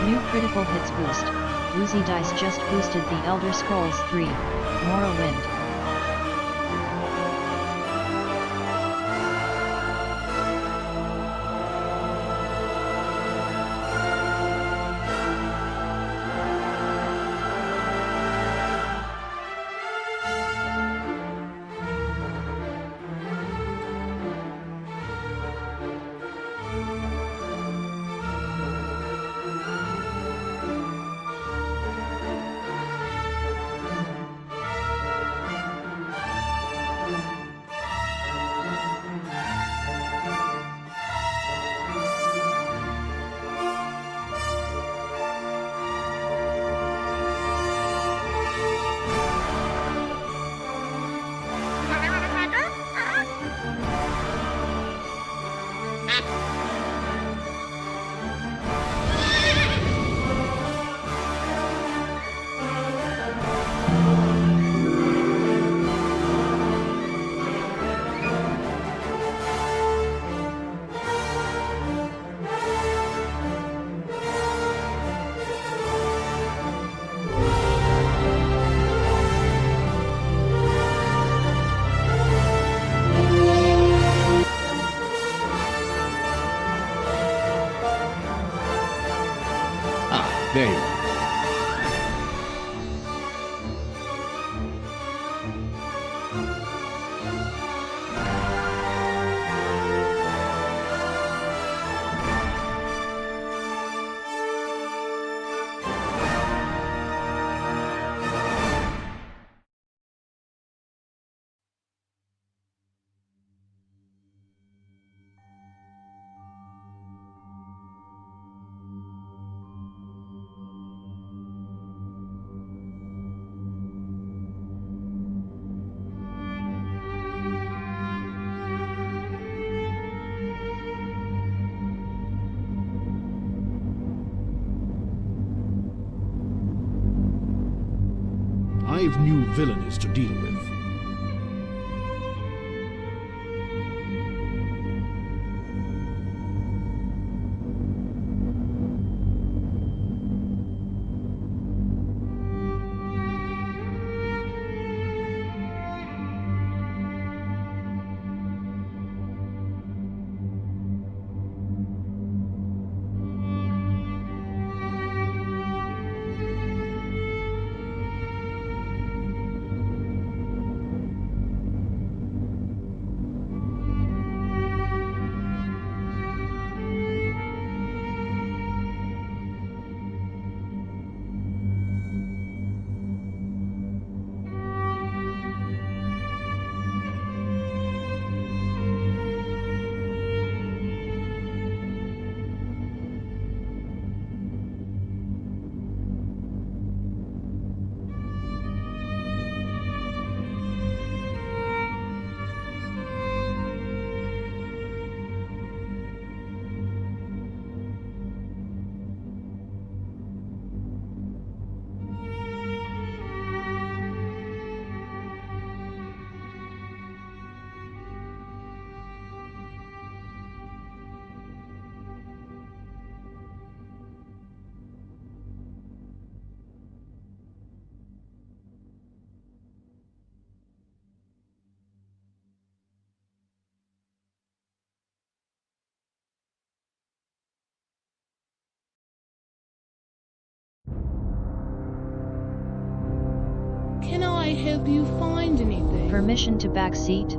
New critical hits boost. Woozy Dice just boosted the Elder Scrolls 3, Morrowind. There you are. I've new villainies to deal with. Can I help you find anything? Permission to backseat?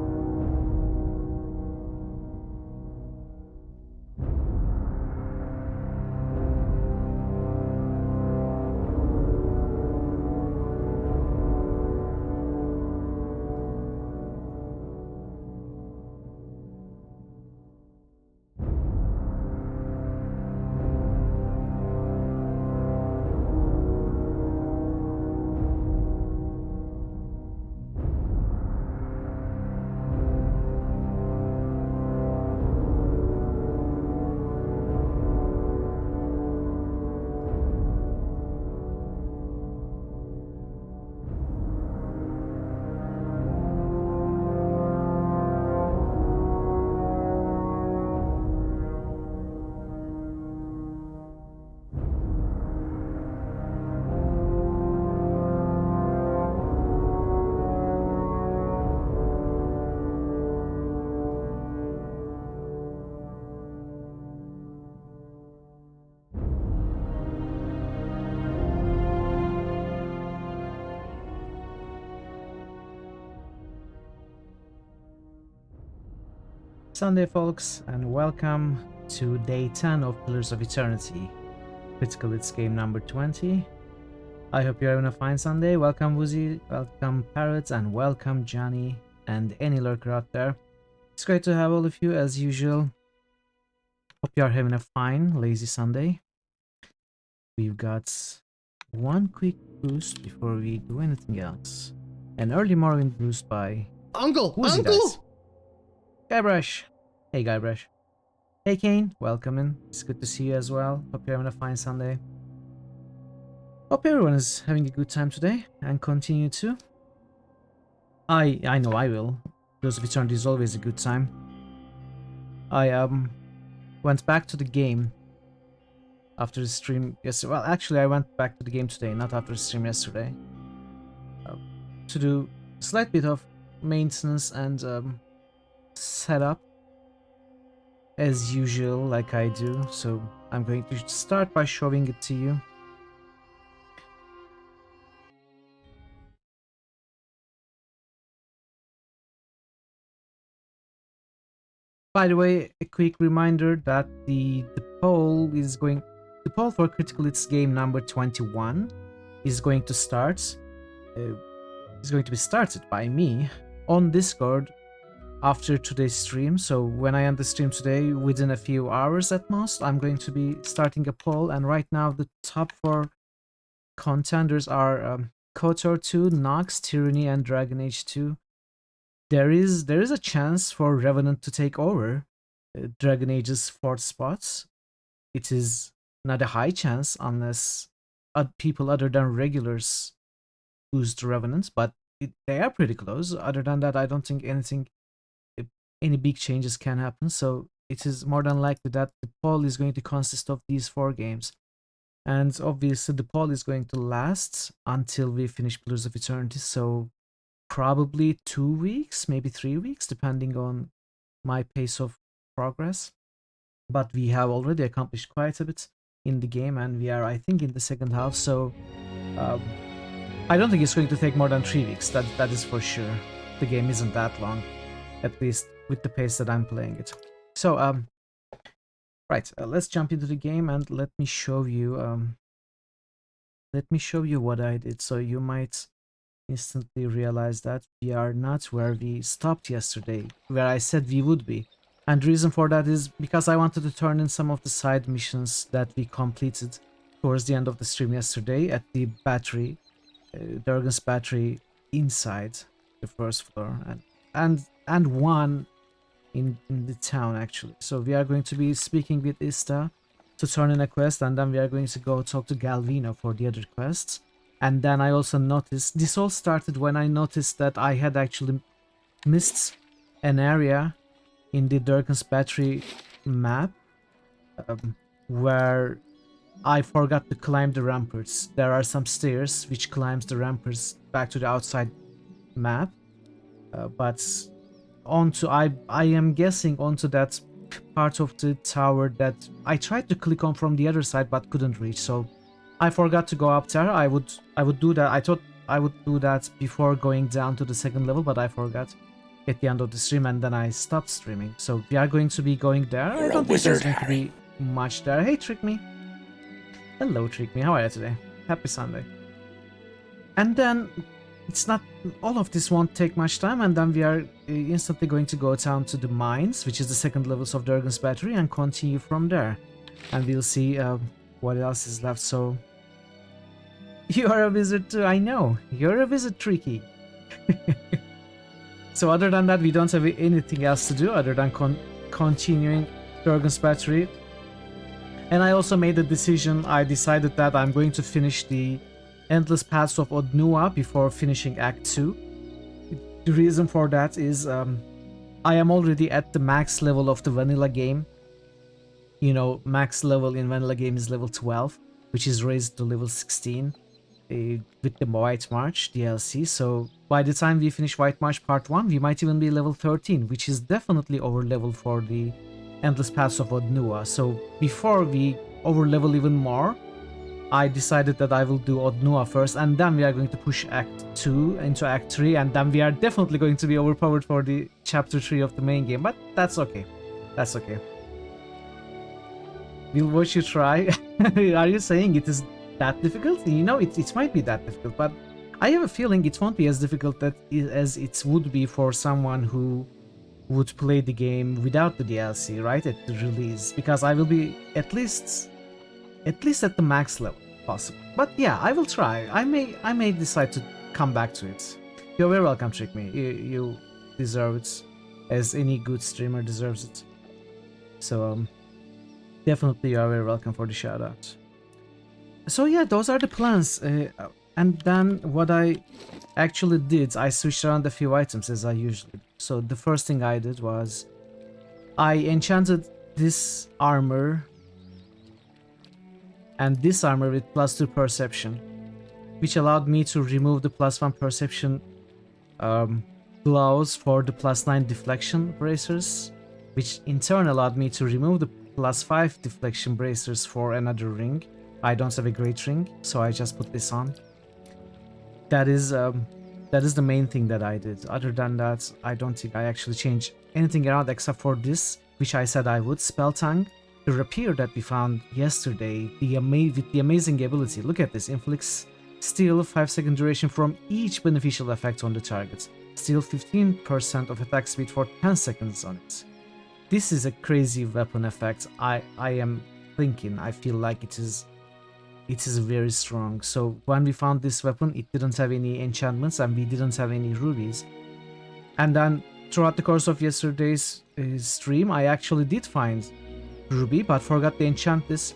Sunday, folks, and welcome to day 10 of Pillars of Eternity. Critical Hits game number 20. I hope you're having a fine Sunday. Welcome, Woozy, welcome, Parrots, and welcome, Johnny, and any lurker out there. It's great to have all of you as usual. Hope you are having a fine, lazy Sunday. We've got one quick boost before we do anything else. An early morning boost by Uncle! Woozy Uncle! Dice. Guybrush. Hey, Guybrush. Hey, Kane. Welcome in. It's good to see you as well. Hope you're having a fine Sunday. Hope everyone is having a good time today and continue to. I know I will. Pillars of Eternity is always a good time. I went back to the game after the stream yesterday. Well, actually, I went back to the game today, not after the stream yesterday, to do a slight bit of maintenance and setup as usual, like I do. So I'm going to start by showing it to you. By the way, a quick reminder that the poll for Critical Hits game number 21 is going to start. Is going to be started by me on Discord after today's stream. So when I end the stream today, within a few hours at most, I'm going to be starting a poll. And right now, the top 4 contenders are KOTOR 2, Nox, Tyranny, and Dragon Age 2. There is a chance for Revenant to take over Dragon Age's 4th spots. It is not a high chance unless people other than regulars boost Revenant, but they are pretty close. Other than that, I don't think any big changes can happen. So it is more than likely that the poll is going to consist of these 4 games. And obviously the poll is going to last until we finish Pillars of Eternity. So probably 2 weeks, maybe 3 weeks, depending on my pace of progress. But we have already accomplished quite a bit in the game, and we are, I think, in the second half. So I don't think it's going to take more than 3 weeks. That is for sure. The game isn't that long, at least with the pace that I'm playing it. So right, let's jump into the game and let me show you. Let me show you what I did. So you might instantly realize that we are not where we stopped yesterday, where I said we would be. And the reason for that is because I wanted to turn in some of the side missions that we completed towards the end of the stream yesterday at the battery, Durgan's battery inside the first floor, and one in the town actually. So we are going to be speaking with Ista to turn in a quest, and then we are going to go talk to Galvino for the other quests. And then I also noticed, this all started when I noticed that I had actually missed an area in the Durgan's battery map where I forgot to climb the ramparts. There are some stairs which climbs the ramparts back to the outside map, but I am guessing onto that part of the tower that I tried to click on from the other side but couldn't reach. So I forgot to go up there. I would do that. I thought I would do that before going down to the second level, but I forgot at the end of the stream, and then I stopped streaming. So we are going to be going there. I don't think there's going to be much there. Hey, Trick Me. Hello, Trick Me. How are you today? Happy Sunday. And then it's not, all of this won't take much time, and then we are instantly going to go down to the mines, which is the second levels of Durgan's battery, and continue from there. And we'll see what else is left. So you are a wizard too. I know you're a wizard, Tricky. So other than that, we don't have anything else to do other than continuing Durgan's battery. And I also made the decision. I decided that I'm going to finish the Endless Paths of Odnua before finishing Act 2. The reason for that is I am already at the max level of the vanilla game. You know, max level in vanilla game is level 12, which is raised to level 16 with the White March DLC. So by the time we finish White March Part 1, we might even be level 13, which is definitely over level for the Endless Paths of Odnua. So before we over level even more, I decided that I will do Odnua first, and then we are going to push Act 2 into Act 3, and then we are definitely going to be overpowered for the Chapter 3 of the main game, but that's okay. That's okay. We'll watch you try. Are you saying it is that difficult? You know, it might be that difficult, but I have a feeling it won't be as difficult as it would be for someone who would play the game without the DLC, right, at the release, because I will be at least at the max level possible. But yeah, I will try. I may decide to come back to it. You're very welcome, Trick Me. You deserve it, as any good streamer deserves it. So definitely you are very welcome for the shout out. So yeah, those are the plans. And then what I actually did, I switched around a few items as I usually do. So the first thing I did was I enchanted this armor and this armor with +2 perception, which allowed me to remove the +1 perception gloves for the +9 deflection bracers, which in turn allowed me to remove the +5 deflection bracers for another ring. I don't have a great ring, so I just put this on. That is the main thing that I did. Other than that, I don't think I actually changed anything around except for this, which I said I would. Spell Tongue, the rapier that we found yesterday, with the amazing ability. Look at this, inflicts steal 5-second duration from each beneficial effect on the target. Steal 15% of attack speed for 10 seconds on it. This is a crazy weapon effect. I am thinking, I feel like it is very strong. So when we found this weapon, it didn't have any enchantments and we didn't have any rubies. And then throughout the course of yesterday's stream, I actually did find ruby, but forgot to enchant this.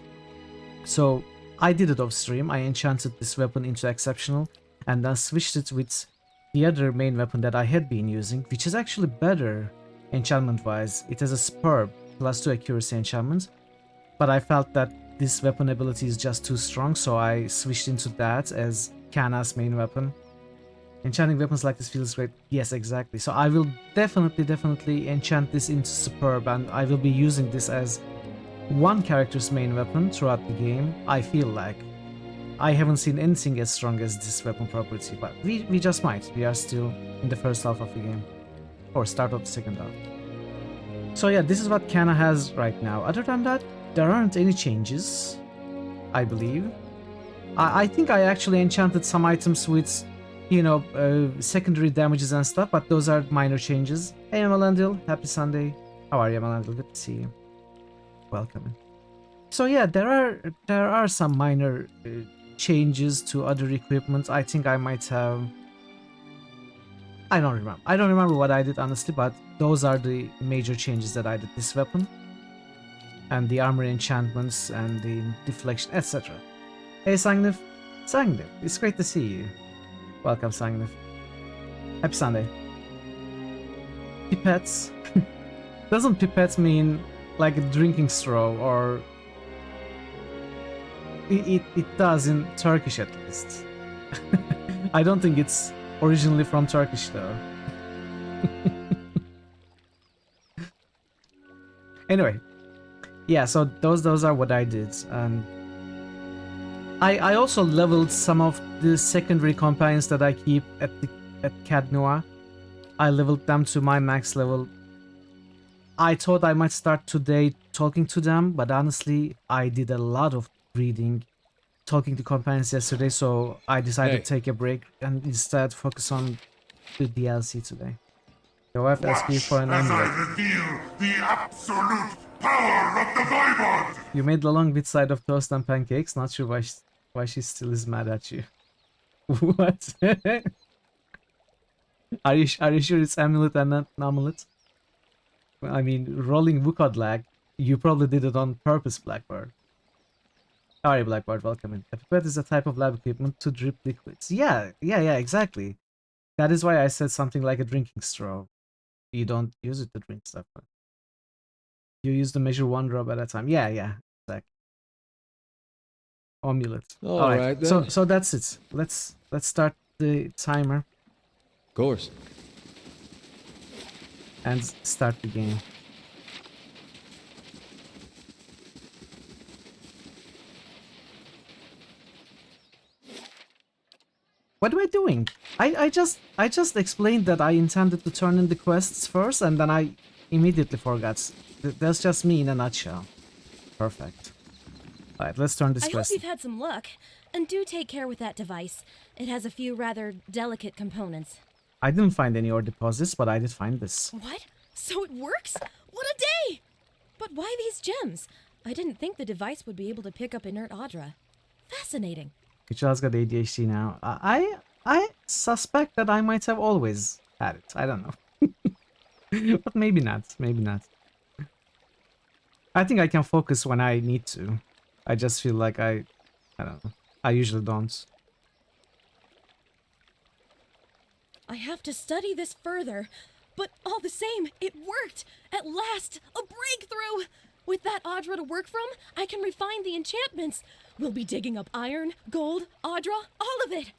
So I did it off stream. I enchanted this weapon into exceptional and then switched it with the other main weapon that I had been using, which is actually better enchantment wise. It has a superb +2 accuracy enchantment, but I felt that this weapon ability is just too strong, so I switched into that as Kana's main weapon. Enchanting weapons like this feels great. Yes, exactly. So I will definitely enchant this into superb, and I will be using this as one character's main weapon throughout the game. I feel like I haven't seen anything as strong as this weapon property, but we just might. We are still in the first half of the game, or start of the second half. So yeah, this is what Kana has right now. Other than that, there aren't any changes, I believe. I think I actually enchanted some items with, you know, secondary damages and stuff, but those are minor changes. Hey Melandil, happy Sunday. How are you, Melandil? Good to see you. Welcome. So yeah, there are some minor changes to other equipment. I think I might have... I don't remember what I did honestly, but those are the major changes that I did. This weapon and the armor enchantments and the deflection, etc. Hey Sangnif, it's great to see you. Welcome Sangnif. Happy Sunday. Pipettes. Doesn't pipette mean like a drinking straw, or it does in Turkish at least. I don't think it's originally from Turkish though. Anyway, yeah, so those are what I did, and I also leveled some of the secondary companions that I keep at Cadnoa. I leveled them to my max level. I thought I might start today talking to them, but honestly, I did a lot of reading, talking to companions yesterday, so I decided to take a break and instead focus on the DLC today. Your wife asked me for an amulet. I reveal the absolute power of the Voivod! You made the long bit side of toast and pancakes. Not sure why she still is mad at you. What? Are you sure it's amulet and not an omelet? I mean, rolling Wukod lag. You probably did it on purpose, Blackbird. How are you, Blackbird? Welcome in. A pipette is a type of lab equipment to drip liquids. Yeah, exactly. That is why I said something like a drinking straw. You don't use it to drink stuff. But you use to measure one drop at a time. Yeah, exactly. Amulet. All right then. So that's it. Let's start the timer. Of course. And start the game. What am I doing? I just explained that I intended to turn in the quests first, and then I immediately forgot. That's just me in a nutshell. Perfect. Alright, let's turn this I hope quest. you've had some luck, and do take care with that device. It has a few rather delicate components. I didn't find any ore deposits, but I did find this. What? So it works? What a day! But why these gems? I didn't think the device would be able to pick up inert Audra. Fascinating. Kuchel's got ADHD now. I suspect that I might have always had it. I don't know. But maybe not. Maybe not. I think I can focus when I need to. I just feel like I don't know. I usually don't. I have to study this further. But all the same, it worked! At last! A breakthrough! With that Audra to work from, I can refine the enchantments. We'll be digging up iron, gold, Audra, all of it!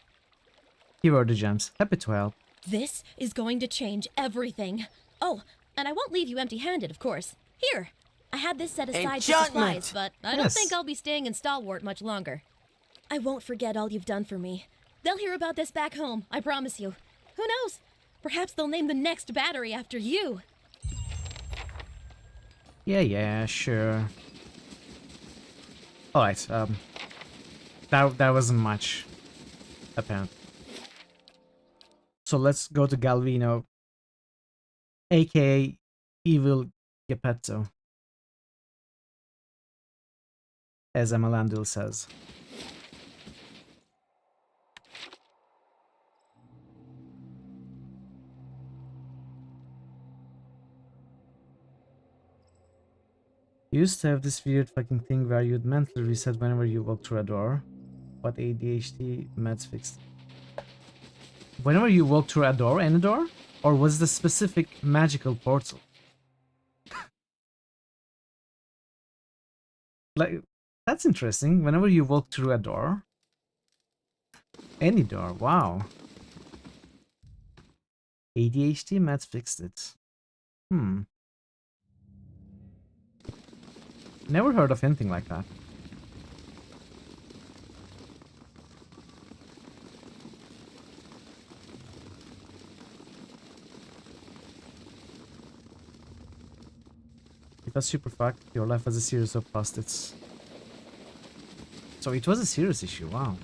Here are the gems. Happy to help. This is going to change everything. Oh, and I won't leave you empty-handed, of course. Here, I had this set aside for Enchantment! supplies, but I don't Yes. think I'll be staying in Stalwart much longer. I won't forget all you've done for me. They'll hear about this back home, I promise you. Who knows? Perhaps they'll name the next battery after you. Yeah, sure. Alright, that wasn't much, apparently. So let's go to Galvino, aka Evil Geppetto, as Amalandil says. You used to have this weird fucking thing where you'd mentally reset whenever you walk through a door, but ADHD meds fixed. Whenever you walk through a door, any door? Or was the specific magical portal? Like, that's interesting. Whenever you walk through a door. Any door, wow. ADHD meds fixed it. Never heard of anything like that. It was super fucked. Your life was a series of post-its. So it was a serious issue, wow.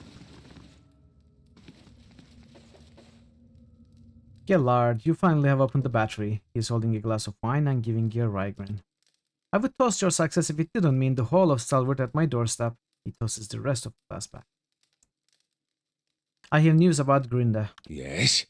Gellard, you finally have opened the battery. He's holding a glass of wine and giving you a wry grin. I would toast your success if it didn't mean the whole of Stalwart at my doorstep. He tosses the rest of the glass back. I hear news about Grinda. Yes?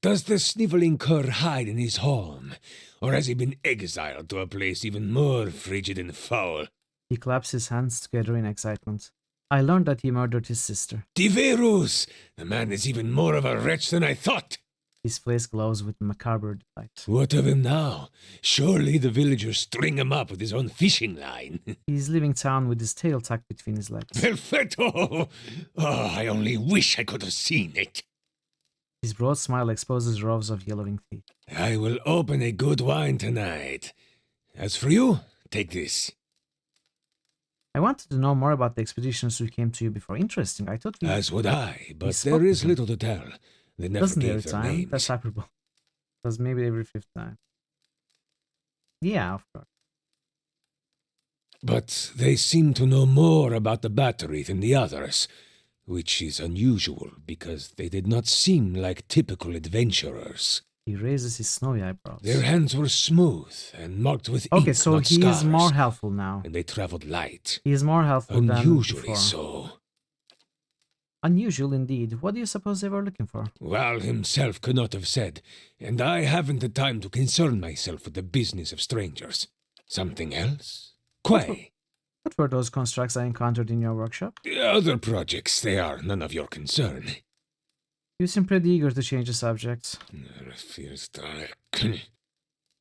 Does the sniveling cur hide in his home? Or has he been exiled to a place even more frigid and foul? He claps his hands together in excitement. I learned that he murdered his sister. Diverus! The man is even more of a wretch than I thought! His face glows with macabre delight. What of him now? Surely the villagers string him up with his own fishing line. He's leaving town with his tail tucked between his legs. Perfetto! Oh, I only wish I could have seen it. His broad smile exposes rows of yellowing teeth. I will open a good wine tonight. As for you, take this. I wanted to know more about the expeditions who came to you before. Interesting. I thought we... As would I, but spoke there to is him. little to tell. They never Doesn't gave every their time? names. That's hyperbole. It was maybe every fifth time. Yeah, of course. But they seem to know more about the battery than the others, which is unusual because they did not seem like typical adventurers. He raises his snowy eyebrows. Their hands were smooth and marked with Okay, ink, so not he is scars, more helpful now. and they traveled light. He is more helpful than Unusually before. so. Unusual indeed. What do you suppose they were looking for? Val himself could not have said, and I haven't the time to concern myself with the business of strangers. Something else? Quay. What were those constructs I encountered in your workshop? Other projects, they are none of your concern. You seem pretty eager to change the subject.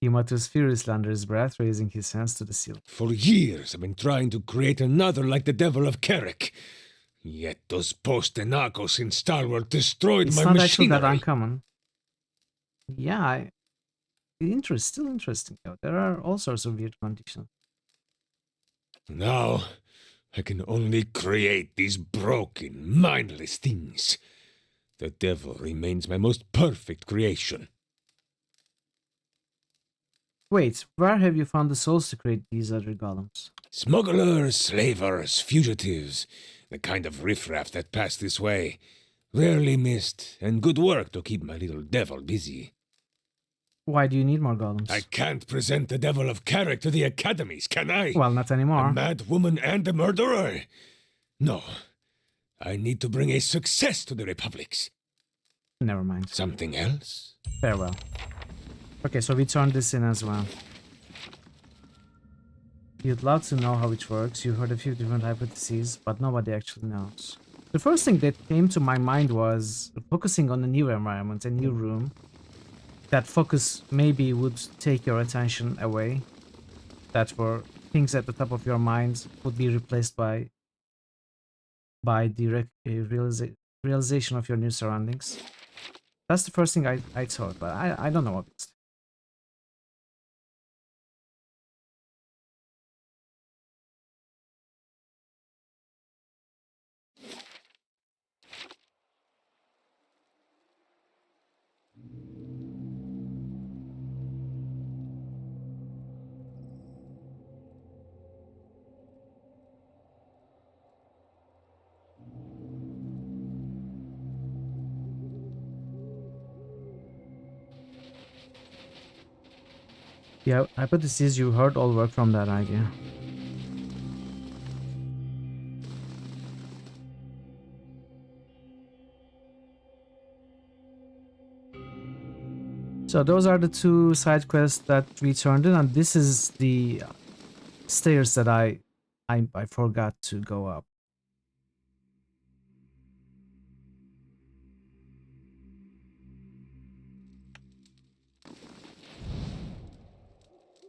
He mutters furiously under his breath, raising his hands to the ceiling. For years I've been trying to create another like the Devil of Carrick. Yet those post-Enacos in Stalwart destroyed It's my not actually machinery. that uncommon. Yeah, still interesting though. There are all sorts of weird conditions. Now I can only create these broken, mindless things. The devil remains my most perfect creation. Wait, where have you found the souls to create these other golems? Smugglers, slavers, fugitives, the kind of riffraff that pass this way. Rarely missed, and good work to keep my little devil busy. Why do you need more golems? I can't present the devil of Carrick to the academies, can I? Well, not anymore. A mad woman and a murderer? No. I need to bring a success to the republics. Never mind. Something else? Farewell. Okay, so we turned this in as well. You'd love to know how it works. You heard a few different hypotheses, but nobody actually knows. The first thing that came to my mind was focusing on a new environment, a new room. That focus maybe would take your attention away. That were things at the top of your mind would be replaced by the realization of your new surroundings. That's the first thing I thought, but I don't know what it's. Yeah, hypotheses you heard all work from that idea. So those are the two side quests that we turned in, and this is the stairs that I forgot to go up.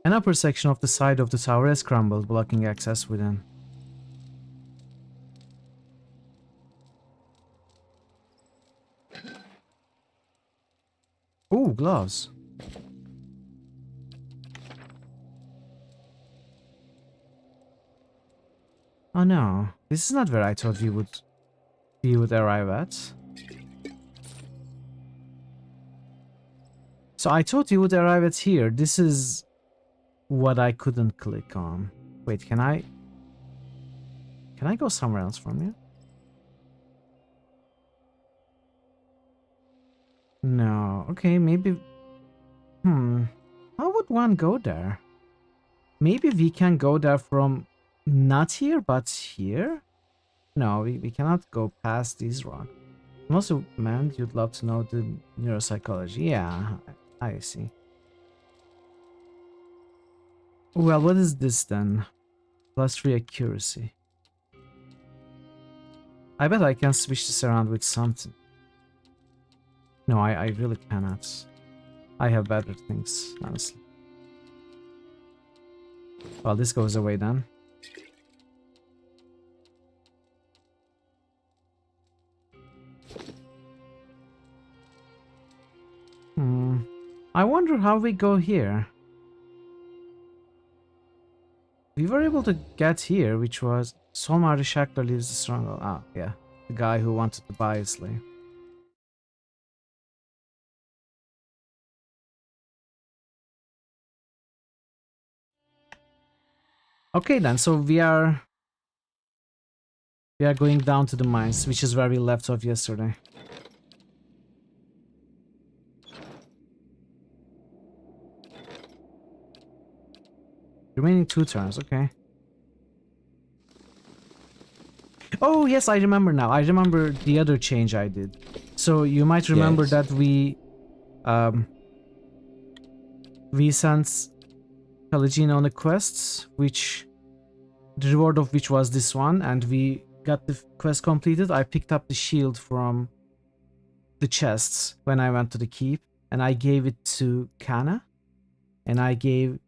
An upper section of the side of the tower has crumbled, blocking access within. Ooh, gloves. Oh no, this is not where I thought we would arrive at. So I thought you would arrive at here. This is what I couldn't click on. Wait, can I go somewhere else from here? No. Okay, maybe. How would one go there? Maybe we can go there from not here, but here? No, we cannot go past these rocks. Also, man, you'd love to know the neuropsychology. Yeah, I see. Well, what is this then? +3 accuracy. I bet I can switch this around with something. No, I really cannot. I have better things, honestly. Well, this goes away then. I wonder how we go here. We were able to get here, which was Solmar the Shackler leaves the stronghold. Ah, yeah. The guy who wanted to buy a slave. Okay then, so we are going down to the mines, which is where we left off yesterday. Remaining 2 turns, okay. Oh yes, I remember now. I remember the other change I did. So you might remember Yes. that we sent Pelagina on the quests, which the reward of which was this one, and we got the quest completed. I picked up the shield from the chests when I went to the keep, and I gave it to Kana, and I gave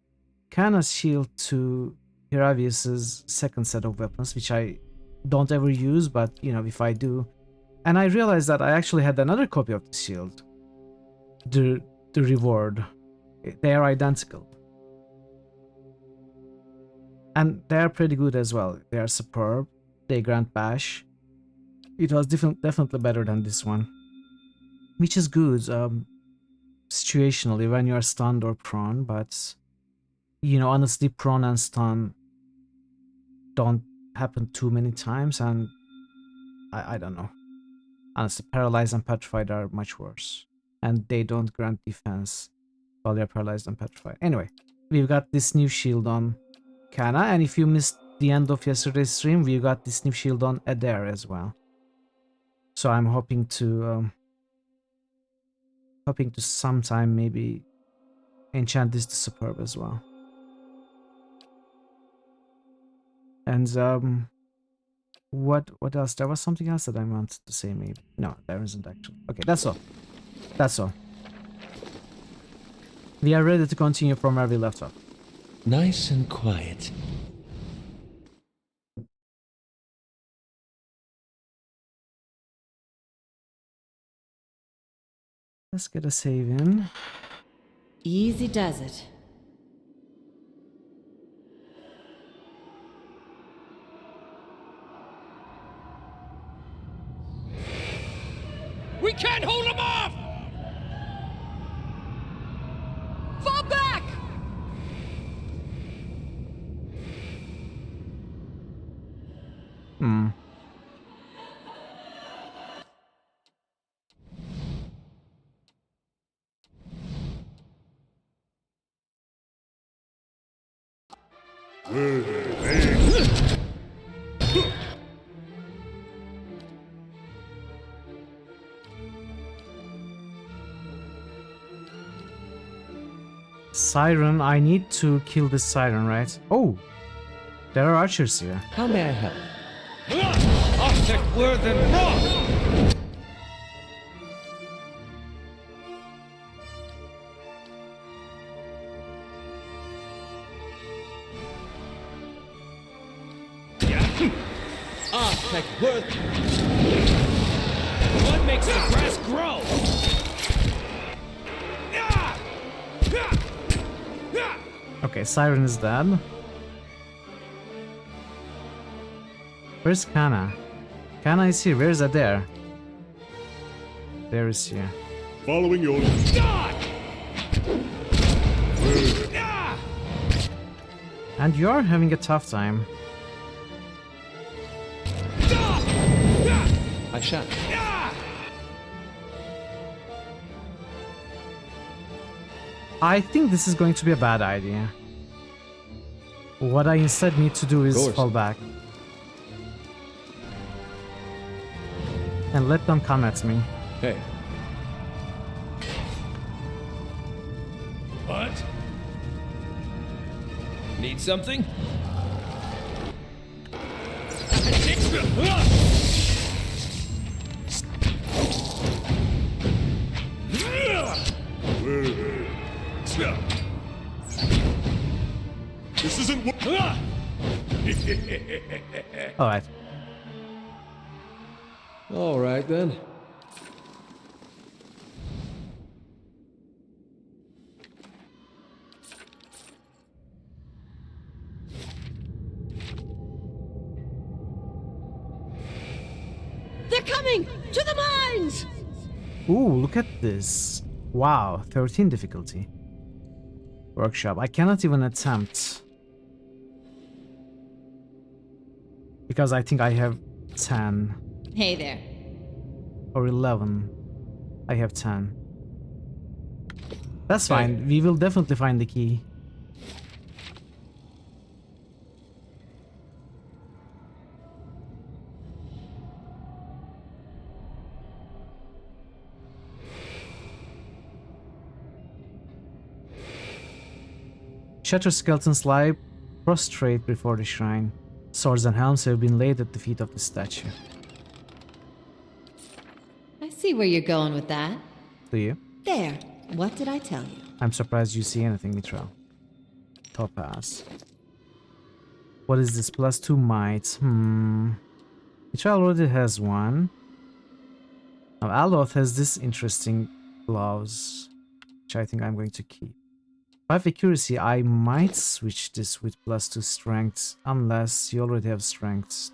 Kana's shield to Hiravius's second set of weapons, which I don't ever use, but you know, if I do. And I realized that I actually had another copy of the shield. The reward. They are identical. And they are pretty good as well. They are superb. They grant bash. It was definitely better than this one. which is good situationally when you are stunned or prone, but you know, honestly, prone and stun don't happen too many times, and I don't know. Honestly, paralyzed and petrified are much worse, and they don't grant defense while you're paralyzed and petrified. Anyway, we've got this new shield on Kana, and if you missed the end of yesterday's stream, we got this new shield on Adair as well. So I'm hoping to sometime maybe enchant this to superb as well. And what else? There was something else that I wanted to say maybe. No, there isn't actually. Okay, that's all. That's all. We are ready to continue from where we left off. Nice and quiet. Let's get a save in. Easy does it. We can't hold him off! Fall back! Hmm. Siren, I need to kill this siren, right? Oh, there are archers here. How may I help? Object word and rock! Object worth. What makes the grass grow? Okay, siren is dead. Where's Kana? Kana is here. Where's Adair? There is here. Following your And you're having a tough time. I shall. I think this is going to be a bad idea. What I instead need to do is course. fall back. And let them come at me. Hey. What? Need something? This isn't what. Alright. All right then. They're coming! To the mines! Ooh, look at this. Wow, 13 difficulty. Workshop. I cannot even attempt. Because I think I have 10. Hey there. Or 11. I have 10. That's fine. We will definitely find the key. Shattered skeletons lie prostrate before the shrine. Swords and helms have been laid at the feet of the statue. I see where you're going with that. Do you? There. What did I tell you? I'm surprised you see anything, Mithril. Topaz. What is this? +2 might. Mithril already has one. Now Aloth has this interesting gloves, which I think I'm going to keep. 5 accuracy, I might switch this with +2 strength, unless you already have strength.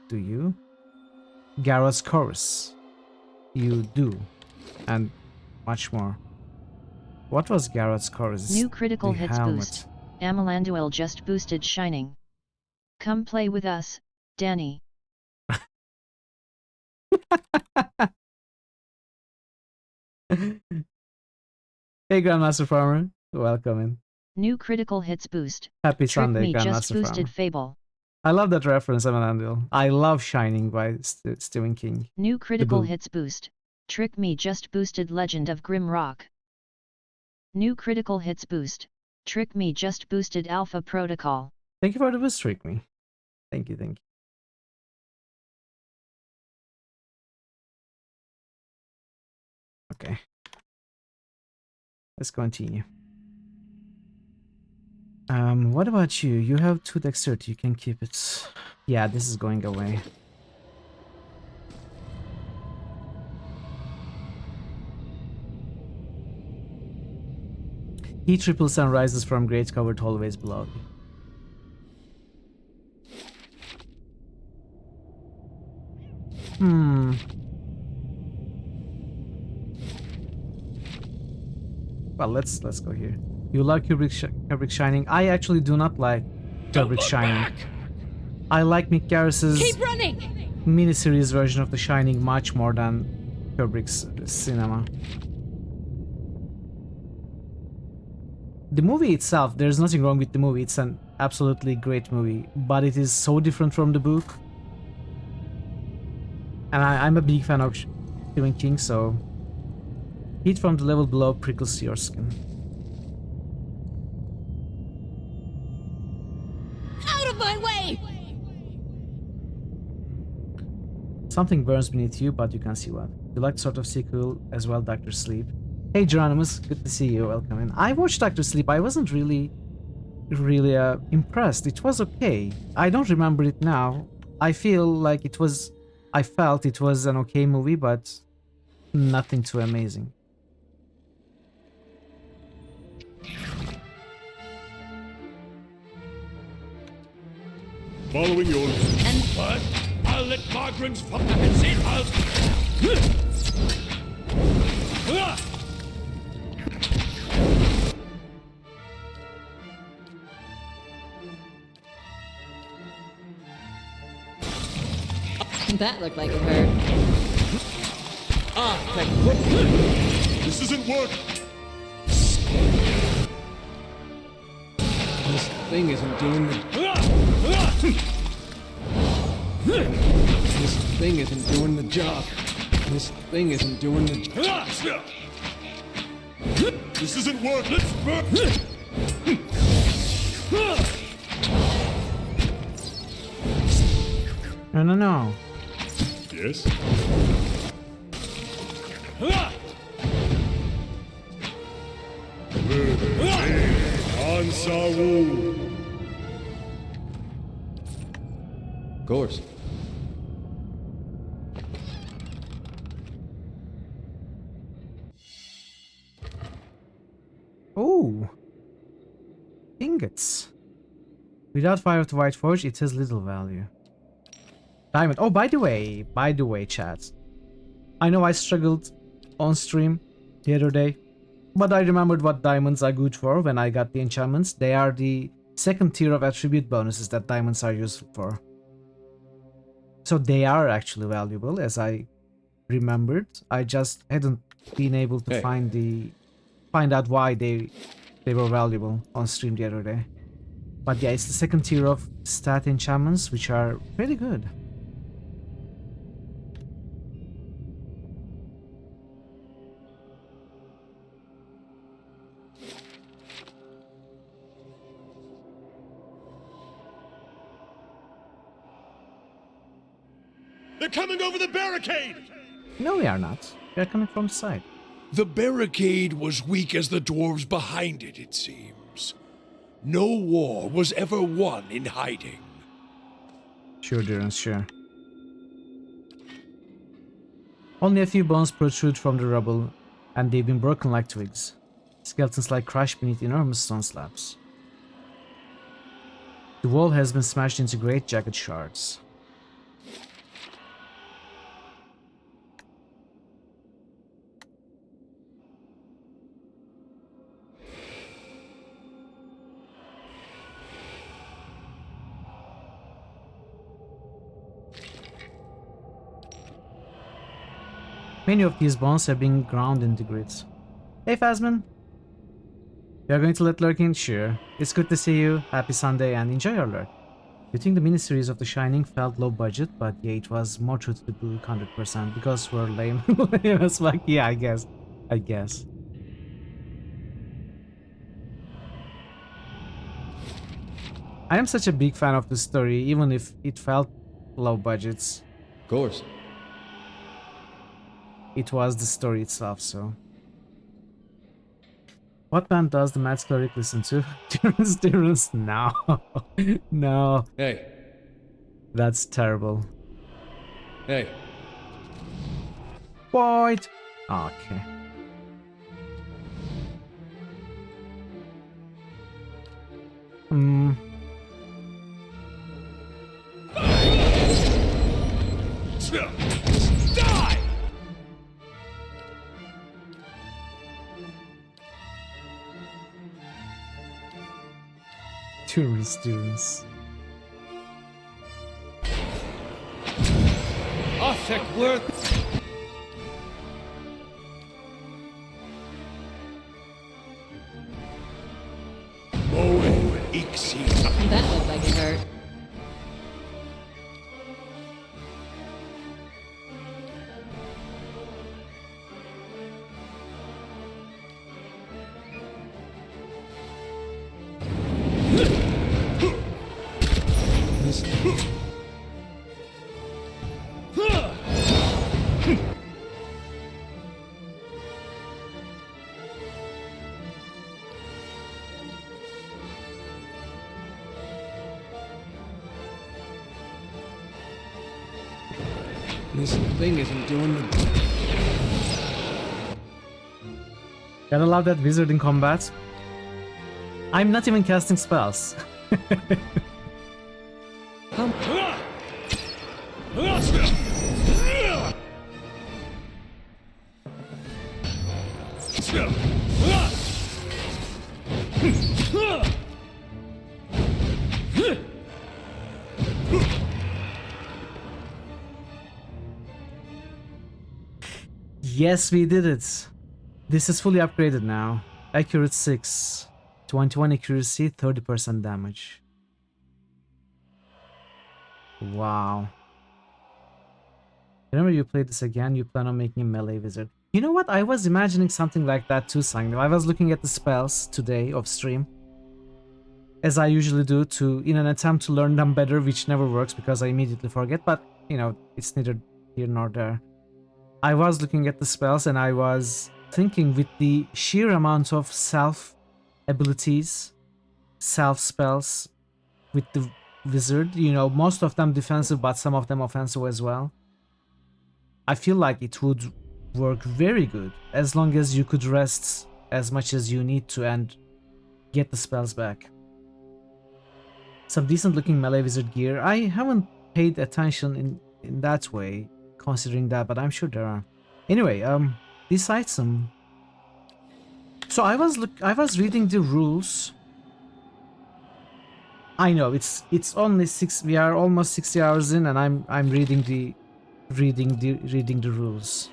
Do you? Garrus Chorus. You do. and much more. What was Garrett's core? New critical The hits helmet. boost. Amalanduel just boosted Shining. Come play with us, Danny. Hey, Grandmaster Farmer. Welcome in. New critical hits boost. Happy Trick Sunday, Me just Grandmaster boosted Farmer. Fable. I love that reference, Amalanduel. I love Shining by Stephen King. New critical book. hits boost. Trick Me just boosted Legend of Grim Rock. New critical hits boost. Trick Me just boosted Alpha Protocol. Thank you for the boost, Trick Me. Thank you, thank you. Okay. Let's continue. What about you? You have 2 dexterity, you can keep it. Yeah, this is going away. He triples and rises from great covered hallways below you. Well, let's go here. You like Kubrick Shining? I actually do not like Kubrick Shining. I like Mick Garris's Keep running! miniseries version of The Shining much more than Kubrick's cinema. The movie itself, there's nothing wrong with the movie. It's an absolutely great movie, but it is so different from the book. And I'm a big fan of Stephen King, so heat from the level below prickles your skin. Out of my way! Something burns beneath you, but you can't see what. You like sort of sequel as well, Dr. Sleep. Hey Geronimus, good to see you, welcome in. I watched Dr. Sleep, I wasn't really impressed. It was okay. I don't remember it now. I felt it was an okay movie, but nothing too amazing. Following yours. But I'll let Margarins fuck up and say That looked like it hurt. This isn't working. This thing isn't doing the... This thing isn't doing the job. This thing isn't doing the job. This isn't working. Let's burn. No. Yes. Ansawu. Of course. Oh, ingots. Without Fire of the White Forge, it has little value. Diamond. Oh, by the way, chat. I know I struggled on stream the other day, but I remembered what diamonds are good for when I got the enchantments. They are the second tier of attribute bonuses that diamonds are useful for. So they are actually valuable, as I remembered. I just hadn't been able to find out why they were valuable on stream the other day. But yeah, it's the second tier of stat enchantments, which are pretty good. They're coming over the barricade! No, we are not. We are coming from the side. The barricade was weak as the dwarves behind it, it seems. No war was ever won in hiding. Sure, Durance, sure. Only a few bones protrude from the rubble, and they've been broken like twigs. Skeletons lie crushed beneath enormous stone slabs. The wall has been smashed into great jagged shards. Many of these bones have been ground into grids. Hey Phasman! You're going to let lurk in? Sure. It's good to see you. Happy Sunday and enjoy your lurk. You think the miniseries of The Shining felt low budget, but yeah, it was more true to the book 100% because we're lame. Lame as fuck. Yeah, I guess. I guess. I am such a big fan of the story, even if it felt low budgets. Of course. It was the story itself, so. What band does the Mads Cleric listen to? Terrence? No. No. Hey. That's terrible. Hey. What? Okay. Hmm. Die! Terrence. Othek worth. Moe Ixi. That looked like it hurt. This This thing isn't doing the... Gotta love that wizard in combat. I'm not even casting spells. Yes, we did it. This is fully upgraded now. Accurate 6, 21 accuracy, 30% damage. Wow. Whenever you play this again, you plan on making a melee wizard. You know what? I was imagining something like that too, Sangam. I was looking at the spells today off stream, as I usually do, in an attempt to learn them better, which never works because I immediately forget, but, you know, it's neither here nor there. I was looking at the spells and I was thinking with the sheer amount of self abilities, self spells with the wizard, you know, most of them defensive but some of them offensive as well. I feel like it would work very good as long as you could rest as much as you need to and get the spells back. Some decent looking melee wizard gear. I haven't paid attention in that way, considering that, but I'm sure there are. Anyway, this item. So I was reading the rules. I know it's only 6. We are almost 60 hours in, and I'm reading the rules,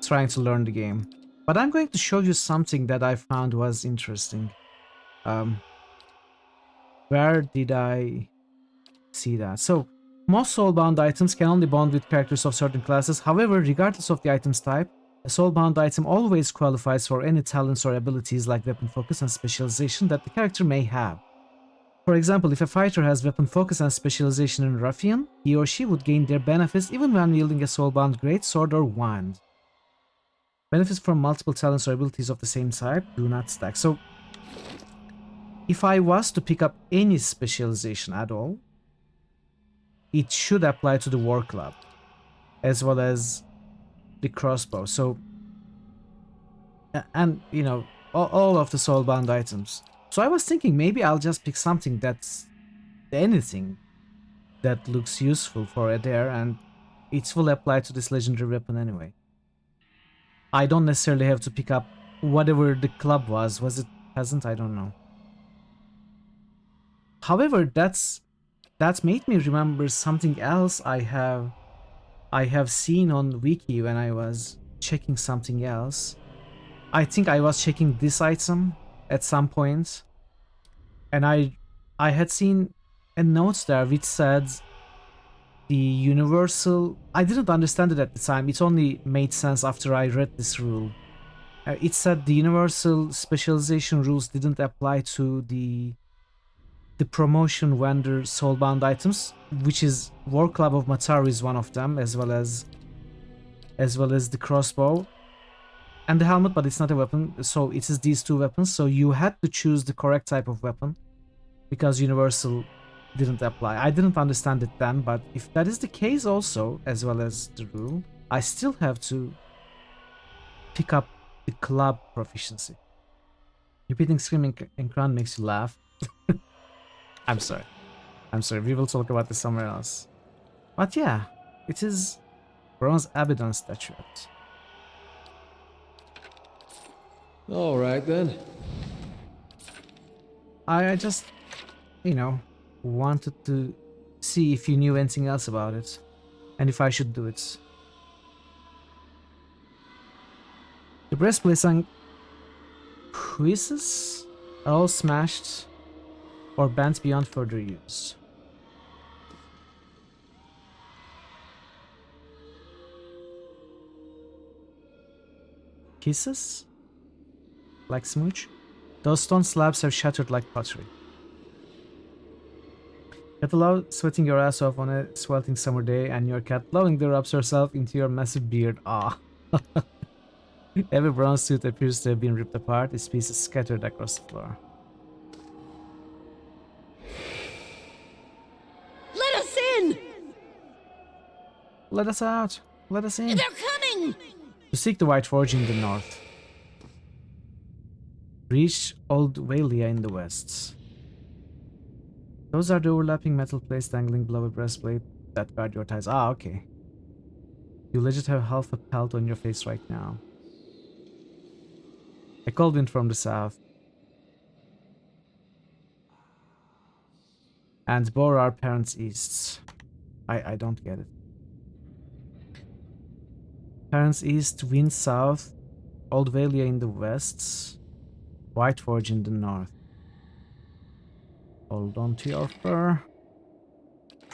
trying to learn the game. But I'm going to show you something that I found was interesting. Where did I see that? So most soulbound items can only bond with characters of certain classes. However, regardless of the item's type, a soulbound item always qualifies for any talents or abilities like weapon focus and specialization that the character may have. For example, if a fighter has weapon focus and specialization in Ruffian, he or she would gain their benefits even when wielding a soulbound greatsword or wand. Benefits from multiple talents or abilities of the same type do not stack. So, if I was to pick up any specialization at all, it should apply to the War Club, as well as the crossbow. So, and you know, all of the soulbound items. So I was thinking maybe I'll just pick something that's anything that looks useful for Adair, and it will apply to this legendary weapon anyway. I don't necessarily have to pick up whatever the club was. Was it peasant? I don't know. However, that made me remember something else I have I have seen on Wiki when I was checking something else. I think I was checking this item at some point, and I had seen a note there which said the universal. I didn't understand it at the time. It only made sense after I read this rule. It said the universal specialization rules didn't apply to the promotion vendor soulbound items, which is War Club of Mataru is one of them, as well as the crossbow and the helmet, but it's not a weapon. So it is these two weapons. So you had to choose the correct type of weapon because universal didn't apply. I didn't understand it then, but if that is the case also, as well as the rule, I still have to pick up the club proficiency. Repeating screaming and crown makes you laugh. I'm sorry. We will talk about this somewhere else. But yeah, it is bronze Abaddon statuette. All right then. I just, wanted to see if you knew anything else about it, and if I should do it. The breastplates and cuisses are all smashed or bent beyond further use. Kisses? Like smooch? Those stone slabs have shattered like pottery. Cat allowed sweating your ass off on a sweltering summer day, and your cat lovingly rubs herself into your massive beard. Ah. Every bronze suit appears to have been ripped apart, its pieces scattered across the floor. Let us in! Let us out! Let us in! They're coming! To seek the White Forge in the north. Reach Old Valia in the west. Those are the overlapping metal plates dangling below a breastplate that guard your thighs. Ah, okay. You legit have half a pelt on your face right now. A cold wind from the south. And bore our parents east. I don't get it. Parents east, wind south, Old Valia in the west, White Forge in the north. Hold on to your fur.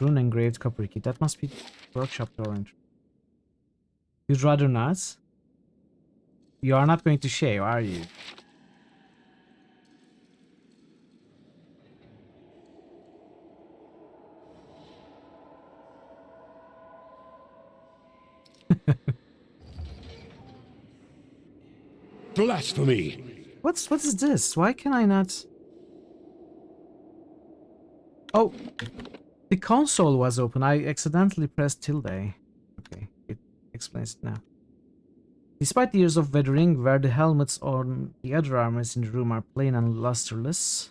Rune engraved copper key. That must be workshop door entry. You'd rather not? You are not going to shave, are you? Blasphemy! What is this? Why can I not? Oh, the console was open. I accidentally pressed tilde. Okay, it explains it now. Despite the years of weathering, where the helmets on the other armors in the room are plain and lusterless,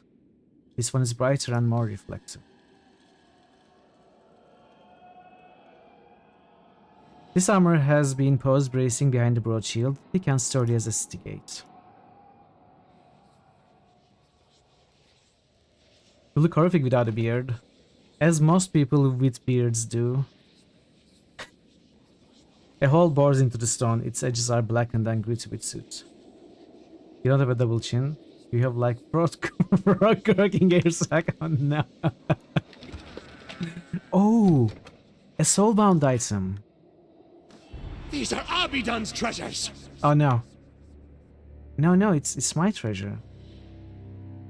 this one is brighter and more reflective. This armor has been posed bracing behind the broad shield, thick and sturdy as a city gate. You look horrific without a beard, as most people with beards do. A hole bores into the stone, its edges are blackened and gritty with soot. You don't have a double chin, you have like frog-croaking hair sack on now. Oh, a soulbound item. These are Abaddon's treasures! Oh no. No, it's my treasure.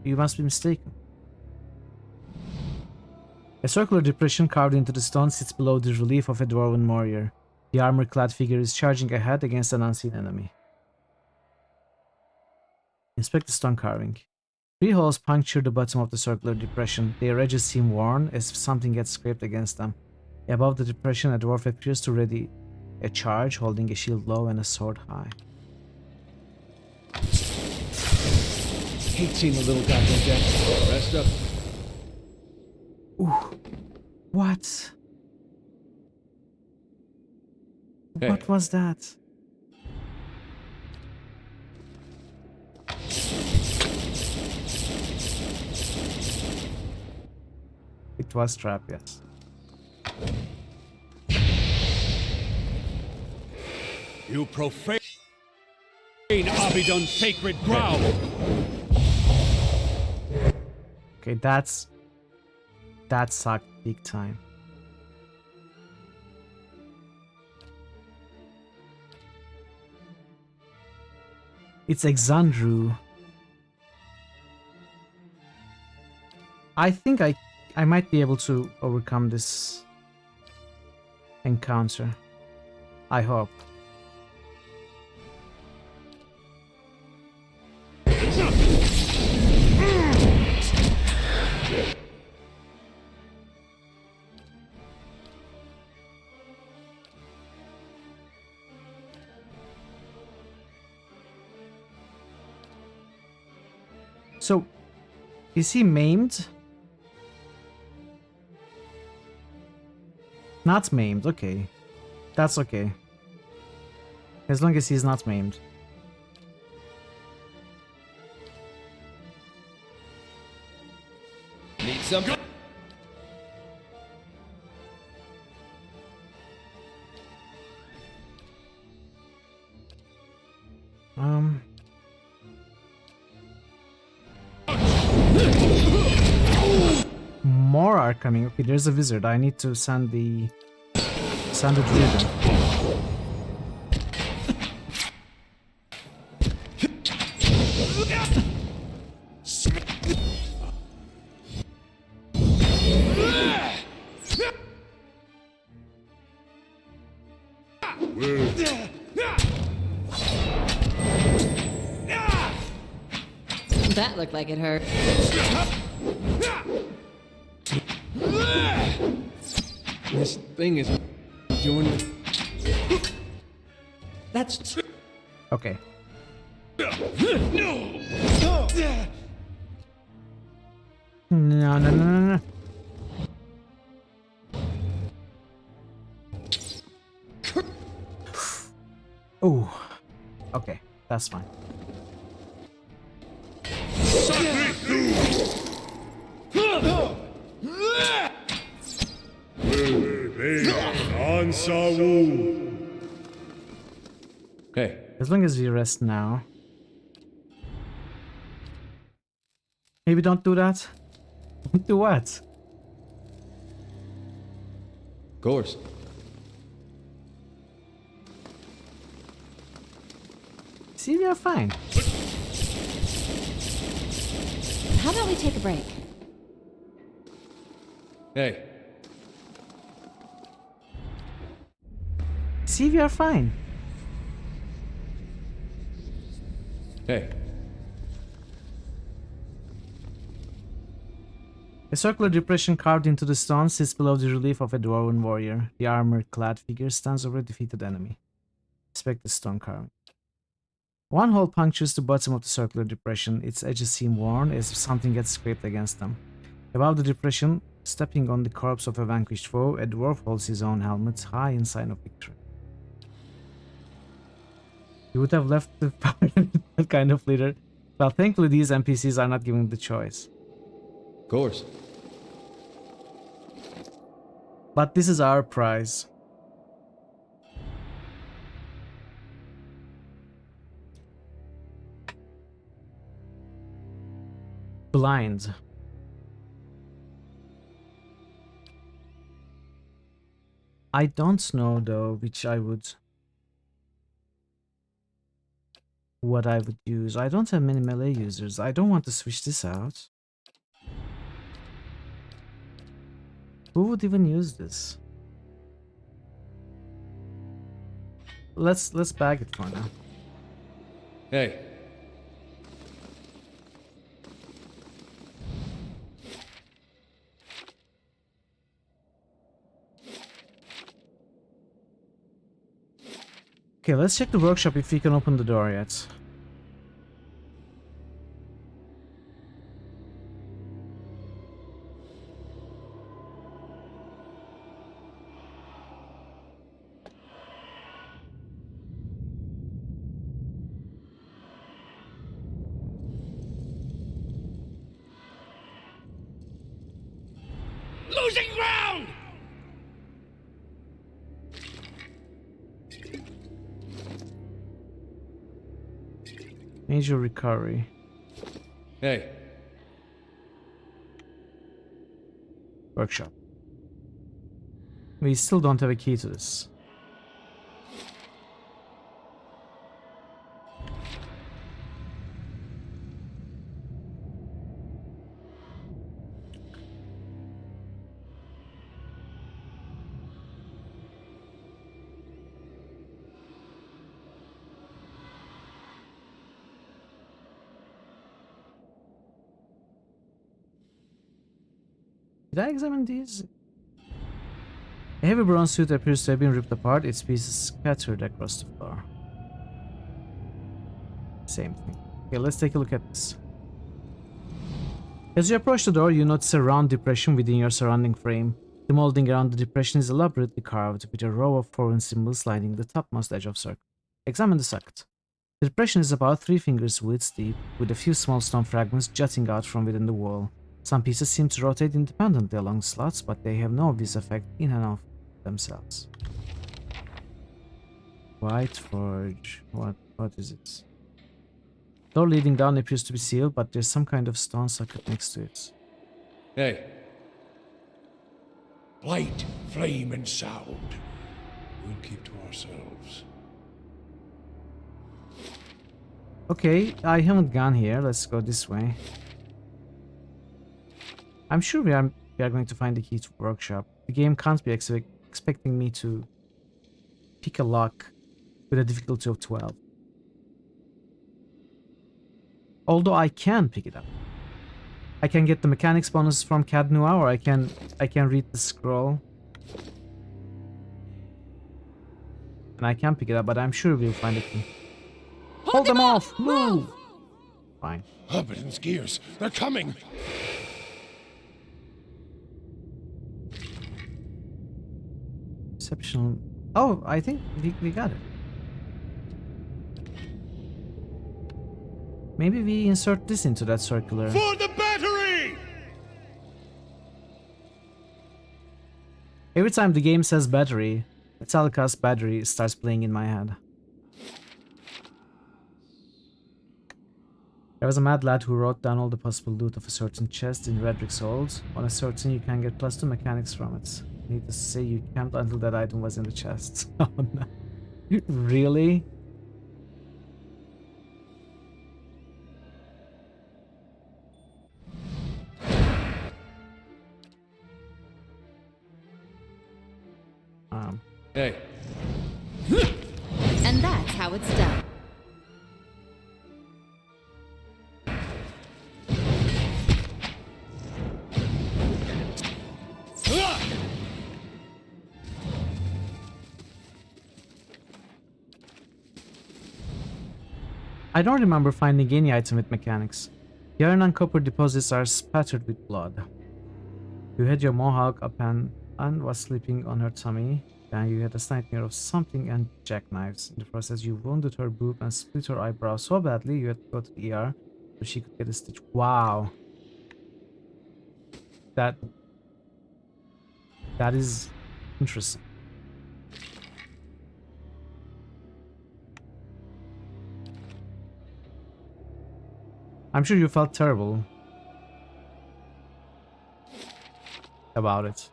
You must be mistaken. A circular depression carved into the stone sits below the relief of a dwarven warrior. The armor-clad figure is charging ahead against an unseen enemy. Inspect the stone carving. 3 holes puncture the bottom of the circular depression. Their edges seem worn, as if something had scraped against them. Above the depression, a dwarf appears to ready a charge, holding a shield low and a sword high. Hate seeing a little guy go dead. Rest up. Ooh. What? Hey. What was that? It was trap, yes. You profane Abidon's sacred ground! Okay, that sucked big time. It's Exandru. I think I might be able to overcome this encounter. I hope. So, is he maimed? Not maimed, okay. That's okay. As long as he's not maimed. Need something? More are coming. Okay, there's a wizard. I need to send the druid. That looked like it hurt. This thing is doing the... That's... Okay. No. Oh. Okay, that's fine. Hey. As long as we rest now. Maybe don't do that. Do what? Of course. See, we are fine. How about we take a break? Hey. See, we are fine. Hey. A circular depression carved into the stone sits below the relief of a dwarven warrior. The armor-clad figure stands over a defeated enemy. Inspect the stone carving. One hole punctures the bottom of the circular depression. Its edges seem worn as if something gets scraped against them. Above the depression, stepping on the corpse of a vanquished foe, a dwarf holds his own helmet high in sign of victory. You would have left the that kind of leader. Well, thankfully these NPCs are not given the choice. Of course. But this is our prize. Blind. I don't know though what I would use. I don't have many melee users. I don't want to switch this out. Who would even use this? Let's bag it for now. Hey. Okay, let's check the workshop if we can open the door yet. Losing ground! Major recovery. Hey, Workshop. We still don't have a key to this. Did I examine these? A heavy bronze suit appears to have been ripped apart, its pieces scattered across the floor. Same thing. Okay, let's take a look at this. As you approach the door, you notice a round depression within your surrounding frame. The molding around the depression is elaborately carved, with a row of foreign symbols lining the topmost edge of circle. Examine the socket. The depression is about 3 fingers width deep, with a few small stone fragments jutting out from within the wall. Some pieces seem to rotate independently along the slots, but they have no obvious effect in and of themselves. White forge. What is it? Door leading down appears to be sealed, but there's some kind of stone socket next to it. hey. Light, flame, and sound. We'll keep to ourselves. Okay, I haven't gone here. Let's go this way. I'm sure we are going to find the key to workshop. The game can't be expecting me to pick a lock with a difficulty of 12. Although I can pick it up. I can get the mechanics bonus from Cad Noir, or I can read the scroll. And I can pick it up, but I'm sure we'll find it. Hold them off! Move! Fine. Hobbiton's gears. They're coming. Exceptional. Oh, I think we got it. Maybe we insert this into that circular. For the battery! Every time the game says battery, Metallica's Battery starts playing in my head. There was a mad lad who wrote down all the possible loot of a certain chest in Redrick's Hold. On a certain, you can get +2 mechanics from it. Needless to say, you camped until that item was in the chest. Oh no. Really? Hey. And that's how it's done. I don't remember finding any item with mechanics. The iron and copper deposits are spattered with blood. You had your mohawk up and was sleeping on her tummy. Then you had a nightmare of something and jackknives. In the process, you wounded her boob and split her eyebrow so badly you had to go to the ER so she could get a stitch. Wow. That is interesting. I'm sure you felt terrible about it.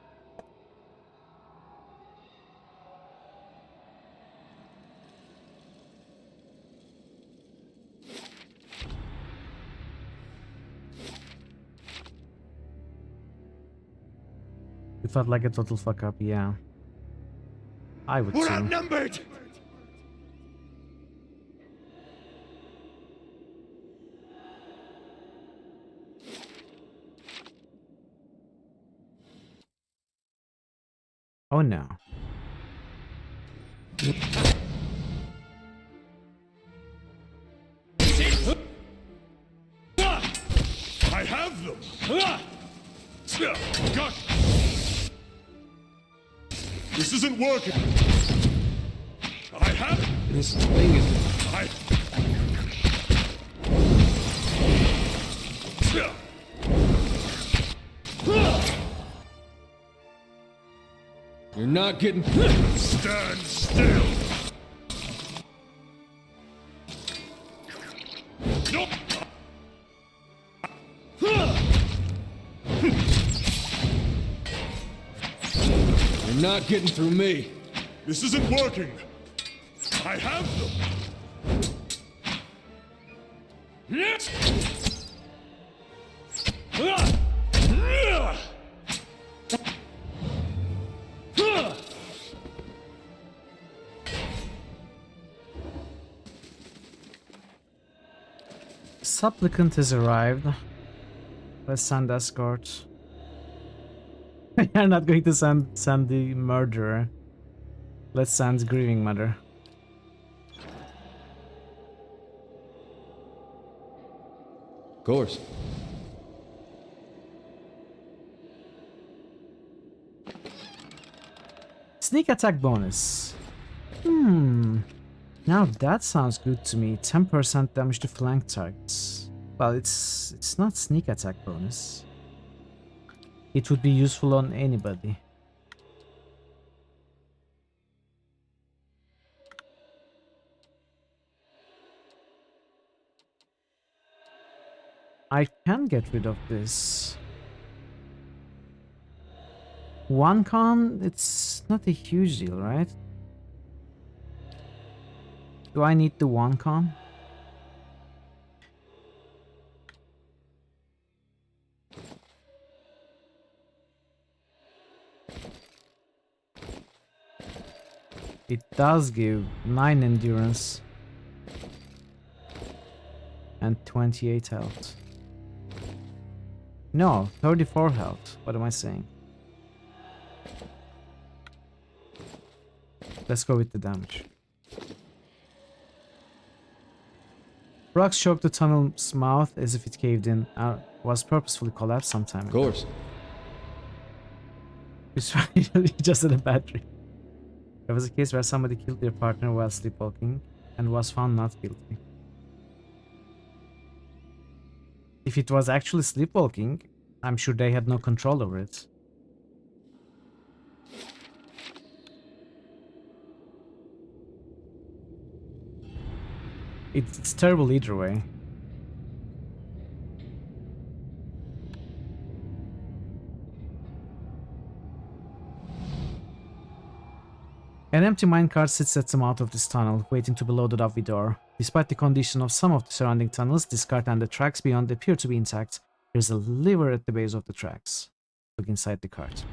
You felt like a total fuck up, yeah. I would We're too. outnumbered! Oh no. I have them! Got. This isn't working! I have. This thing is... I. You're not getting... Stand still! No! You're not getting through me. This isn't working! I have them! Supplicant has arrived. Let's send escort. You're not going to send the murderer. Let's send grieving mother. Of course. Sneak attack bonus. Now that sounds good to me. 10% damage to flank targets. Well, it's not sneak attack bonus. It would be useful on anybody. I can get rid of this. One con, it's not a huge deal, right? Do I need the one con? It does give 9 endurance and 28 health. No, 34 health. What am I saying? Let's go with the damage. Rocks choked the tunnel's mouth as if it caved in. Was purposefully collapsed sometime Of ago. course. It's just in a bad dream. There was a case where somebody killed their partner while sleepwalking and was found not guilty. If it was actually sleepwalking, I'm sure they had no control over it. It's terrible either way. An empty minecart sits at the mouth of this tunnel, waiting to be loaded up with ore. Despite the condition of some of the surrounding tunnels, this cart and the tracks beyond appear to be intact. There's a lever at the base of the tracks. Look inside the cart.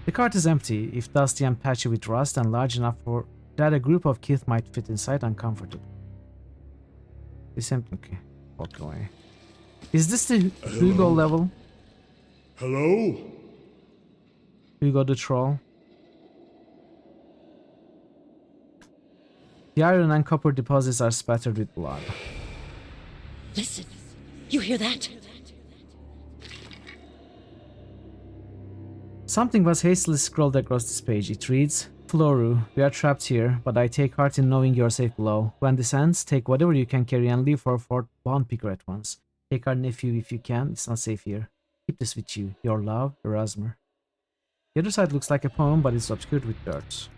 The cart is empty, if dusty and patchy with rust, and large enough for that a group of kids might fit inside uncomfortably. It's empty. Okay, walk away. Is this the Hugo level? Hello? Hugo the troll? The iron and copper deposits are spattered with blood. Listen, you hear that? Something was hastily scrawled across this page. It reads, Floru, we are trapped here, but I take heart in knowing you're safe below. When this ends, take whatever you can carry and leave for Fort Picker at once. Take our nephew if you can, it's not safe here. Keep this with you. Your love, Erasmer. The other side looks like a poem, but it's obscured with dirt.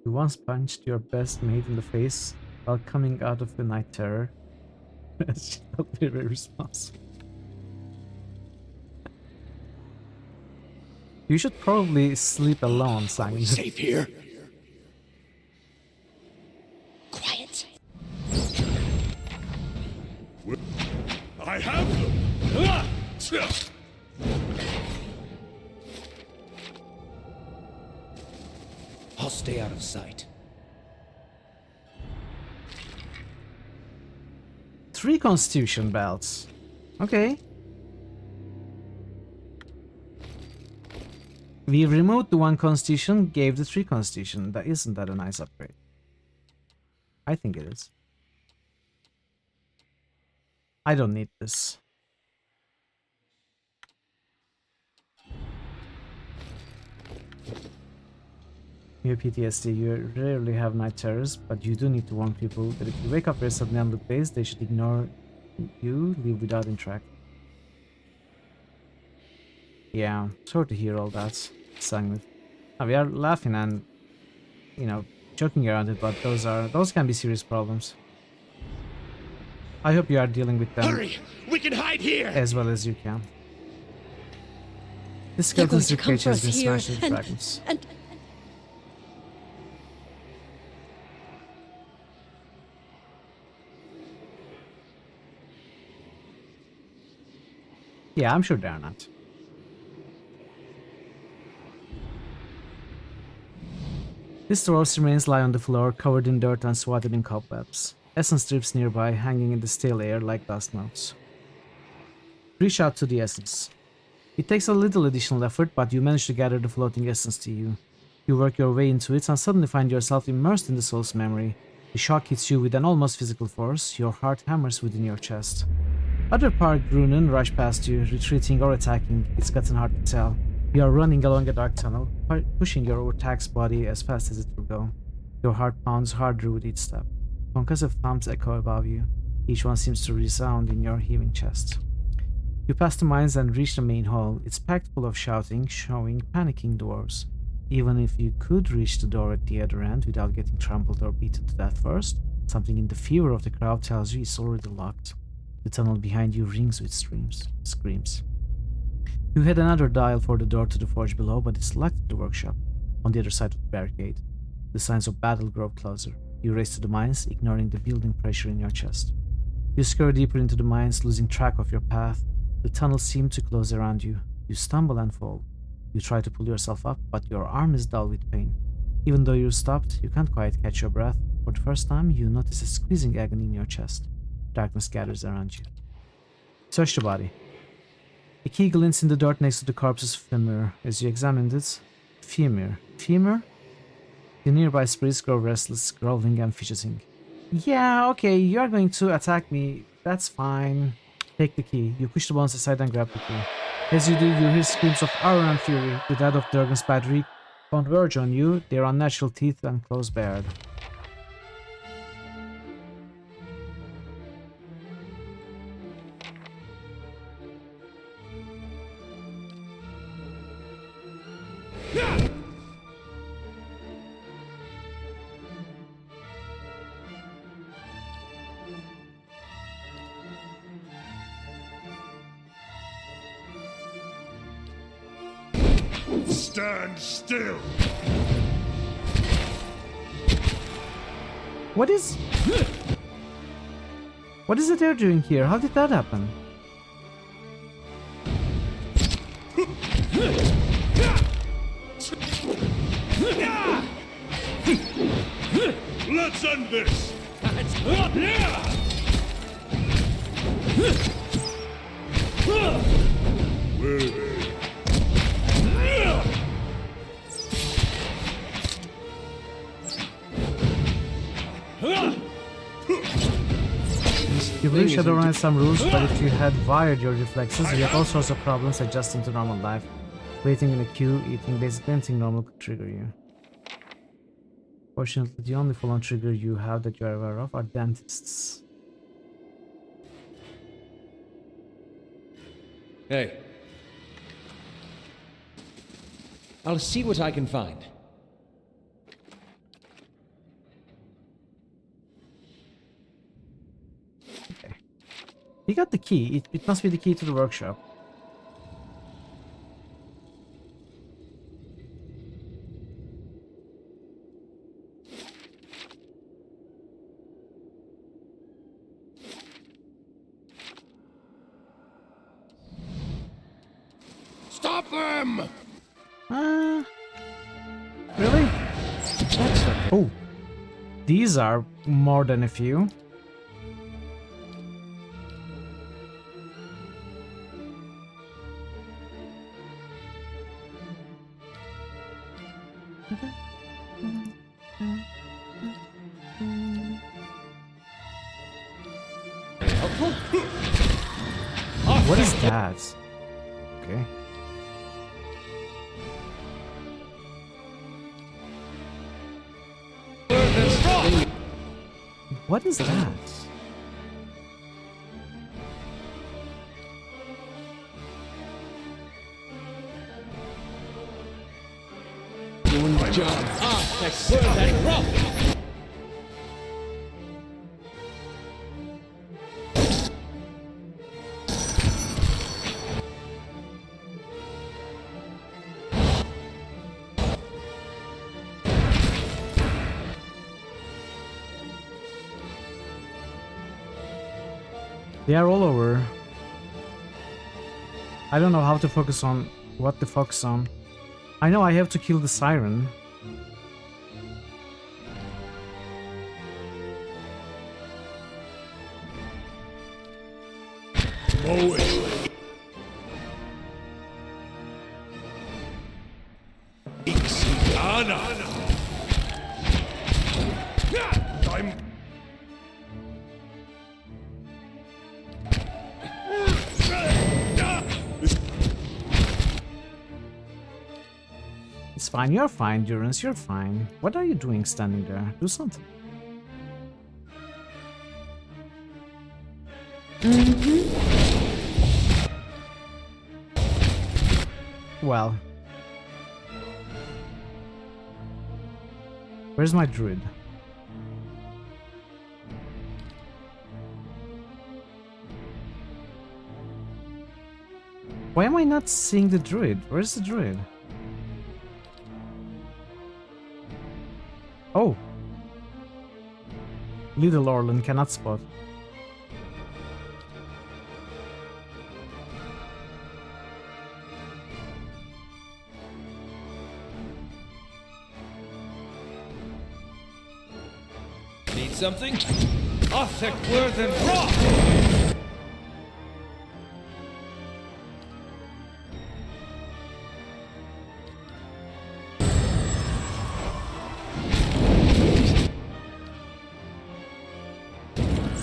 You once punched your best mate in the face while coming out of the night terror. That's not very responsible. You should probably sleep alone, Simon. Safe here? Quiet. I have them! I'll stay out of sight. 3 constitution belts. Okay. We removed the 1 constitution, gave the 3 constitution. Isn't that a nice upgrade? I think it is. I don't need this. You have PTSD, you rarely have night terrors, but you do need to warn people that if you wake up very suddenly and look dazed, they should ignore you, leave without interact. Yeah, sorry to hear all that, Sangnit. We are laughing and, you know, joking around it, but those can be serious problems. I hope you are dealing with them Hurry! We can hide here! as well as you can. This They're going skeleton's to come ribcage for has us been here, smashed into fragments. and Yeah, I'm sure they are not. This dwarf's remains lie on the floor, covered in dirt and swathed in cobwebs. Essence drips nearby, hanging in the stale air like dust motes. Reach out to the essence. It takes a little additional effort, but you manage to gather the floating essence to you. You work your way into it and suddenly find yourself immersed in the soul's memory. The shock hits you with an almost physical force, your heart hammers within your chest. Other Park Grunen rush past you, retreating or attacking, it's gotten hard to tell. You are running along a dark tunnel, pushing your overtaxed body as fast as it will go. Your heart pounds harder with each step. Concussive thumps echo above you. Each one seems to resound in your heaving chest. You pass the mines and reach the main hall. It's packed full of shouting, showing, panicking dwarves. Even if you could reach the door at the other end without getting trampled or beaten to death first, something in the fear of the crowd tells you it's already locked. The tunnel behind you rings with screams. You hit another dial for the door to the forge below, but it's locked at the workshop, on the other side of the barricade. The signs of battle grow closer. You race to the mines, ignoring the building pressure in your chest. You scurry deeper into the mines, losing track of your path. The tunnels seem to close around you. You stumble and fall. You try to pull yourself up, but your arm is dull with pain. Even though you're stopped, you can't quite catch your breath. For the first time, you notice a squeezing agony in your chest. Darkness gathers around you. Search the body. A key glints in the dirt next to the corpse's femur. As you examine it, femur. Femur? The nearby spirits grow restless, growling and fidgeting. Yeah, okay, you are going to attack me. That's fine. Take the key. You push the bones aside and grab the key. As you do, you hear screams of horror and fury. The dead of Durgan's battery converge on you, their unnatural teeth and claws bared. Stand still! What is it they're doing here? How did that happen? Let's end this! Where are they? You believe Shadowrun has some rules, but if you had wired your reflexes, you have all sorts of problems adjusting to normal life. Waiting in a queue, eating, basically anything normal could trigger you. Fortunately, the only full-on trigger you have that you are aware of are dentists. Hey. I'll see what I can find. Okay. You got the key. It must be the key to the workshop. Stop them! Really? Oh. These are more than a few. What is that? Okay. What is that? Doing the job. Ah, that's good and rough. They are all over. I don't know how to focus on what to focus on. I know I have to kill the siren. Mow it. Ixigana. I'm... It's fine, you're fine, Durance, you're fine. What are you doing standing there? Do something. Well. Where's my druid? Why am I not seeing the druid? Where's the druid? Oh. Little Orland cannot spot. Need something? Arctic word and rock!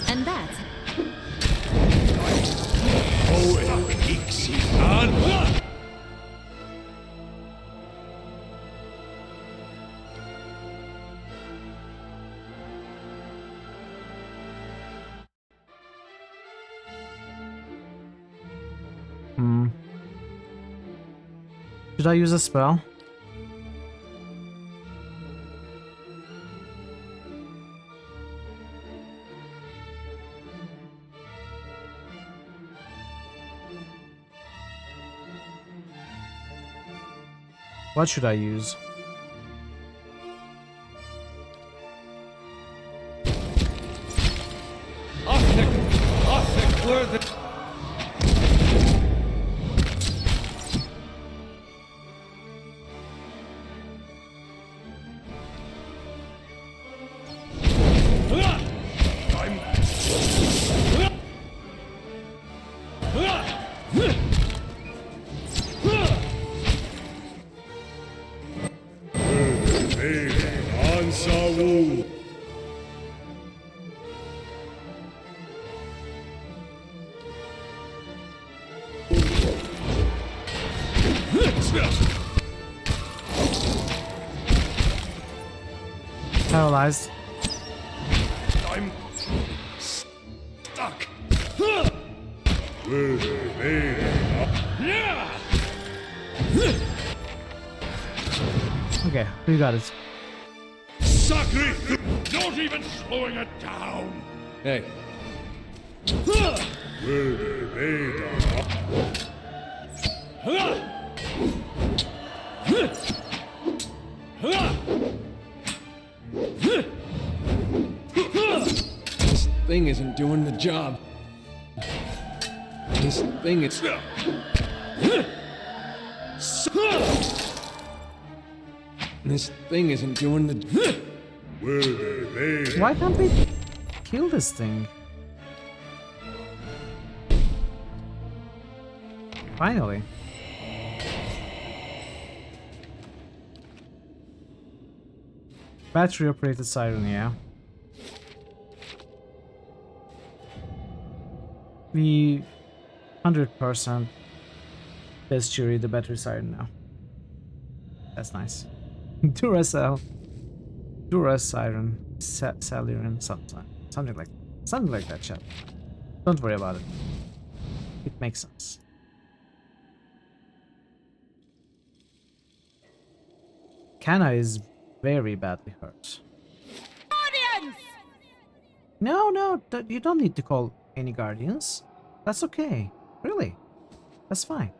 And that's Mow it. Ixigana. Should I use a spell? What should I use? Arctic word and... Paralyzed. I'm stuck. Okay, we got it. Sacre! Not even slowing it down. Hey, this thing isn't doing the job. This thing is... This thing isn't doing the... Why can't we kill this thing? Finally. Battery operated siren, yeah. We 100% Bestiary the battery siren now. That's nice. Duracell. Dura siren. Saliren sometime. Something like that, chat. Don't worry about it. It makes sense. Kana is very badly hurt. Guardians! No, you don't need to call any guardians. That's okay. Really. That's fine.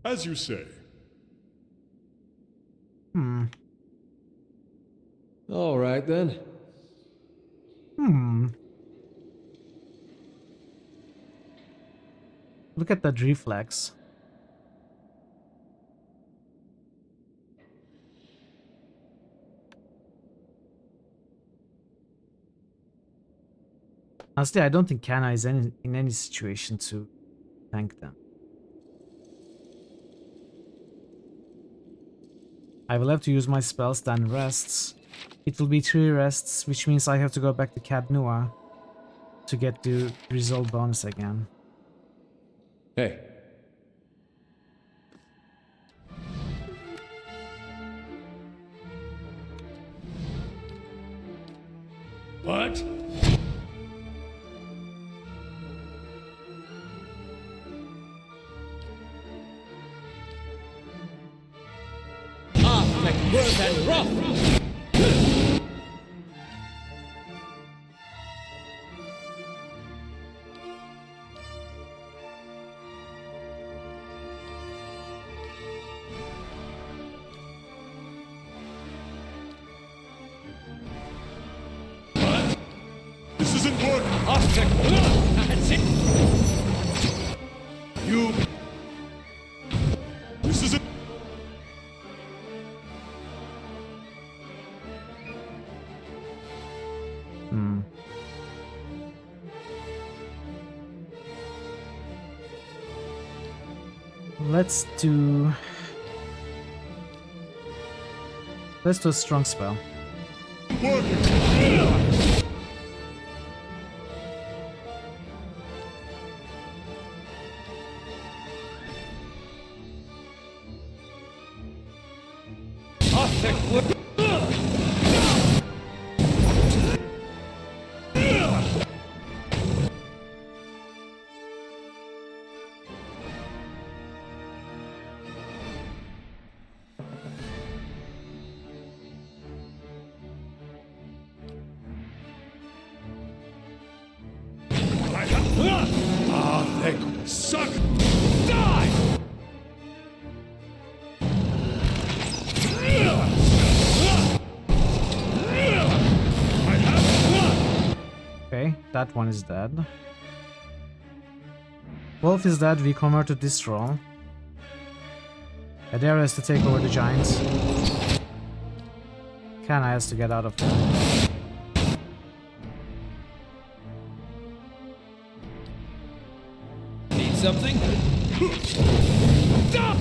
As you say. All right then. Look at that reflex. Honestly, I don't think Kana is in any situation to tank them. I will have to use my spells, then rests. It will be 3 rests, which means I have to go back to Cadnua to get the resolve bonus again. Hey. What? Word and rough! This isn't working! That's it! You... This isn't... Let's do a strong spell. working! Ah, thank... Suck! Die! Okay, that one is dead. Wolf is dead, we converted this troll. Adara has to take over the giants. Kana has to get out of there. Need something? Stop!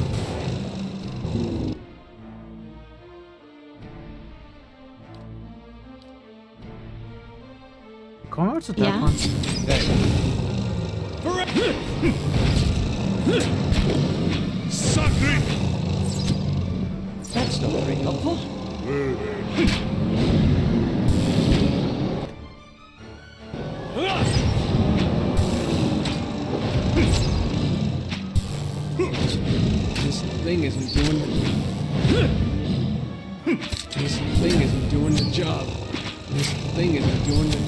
Converted that Yeah. one. Suck! That's not very helpful. This thing isn't doing the... This thing isn't doing the job. This thing isn't doing the...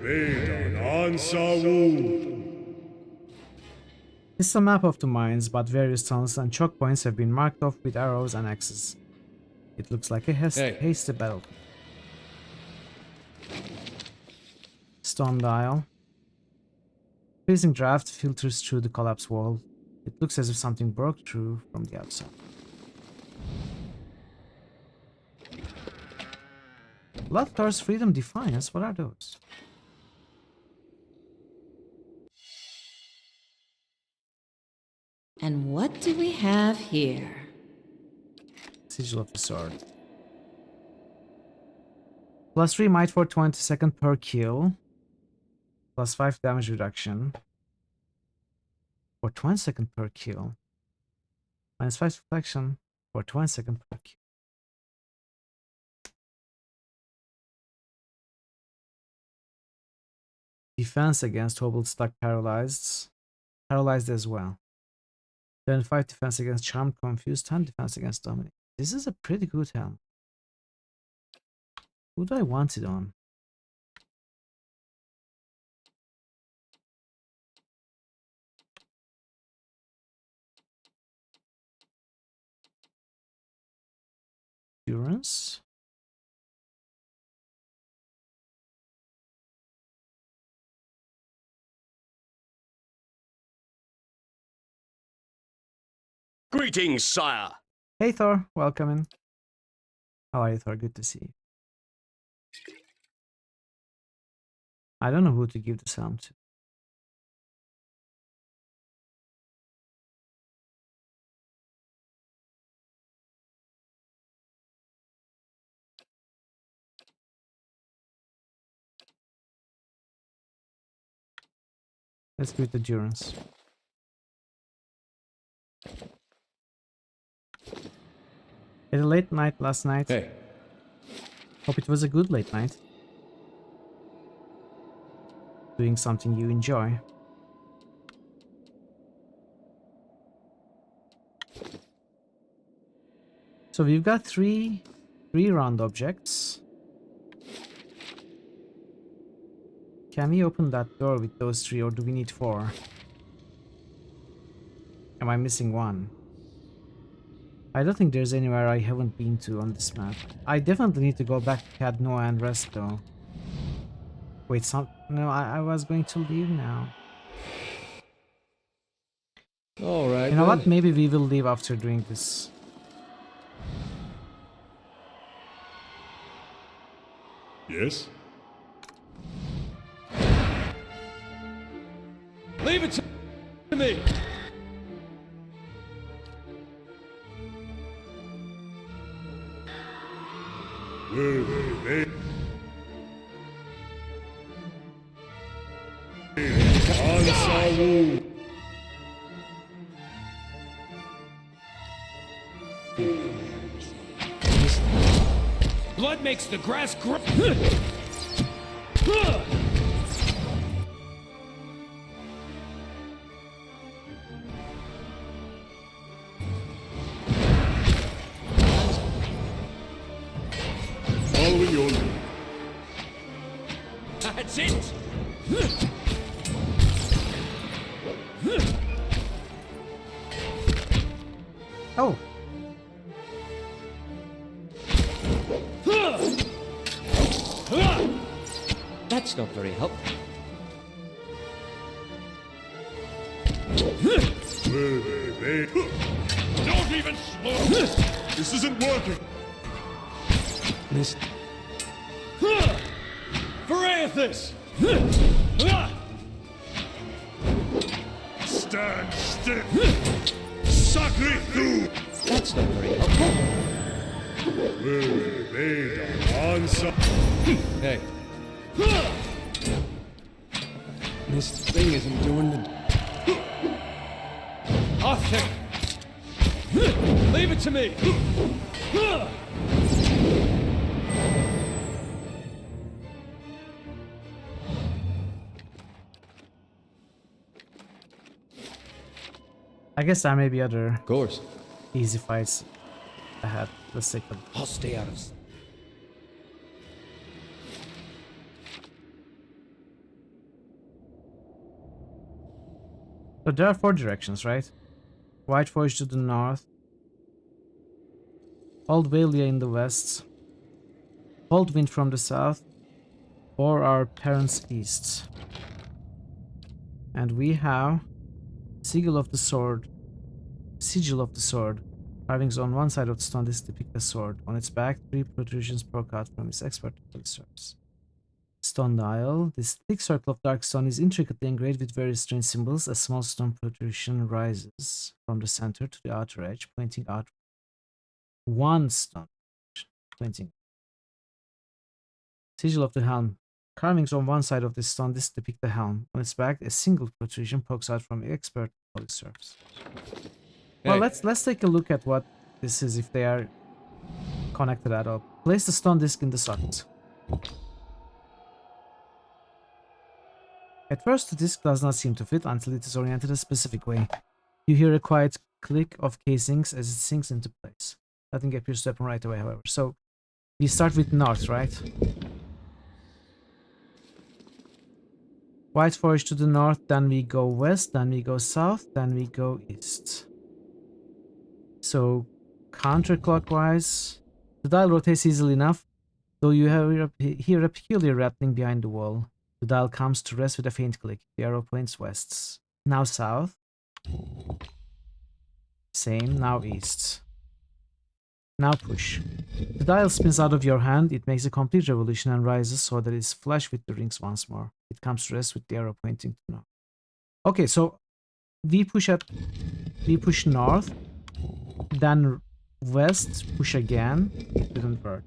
This is a map of the mines, but various tunnels and choke points have been marked off with arrows and axes. It looks like a hasty battle. Stone dial. Freezing draft filters through the collapsed wall. It looks as if something broke through from the outside. Bloodthirst, Freedom, Defiance, what are those? And what do we have here? Sigil of the Sword. Plus 3 might for 20 seconds per kill. Plus 5 damage reduction. For 20 seconds per kill. Minus 5 reflection for 20 seconds per kill. Defense against hobbled, stuck, paralyzed. Paralyzed as well. Then 5 defense against charmed, confused, 10 defense against dominate. This is a pretty good helm. Who do I want it on? Endurance. Greetings, sire. Hey Thor, welcome in. How are you, Thor? Good to see you. I don't know who to give this helm to. Let's give it endurance. Had a late night last night. Hey. Hope it was a good late night. Doing something you enjoy. So we've got three round objects. Can we open that door with those 3, or do we need 4? Am I missing one? I don't think there's anywhere I haven't been to on this map. I definitely need to go back to Cadnoa and rest though. Wait, no, I was going to leave now. Alright. You know what? Maybe we will leave after doing this. Yes? Leave it to me. Blood makes the grass grow. Following your lead. That's it. Oh! That's not very helpful. Don't even slow. This isn't working. This. Varathis! Stand still. Sacre tu. That's not very helpful. Answer. Hey. This thing isn't doing the. Arthur! Leave it to me! I guess there may be other Of course. easy fights ahead. Let's take them. I'll stay out of. So there are 4 directions, right? White Forge to the north, Old Valia in the west, Cold Wind from the south, or our parents' east. And we have Sigil of the Sword, Sigil of the Sword. Carvings on one side of the stone disc depict a sword. On its back, 3 protrusions poke out from its expert surface. Stone dial. This thick circle of dark stone is intricately engraved with various strange symbols. A small stone protrusion rises from the center to the outer edge, pointing out. One stone pointing. Sigil of the helm. Carvings on one side of the stone disc depict the helm. On its back, a single protrusion pokes out from the expert surface. Well, let's take a look at what this is, if they are connected at all. Place the stone disc in the socket. At first, the disc does not seem to fit until it is oriented a specific way. You hear a quiet click of casings as it sinks into place. Nothing appears to happen right away, however. So, we start with north, right? White Forge to the north, then we go west, then we go south, then we go east. So, counterclockwise, the dial rotates easily enough, though you hear a peculiar rattling behind the wall. The dial comes to rest with a faint click. The arrow points west. Now south. Same, now east. Now push. The dial spins out of your hand. It makes a complete revolution and rises so that it's flush with the rings once more. It comes to rest with the arrow pointing to north. Okay, so we push north, then west, push again. It didn't work.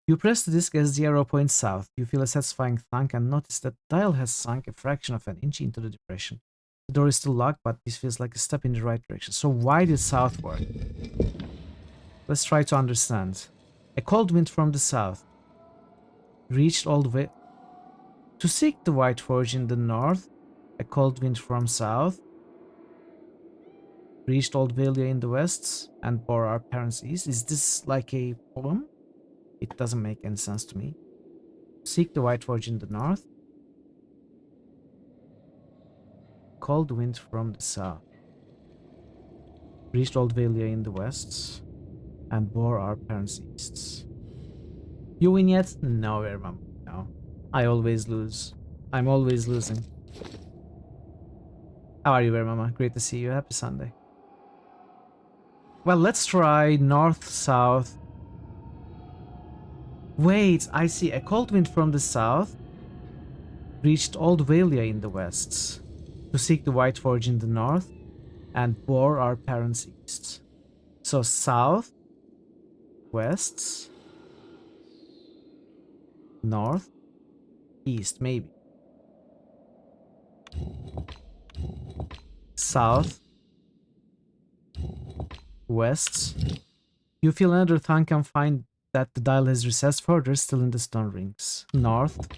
You press the disc as the arrow points south. You feel a satisfying thunk and notice that the dial has sunk a fraction of an inch into the depression. The door is still locked, but this feels like a step in the right direction. So why did south work? Let's try to understand. A cold wind from the south reached all the way to seek the White Forge in the north. A cold wind from south reached Old Valia in the west and bore our parents east. Is this like a poem? It doesn't make any sense to me. Seek the White Forge in the north. Cold wind from the south reached Old Valia in the west and bore our parents east. You win yet? No, Mom. No. I always lose. I'm always losing. How are you, Mama? Great to see you. Happy Sunday. Well, let's try north, south. Wait, I see. A cold wind from the south reached Old Valia in the west to seek the White Forge in the north and bore our parents east. So south, west, north, east, maybe. South, west. You feel another thunk and find that the dial has recessed further, still in the stone rings. North.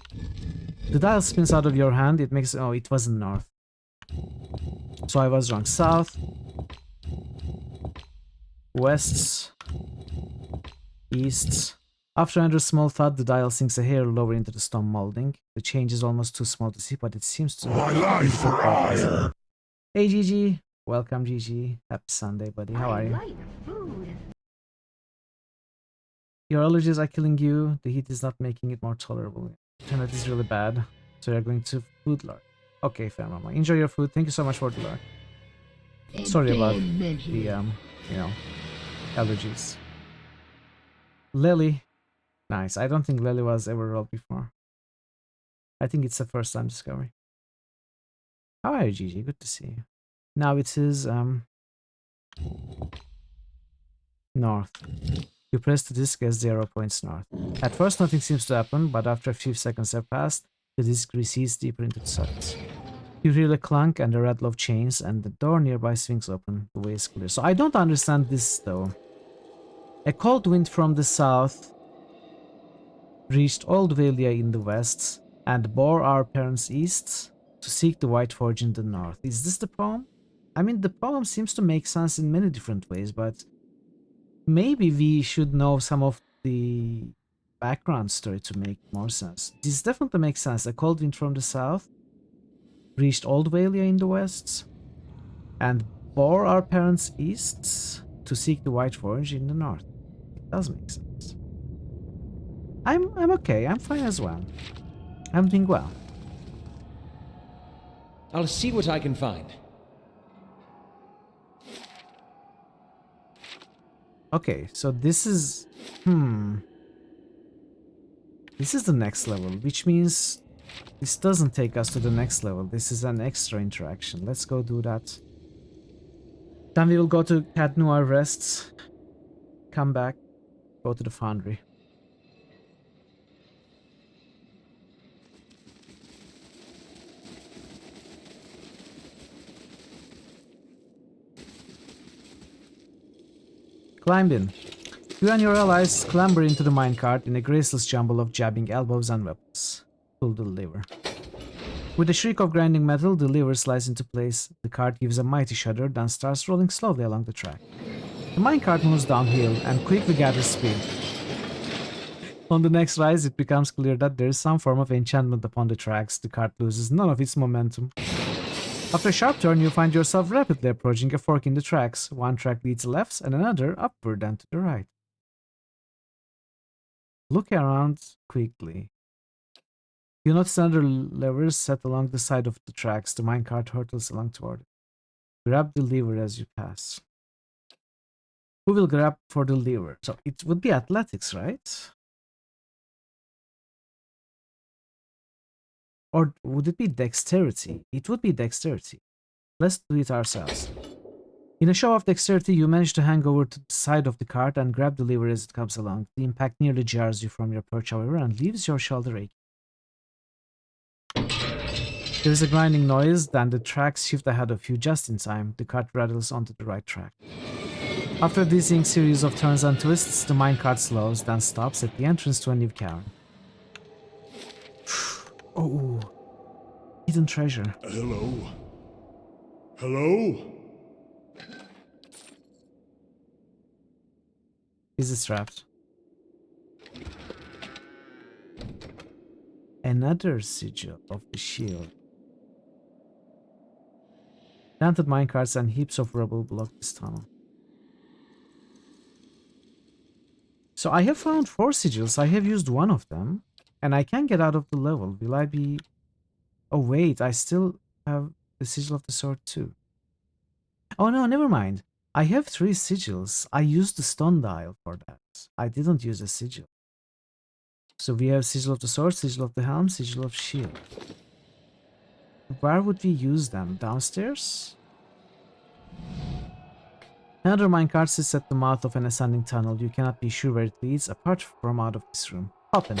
The dial spins out of your hand. It makes... Oh, it wasn't north. So I was wrong. South. West. East. After another small thud, the dial sinks a hair lower into the stone molding. The change is almost too small to see, but it seems to... My life for hire! Hey, Gigi. Welcome, Gigi. Happy Sunday, buddy. How are you? Your allergies are killing you. The heat is not making it more tolerable. And that is really bad. So you're going to food lurk. Okay, fair mama. Enjoy your food. Thank you so much for the lurk. Sorry about the allergies. Lily. Nice. I don't think Lily was ever rolled before. I think it's the first time discovery. How are you, Gigi? Good to see you. Now it is north. You press the disc as the arrow points north. At first nothing seems to happen, but after a few seconds have passed, the disc recedes deeper into the socket. You hear a clunk and a rattle of chains, and the door nearby swings open. The way is clear. So I don't understand this though. A cold wind from the south reached Old Valia in the west and bore our parents east to seek the White Forge in the north. Is this the poem? I mean, the poem seems to make sense in many different ways, but maybe we should know some of the background story to make more sense. This definitely makes sense. A cold wind from the south reached Old Valia in the west and bore our parents east to seek the White Forge in the north. It does make sense. I'm okay. I'm fine as well. I'm doing well. I'll see what I can find. Okay, so this is this is the next level, which means this doesn't take us to the next level. This is an extra interaction. Let's go do that. Then we will go to Cat Noir Rests, come back, go to the foundry. Climbed in. You and your allies clamber into the minecart in a graceless jumble of jabbing elbows and weapons. Pull the lever. With a shriek of grinding metal, the lever slides into place. The cart gives a mighty shudder, then starts rolling slowly along the track. The minecart moves downhill and quickly gathers speed. On the next rise, it becomes clear that there is some form of enchantment upon the tracks. The cart loses none of its momentum. After a sharp turn, you find yourself rapidly approaching a fork in the tracks. One track leads left and another upward and to the right. Look around quickly. You notice another lever set along the side of the tracks. The minecart hurtles along toward it. Grab the lever as you pass. Who will grab for the lever? So it would be athletics, right? Or would it be dexterity? It would be dexterity. Let's do it ourselves. In a show of dexterity, you manage to hang over to the side of the cart and grab the lever as it comes along. The impact nearly jars you from your perch, however, and leaves your shoulder aching. There is a grinding noise, then the tracks shift ahead of you just in time. The cart rattles onto the right track. After a dizzying series of turns and twists, the minecart slows, then stops at the entrance to a new cavern. Oh, hidden treasure. Hello? Hello? Is it strapped? Another sigil of the shield. Dented minecarts and heaps of rubble block this tunnel. So I have found 4 sigils. I have used one of them, and I can get out of the level. Will I be... Oh wait, I still have the sigil of the sword too. Oh no, never mind. I have 3 sigils. I used the stone dial for that. I didn't use a sigil. So we have sigil of the sword, sigil of the helm, sigil of shield. Where would we use them? Downstairs? Another minecart sits at the mouth of an ascending tunnel. You cannot be sure where it leads, apart from out of this room. Hop in.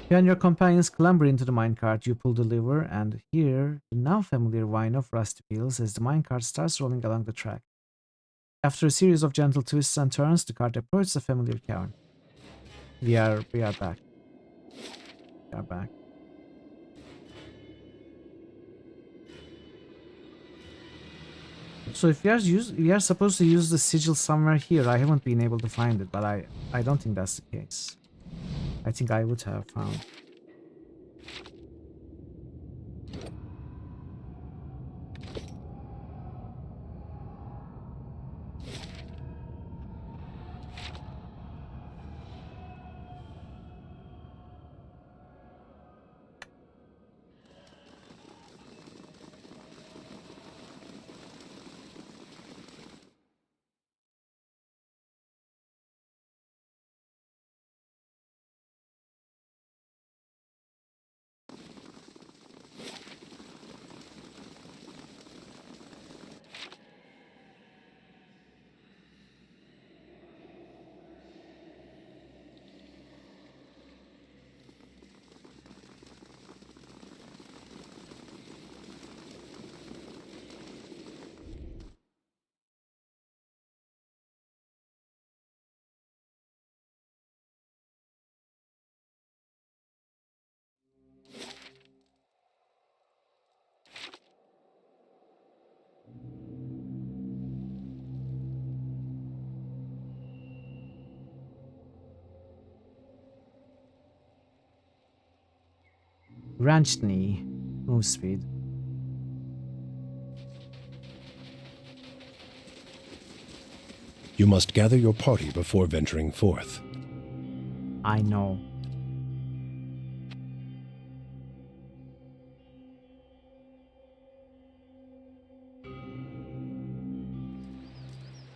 You and your companions clamber into the minecart. You pull the lever and hear the now familiar whine of rusty wheels as the minecart starts rolling along the track. After a series of gentle twists and turns, the cart approaches a familiar cavern. We are back. We are back. So if we are supposed to use the sigil somewhere here. I haven't been able to find it, but I don't think that's the case. I think I would have found. Wrenched knee. Move speed. You must gather your party before venturing forth. I know.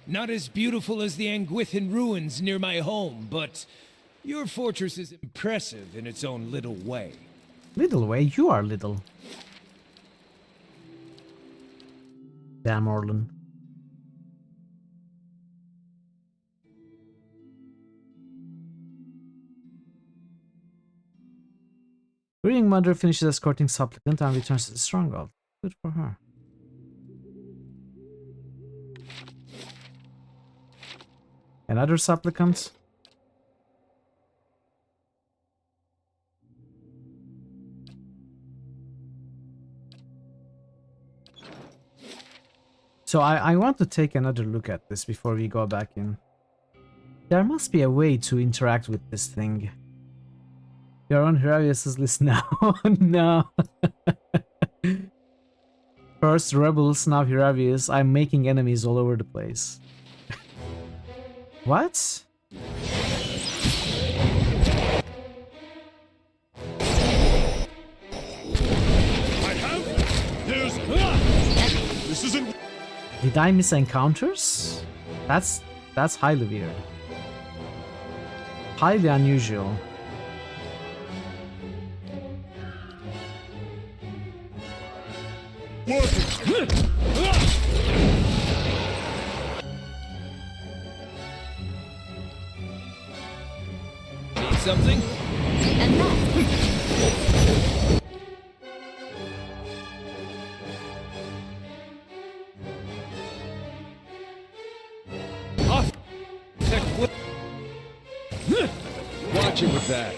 Not as beautiful as the Anguithan ruins near my home, but your fortress is impressive in its own little way. Little way? You are little. Damn, Orlin. Grieving mother finishes escorting supplicant and returns to the stronghold. Good for her. Another supplicant? So I want to take another look at this before we go back in. There must be a way to interact with this thing. You're on Hiravius' list now. No. First rebels, now Hiravius. I'm making enemies all over the place. What? This isn't. Did I miss encounters? That's highly weird. Highly unusual. Need something? And that. Off. Watch it with that.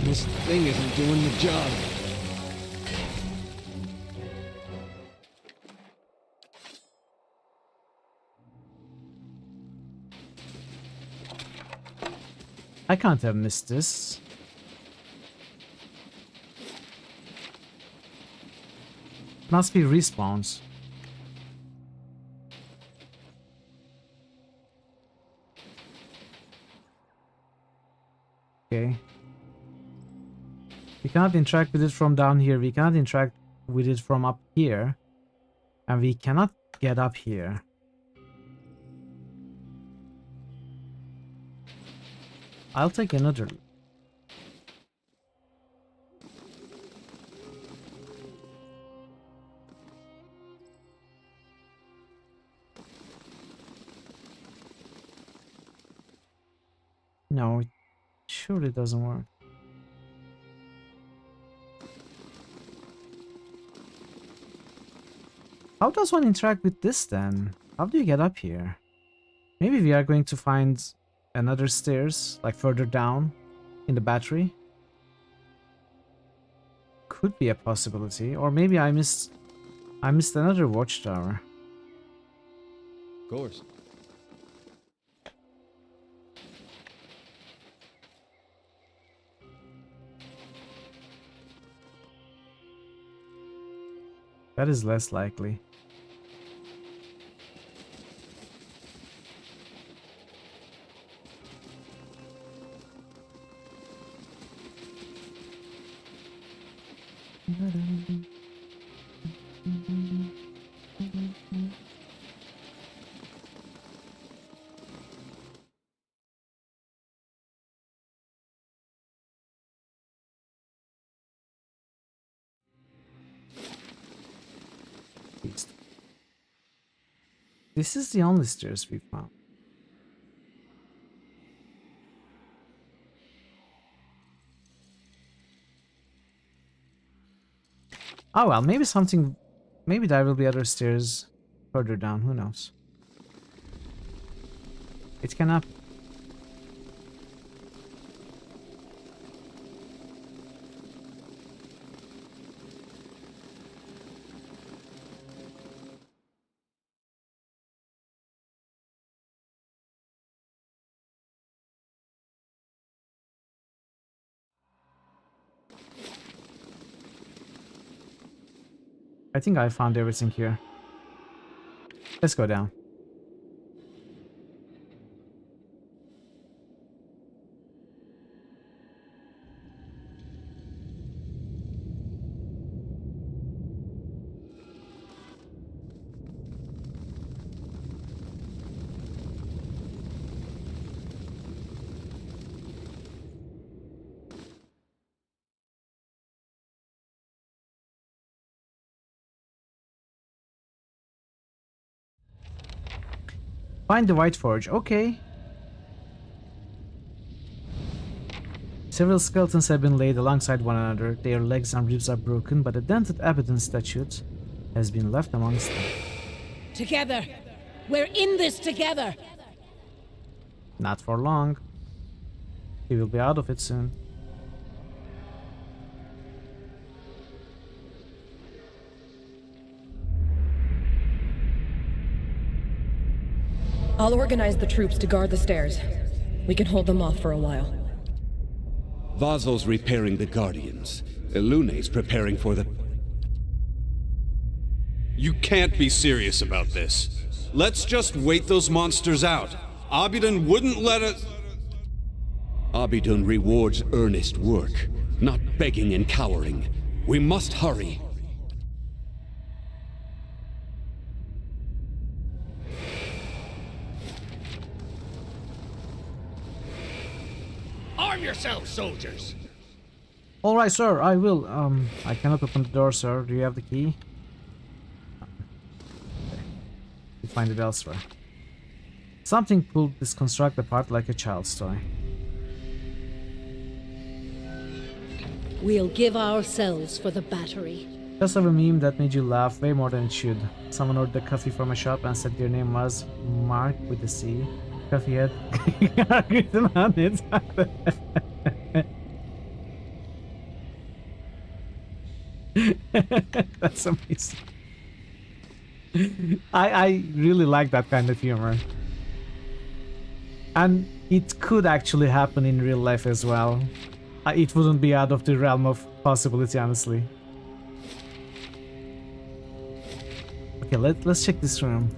This thing isn't doing the job. I can't have missed this. Must be respawns. Okay. We cannot interact with it from down here. We cannot interact with it from up here. And we cannot get up here. I'll take another. No, it surely doesn't work. How does one interact with this then? How do you get up here? Maybe we are going to find another stairs, like further down in the battery. Could be a possibility. Or maybe I missed another watchtower. Of course. That is less likely. This is the only stairs we found. Oh well, maybe something... Maybe there will be other stairs further down, who knows. It can happen. I think I found everything here. Let's go down. Find the White Forge. Okay. Several skeletons have been laid alongside one another. Their legs and ribs are broken, but a dented Abaddon statue has been left amongst them. Together! We're in this together! Not for long. We will be out of it soon. I'll organize the troops to guard the stairs. We can hold them off for a while. Vazo's repairing the Guardians. Lune's preparing for the... You can't be serious about this. Let's just wait those monsters out. Abidun wouldn't let us... Abidun rewards earnest work, not begging and cowering. We must hurry. Arm yourselves, soldiers! Alright, sir, I will. I cannot open the door, sir. Do you have the key? You find it elsewhere. Something pulled this construct apart like a child's toy. We'll give ourselves for the battery. Just have a meme that made you laugh way more than it should. Someone ordered a coffee from a shop and said their name was Mark with a C. Coffee had written on it. That's amazing. I really like that kind of humor. And it could actually happen in real life as well. It wouldn't be out of the realm of possibility, honestly. Okay, let's check this room.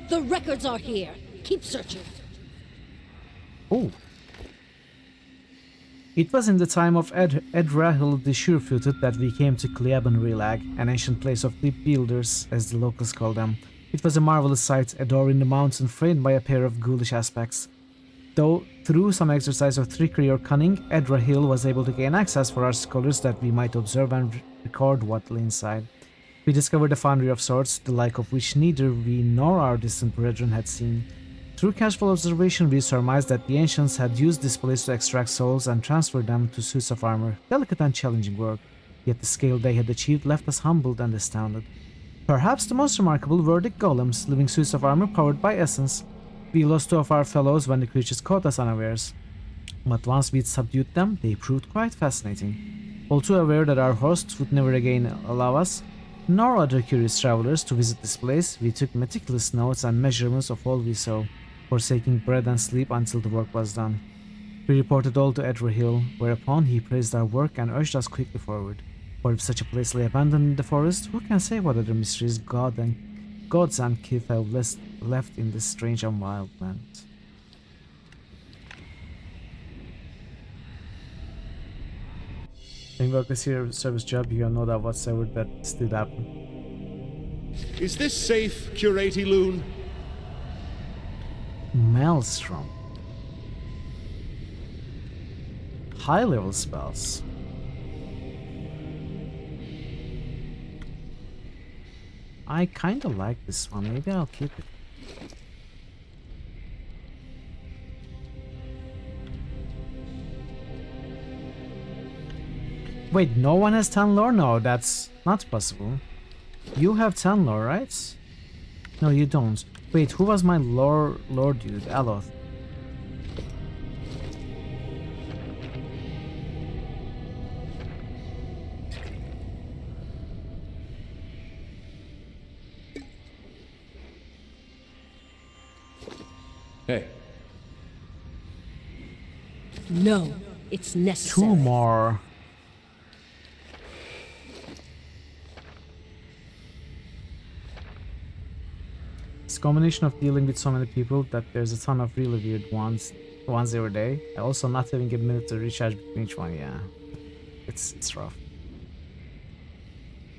The records are here. Keep searching. Oh. It was in the time of Edrahil the Sure-Footed that we came to Cleaban Relag, an ancient place of deep builders, as the locals call them. It was a marvelous sight, a door in the mountain framed by a pair of ghoulish aspects. Though, through some exercise of trickery or cunning, Edrahil was able to gain access for our scholars that we might observe and record what lay inside. We discovered a foundry of sorts, the like of which neither we nor our distant brethren had seen. Through casual observation, we surmised that the ancients had used this place to extract souls and transfer them to suits of armor, delicate and challenging work, yet the scale they had achieved left us humbled and astounded. Perhaps the most remarkable were the golems, living suits of armor powered by essence. We lost two of our fellows when the creatures caught us unawares, but once we'd subdued them, they proved quite fascinating. All too aware that our hosts would never again allow us, nor other curious travelers, to visit this place, we took meticulous notes and measurements of all we saw, forsaking bread and sleep until the work was done. We reported all to Edrahil, whereupon he praised our work and urged us quickly forward. For if such a place lay abandoned in the forest, who can say what other mysteries gods and kith have left in this strange and wild land? When you work a service job, you know that whatsoever that still happen. Is this safe, Curate Loon? Maelstrom. High level spells. I kinda like this one, maybe I'll keep it. Wait, no one has 10 lore? No, that's not possible. You have 10 lore, right? No, you don't. Wait, who was my lore dude? Aloth. Hey. No, it's necessary. 2 more. It's a combination of dealing with so many people that there's a ton of really weird ones every day. And also not having a minute to recharge between each one, yeah. It's rough.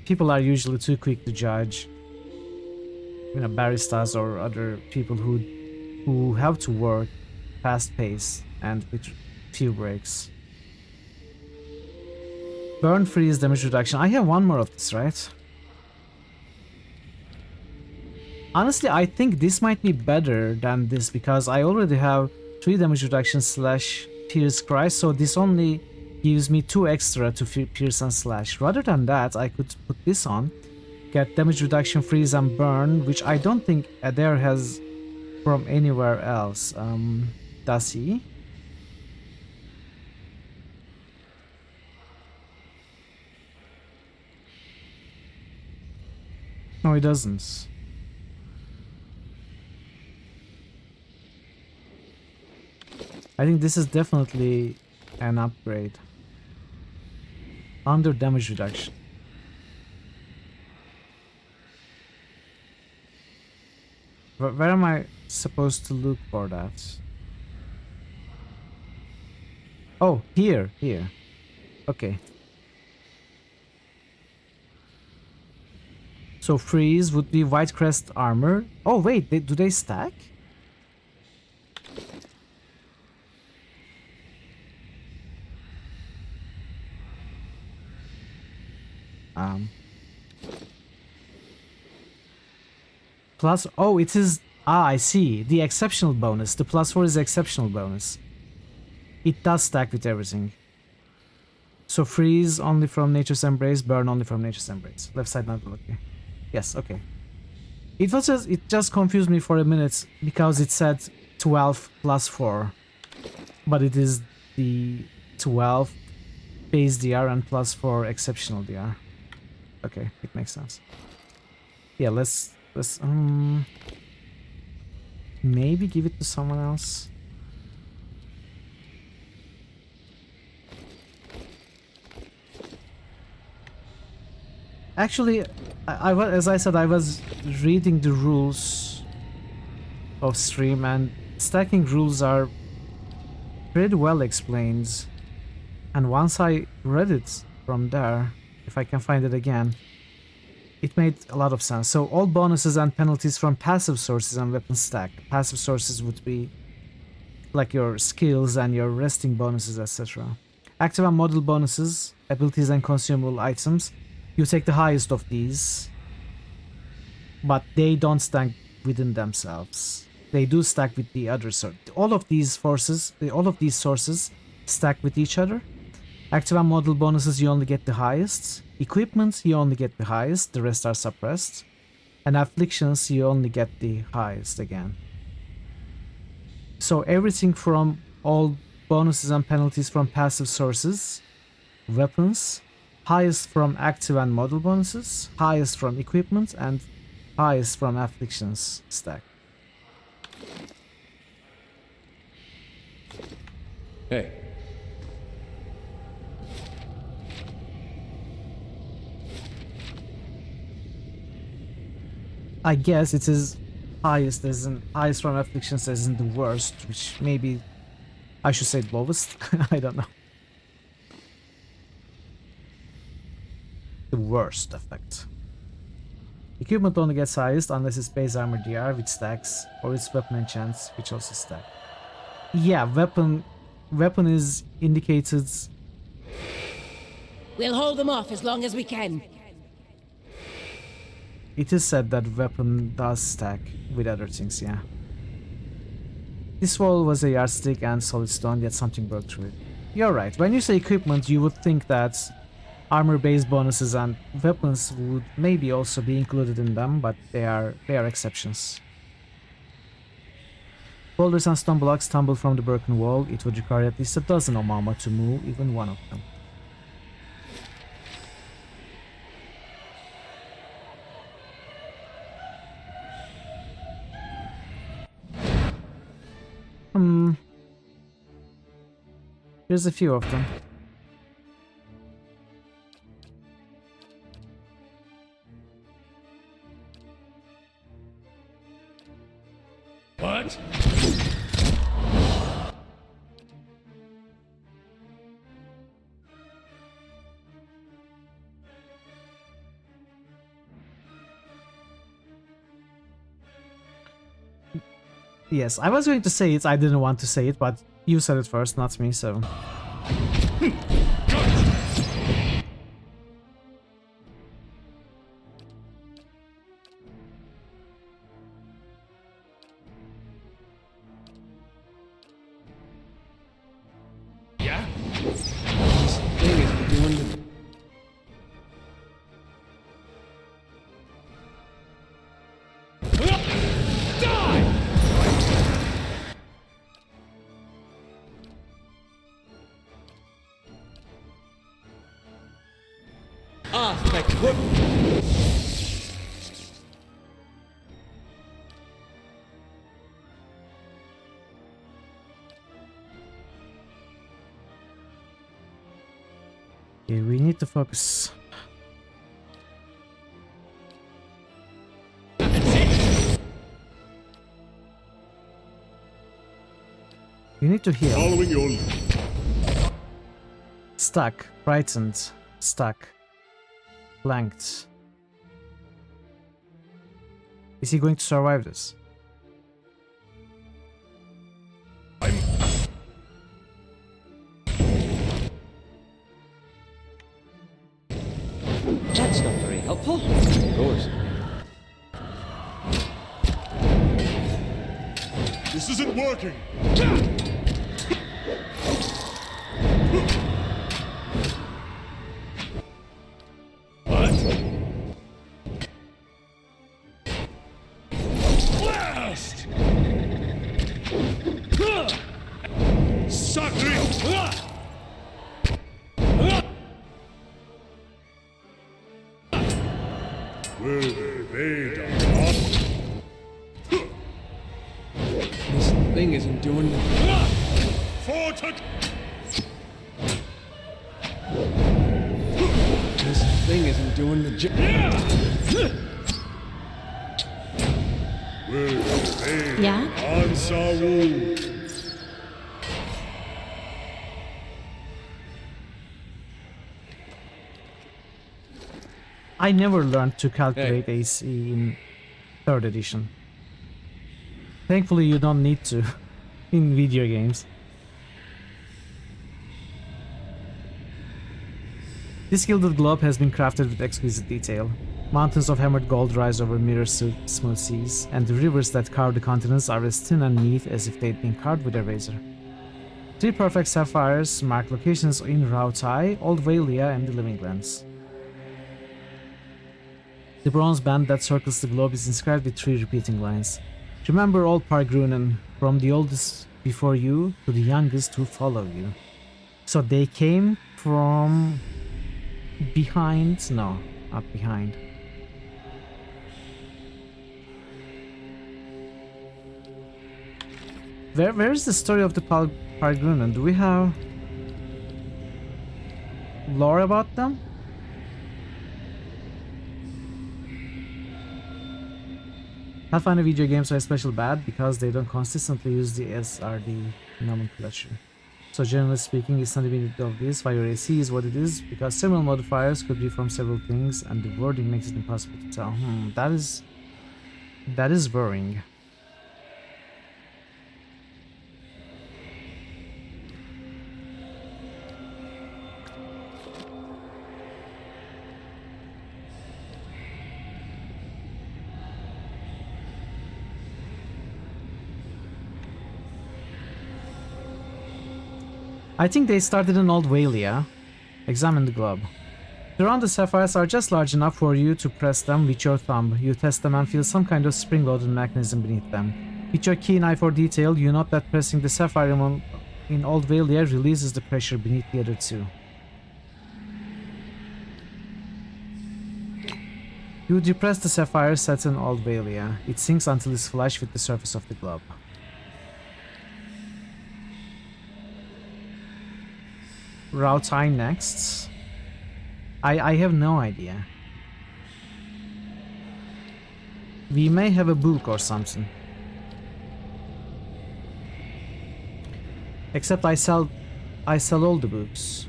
People are usually too quick to judge. You know, baristas or other people who have to work fast pace and with few breaks. Burn, freeze, damage reduction. I have one more of this, right? Honestly, I think this might be better than this because I already have 3 damage reduction slash pierce cry, so this only gives me 2 extra to pierce and slash. Rather than that, I could put this on, get damage reduction, freeze, and burn, which I don't think Adair has from anywhere else. Does he? No, he doesn't. I think this is definitely an upgrade. Under damage reduction. Where am I supposed to look for that? Oh, here. Okay. So freeze would be white crest armor. Oh wait, do they stack? Plus, oh, it is, I see. The exceptional bonus. The +4 is exceptional bonus. It does stack with everything. So freeze only from Nature's Embrace, burn only from Nature's Embrace. Left side not lucky. Yes, okay. It just confused me for a minute because it said 12 +4. But it is the 12 base DR and +4 exceptional DR. Okay, it makes sense. Yeah, let's maybe give it to someone else. Actually, as I said, I was reading the rules of stream, and stacking rules are pretty well explained. And once I read it from there, if I can find it again, it made a lot of sense. So all bonuses and penalties from passive sources and weapons stack. Passive sources would be like your skills and your resting bonuses, etc. Active and model bonuses, abilities and consumable items. You take the highest of these, but they don't stack within themselves. They do stack with the other sort. All of these sources stack with each other. Active and model bonuses, you only get the highest. Equipment, you only get the highest, the rest are suppressed. And afflictions, you only get the highest again. So everything from all bonuses and penalties from passive sources, weapons, highest from active and model bonuses, highest from equipment, and highest from afflictions stack. Hey. I guess it is highest from afflictions as in the worst, which maybe I should say lowest. I don't know. The worst effect. Equipment only gets highest unless it's base armor DR, which stacks, or its weapon enchants, which also stack. Yeah, weapon is indicated. We'll hold them off as long as we can. It is said that weapon does stack with other things, yeah. This wall was a yardstick and solid stone, yet something broke through it. You're right. When you say equipment, you would think that armor-based bonuses and weapons would maybe also be included in them, but they are exceptions. Boulders and stone blocks tumble from the broken wall. It would require at least a dozen Omama to move even one of them. Here's a few of them. What? Yes, I was going to say it, I didn't want to say it, but you said it first, not me, so... Yeah? This thing isn't doing the... Ah, spectacle! Okay, we need to focus. You need to heal. Following your lead. Stuck, frightened, stuck, flanked. Is he going to survive this? That's not very helpful. Of course. This isn't working. Blast! Sacre! Will they die? This thing isn't doing the... Fortitude! This thing isn't doing the job. Will they Yeah? answer Wu? I never learned to calculate AC in 3rd edition. Thankfully you don't need to in video games. This gilded globe has been crafted with exquisite detail. Mountains of hammered gold rise over smooth seas, and the rivers that carve the continents are as thin and neat as if they'd been carved with a razor. 3 perfect sapphires mark locations in Rautai, Old Valia, and the Living Lands. The bronze band that circles the globe is inscribed with 3 repeating lines. Remember old Pargrunen, from the oldest before you to the youngest who follow you. So they came from behind? No, not behind. Where is the story of the Pargrunen? Do we have lore about them? Pathfinder video games are especially bad because they don't consistently use the SRD nomenclature. So generally speaking, it's not even obvious why your AC is what it is, because several modifiers could be from several things, and the wording makes it impossible to tell. That is worrying. I think they started in Old Valia. Examine the globe. The rounded sapphires are just large enough for you to press them with your thumb. You test them and feel some kind of spring-loaded mechanism beneath them. With your keen eye for detail, you note that pressing the sapphire in Old Valia releases the pressure beneath the other 2. You depress the sapphire set in Old Valia. It sinks until it's flush with the surface of the globe. Rautai next. I have no idea. We may have a book or something. Except I sell all the books.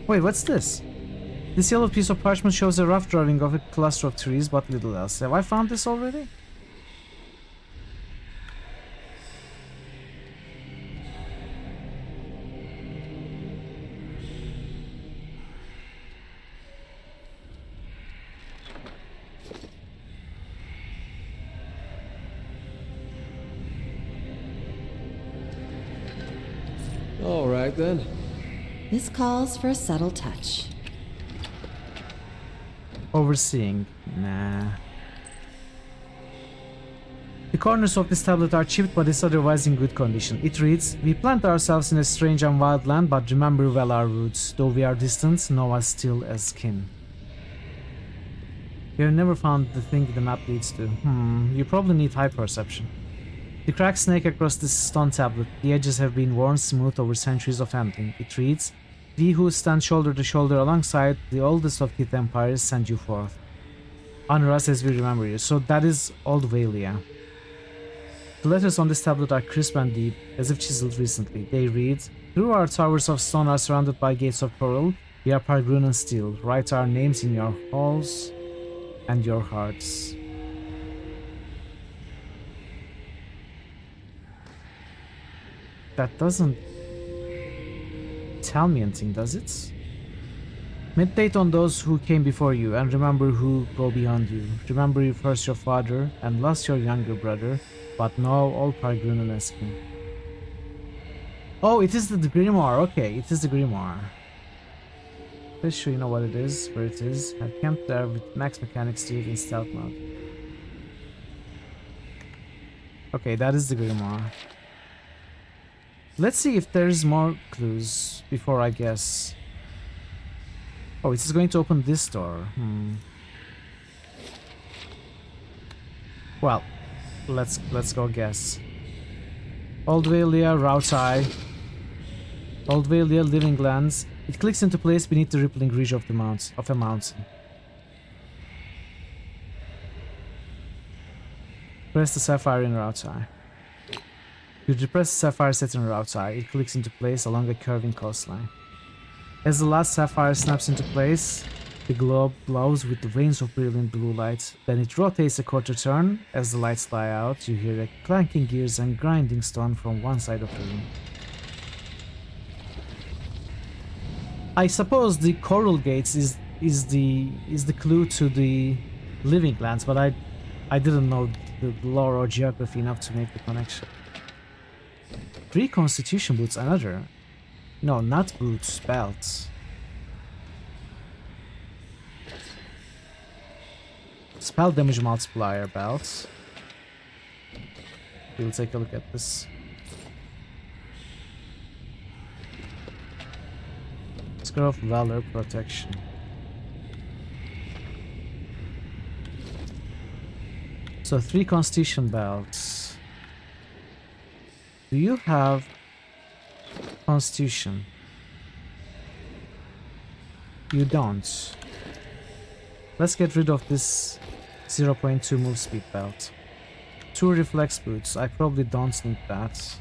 Wait, what's this? This yellow piece of parchment shows a rough drawing of a cluster of trees, but little else. Have I found this already? All right, then. This calls for a subtle touch. Overseeing. Nah. The corners of this tablet are chipped but is otherwise in good condition. It reads, "We plant ourselves in a strange and wild land, but remember well our roots. Though we are distant, know us still as kin." You have never found the thing the map leads to. You probably need high perception. The cracks snake across this stone tablet. The edges have been worn smooth over centuries of handling. It reads, "We who stand shoulder to shoulder alongside the oldest of Kith empires send you forth. Honor us as we remember you." So that is Old Valia. The letters on this tablet are crisp and deep, as if chiseled recently. They read, "Through our towers of stone are surrounded by gates of coral. We are Pargrun and steel. Write our names in your halls and your hearts." That doesn't tell me anything, does it? "Meditate on those who came before you, and remember who go beyond you. Remember you first your father, and last your younger brother, but now all Pargrunan as kin." Oh, it is the grimoire. Okay, it is the grimoire. Pretty sure you know what it is, where it is. I've camped there with max mechanics to it in stealth mode. Okay, that is the grimoire. Let's see if there's more clues before I guess. Oh, it is going to open this door. Well, let's go guess. Old Valia, Rautai. Old Valia, Living Lands. It clicks into place beneath the rippling ridge of a mountain. Press the sapphire in Rautai. You depress the sapphire set in Rautai. It clicks into place along a curving coastline. As the last sapphire snaps into place, the globe glows with the veins of brilliant blue light. Then it rotates a quarter turn. As the lights die out, you hear a clanking gears and grinding stone from one side of the room. I suppose the coral gates is the clue to the Living Lands, but I didn't know the lore or geography enough to make the connection. 3 constitution boots, another. No, not boots, belts. Spell damage multiplier belts. We'll take a look at this. Scar of Valor Protection. So 3 constitution belts. Do you have Constitution? You don't. Let's get rid of this 0.2 move speed belt. 2 reflex boots. I probably don't need that.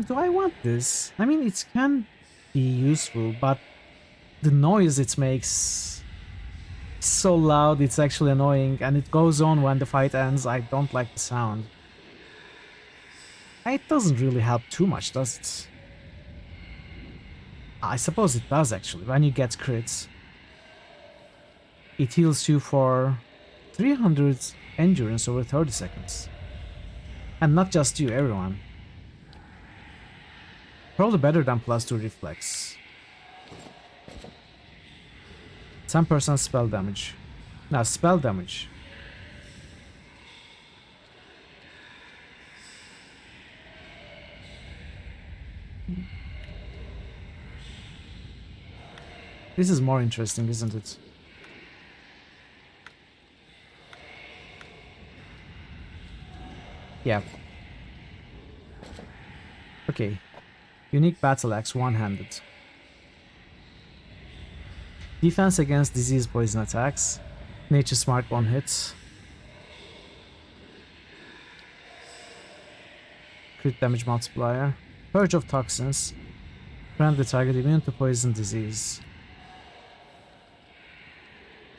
Do I want this? I mean, it can be useful, but the noise it makes is so loud, it's actually annoying, and it goes on when the fight ends. I don't like the sound. It doesn't really help too much, does it? I suppose it does, actually. When you get crits, it heals you for 300 endurance over 30 seconds. And not just you, everyone. Probably better than +2 reflex. 10% spell damage. Now, spell damage. This is more interesting, isn't it? Yeah. Okay. Unique battle axe, one-handed. Defense against disease poison attacks. Nature smart, one hit. Crit damage multiplier. Purge of toxins. Friendly target immune to poison disease.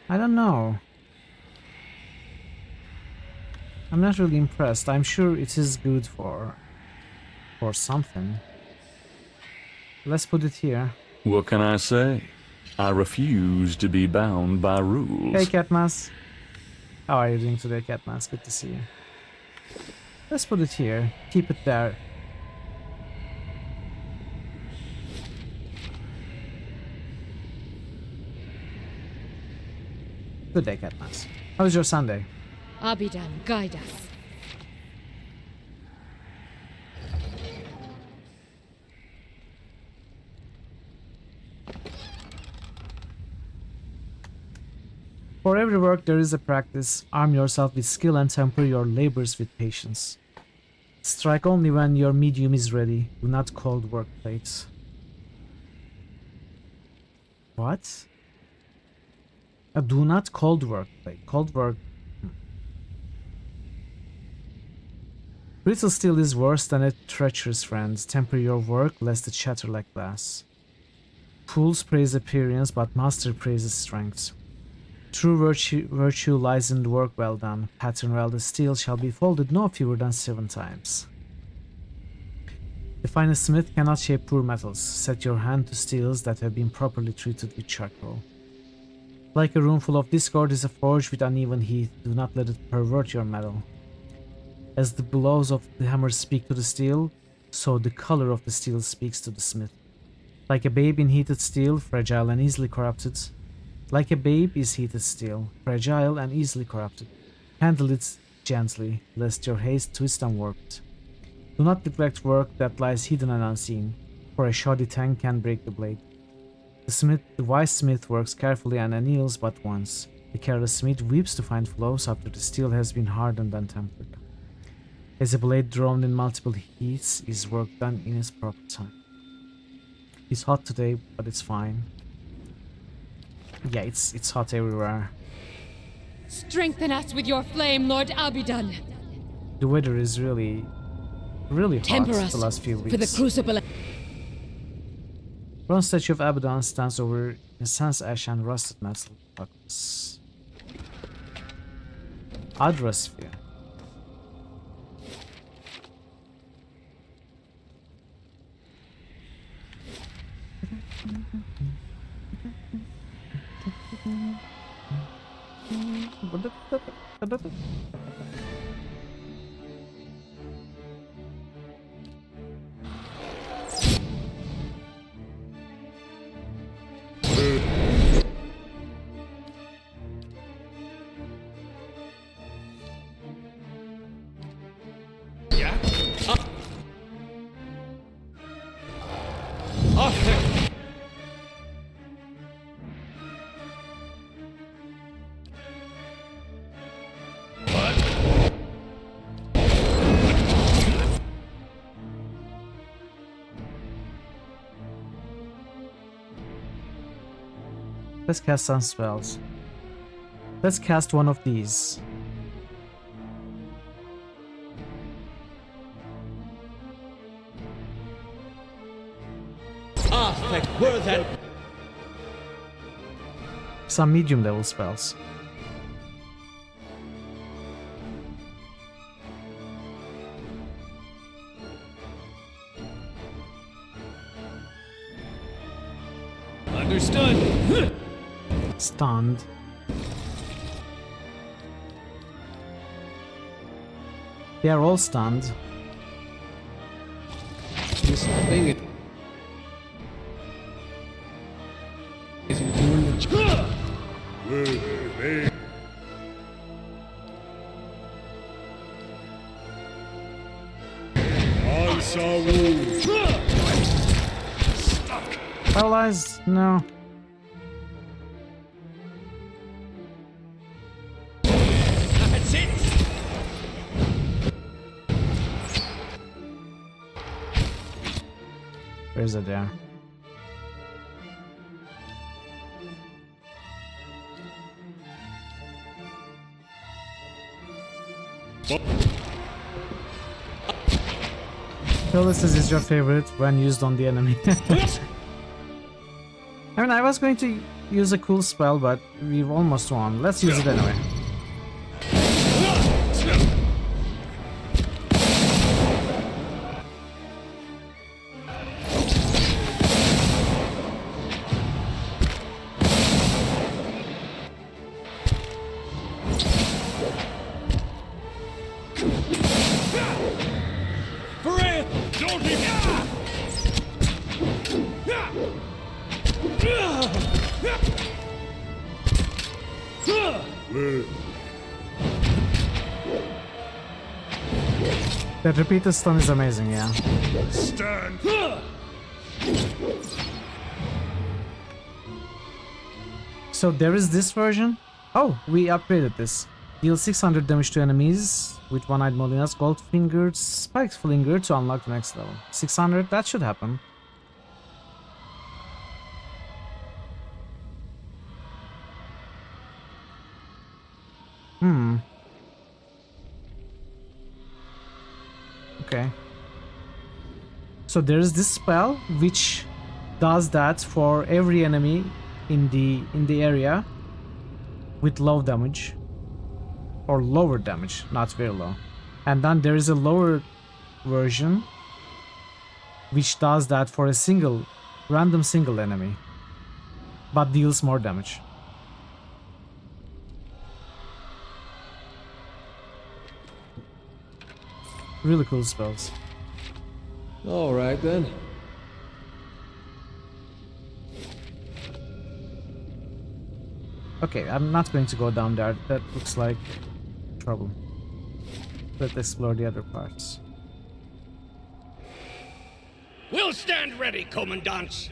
I don't know. I'm not really impressed. I'm sure it is good for something. Let's put it here. What can I say? I refuse to be bound by rules. Hey, Catmas. How are you doing today, Catmas? Good to see you. Let's put it here. Keep it there. Good day, Catmas. How was your Sunday? Abidan, guide us. For every work there is a practice. Arm yourself with skill and temper your labors with patience. Strike only when your medium is ready. Do not cold work plates. What? Do not cold work plate. Cold work. Brittle steel is worse than a treacherous friend. Temper your work lest it shatter like glass. Fools praise appearance, but master praises strength. True virtue lies in work well done. Pattern well the steel shall be folded no fewer than 7 times. The finest smith cannot shape poor metals. Set your hand to steels that have been properly treated with charcoal. Like a room full of discord is a forge with uneven heat. Do not let it pervert your metal. As the blows of the hammer speak to the steel, so the color of the steel speaks to the smith. Like a babe in heated steel, fragile and easily corrupted. Like a babe is heated steel, fragile and easily corrupted. Handle it gently, lest your haste twist and warp it. Do not neglect work that lies hidden and unseen, for a shoddy tang can break the blade. The wise smith works carefully and anneals but once. The careless smith weeps to find flaws after the steel has been hardened and tempered. As a blade drawn in multiple heats is work done in its proper time. It's hot today, but it's fine. Yeah, it's hot everywhere. Strengthen us with your flame, Lord Abidan. The weather is really hot Temper us the last few weeks. for the crucible. Bronze statue of Abaddon stands over incense ash and rusted metal buckles. Adrasphere. Let's cast some spells. Let's cast one of these. Some medium level spells. Understood. Stunned. They are all stunned. This thing isn't doing the job. Paralyzed? No. Where's it there? Paralysis is your favorite when used on the enemy. I mean, I was going to use a cool spell, but we've almost won. Let's use it anyway. That repeated stun is amazing, yeah. Stand. So there is this version. Oh, we upgraded this. Deal 600 damage to enemies with one-eyed Molina's gold fingered spiked flinger to unlock the next level. 600, that should happen. Okay. So there is this spell which does that for every enemy in the area with low damage or lower damage, not very low. And then there is a lower version which does that for a random single enemy but deals more damage. Really cool spells. All right then. Okay, I'm not going to go down there. That looks like trouble. Let's explore the other parts. We'll stand ready, Commandant.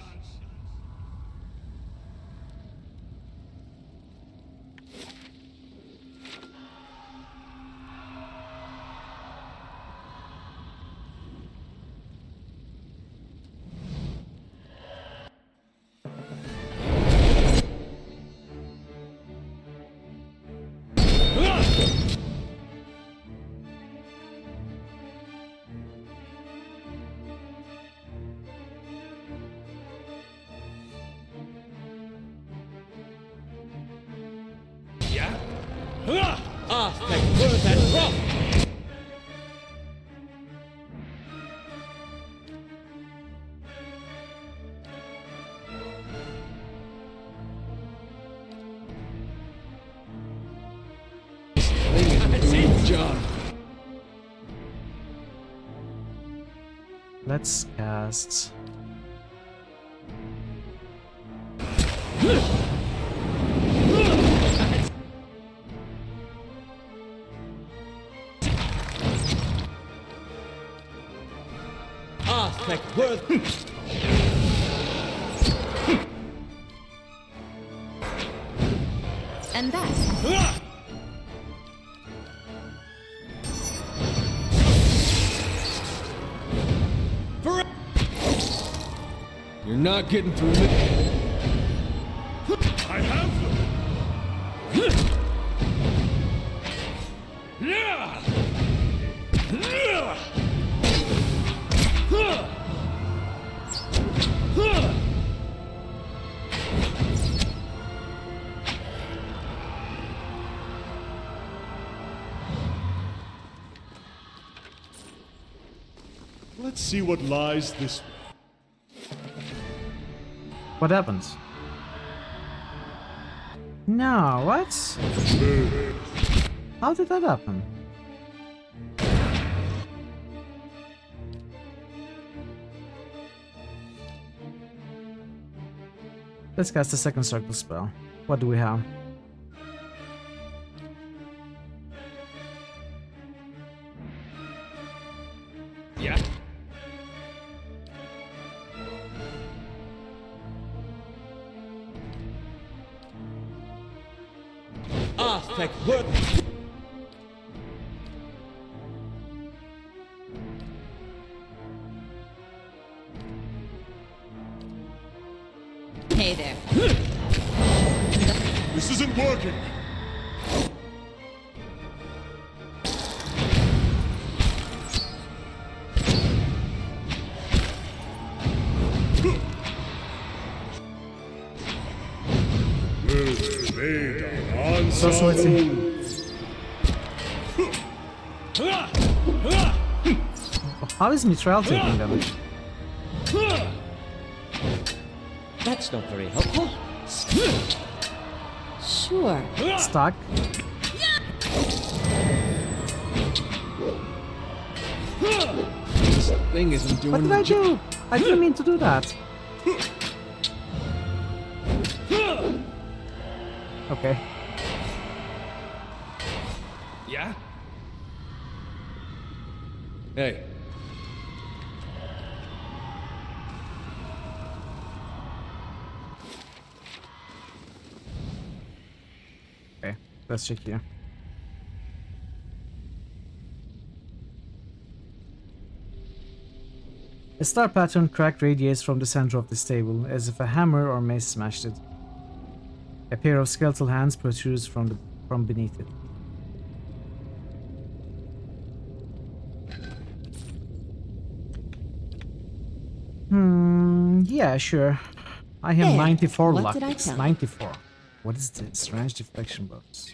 Let's cast... And that. You're not getting through me. I have them. Let's see what lies this way. What happens? No, what? How did that happen? Let's cast the second circle spell. What do we have? Yeah. Hey there. This isn't working! So sweaty. How is Mithril taking damage? That's not very helpful. Sure. Stuck. This thing isn't doing What did the I job. do? I didn't mean to do that. Okay. Yeah? Hey. Okay, let's check here. A star pattern crack radiates from the center of this table, as if a hammer or mace smashed it. A pair of skeletal hands protrudes from beneath it. Yeah, sure. I have There. 94 What luck. did I It's tell you? 94. What is this? Range deflection bonus.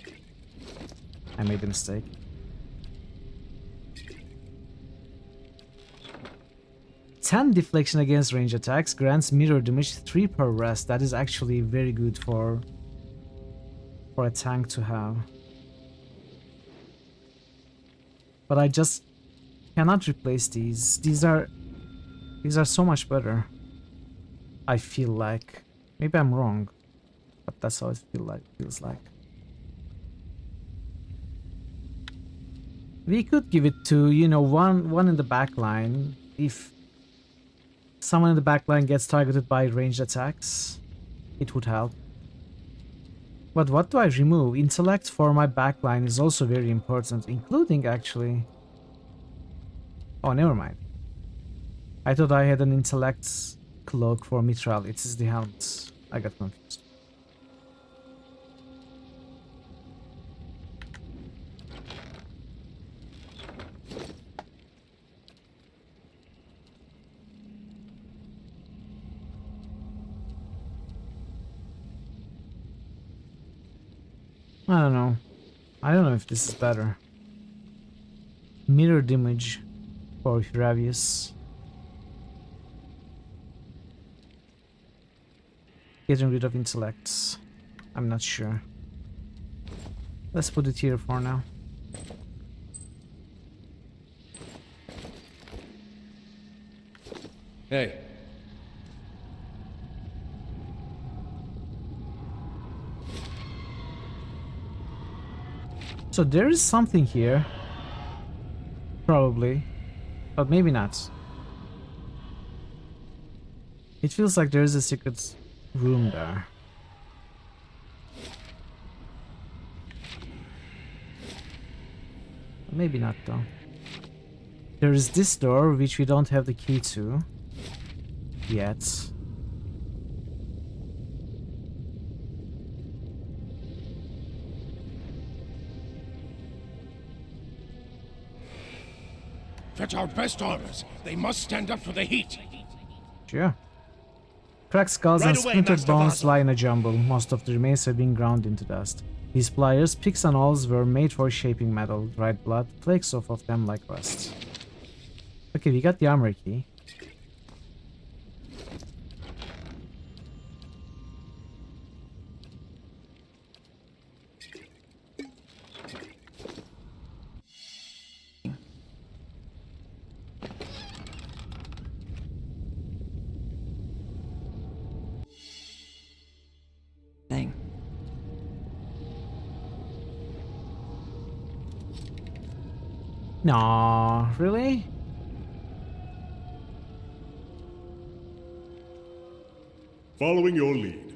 I made a mistake. Ten deflection against range attacks grants mirror damage 3 per rest. That is actually very good for a tank to have. But I just cannot replace these. These are so much better. I feel like. Maybe I'm wrong, but that's how it feels like. We could give it to, you know, one in the back line. If someone in the back line gets targeted by ranged attacks, it would help. But what do I remove? Intellect for my backline is also very important, including actually... Oh, never mind. I thought I had an intellect cloak for Mithril. It is the helmet. I got confused. I don't know. I don't know if this is better. Mirror damage for Ravius. Getting rid of intellects. I'm not sure. Let's put it here for now. Hey. So there is something here. Probably. But maybe not. It feels like there is a secret room there. Maybe not though. There is this door which we don't have the key to yet. Fetch our best armors. They must stand up to the heat. Sure. Cracked skulls Right and away, splintered Master bones Vaso. lie in a jumble. Most of the remains have been ground into dust. These pliers, picks and awls were made for shaping metal. Dried blood flakes off of them like rust. Okay, we got the armor key. Thing. No, really? Following your lead.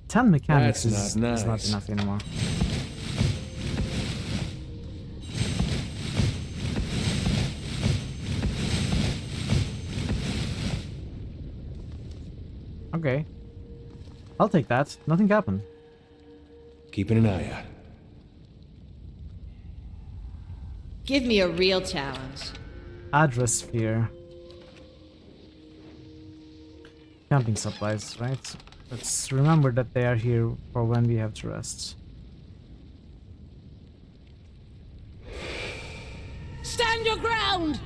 10 mechanics That's is not not nice. enough anymore. Okay. I'll take that. Nothing happened. Keeping an eye out. Give me a real challenge. Address sphere. Camping supplies, right? Let's remember that they are here for when we have to rest. Stand your ground!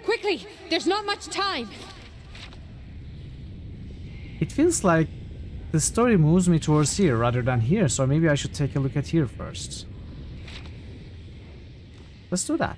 Quickly! There's not much time! It feels like the story moves me towards here rather than here, so maybe I should take a look at here first. Let's do that.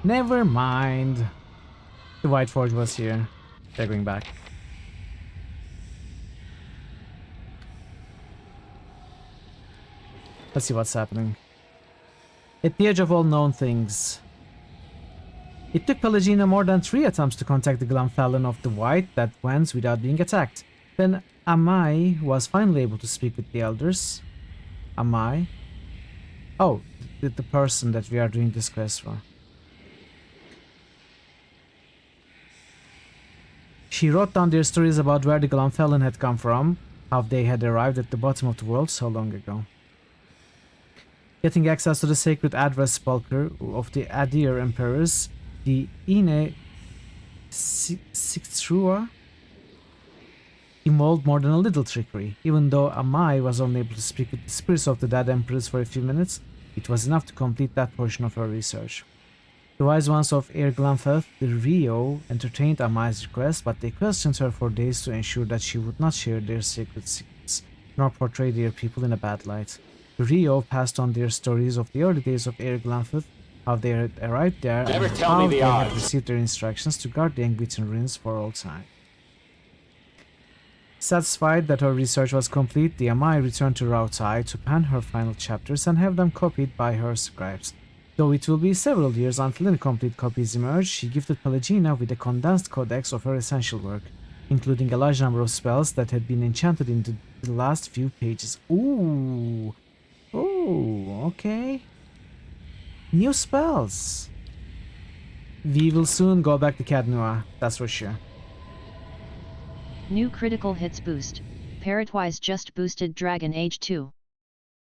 Never mind. The White Forge was here. They're going back. Let's see what's happening. At the edge of all known things. It took Pelagina more than 3 attempts to contact the Glamfellon of the White that went without being attacked. Then Amai was finally able to speak with the elders. Amai? Oh, the person that we are doing this quest for. She wrote down their stories about where the Glamfellon had come from, how they had arrived at the bottom of the world so long ago. Getting access to the sacred address spulker of the Adir Emperors, the Ine Sixtrua, involved more than a little trickery. Even though Amai was only able to speak with the spirits of the dead emperors for a few minutes, it was enough to complete that portion of her research. The wise ones of Air Glamfeth, the Rio, entertained Amai's request, but they questioned her for days to ensure that she would not share their sacred secrets, nor portray their people in a bad light. The Rio passed on their stories of the early days of Air Glamfeth, how they had arrived there, and how they had received their instructions to guard the Engwitten ruins for all time. Satisfied that her research was complete, the Amai returned to Rautai to pen her final chapters and have them copied by her scribes. Though it will be several years until incomplete copies emerge, she gifted Pelagina with a condensed codex of her essential work, including a large number of spells that had been enchanted into the last few pages. Ooh! Oh, okay. New spells! We will soon go back to Cadnua, that's for sure. New critical hits boost. Parrotwise just boosted Dragon Age 2.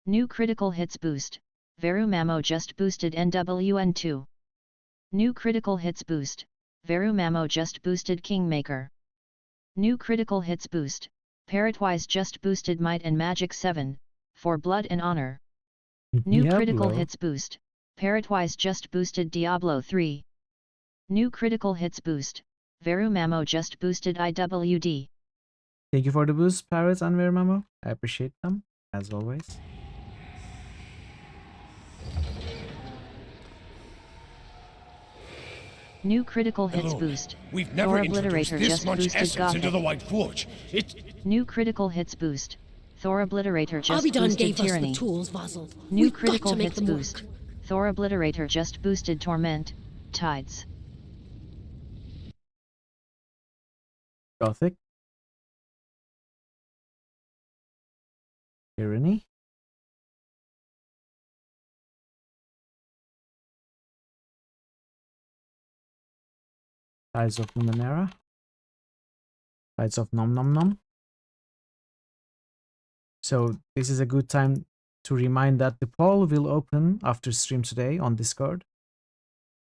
New critical hits boost. Verumamo just boosted NWN2. New critical hits boost. Verumamo just boosted Kingmaker. New critical hits boost. Parrotwise just boosted Might and Magic 7, for Blood and Honor. New critical hits boost. Parrotwise just boosted Diablo 3. New critical hits boost. Verumamo just boosted IWD. Thank you for the boost, Parrot and Verumamo. I appreciate them, as always. New critical hits boost. We've never introduced Obliterator this just much boosted essence into Gothic. the White Forge. New critical hits boost. Thor Obliterator just Abidon boosted gave Tyranny. us the tools, Vasil. New We've got critical to make hits them boost. work. Thor Obliterator just boosted Torment, Tides. Gothic. Tyranny. Tides of Numenera. Tides of Nom Nom Nom. So this is a good time to remind that the poll will open after stream today on Discord.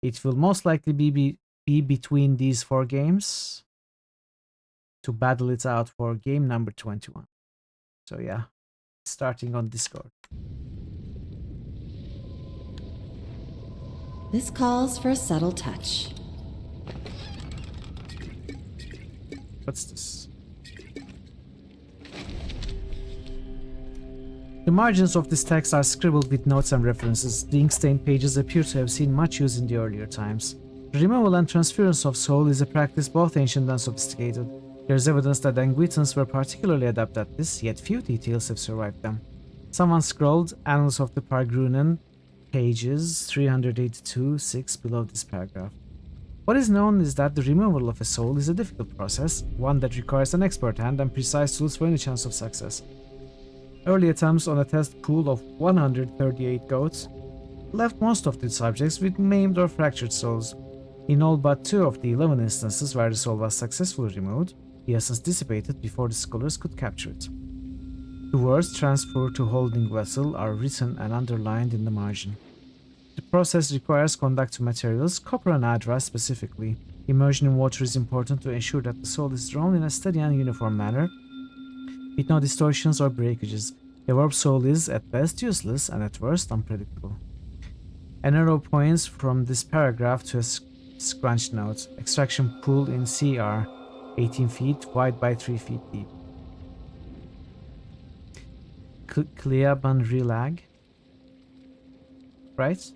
It will most likely be between these 4 games to battle it out for game number 21. So yeah, starting on Discord. This calls for a subtle touch. What's this? The margins of this text are scribbled with notes and references. The ink-stained pages appear to have seen much use in the earlier times. The removal and transference of soul is a practice both ancient and sophisticated. There is evidence that Anguitans were particularly adept at this, yet few details have survived them. Someone scrolled Annals of the Pargrunen, pages 382-6 below this paragraph. What is known is that the removal of a soul is a difficult process, one that requires an expert hand and precise tools for any chance of success. Early attempts on a test pool of 138 goats left most of the subjects with maimed or fractured souls. In all but 2 of the 11 instances where the soul was successfully removed, the essence dissipated before the scholars could capture it. The words "transfer to holding vessel" are written and underlined in the margin. The process requires contact to materials, copper and adra specifically. Immersion in water is important to ensure that the soul is drawn in a steady and uniform manner, with no distortions or breakages. The verb soul is, at best, useless and at worst, unpredictable. An arrow points from this paragraph to a scrunched note. Extraction pool in CR, 18 feet wide by 3 feet deep. Kliaban Rilag. Right?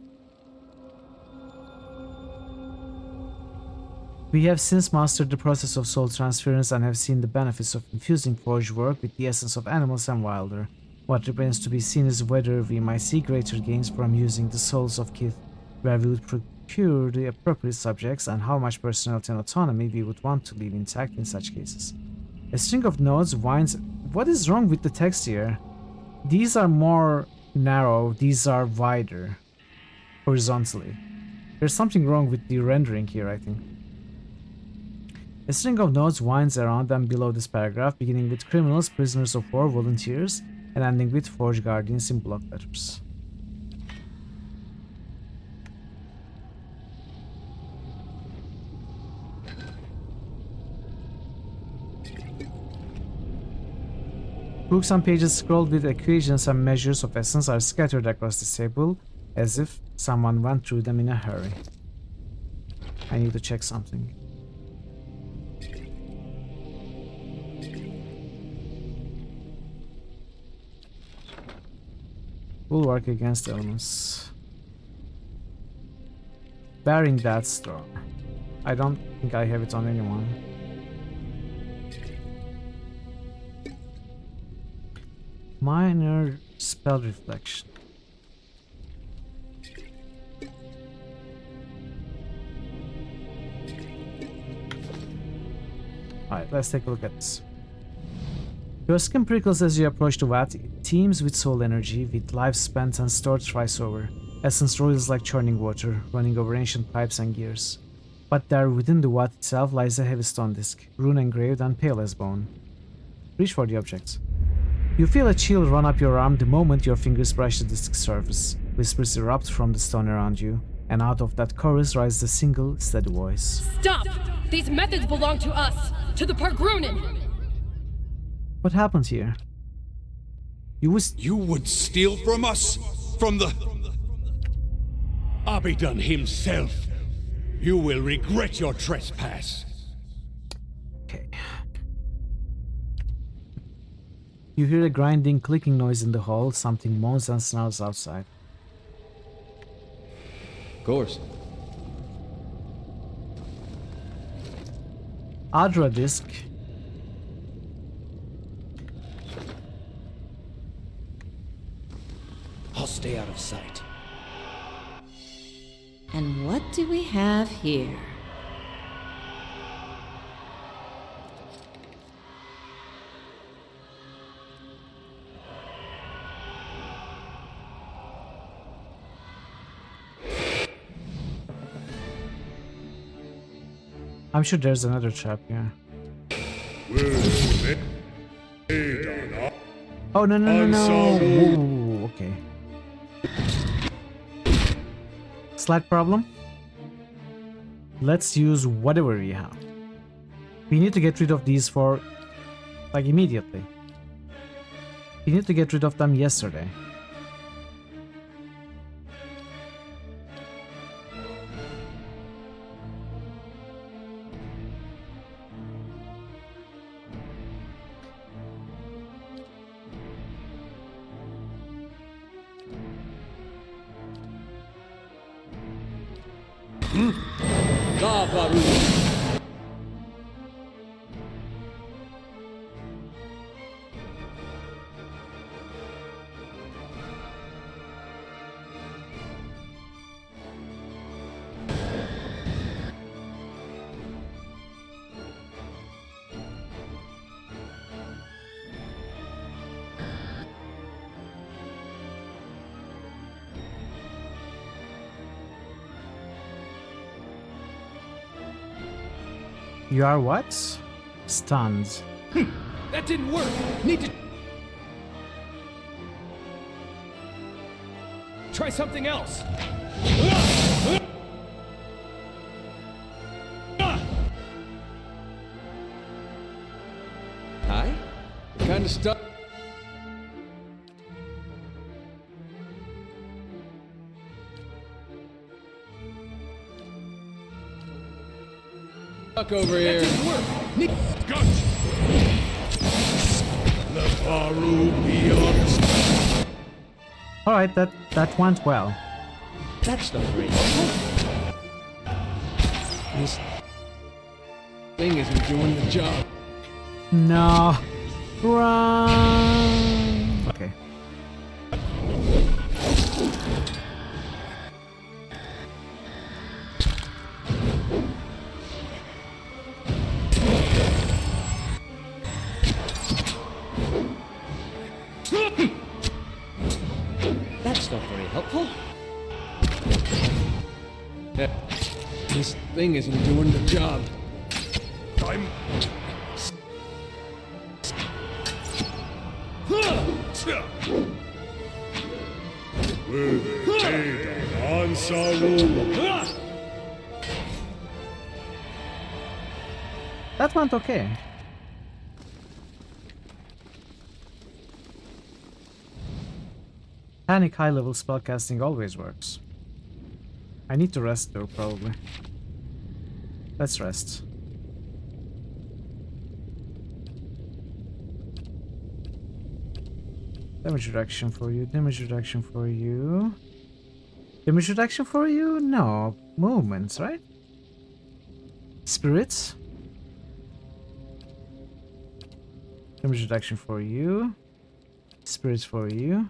We have since mastered the process of soul transference and have seen the benefits of infusing forge work with the essence of animals and wilder. What remains to be seen is whether we might see greater gains from using the souls of Kith, where we would procure the appropriate subjects, and how much personality and autonomy we would want to leave intact in such cases. A string of notes winds... What is wrong with the text here? These are more narrow, these are wider, horizontally. There's something wrong with the rendering here, I think. A string of notes winds around and below this paragraph, beginning with criminals, prisoners of war, volunteers, and ending with forge guardians in block letters. Books and pages scrolled with equations and measures of essence are scattered across the table, as if someone went through them in a hurry. I need to check something. Bulwark against elements. Bearing that strong. I don't think I have it on anyone. Minor spell reflection. Alright, let's take a look at this. Your skin prickles as you approach the vat. It teems with soul energy, with life spent and stored thrice over. Essence roils like churning water, running over ancient pipes and gears. But there within the vat itself lies a heavy stone disc, rune engraved and pale as bone. Reach for the object. You feel a chill run up your arm the moment your fingers brush the disc's surface. Whispers erupt from the stone around you, and out of that chorus rises a single, steady voice. Stop! These methods belong to us! To the Pargrunen! What happened here? You would steal from us? From the... Abidun himself. You will regret your trespass. Okay. You hear a grinding, clicking noise in the hall. Something moans and snarls outside. Of course. Adra disc. I'll stay out of sight. And what do we have here? I'm sure there's another trap here. Oh, no. Whoa, okay. Slight problem. Let's use whatever we have. We need to get rid of these for... like, immediately. We need to get rid of them yesterday. You are what? Stunned. That didn't work. Need to try something else. Hi? Kind of stuck. Stuck over here. Gotcha! The Faru beyond. Alright, that went well. That's not great. This thing isn't doing the job. No. Run. Okay. That's not very helpful. This thing isn't doing the job. I'm. That went okay. Panic high level spellcasting always works. I need to rest though, probably. Let's rest. Damage reduction for you, damage reduction for you. Damage reduction for you? No. Movements, right? Spirits? Damage reduction for you. Spirits for you.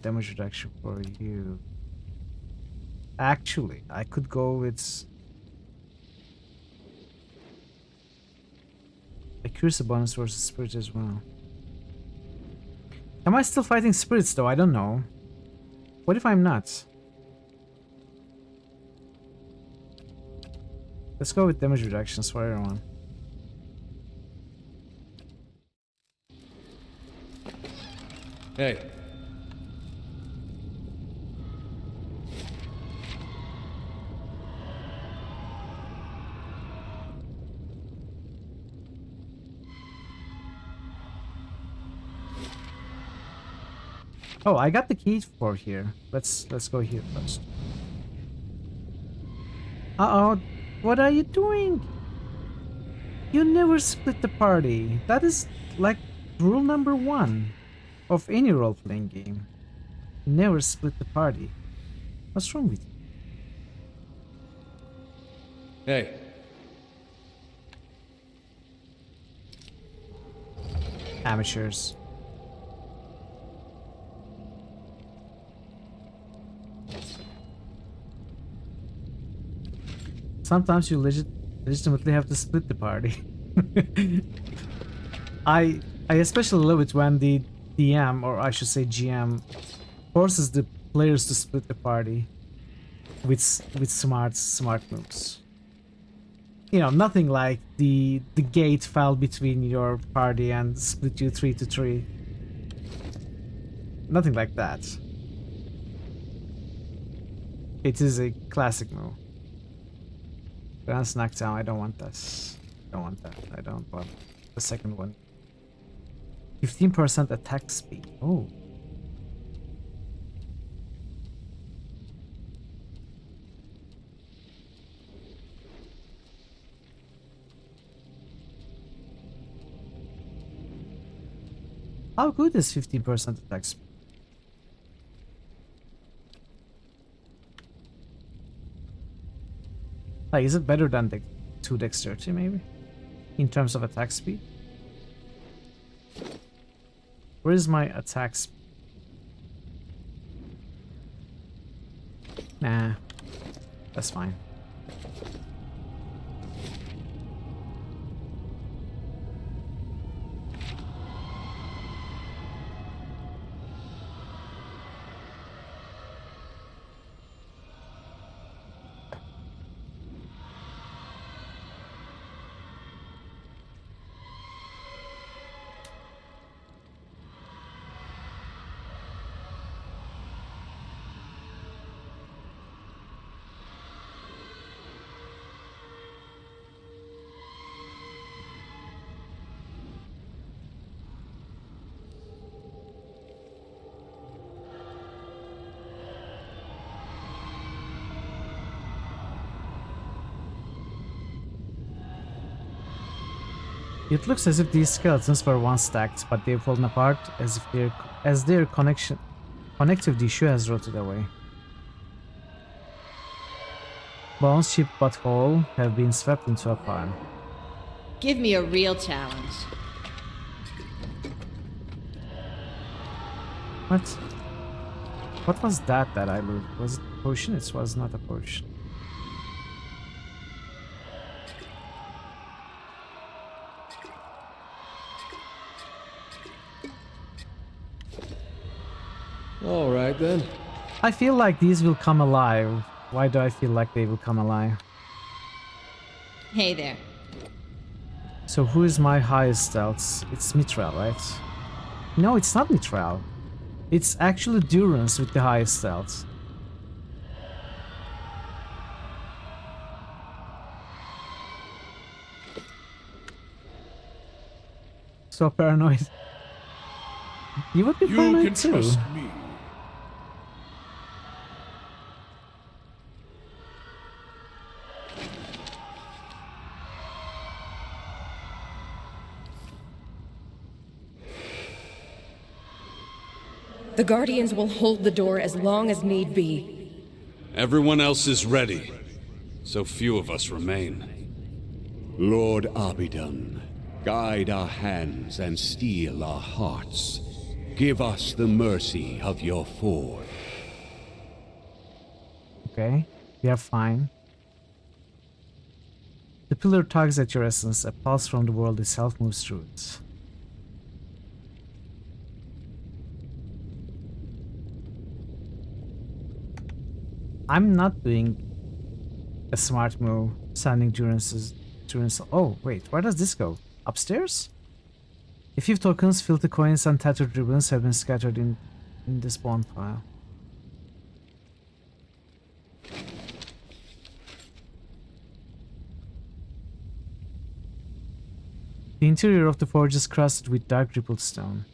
Damage reduction for you. Actually, I could go with accuracy bonus versus spirit as well. Am I still fighting spirits though? I don't know. What if I'm not? Let's go with damage reductions for everyone. Hey. Oh, I got the key for here. Let's go here first. Uh-oh. What are you doing? You never split the party. That is like rule number 1 of any role-playing game. Never split the party. What's wrong with you? Hey. Amateurs. Sometimes you legitimately have to split the party. I especially love it when the DM, or I should say GM, forces the players to split the party with smart moves. You know, nothing like the gate fell between your party and split you 3 to 3. Nothing like that. It is a classic move. Grants knockdown, I don't want this. I don't want that. I don't want the second one. 15% attack speed. Oh. How good is 15% attack speed? Like, is it better than the 2 dexterity, maybe? In terms of attack speed? Where is my attack speed? Nah, that's fine. It looks as if these skeletons were once stacked, but they've fallen apart as if their connective tissue has rotted away. Bones, chipped but whole, have been swept into a pile. Give me a real challenge. What? What was that I looted? Was it a potion? It was not a potion. Alright then. I feel like these will come alive. Why do I feel like they will come alive? Hey there. So who is my highest stats? It's Mithril, right? No, it's not Mithril. It's actually Durance with the highest stats. So paranoid. You would be paranoid You can too. trust me. The Guardians will hold the door as long as need be. Everyone else is ready. So few of us remain. Lord Abidan, guide our hands and steel our hearts. Give us the mercy of your forge. Okay, we are fine. The pillar tugs at your essence, a pulse from the world itself moves through it. I'm not doing a smart move, sending Durance. Oh, wait, where does this go? Upstairs? A few tokens, filthy coins, and tattered ribbons have been scattered in this bonfire. The interior of the forge is crusted with dark rippled stone.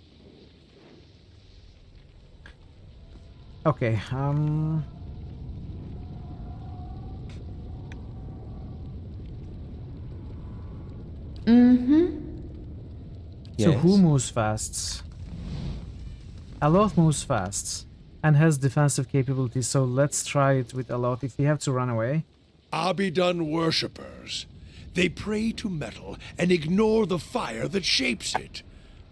Okay, So who moves fast? Aloth moves fast and has defensive capabilities, so let's try it with Aloth if we have to run away. Abidan worshippers. They pray to metal and ignore the fire that shapes it.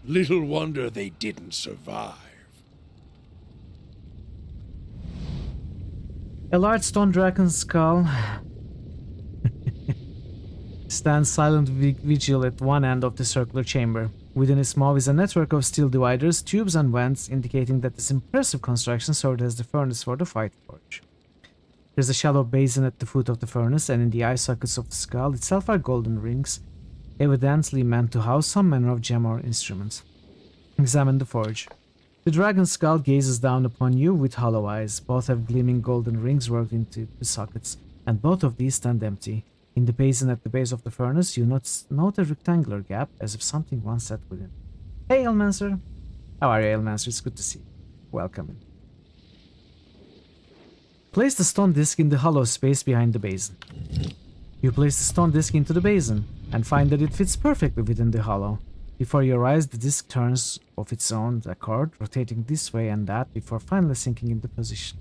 Little wonder they didn't survive. A large stone dragon's skull stands silent vigil at one end of the circular chamber. Within its mouth is a network of steel dividers, tubes and vents, indicating that this impressive construction served as the furnace for the fight forge. There's a shallow basin at the foot of the furnace, and in the eye sockets of the skull itself are golden rings, evidently meant to house some manner of gem or instrument. Examine the forge. The dragon's skull gazes down upon you with hollow eyes. Both have gleaming golden rings worked into the sockets, and both of these stand empty. In the basin at the base of the furnace, you note a rectangular gap, as if something once sat within. Hey, Elmancer! How are you, Elmancer? It's good to see you. Welcome. Place the stone disc in the hollow space behind the basin. You place the stone disc into the basin, and find that it fits perfectly within the hollow. Before your eyes, the disc turns of its own accord, rotating this way and that before finally sinking into position.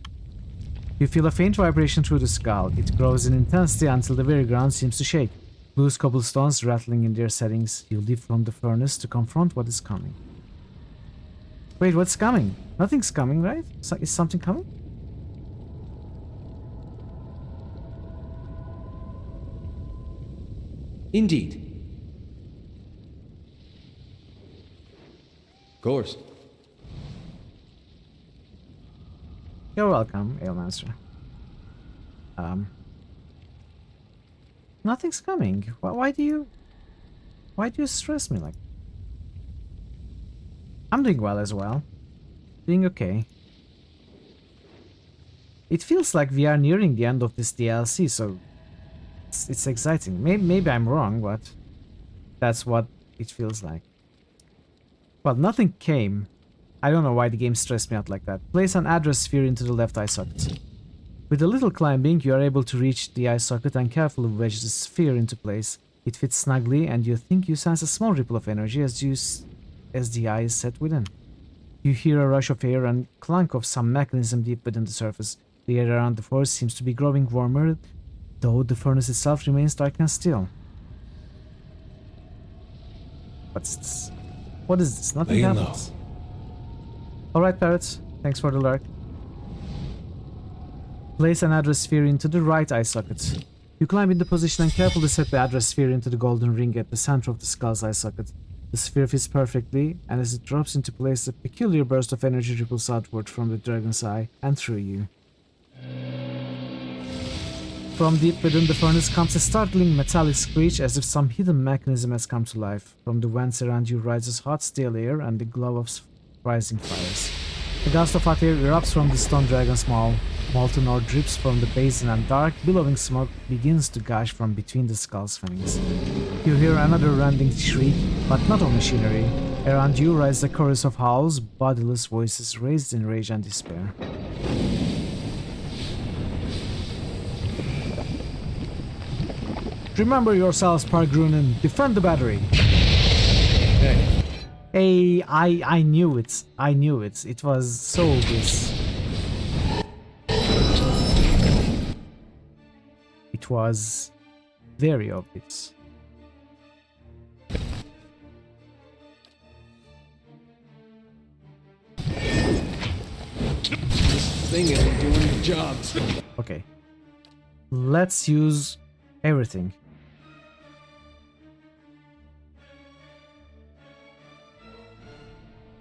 You feel a faint vibration through the skull. It grows in intensity until the very ground seems to shake. Loose cobblestones rattling in their settings. You leap from the furnace to confront what is coming. Wait, what's coming? Nothing's coming, right? Is something coming? Indeed. Of course. You're welcome, Alemaster. Nothing's coming. Why do you stress me like that? I'm doing well as well. Doing okay. It feels like we are nearing the end of this DLC, so it's exciting. Maybe I'm wrong, but that's what it feels like. Well, nothing came. I don't know why the game stressed me out like that. Place an address sphere into the left eye socket. With a little climbing, you are able to reach the eye socket and carefully wedge the sphere into place. It fits snugly, and you think you sense a small ripple of energy as the eye is set within. You hear a rush of air and clunk of some mechanism deep within the surface. The air around the force seems to be growing warmer, though the furnace itself remains dark and still. What's this? What is this? Nothing happens. Alright, parrots. Thanks for the lurk. Place an address sphere into the right eye socket. You climb into position and carefully set the address sphere into the golden ring at the center of the skull's eye socket. The sphere fits perfectly, and as it drops into place, a peculiar burst of energy ripples outward from the dragon's eye and through you. From deep within the furnace comes a startling metallic screech as if some hidden mechanism has come to life. From the vents around you rises hot stale air and the glow of rising fires. A gust of hot air erupts from the stone dragon's maw. Molten ore drips from the basin and dark, billowing smoke begins to gush from between the skull's fangs. You hear another rending shriek, but not of machinery. Around you rise a chorus of howls, bodiless voices raised in rage and despair. Remember yourselves, Pargrunen. Defend the battery. Hey, I knew it. I knew it. It was so obvious. It was very obvious. This thing isn't doing the job. Okay. Let's use everything.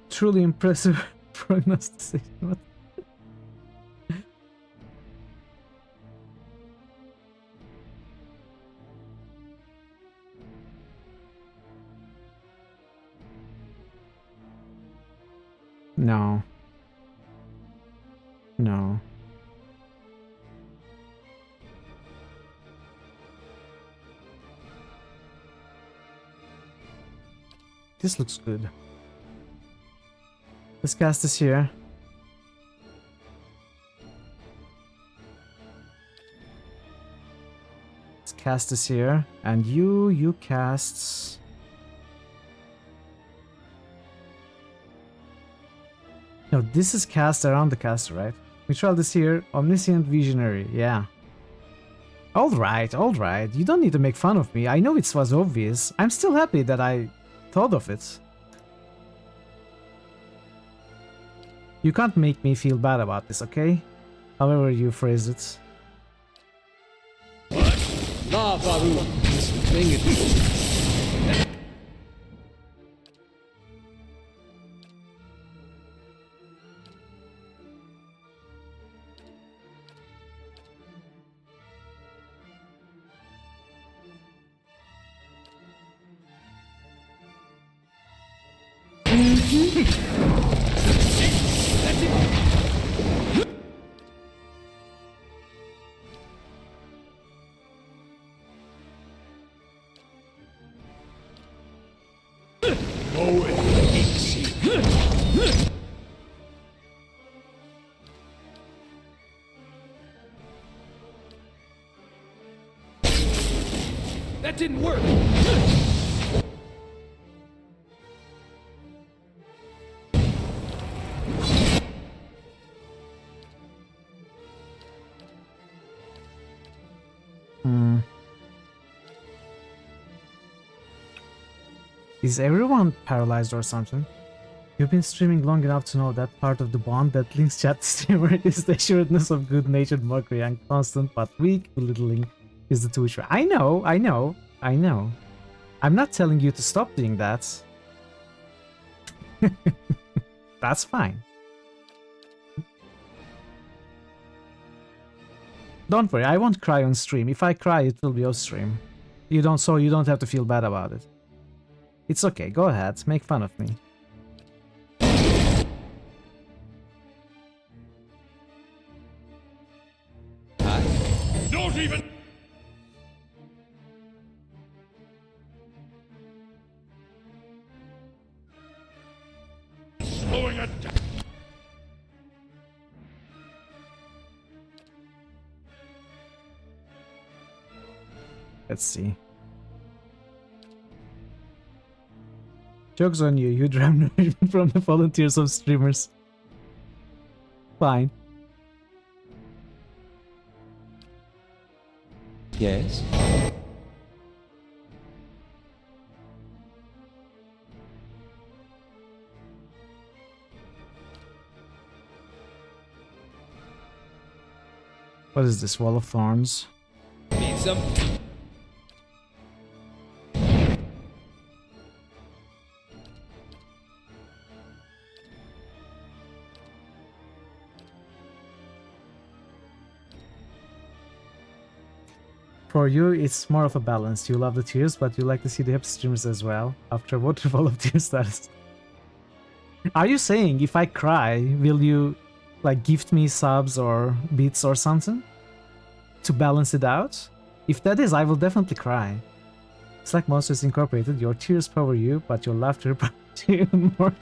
Truly impressive prognostication. What? No. No. This looks good. Let's cast this here. Let's cast this here. And you cast... No, this is cast around the caster, right? We tried this here. Omniscient Visionary, yeah. Alright, alright. You don't need to make fun of me. I know it was obvious. I'm still happy that I thought of it. You can't make me feel bad about this, okay? However you phrase it. La Baru. This thing is... That didn't work! Is everyone paralyzed or something? You've been streaming long enough to know that part of the bond that links chat to streamer is the assuredness of good-natured mockery, and constant but weak belittling is the two-way. I know. I'm not telling you to stop doing that. That's fine. Don't worry, I won't cry on stream. If I cry, it will be off stream. You don't have to feel bad about it. It's okay, go ahead, make fun of me. Not even. Slowing it down. Let's see. Joke's on you, you dram nourishment from the volunteers of streamers. Fine. Yes? What is this, Wall of Thorns? Need some? For you, it's more of a balance. You love the tears, but you like to see the happy streamers as well. After a waterfall of tears status. Are you saying if I cry, will you like gift me subs or bits or something? To balance it out? If that is, I will definitely cry. It's like Monsters Incorporated. Your tears power you, but your laughter powers you even more.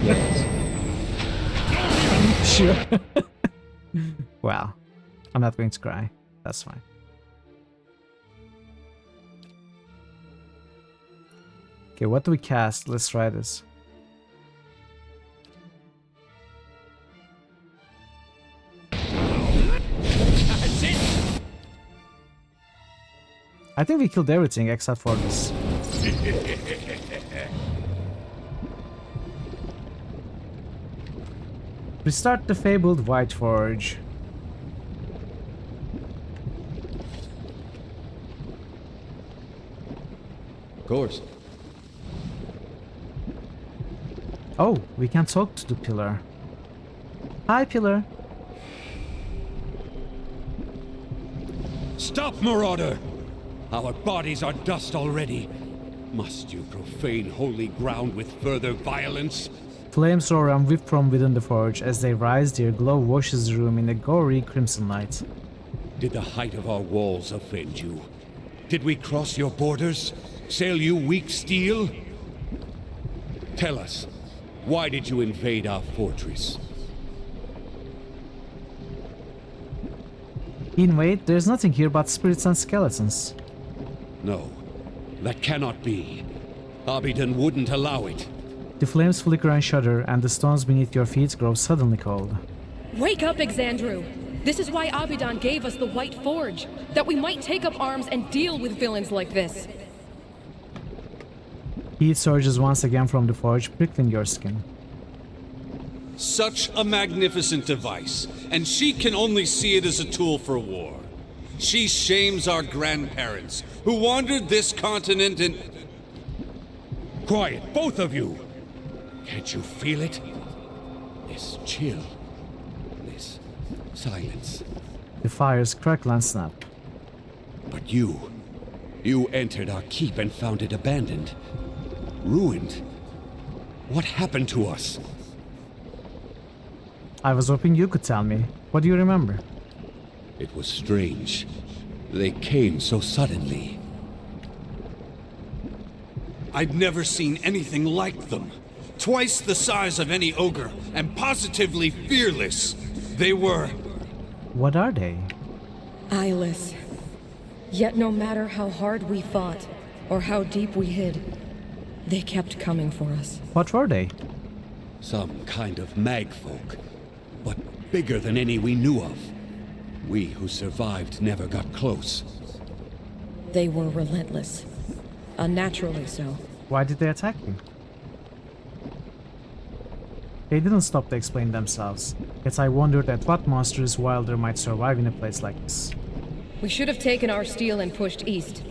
Sure. Well, I'm not going to cry. That's fine. Okay, what do we cast? Let's try this. I think we killed everything except for this. Restart the fabled White Forge. Of course. Oh, we can talk to the pillar. Hi, pillar. Stop, Marauder! Our bodies are dust already. Must you profane holy ground with further violence? Flames roar and whip from within the forge. As they rise, their glow washes the room in a gory crimson light. Did the height of our walls offend you? Did we cross your borders? Sail you weak steel? Tell us, why did you invade our fortress? Invade? There's nothing here but spirits and skeletons. No, that cannot be. Abidon wouldn't allow it. The flames flicker and shudder, and the stones beneath your feet grow suddenly cold. Wake up, Exandru! This is why Abidan gave us the White Forge, that we might take up arms and deal with villains like this. Heat surges once again from the forge, prickling your skin. Such a magnificent device, and she can only see it as a tool for war. She shames our grandparents, who wandered this continent and... Quiet, both of you! Can't you feel it? This chill. This silence. The fires crackle and snap. But you entered our keep and found it abandoned. Ruined. What happened to us? I was hoping you could tell me. What do you remember? It was strange. They came so suddenly. I'd never seen anything like them. Twice the size of any ogre, and positively fearless. They were... What are they? Eyeless. Yet no matter how hard we fought, or how deep we hid, they kept coming for us. What were they? Some kind of magfolk, but bigger than any we knew of. We who survived never got close. They were relentless. Unnaturally so. Why did they attack you? They didn't stop to explain themselves, yet I wondered at what monsters Wilder might survive in a place like this. We should have taken our steel and pushed east.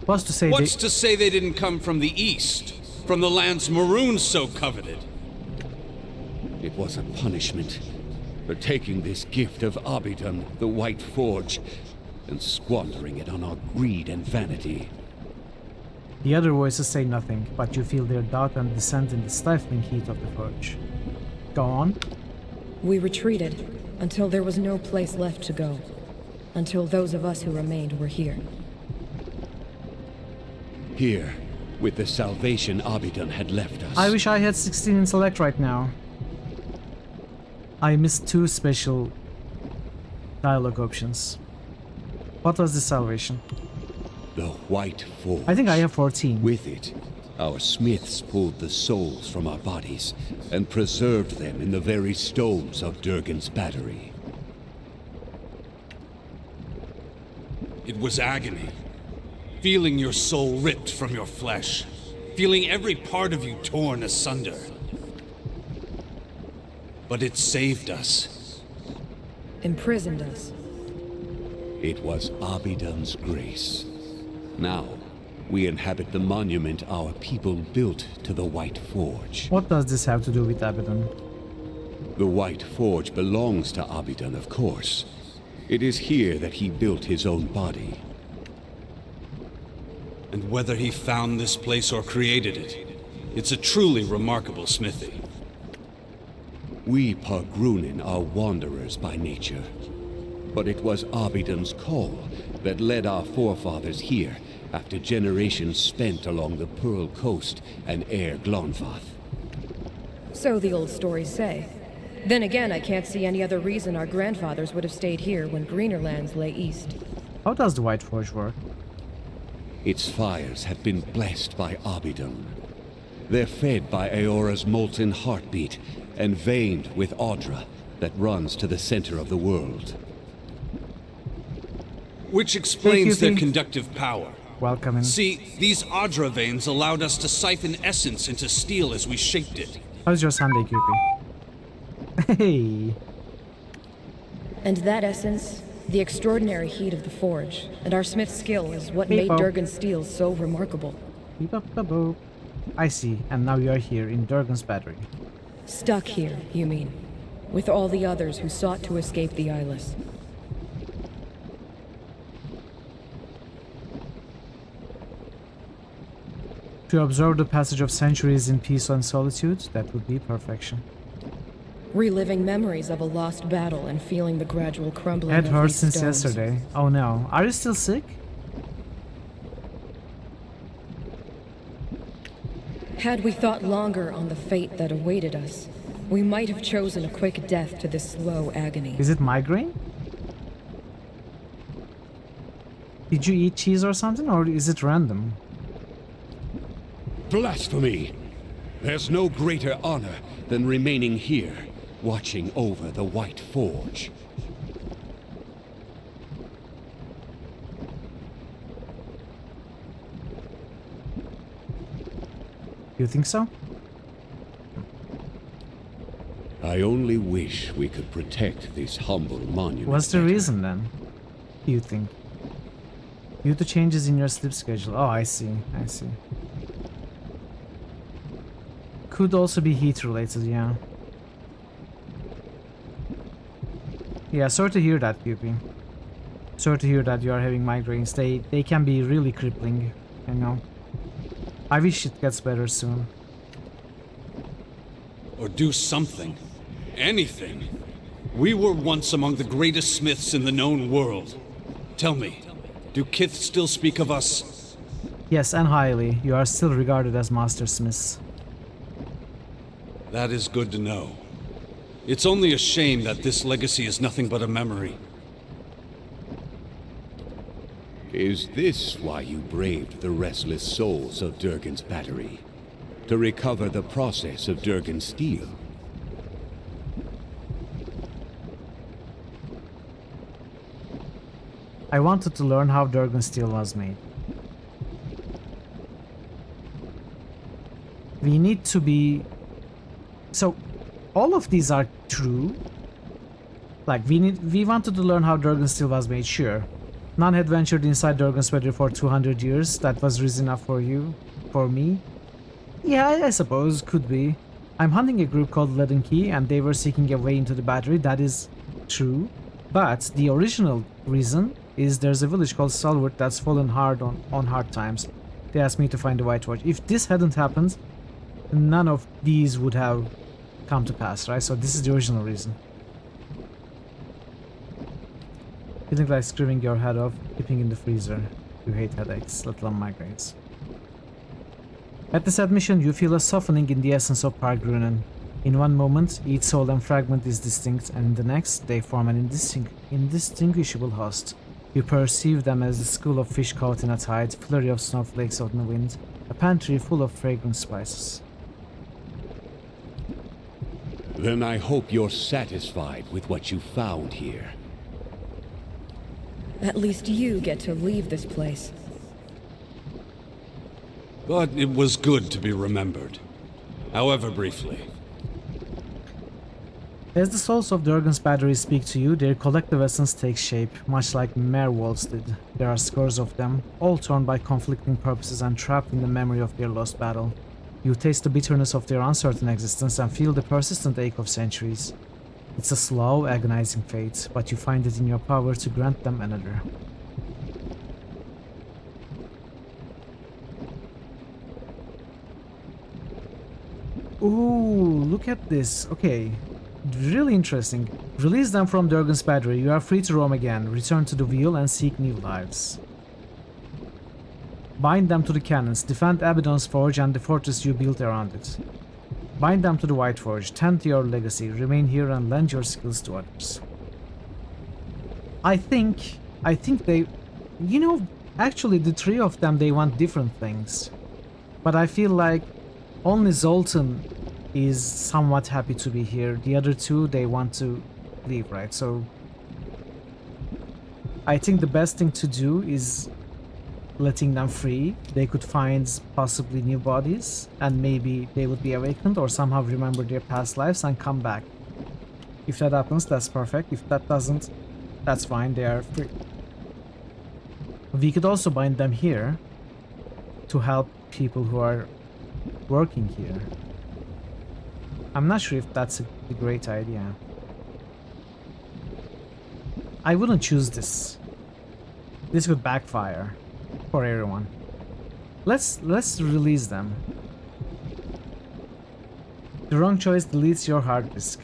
What's to say to say they didn't come from the east? From the lands Maroon so coveted? It was a punishment for taking this gift of Abidan, the White Forge, and squandering it on our greed and vanity. The other voices say nothing, but you feel their doubt and dissent in the stifling heat of the forge. Go on. We retreated until there was no place left to go. Until those of us who remained were here. Here, with the salvation Abidan had left us. I wish I had 16 intellect right now. I missed 2 special dialogue options. What was the salvation? The White Forge. I think I have 14. With it, our smiths pulled the souls from our bodies and preserved them in the very stones of Durgan's battery. It was agony. Feeling your soul ripped from your flesh. Feeling every part of you torn asunder. But it saved us. Imprisoned us. It was Abidan's grace. Now, we inhabit the monument our people built to the White Forge. What does this have to do with Abidan? The White Forge belongs to Abidan, of course. It is here that he built his own body. And whether he found this place or created it, it's a truly remarkable smithy. We Pargrunin are wanderers by nature. But it was Abidan's call that led our forefathers here after generations spent along the Pearl Coast and Air Glonvath. So the old stories say. Then again, I can't see any other reason our grandfathers would have stayed here when greener lands lay east. How does the White Forge work? Its fires have been blessed by Abidan. They're fed by Aora's molten heartbeat and veined with Audra that runs to the center of the world. Which explains their conductive power. Welcome in. See, these Audra veins allowed us to siphon essence into steel as we shaped it. How's your Sunday, Cupid? Hey! And that essence, the extraordinary heat of the forge, and our smith's skill is what made Durgan's steel so remarkable. I see, and now you are here in Durgan's battery. Stuck here, you mean? With all the others who sought to escape the Eyeless. To observe the passage of centuries in peace and solitude, that would be perfection. Reliving memories of a lost battle and feeling the gradual crumbling Head of hurts these since stones. yesterday. Oh no. Are you still sick? Had we thought longer on the fate that awaited us, we might have chosen a quick death to this slow agony. Is it migraine? Did you eat cheese or something, or is it random? Blasphemy! There's no greater honor than remaining here, watching over the White Forge. You think so? I only wish we could protect this humble monument. What's the reason then? You think? Due to changes in your sleep schedule. Oh, I see. I see. Could also be heat related, yeah. Yeah, sorry to hear that, Puppy. Sorry to hear that you are having migraines. They can be really crippling, you know. I wish it gets better soon. Or do something. Anything. We were once among the greatest smiths in the known world. Tell me, do Kith still speak of us? Yes, and highly. You are still regarded as master smiths. That is good to know. It's only a shame that this legacy is nothing but a memory. Is this why you braved the restless souls of Durgan's battery? To recover the process of Durgan's steel? I wanted to learn how Durgan steel was made. We need to be So all of these are true. Like, we wanted to learn how Durgan steel was made, sure. None had ventured inside Durgan's battery for 200 years. That was reason enough for you, for me. Yeah, I suppose, could be. I'm hunting a group called Leaden Key, and they were seeking a way into the battery. That is true. But the original reason is there's a village called Salwood that's fallen hard on hard times. They asked me to find the White Watch. If this hadn't happened, none of these would have come to pass, right? So this is the original reason. Feeling like screaming your head off, keeping in the freezer. You hate headaches, let alone migraines. At this admission, you feel a softening in the essence of Pargrunen. In one moment, each soul and fragment is distinct, and in the next, they form an indistinguishable host. You perceive them as a school of fish caught in a tide, flurry of snowflakes on the wind, a pantry full of fragrant spices. Then I hope you're satisfied with what you found here. At least you get to leave this place. But it was good to be remembered, however briefly. As the souls of Durgan's battery speak to you, their collective essence takes shape, much like Merwald's did. There are scores of them, all torn by conflicting purposes and trapped in the memory of their lost battle. You taste the bitterness of their uncertain existence and feel the persistent ache of centuries. It's a slow, agonizing fate, but you find it in your power to grant them another. Ooh, look at this. Okay, really interesting. Release them from Durgan's battery. You are free to roam again. Return to the wheel and seek new lives. Bind them to the cannons. Defend Abaddon's forge and the fortress you built around it. Bind them to the White Forge. Tend to your legacy. Remain here and lend your skills to others. I think they... You know, actually the three of them, they want different things. But I feel like only Zoltan is somewhat happy to be here. The other two, they want to leave, right? So I think the best thing to do is letting them free. They could find possibly new bodies and maybe they would be awakened or somehow remember their past lives and come back. If that happens, that's perfect. If that doesn't, that's fine. They are free. We could also bind them here to help people who are working here. I'm not sure if that's a great idea. I wouldn't choose this. This could backfire for everyone. Let's release them. The wrong choice deletes your hard disk.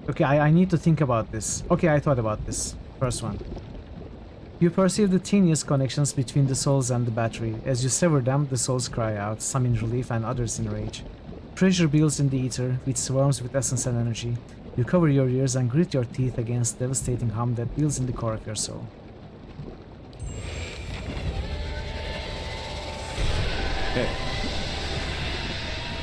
Okay, I need to think about this. Okay, I thought about this. First one. You perceive the teeniest connections between the souls and the battery. As you sever them, the souls cry out, some in relief and others in rage. Pressure builds in the ether, which swarms with essence and energy. You cover your ears and grit your teeth against devastating hum that builds in the core of your soul. Hey.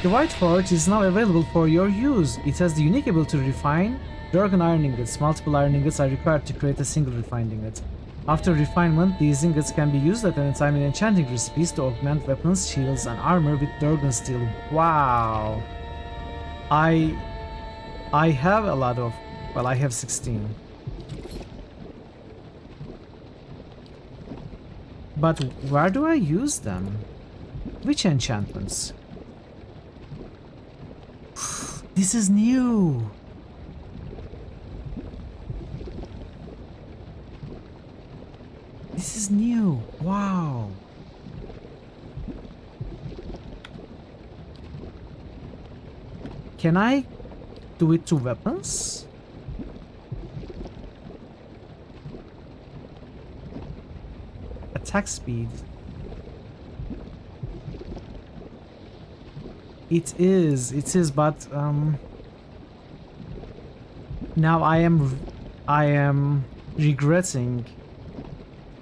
The White Forge is now available for your use. It has the unique ability to refine Durgan iron ingots. Multiple iron ingots are required to create a single refined ingot. After refinement, these ingots can be used at any time in enchanting recipes to augment weapons, shields, and armor with Durgan steel. Wow! I have a lot of... well, I have 16. But where do I use them? Which enchantments? This is new! This is new. Wow. Can I do it to weapons? Attack speed. It is, but now I am regretting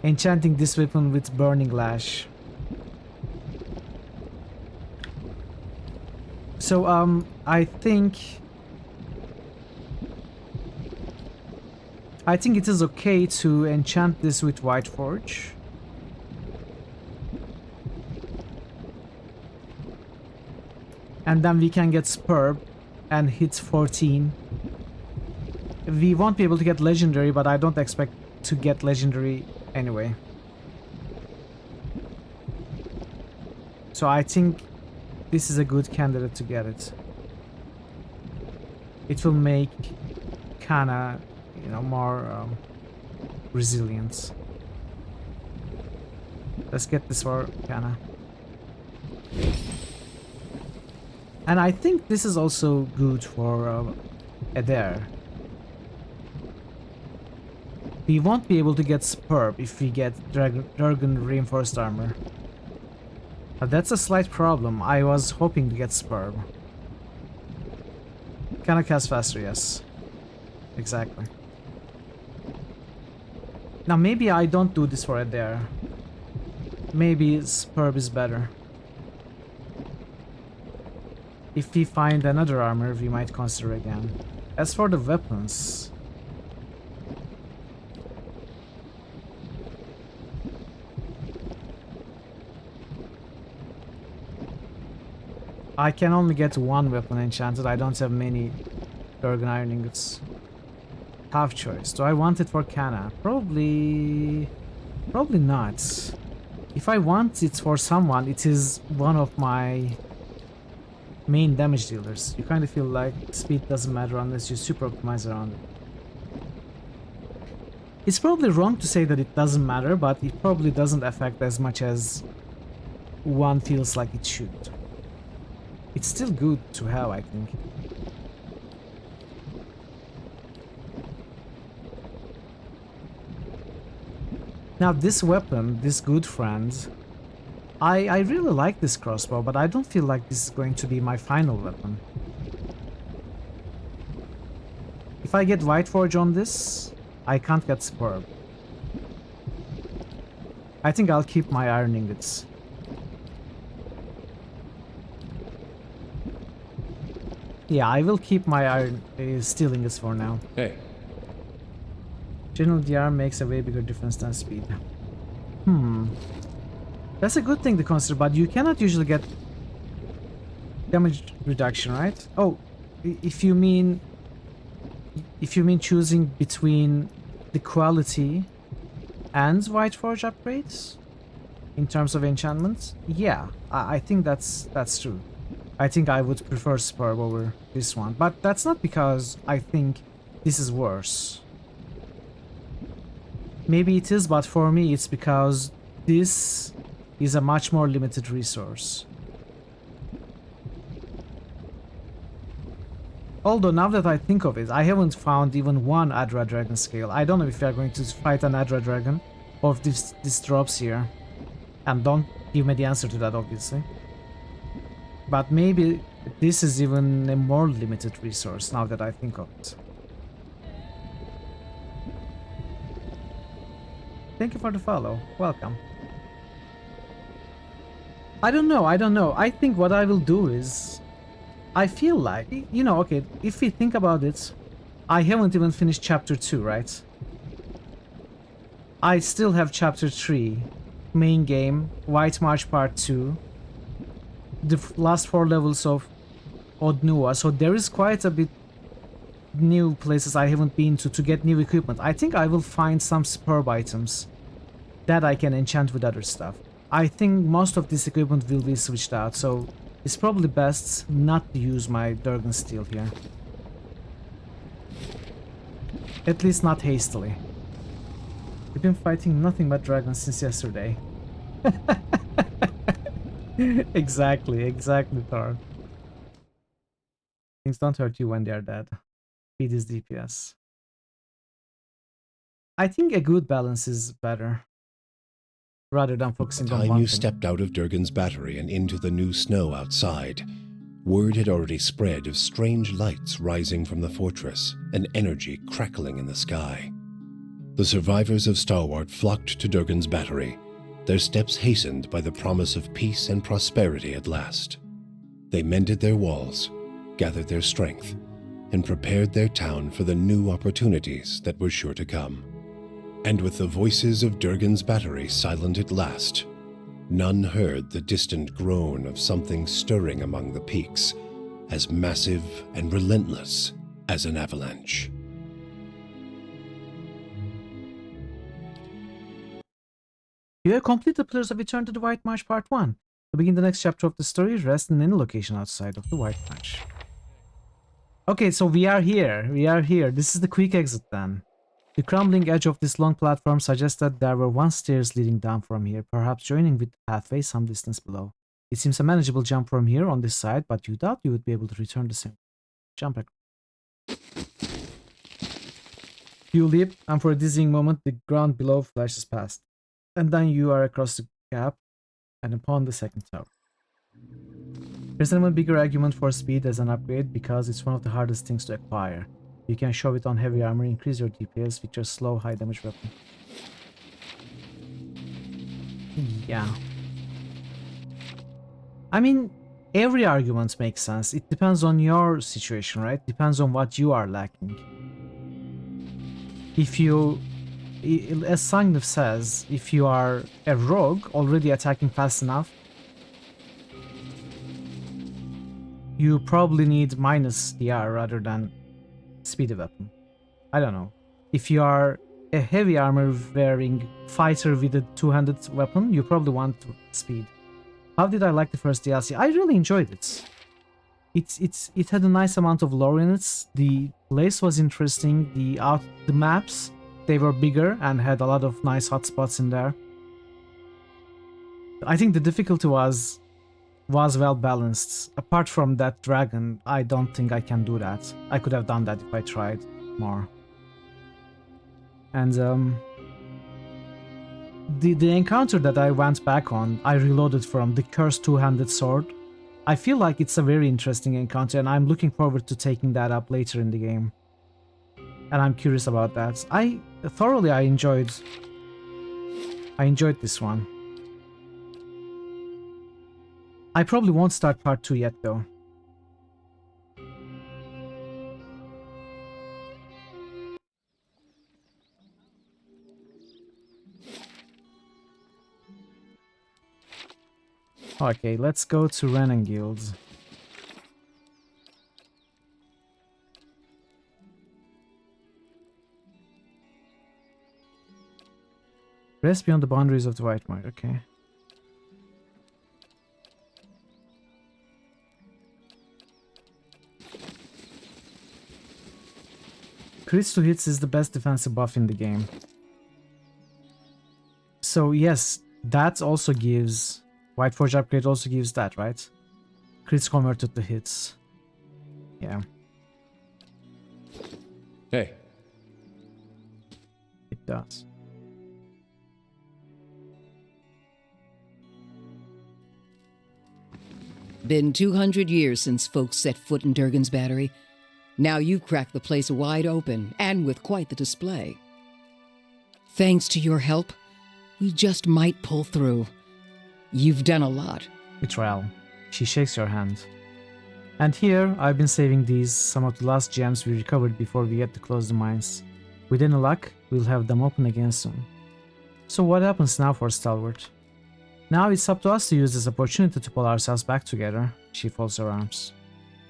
enchanting this weapon with Burning Lash. So I think it is okay to enchant this with White Forge. And then we can get Spurb and hits 14. We won't be able to get legendary, but I don't expect to get legendary anyway. So I think this is a good candidate to get it. It will make Kana, you know, more resilient. Let's get this for Kana. And I think this is also good for Adair. We won't be able to get Spurb if we get Dragon Reinforced Armor. That's a slight problem. I was hoping to get Spurb. Can I cast faster? Yes. Exactly. Now maybe I don't do this for Adair. Maybe Spurb is better. If we find another armor, we might consider again. As for the weapons... I can only get one weapon enchanted. I don't have many Durgan Iron Ingots. Tough choice. Do I want it for Kana? Probably not. If I want it for someone, it is one of my main damage dealers. You kind of feel like speed doesn't matter unless you super optimize around it. It's probably wrong to say that it doesn't matter, but it probably doesn't affect as much as one feels like it should. It's still good to have, I think. Now this weapon, this good friend, I really like this crossbow, but I don't feel like this is going to be my final weapon. If I get White Forge on this, I can't get Spurb. I think I'll keep my Iron Ingots. Yeah, I will keep my iron steel ingots for now. Hey. General DR makes a way bigger difference than speed. That's a good thing to consider, but you cannot usually get damage reduction, right? Oh, if you mean choosing between the quality and White Forge upgrades in terms of enchantments, yeah, I think that's true. I think I would prefer Spurb over this one, but that's not because I think this is worse. Maybe it is, but for me it's because this is a much more limited resource. Although now that I think of it, I haven't found even one Adra Dragon scale. I don't know if we are going to fight an Adra Dragon or if this drops here. And don't give me the answer to that, obviously. But maybe this is even a more limited resource now that I think of it. Thank you for the follow. Welcome. I don't know. I think what I will do is... I feel like, you know, okay, if we think about it, I haven't even finished chapter 2, right? I still have chapter 3, main game, White March part 2, the last 4 levels of Odnua, so there is quite a bit new places I haven't been to get new equipment. I think I will find some Spurb items that I can enchant with other stuff. I think most of this equipment will be switched out, so it's probably best not to use my Durgan Steel here. At least not hastily. We've been fighting nothing but dragons since yesterday. Exactly, Thor. Things don't hurt you when they are dead. Feed is DPS. I think a good balance is better, rather than focusing on one Time you thing. stepped out of Durgan's battery and into the new snow outside, word had already spread of strange lights rising from the fortress, and energy crackling in the sky. The survivors of Starward flocked to Durgan's battery, their steps hastened by the promise of peace and prosperity at last. They mended their walls, gathered their strength, and prepared their town for the new opportunities that were sure to come. And with the voices of Durgan's battery silent at last, none heard the distant groan of something stirring among the peaks, as massive and relentless as an avalanche. You have completed the Pillars of Return to the White Marsh Part 1. To begin the next chapter of the story, rest in any location outside of the White Marsh. Okay, so we are here. We are here. This is the quick exit then. The crumbling edge of this long platform suggests that there were once stairs leading down from here, perhaps joining with the pathway some distance below. It seems a manageable jump from here on this side, but you doubt you would be able to return the same. Jump back. You leap, and for a dizzying moment, the ground below flashes past. And then you are across the gap and upon the second tower. There's an even bigger argument for speed as an upgrade because it's one of the hardest things to acquire. You can shove it on heavy armor, increase your DPS with your slow, high damage weapon. Yeah. I mean, every argument makes sense. It depends on your situation, right? Depends on what you are lacking. If you, as Sangnif says, if you are a rogue already attacking fast enough, you probably need minus DR rather than speedy weapon. I don't know. If you are a heavy armor wearing fighter with a two-handed weapon, you probably want speed. How did I like the first DLC? I really enjoyed it. It had a nice amount of lore in it. The place was interesting. The maps, they were bigger and had a lot of nice hotspots in there. I think the difficulty was well balanced. Apart from that dragon, I don't think I can do that. I could have done that if I tried more. And the encounter that I went back on, I reloaded from, the cursed two-handed sword. I feel like it's a very interesting encounter, and I'm looking forward to taking that up later in the game. And I'm curious about that. I enjoyed this one. I probably won't start part 2 yet though. Okay, let's go to Renengild. Rest beyond the boundaries of the White Marsh, okay. Crits to hits is the best defensive buff in the game. So yes, that also gives... Whiteforge upgrade also gives that, right? Crits converted to hits. Yeah. Hey. It does. Been 200 years since folks set foot in Durgan's battery. Now you've cracked the place wide open, and with quite the display. Thanks to your help, we just might pull through. You've done a lot. Betrayal. She shakes your hand. And here, I've been saving these, some of the last gems we recovered before we get to close the mines. With any luck, we'll have them open again soon. So what happens now for Stalwart? Now it's up to us to use this opportunity to pull ourselves back together. She folds her arms.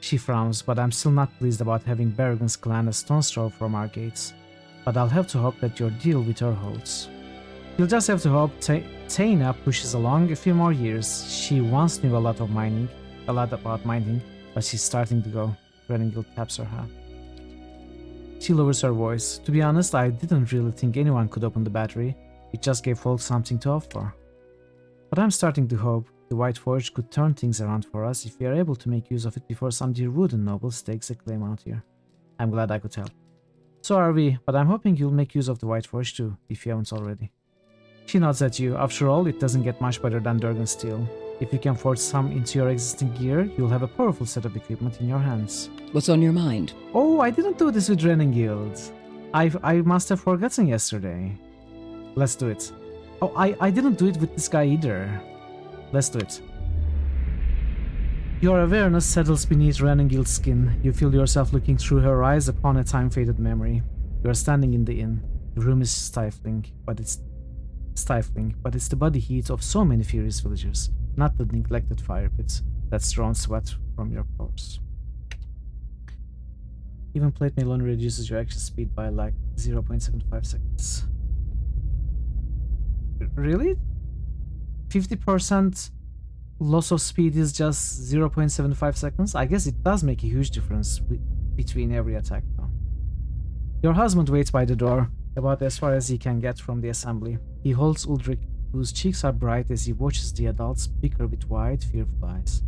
She frowns, but I'm still not pleased about having Berrigan's clan a stone's throw from our gates. But I'll have to hope that your deal with her holds. You'll just have to hope Taina pushes along a few more years. She once knew a lot about mining, but she's starting to go. Renengild taps her hat. She lowers her voice. To be honest, I didn't really think anyone could open the battery. It just gave folks something to offer. But I'm starting to hope the White Forge could turn things around for us if we are able to make use of it before some dear wooden noble stakes a claim out here. I'm glad I could help. So are we, but I'm hoping you'll make use of the White Forge too, if you haven't already. She nods at you. After all, it doesn't get much better than Durgan steel. If you can forge some into your existing gear, you'll have a powerful set of equipment in your hands. What's on your mind? Oh, I didn't do this with Renengild. I must have forgotten yesterday. Let's do it. Oh, I didn't do it with this guy either. Let's do it. Your awareness settles beneath Renengild's skin. You feel yourself looking through her eyes upon a time-faded memory. You are standing in the inn. The room is stifling, but it's the body heat of so many furious villagers, not the neglected fire pits that's drawn sweat from your pores. Even plate mail only reduces your action speed by like 0.75 seconds. Really? 50% loss of speed is just 0.75 seconds? I guess it does make a huge difference between every attack though. Your husband waits by the door, about as far as he can get from the assembly. He holds Ulrich, whose cheeks are bright as he watches the adults bicker with wide, fearful eyes.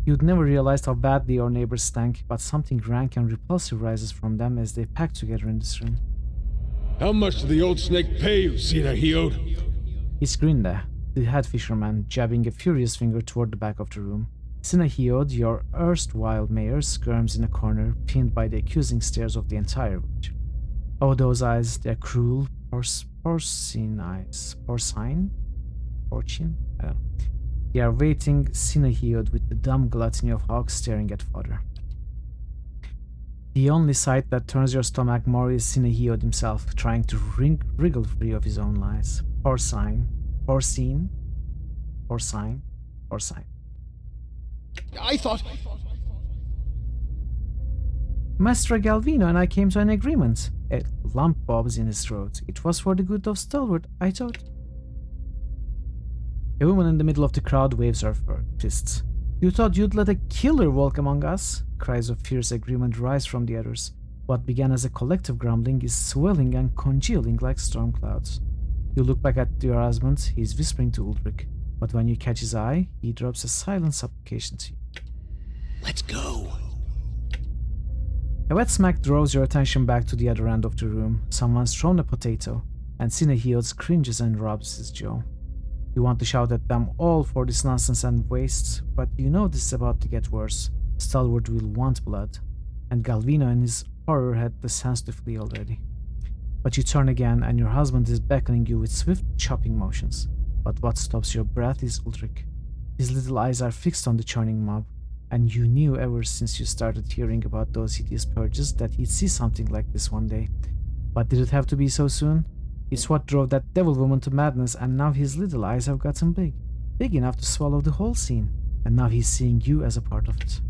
You'd never realized how badly your neighbors stank, but something rank and repulsive rises from them as they pack together in this room. How much did the old snake pay you, Sinahiod? He grinned there, the head fisherman, jabbing a furious finger toward the back of the room. Sinahiod, your erstwhile mayor, squirms in a corner, pinned by the accusing stares of the entire village. Oh, those eyes, they're cruel, porcine eyes. Porcine? Porcine? I don't know. They are waiting Sinahiod with the dumb gluttony of hogs staring at fodder. The only sight that turns your stomach more is Sinahiod himself, trying to wriggle free of his own lies. Porcine. Porcine? Porcine? Porcine. I thought... Master Galvino and I came to an agreement. A lump bobs in his throat. It was for the good of Stalwart, I thought. A woman in the middle of the crowd waves her fists. You thought you'd let a killer walk among us? Cries of fierce agreement rise from the others. What began as a collective grumbling is swelling and congealing like storm clouds. You look back at your husband, he's whispering to Ulrich, but when you catch his eye, he drops a silent supplication to you. Let's go. A wet smack draws your attention back to the other end of the room. Someone's thrown a potato, and Sinahiod cringes and rubs his jaw. You want to shout at them all for this nonsense and waste, but you know this is about to get worse. Stalwart will want blood, and Galvino in his horror had the sense to flee already. But you turn again, and your husband is beckoning you with swift chopping motions. But what stops your breath is Ulrich. His little eyes are fixed on the churning mob, and you knew ever since you started hearing about those hideous purges that he'd see something like this one day. But did it have to be so soon? It's what drove that devil woman to madness, and now his little eyes have gotten big enough to swallow the whole scene, and now he's seeing you as a part of it.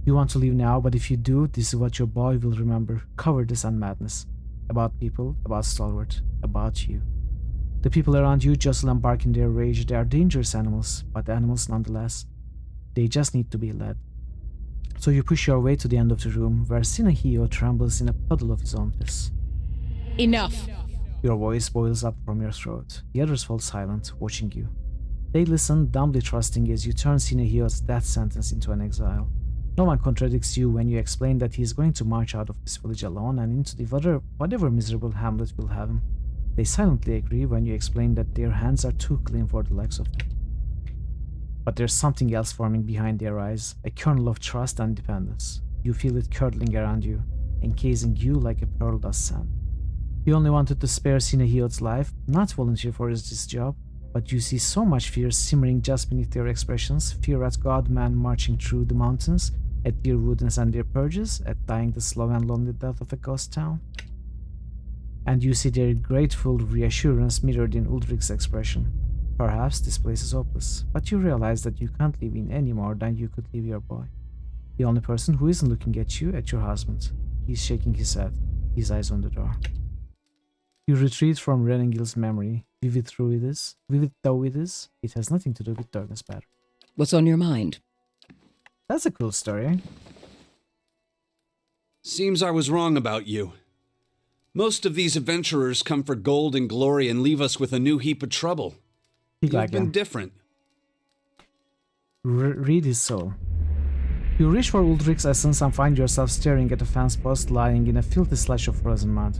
You want to leave now, but if you do, this is what your boy will remember: cowardice and madness. About people, about Stalwart, about you. The people around you jostle and bark in their rage. They are dangerous animals, but animals nonetheless. They just need to be led. So you push your way to the end of the room, where Sinahiod trembles in a puddle of his own piss. Enough! Your voice boils up from your throat. The others fall silent, watching you. They listen, dumbly trusting as you turn Sinahiod's death sentence into an exile. No one contradicts you when you explain that he is going to march out of this village alone and into the whatever miserable hamlet will have him. They silently agree when you explain that their hands are too clean for the likes of him. But there's something else forming behind their eyes, a kernel of trust and dependence. You feel it curdling around you, encasing you like a pearl does sand. You only wanted to spare Sinahiod's life, not volunteer for this job, but you see so much fear simmering just beneath their expressions, fear at God-man marching through the mountains, at their woodens and their purges, at dying the slow and lonely death of a ghost town. And you see their grateful reassurance mirrored in Ulrich's expression. Perhaps this place is hopeless, but you realize that you can't leave in any more than you could leave your boy. The only person who isn't looking at you, at your husband. He's shaking his head, his eyes on the door. You retreat from Reningil's memory, vivid though it is, it has nothing to do with Durgan's battle. What's on your mind? That's a cool story. Seems I was wrong about you. Most of these adventurers come for gold and glory and leave us with a new heap of trouble. You've been different. Read his soul. You reach for Ulrich's essence and find yourself staring at a fence post lying in a filthy slush of frozen mud.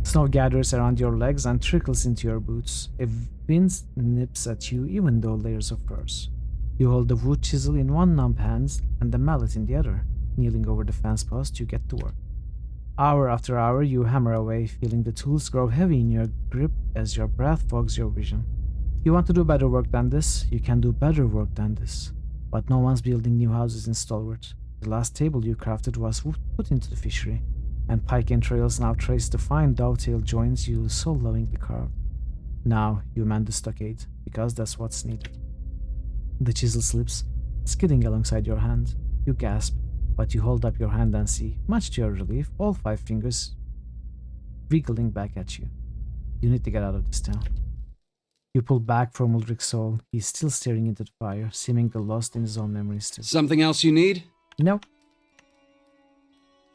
Snow gathers around your legs and trickles into your boots. A wind nips at you even though layers of furs. You hold the wood chisel in one numb hand and the mallet in the other. Kneeling over the fence post, you get to work. Hour after hour, you hammer away, feeling the tools grow heavy in your grip as your breath fogs your vision. You want to do better work than this, you can do better work than this. But no one's building new houses in Stalwart. The last table you crafted was put into the fishery, and pike entrails now trace the fine dovetail joints you so lovingly carved. Now you mend the stockade, because that's what's needed. The chisel slips, skidding alongside your hand. You gasp. But you hold up your hand and see, much to your relief, all 5 fingers wiggling back at you. You need to get out of this town. You pull back from Ulrich's soul. He's still staring into the fire, seemingly lost in his own memories too. Something else you need? No.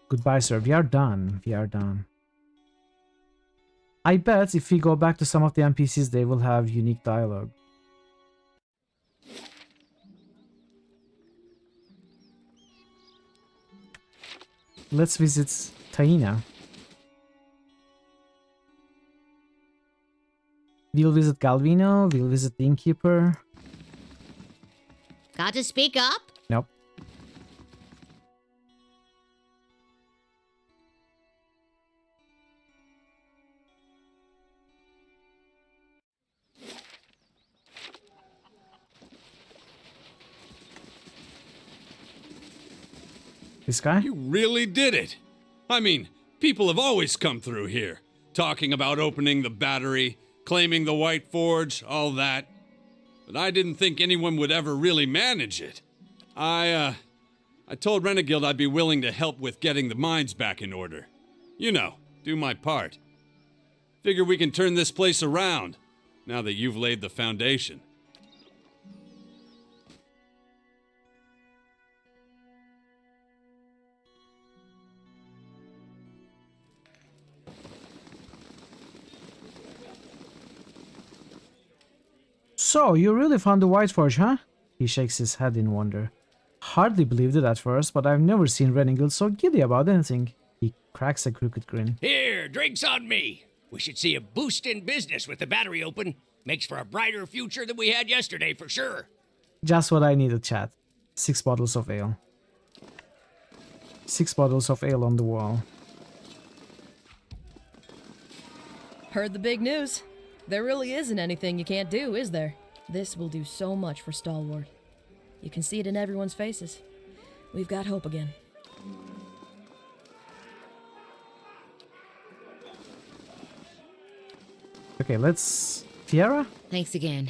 Goodbye, sir. We are done. We are done. I bet if we go back to some of the NPCs, they will have unique dialogue. Let's visit Taina. We'll visit Galvino, we'll visit the Innkeeper. Got to speak up? Nope. This guy? You really did it! I mean, people have always come through here, talking about opening the battery, claiming the White Forge, all that. But I didn't think anyone would ever really manage it. I told Renegild I'd be willing to help with getting the mines back in order. You know, do my part. Figure we can turn this place around, now that you've laid the foundation. So, you really found the White Forge, huh? He shakes his head in wonder. Hardly believed it at first, but I've never seen Renegild so giddy about anything. He cracks a crooked grin. Here, drinks on me. We should see a boost in business with the battery open. Makes for a brighter future than we had yesterday, for sure. Just what I needed, chat. 6 bottles of ale. 6 bottles of ale on the wall. Heard the big news. There really isn't anything you can't do, is there? This will do so much for Stalwart. You can see it in everyone's faces. We've got hope again. Okay, let's... Fiera? Thanks again.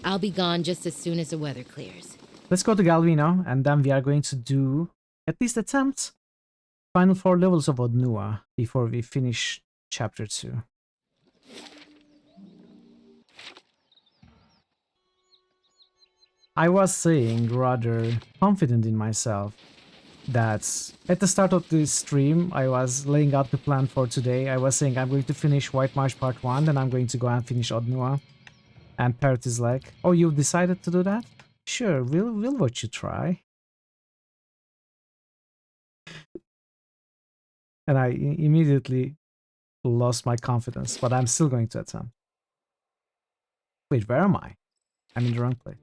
I'll be gone just as soon as the weather clears. Let's go to Galvino, and then we are going to do, at least attempt, final 4 levels of Odnua before we finish chapter 2. I was saying, rather confident in myself, that at the start of the stream, I was laying out the plan for today. I was saying I'm going to finish White Marsh Part 1, then I'm going to go and finish Odnua. And Parrot is like, oh, you've decided to do that? Sure, we'll watch you try. And I immediately lost my confidence, but I'm still going to attempt. Wait, where am I? I'm in the wrong place.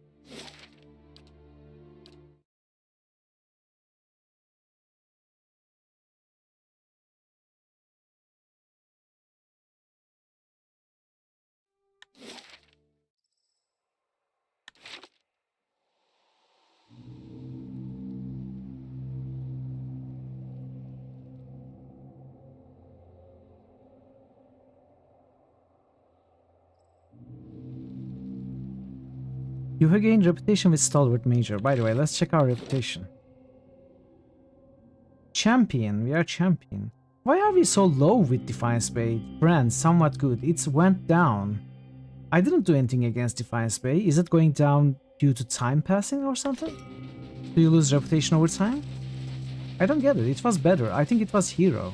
You have gained reputation with Stalwart Major. By the way, let's check our reputation. Champion. We are champion. Why are we so low with Defiance Bay? Brand, somewhat good. It's went down. I didn't do anything against Defiance Bay. Is it going down due to time passing or something? Do you lose reputation over time? I don't get it. It was better. I think it was Hero.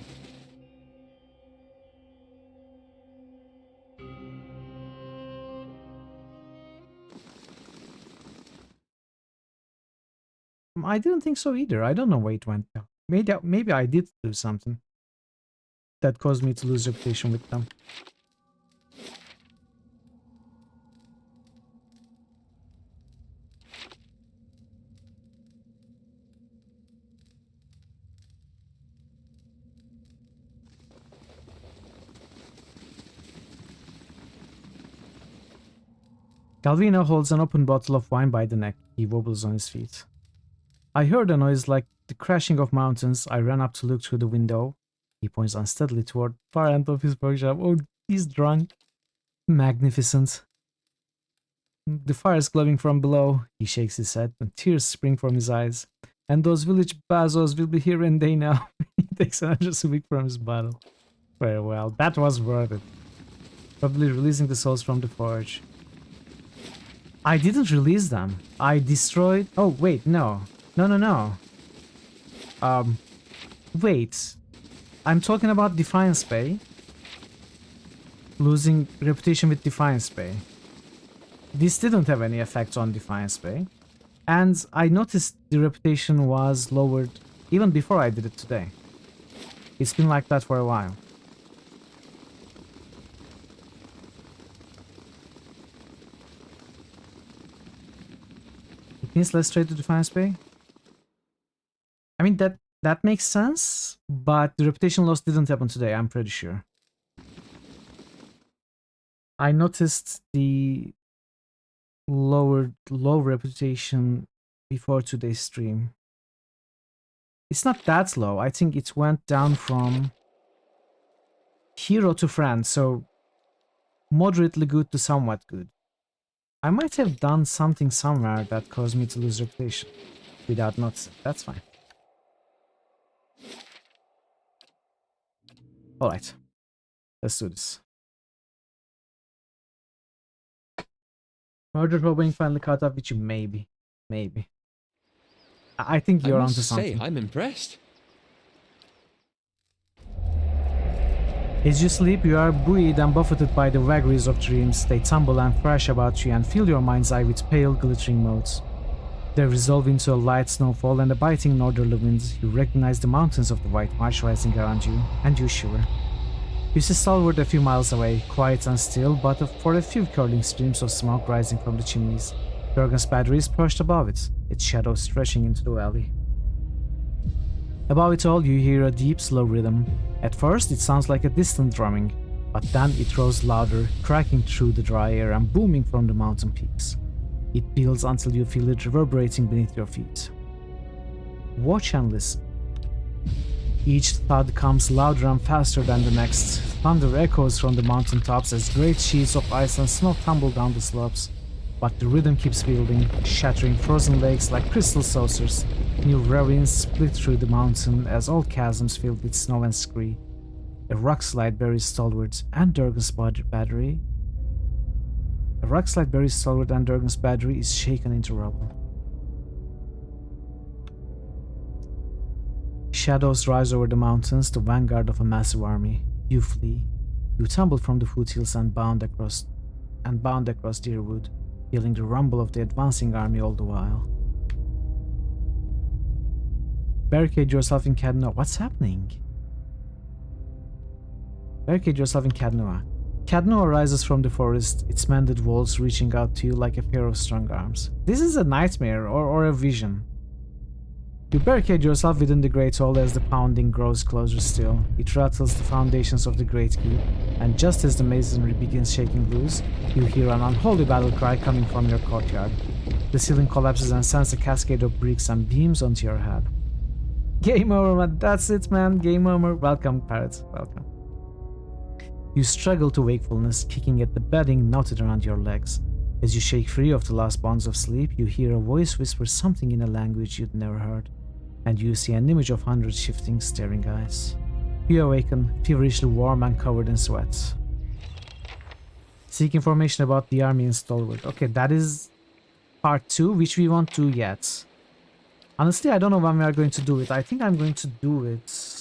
I didn't think so either. I don't know why it went down. Maybe I did do something that caused me to lose reputation with them. Calvino holds an open bottle of wine by the neck. He wobbles on his feet. I heard a noise like the crashing of mountains. I ran up to look through the window. He points unsteadily toward the far end of his workshop. Oh, he's drunk. Magnificent. The fire is glowing from below. He shakes his head and tears spring from his eyes. And those village bazos will be here and they know. He takes another week from his battle. Very well, that was worth it. Probably releasing the souls from the forge. I didn't release them. I destroyed... Oh, wait, no. No. Wait. I'm talking about Defiance Bay. Losing reputation with Defiance Bay. This didn't have any effect on Defiance Bay. And I noticed the reputation was lowered even before I did it today. It's been like that for a while. It means let's trade to Defiance Bay? I mean, that makes sense, but the reputation loss didn't happen today, I'm pretty sure. I noticed the low reputation before today's stream. It's not that low. I think it went down from hero to friend, so moderately good to somewhat good. I might have done something somewhere that caused me to lose reputation without noticing. That's fine. Alright, let's do this. Murder for being finally caught up with you, maybe. Maybe. I think you're onto something. I'm impressed. As you sleep, you are buoyed and buffeted by the vagaries of dreams. They tumble and thrash about you and fill your mind's eye with pale, glittering motes. They resolve into a light snowfall and a biting northerly wind. You recognize the mountains of the White Marsh rising around you, and you shiver. You see Stalwart a few miles away, quiet and still, but for a few curling streams of smoke rising from the chimneys. Bergen's battery is perched above it, its shadow stretching into the valley. Above it all, you hear a deep, slow rhythm. At first, it sounds like a distant drumming, but then it grows louder, cracking through the dry air and booming from the mountain peaks. It builds until you feel it reverberating beneath your feet. Watch and listen. Each thud comes louder and faster than the next. Thunder echoes from the mountaintops as great sheets of ice and snow tumble down the slopes. But the rhythm keeps building, shattering frozen lakes like crystal saucers. New ravines split through the mountain as old chasms filled with snow and scree. A rockslide buries Stalwart and Durgan's battery. A rockslide buries Stalwart and Durgan's battery is shaken into rubble. Shadows rise over the mountains, the vanguard of a massive army. You flee. You tumble from the foothills and bound across Deerwood, feeling the rumble of the advancing army all the while. Barricade yourself in Cadnoa. What's happening? Barricade yourself in Cadnoa. Cadnoa rises from the forest, its mended walls reaching out to you like a pair of strong arms. This is a nightmare or a vision. You barricade yourself within the Great Hall as the pounding grows closer still. It rattles the foundations of the Great Keep, and just as the masonry begins shaking loose, you hear an unholy battle cry coming from your courtyard. The ceiling collapses and sends a cascade of bricks and beams onto your head. Game over, man. That's it, man. Game over. Welcome, Parrot. Welcome. You struggle to wakefulness, kicking at the bedding knotted around your legs. As you shake free of the last bonds of sleep, you hear a voice whisper something in a language you'd never heard, and you see an image of 100 shifting, staring eyes. You awaken, feverishly warm and covered in sweat. Seek information about the army in Stalwart. Okay, that is part 2, which we won't do yet. Honestly, I don't know when we are going to do it. I think I'm going to do it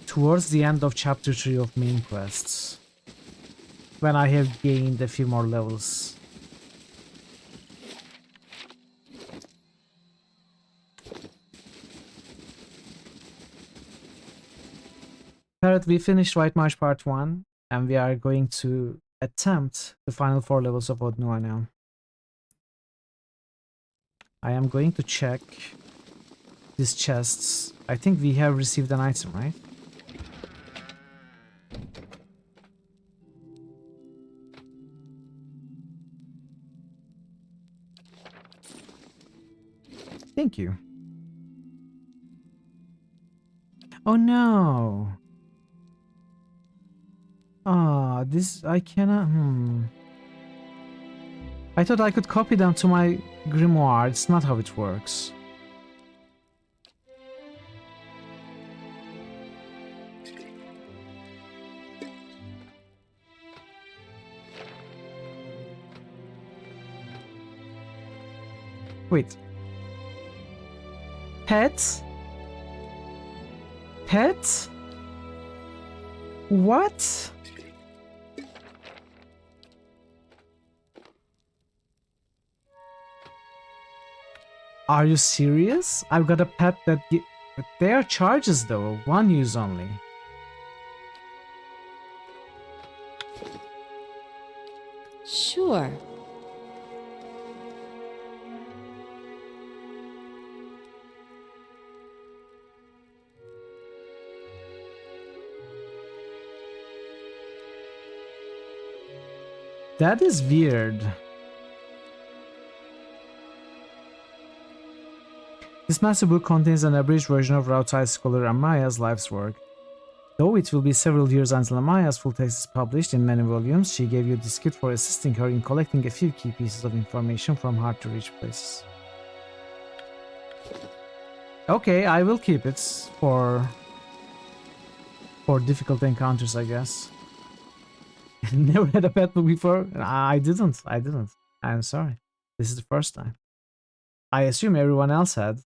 towards the end of chapter 3 of main quests, when I have gained a few more levels. Parrot, we finished White Marsh Part 1, and we are going to attempt the final 4 levels of Odnua now. I am going to check these chests. I think we have received an item, right? Thank you. Oh no! Ah, this I cannot. I thought I could copy them to my grimoire. It's not how it works. Wait. Pet? Pet? What? Are you serious? I've got a pet that they are charges though, one use only. Sure. That is weird. This massive book contains an abridged version of Rautai's scholar Amaya's life's work. Though it will be several years until Amaya's full text is published in many volumes, she gave you this kit for assisting her in collecting a few key pieces of information from hard-to-reach places. Okay, I will keep it for difficult encounters, I guess. Never had a pet book before? I didn't. I'm sorry. This is the first time. I assume everyone else had.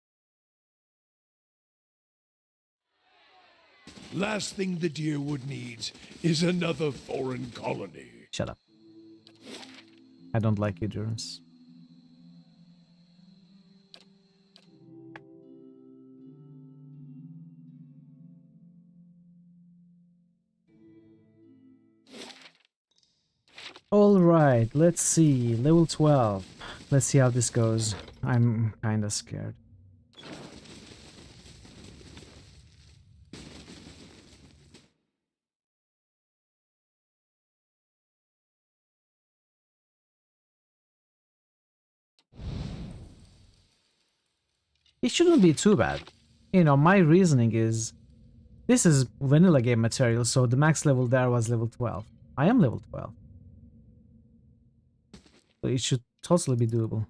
Last thing the Deerwood needs is another foreign colony. Shut up. I don't like you, Durance. Alright, let's see. Level 12. Let's see how this goes. I'm kinda scared. It shouldn't be too bad. You know, my reasoning is this is vanilla game material, so the max level there was level 12. I am level 12. So it should totally be doable.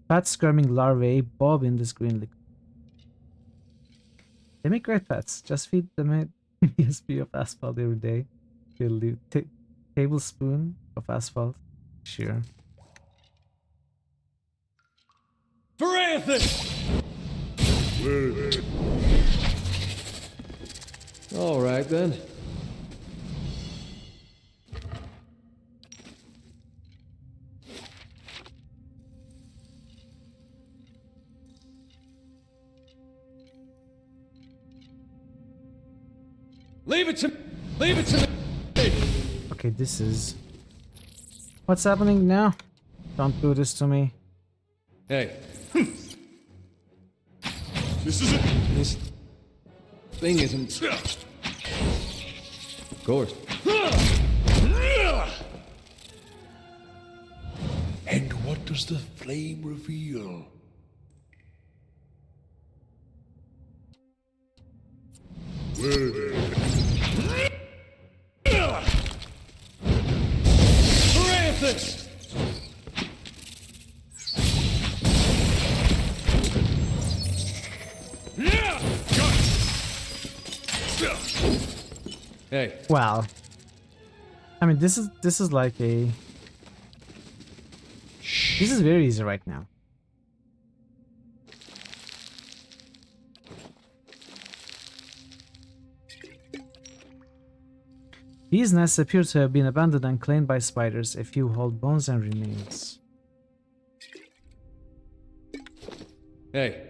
Fat skirming larvae bob in this green liquid. They make great pets. Just feed them a ESP of asphalt every day. They'll do tablespoon of asphalt. Sure. For Anthony! All right, then. Leave it to me! Okay, this is... What's happening now? Don't do this to me. Hey. This is it! This thing isn't... Of course. And what does the flame reveal? Francis! Hey. Wow. I mean, this is like a... This is very easy right now. These nests appear to have been abandoned and claimed by spiders. A few hold bones and remains. Hey.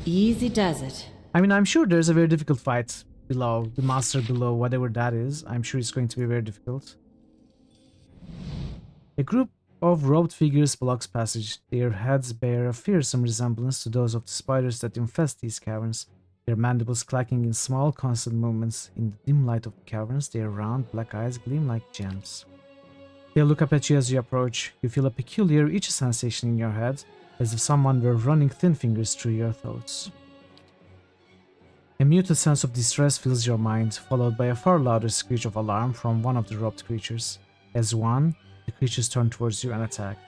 Easy does it. I mean, I'm sure there's a very difficult fight below, the monster below, whatever that is. I'm sure it's going to be very difficult. A group of robed figures blocks passage. Their heads bear a fearsome resemblance to those of the spiders that infest these caverns. Their mandibles clacking in small, constant movements. In the dim light of the caverns, their round, black eyes gleam like gems. They look up at you as you approach. You feel a peculiar, itchy sensation in your head, as if someone were running thin fingers through your thoughts. A muted sense of distress fills your mind, followed by a far louder screech of alarm from one of the robed creatures. As one, the creatures turn towards you and attack.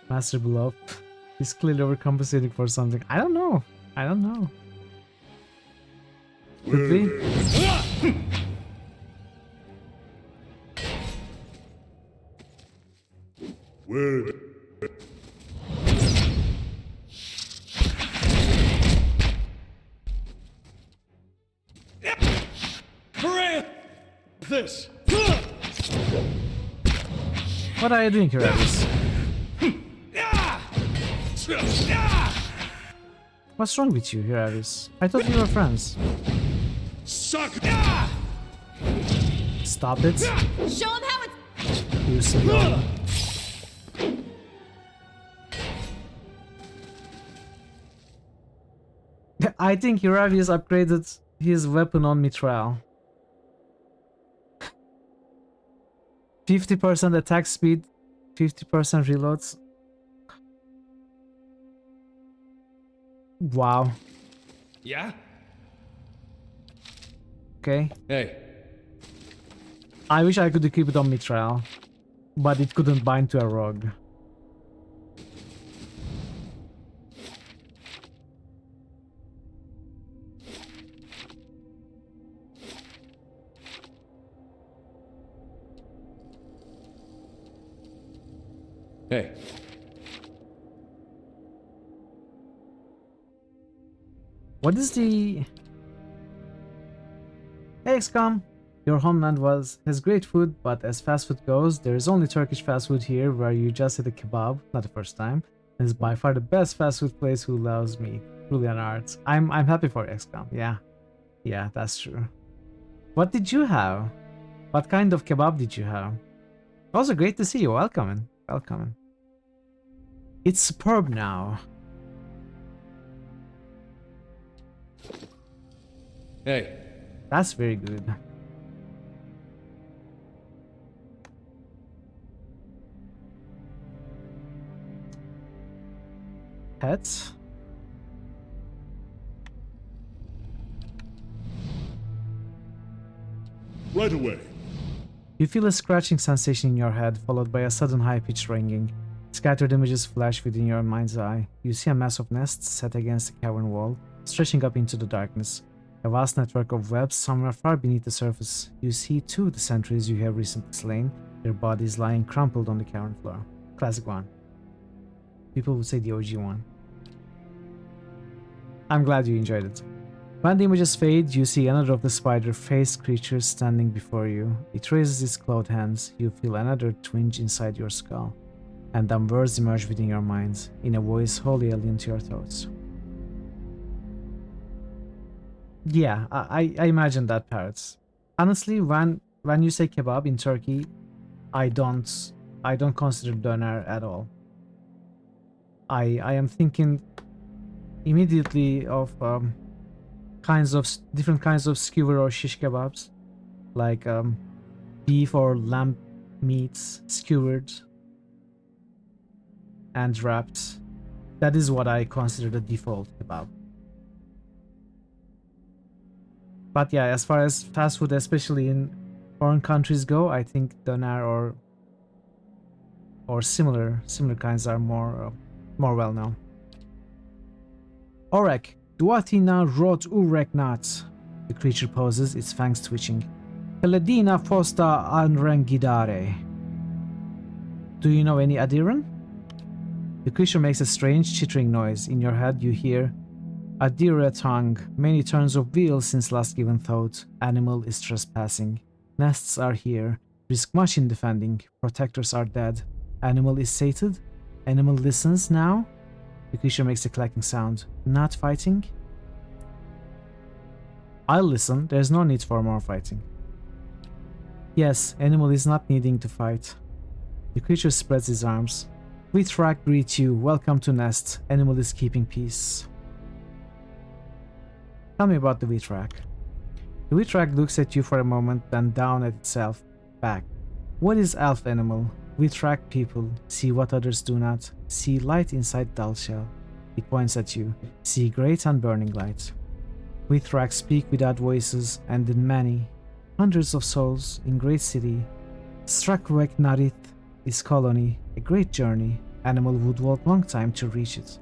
Master Beloved is clearly overcompensating for something. I don't know. Could be. this! What are you doing here, Alice? What's wrong with you here, Alice? I thought we were friends. Suck! Stop it. Show him how it's... You silly. I think Iravius upgraded his weapon on Mithril. 50% attack speed, 50% reloads. Wow. Yeah? Okay. Hey. I wish I could equip it on Mithril, but it couldn't bind to a rogue. Hey. What is the... Hey XCOM! Your homeland has great food, but as fast food goes, there is only Turkish fast food here where you just eat a kebab, not the first time. It is by far the best fast food place who loves me. Truly an art. I'm happy for XCOM, yeah. Yeah, that's true. What did you have? What kind of kebab did you have? Also great to see you, welcome. Welcome. It's superb now. Hey. That's very good. Pets? Right away. You feel a scratching sensation in your head, followed by a sudden high-pitched ringing. Scattered images flash within your mind's eye. You see a mass of nests set against a cavern wall, stretching up into the darkness. A vast network of webs somewhere far beneath the surface. You see two of the sentries you have recently slain, their bodies lying crumpled on the cavern floor. Classic one. People would say the OG one. I'm glad you enjoyed it. When the images fade, you see another of the spider-faced creatures standing before you. It raises its clawed hands. You feel another twinge inside your skull. And then words emerge within your mind, in a voice wholly alien to your thoughts. Yeah, I imagine that, Parrots. Honestly, when you say kebab in Turkey, I don't consider doner at all. I am thinking immediately of different kinds of skewer or shish kebabs, like beef or lamb meats skewered and wrapped. That is what I consider the default kebab. But yeah, as far as fast food, especially in foreign countries go, I think doner or similar kinds are more well known. Orek, Duatina rot urek nat. The creature poses, its fangs twitching. Peladina fosta anrengidare. Do you know any Adiran? The creature makes a strange chittering noise. In your head you hear Adira tongue, many turns of wheels since last given thought. Animal is trespassing. Nests are here. Risk much in defending. Protectors are dead. Animal is sated. Animal listens now. The creature makes a clacking sound. Not fighting? I'll listen. There's no need for more fighting. Yes, animal is not needing to fight. The creature spreads his arms. Withrak greets you. Welcome to Nest. Animal is keeping peace. Tell me about the Withrak. The Withrak looks at you for a moment, then down at itself. Back. What is elf animal? Withrak people. See what others do not. See light inside dull shell. It points at you. See great and burning light. Withrak speak without voices, and in many, hundreds of souls in great city. Strakvek Narith is colony, a great journey. Animal would walk long time to reach it.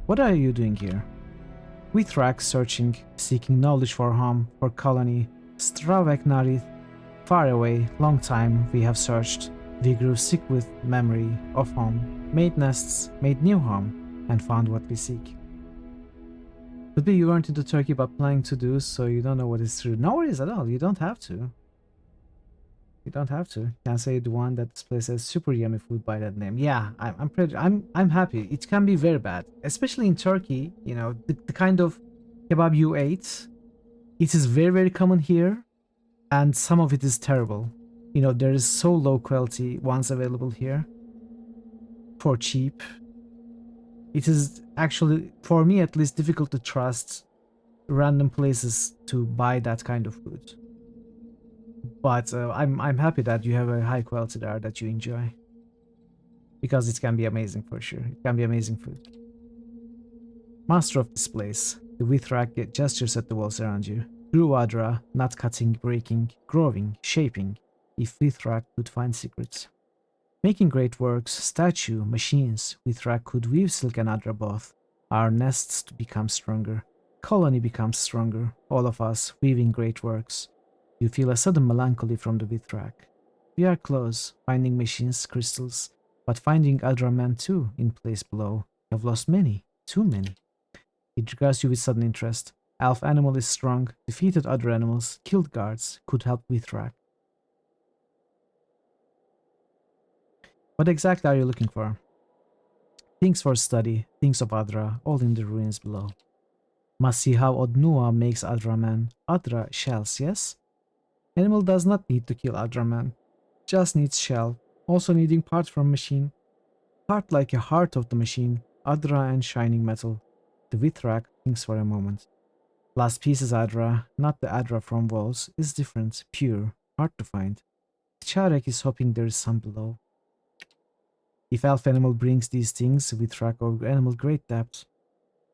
What are you doing here? Withrak searching, seeking knowledge for home, for colony. Stravek Narith, far away, long time we have searched. We grew sick with memory of home, made nests, made new home, and found what we seek. Could be you weren't into Turkey but planning to do, so you don't know what is true. No worries at all. You don't have to. You don't have to. Can say the one that this place has super yummy food by that name. Yeah, I'm happy. It can be very bad, especially in Turkey. You know, the kind of kebab you ate. It is very common here, and some of it is terrible. You know, there is so low quality ones available here for cheap. It is actually, for me at least, difficult to trust random places to buy that kind of food. But I'm happy that you have a high quality there that you enjoy, because it can be amazing for sure. It can be amazing food. Master of this place, the Withrak gestures at the walls around you. Through Adra, not cutting, breaking, growing, shaping, if Withrak could find secrets. Making great works, statue, machines, Withrak could weave silk and Adra both. Our nests to become stronger. Colony becomes stronger, all of us weaving great works. You feel a sudden melancholy from the Withrak. We are close, finding machines, crystals, but finding Adraman too in place below. You have lost many, too many. It regards you with sudden interest. Elf animal is strong, defeated other animals, killed guards, could help Withrak. What exactly are you looking for? Things for study, things of Adra, all in the ruins below. Must see how Odnua makes Adraman. Adra shells, yes? Animal does not need to kill Adraman, just needs shell, also needing parts from machine. Part like a heart of the machine, Adra and shining metal. The Withrak thinks for a moment. Last piece is Adra, not the Adra from walls, is different, pure, hard to find. Charek is hoping there is some below. If elf animal brings these things, Withrak or animal great depth.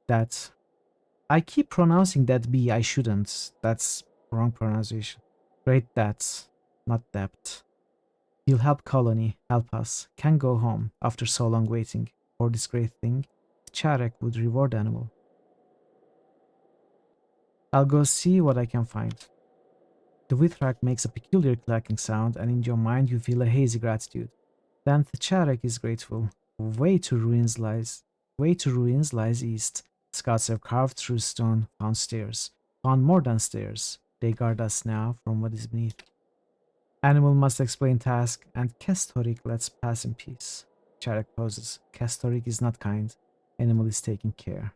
That. I keep pronouncing that B, I shouldn't. That's wrong pronunciation. Great depth, not depth. He'll help colony, help us, can go home after so long waiting for this great thing. Charek would reward animal. I'll go see what I can find. The Withrak makes a peculiar clacking sound, and in your mind you feel a hazy gratitude. Then Charek is grateful. Way to ruins lies east. Scouts have carved through stone, found stairs. Found more than stairs. They guard us now from what is beneath. Animal must explain task, and Kestorik lets pass in peace. Charek poses. Kestorik is not kind. Animal is taking care.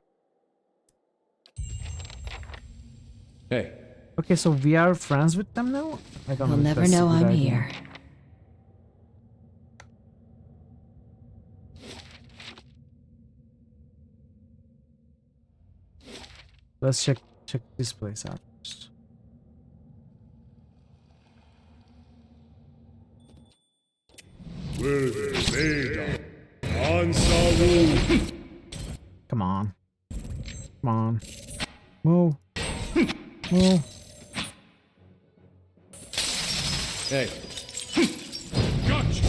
Hey. Okay, so we are friends with them now? I don't know. You'll never know I'm here. Let's check this place out first. Come on. Come on. Move. Move. Hey. Gotcha.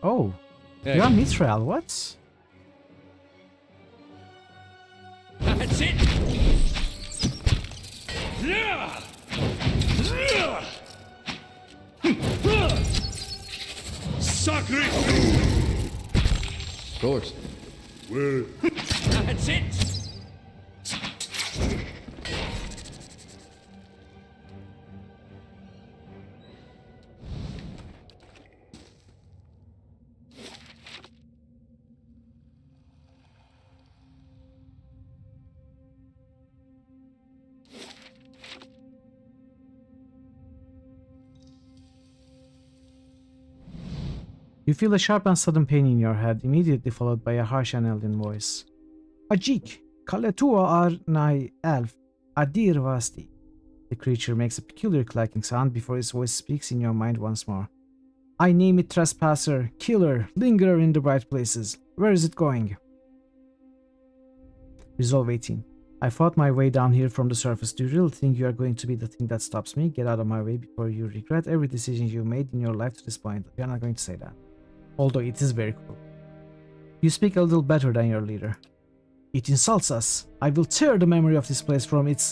Oh. Hey. You're on Mithril, what? That's it! Sacre! Of course. Well. That's it! You feel a sharp and sudden pain in your head, immediately followed by a harsh and alien voice. Ajik, Kaletua ar nai elf, adir vasti. The creature makes a peculiar clacking sound before his voice speaks in your mind once more. I name it trespasser, killer, lingerer in the bright places. Where is it going? Resolve 18. I fought my way down here from the surface. Do you really think you are going to be the thing that stops me? Get out of my way before you regret every decision you made in your life to this point. You're not going to say that. Although it is very cool. You speak a little better than your leader. It insults us. I will tear the memory of this place from It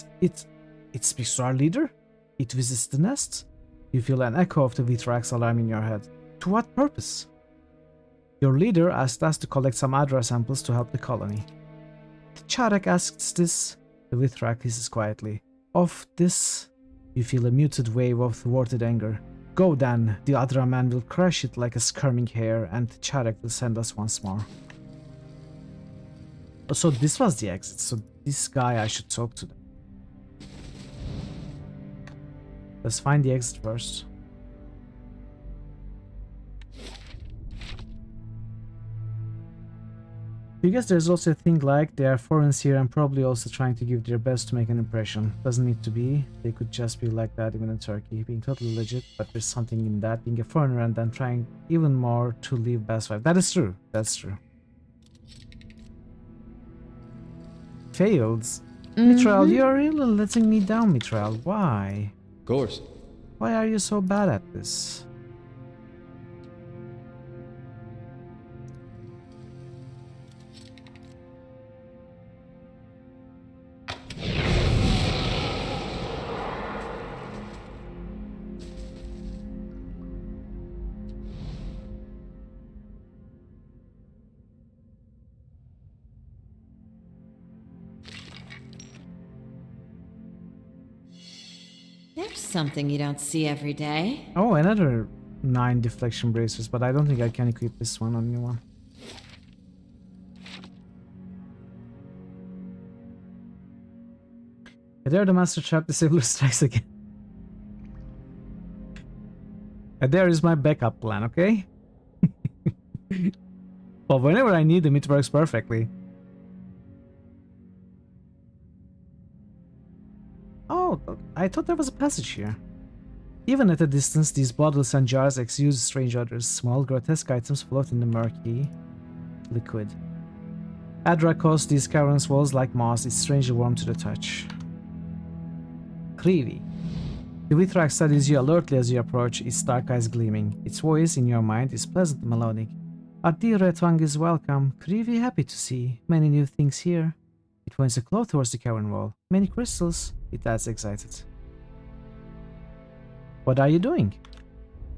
speaks to our leader? It visits the nest? You feel an echo of the Withrak's alarm in your head. To what purpose? Your leader asked us to collect some Adra samples to help the colony. Charek asks this. The Withrak hisses quietly. Of this, you feel a muted wave of thwarted anger. Go then, the Adra man will crush it like a skirming hare, and Charek will send us once more. Oh, so this was the exit, so this guy I should talk to them. Let's find the exit first. I guess there's also a thing like they are foreigners here and probably also trying to give their best to make an impression. Doesn't need to be. They could just be like that even in Turkey, being totally legit, but there's something in that, being a foreigner and then trying even more to leave best vibe. That is true. That's true. Failed. Mithril, you're really letting me down, Mithril. Why? Of course. Why are you so bad at this? There's something you don't see every day. Oh, another 9 deflection bracers, but I don't think I can equip this one on new one. There the master trap disabler strikes again. And there is my backup plan, okay? But whenever I need them, it works perfectly. Oh, I thought there was a passage here. Even at a distance, these bottles and jars exude strange odors. Small, grotesque items float in the murky liquid. Adra coats these caverns' walls like moss. It's strangely warm to the touch. Creevy. The Withrak studies you alertly as you approach, its dark eyes gleaming. Its voice, in your mind, is pleasant and melodic. Our dear red tongue is welcome. Creevy, happy to see. Many new things here. It points a claw towards the cavern wall. Many crystals. It adds excited. What are you doing?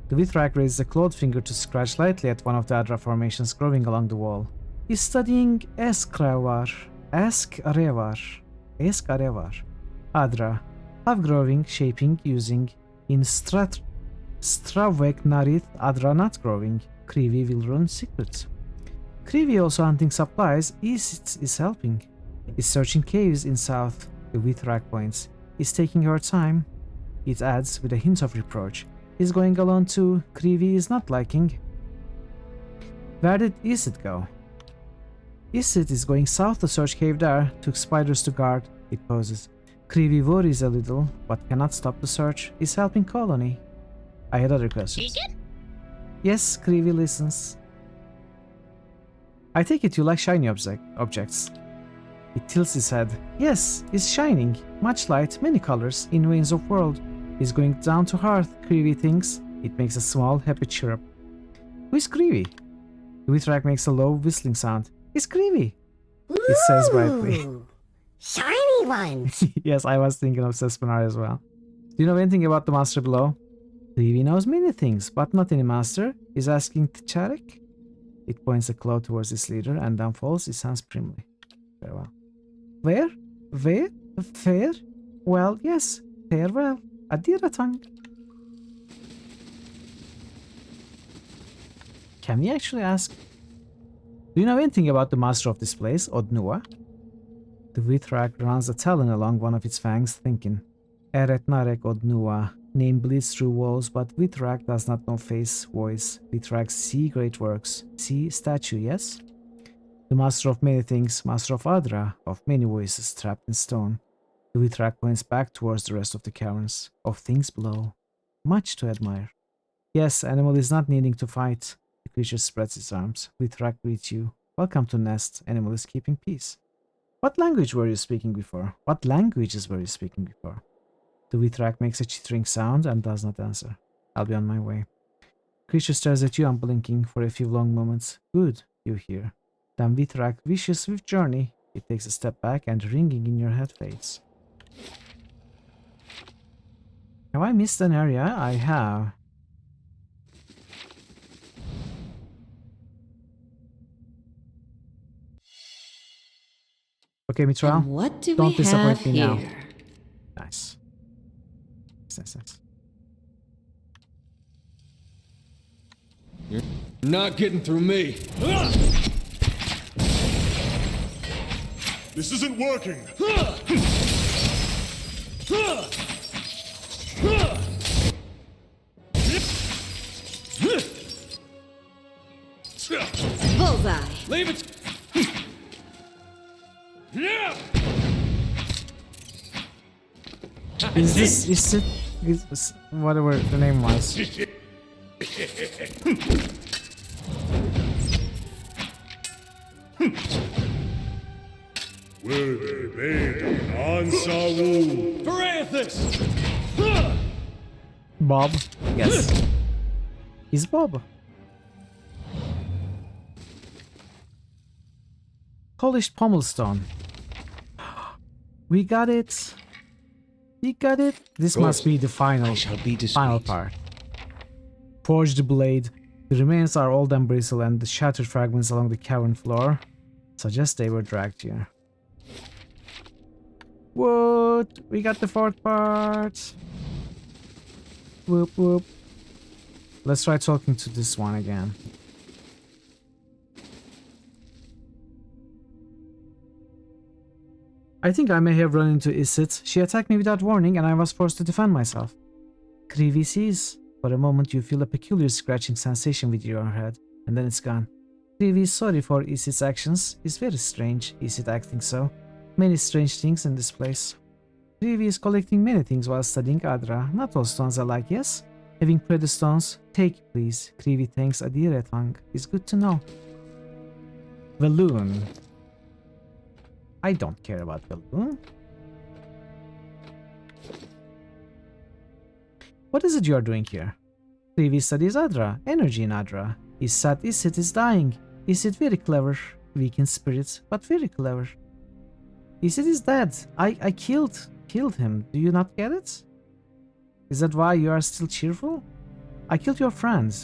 The Withrak raises a clawed finger to scratch lightly at one of the Adra formations growing along the wall. He's studying Eskravar. Arevar. Adra. Half-growing, shaping, using in Stravek Narith Adra not growing. Creevy will run secret. Creevy also hunting supplies. East is helping. Is searching caves in south. The Withrak points. Is taking her time. It adds with a hint of reproach. Is going alone too. Creevy is not liking. Where did Isid go? Isid is going south to search cave there. Took spiders to guard. It poses. Creevy worries a little, but cannot stop the search. Is helping colony. I had other questions. Yes, Creevy listens. I take it you like shiny objects. It tilts his head. Yes, it's shining. Much light, many colors, in veins of world. Is going down to hearth, Creevy thinks. It makes a small, happy chirp. Who is Creevy? The Withrak makes a low, whistling sound. It's Creevy. It says brightly. Shiny ones! Yes, I was thinking of Sespinar as well. Do you know anything about the master below? Creevy knows many things, but not any master. Is asking Tcharek? It points a claw towards its leader and then folds his hands primly. Farewell. Where? Where? Fair? Well, yes. Farewell. Adiratang. Can we actually ask? Do you know anything about the master of this place, Odnua? The Withrak runs a talon along one of its fangs, thinking. Eret Narek Odnua. Name bleeds through walls, but Withrak does not know face, voice. Withrak see great works. See statue, yes? The master of many things, master of Adra, of many voices trapped in stone. The Withrak points back towards the rest of the caverns, of things below. Much to admire. Yes, animal is not needing to fight. The creature spreads its arms. Withrak greets you. Welcome to Nest. Animal is keeping peace. What language were you speaking before? What languages were you speaking before? The Withrak makes a chittering sound and does not answer. I'll be on my way. Creature stares at you unblinking for a few long moments. Good, you hear. Then Withrak wishes swift journey. It takes a step back and ringing in your head fades. Have I missed an area? I have. Okay, Mitral. And what do Don't we disappoint have me now. here? Nice. Nice. You're not getting through me. This isn't working. Bullseye. Leave it. Is it whatever the name was? Parathis! Bob? Yes. He's Bob. Polished pommelstone. We got it. We got it. This must be the final part. Forged blade. The remains are old and bristle, and the shattered fragments along the cavern floor suggest they were dragged here. What? We got the fourth part. Whoop whoop. Let's try talking to this one again. I think I may have run into Isit. She attacked me without warning and I was forced to defend myself. Krivi sees. For a moment you feel a peculiar scratching sensation with your head, and then it's gone. Krivi is sorry for Isit's actions. It's very strange, Isit acting so. Many strange things in this place. Krivi is collecting many things while studying Adra. Not all stones are alike, yes? Having precious stones, take please. Krivi thanks Adiretang. It's good to know. Valoon. I don't care about Valoon. What is it you are doing here? Krivi studies Adra, energy in Adra. Is sad Isit is dying. Isit very clever. Weak in spirit, but very clever. Isit is dead. I killed him. Do you not get it? Is that why you are still cheerful? I killed your friend.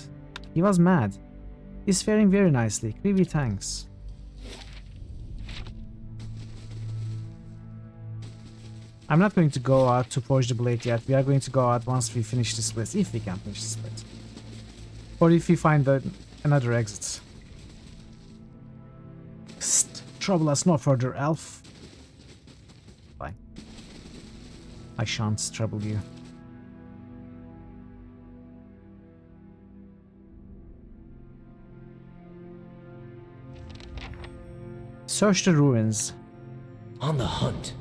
He was mad. He's faring very nicely. Krivi thanks. I'm not going to go out to forge the blade yet. We are going to go out once we finish this split, if we can finish this split. Or if we find another exit. Psst, trouble us no further, elf. Fine. I shan't trouble you. Search the ruins. On the hunt.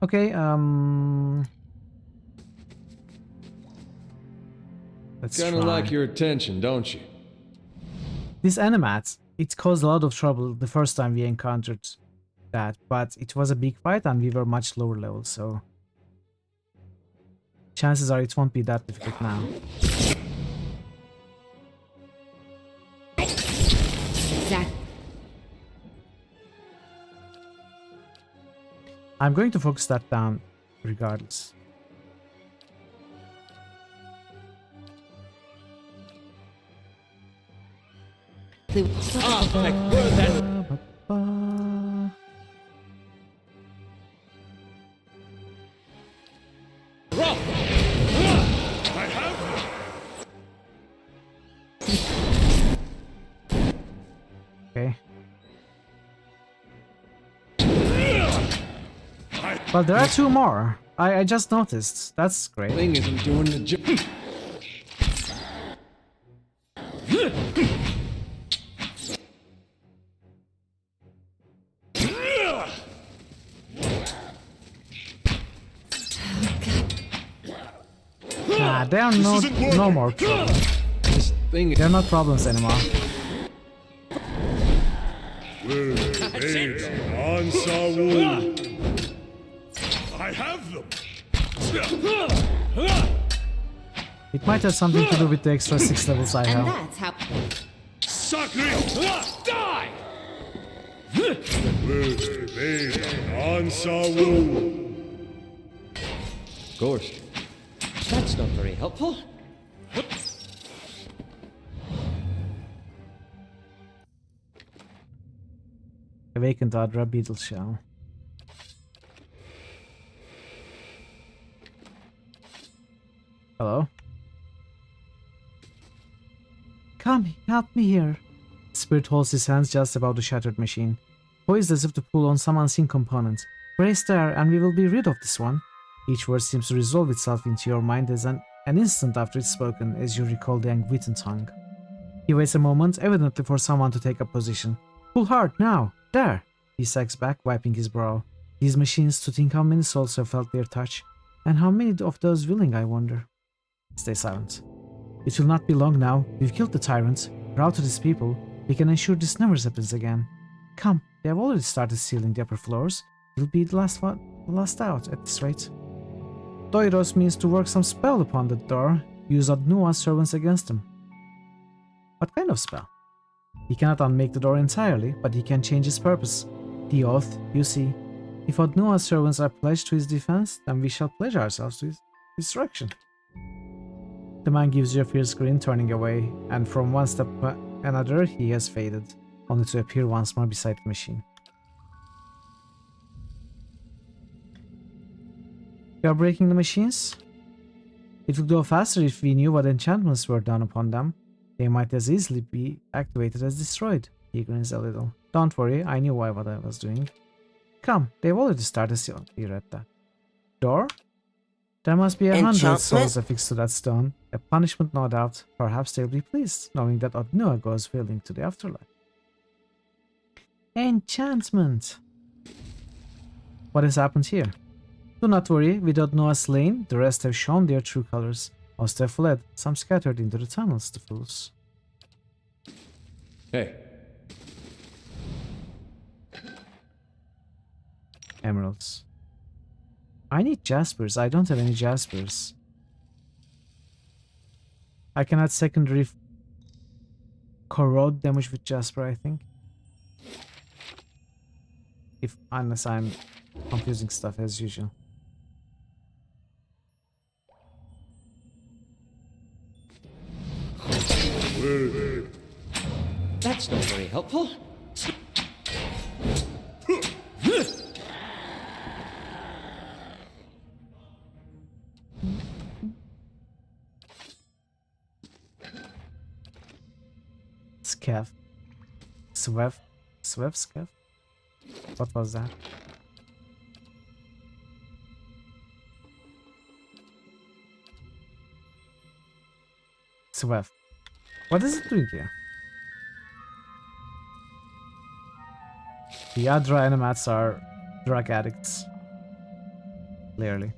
Okay, let's Kinda try. like your attention, don't you? This animat, it caused a lot of trouble the first time we encountered that, but it was a big fight and we were much lower level, so chances are it won't be that difficult now. I'm going to focus that down regardless. Okay. Well, there are two more. I just noticed. That's great. Thing isn't doing the job. Nah, they are no more problems. They're not problems anymore. I have them. It might have something to do with the extra 6 levels I have. And that's how. Sacre! Die! Of course. That's not very helpful. Awakened Adra Beetle Shell. Hello? Come, help me here. Spirit holds his hands just above the shattered machine, poised as if to pull on some unseen component. Brace there, and we will be rid of this one. Each word seems to resolve itself into your mind as an instant after it's spoken, as you recall the unwritten tongue. He waits a moment, evidently for someone to take a position. Pull hard, now! There! He sags back, wiping his brow. These machines, to think how many souls have felt their touch, and how many of those willing, I wonder. Stay silent. It will not be long now. We've killed the tyrant, routed his people. We can ensure this never happens again. Come, they have already started sealing the upper floors. We'll be the last out at this rate. Doiros means to work some spell upon the door. Use Adnua's servants against them. What kind of spell? He cannot unmake the door entirely, but he can change its purpose. The oath, you see. If Adnua's servants are pledged to his defense, then we shall pledge ourselves to his destruction. The man gives you a fierce grin, turning away, and from one step to another he has faded, only to appear once more beside the machine. You are breaking the machines? It would go faster if we knew what enchantments were done upon them. They might as easily be activated as destroyed. He grins a little. Don't worry, I knew what I was doing. Come, they've already started sealing. He read that. Door? There must be 100 souls affixed to that stone. A punishment, no doubt. Perhaps they'll be pleased, knowing that Adnua goes wailing to the afterlife. Enchantment! What has happened here? Do not worry, with Adnua slain, the rest have shown their true colors. Most have fled, some scattered into the tunnels, the fools. Hey. Emeralds. I need jaspers. I don't have any jaspers. I cannot secondary corrode damage with jasper, I think. Unless I'm confusing stuff as usual. That's not very helpful. Scav. Swev Scav? What was that? Swev. What is it doing here? The Adra animats are drug addicts. Clearly.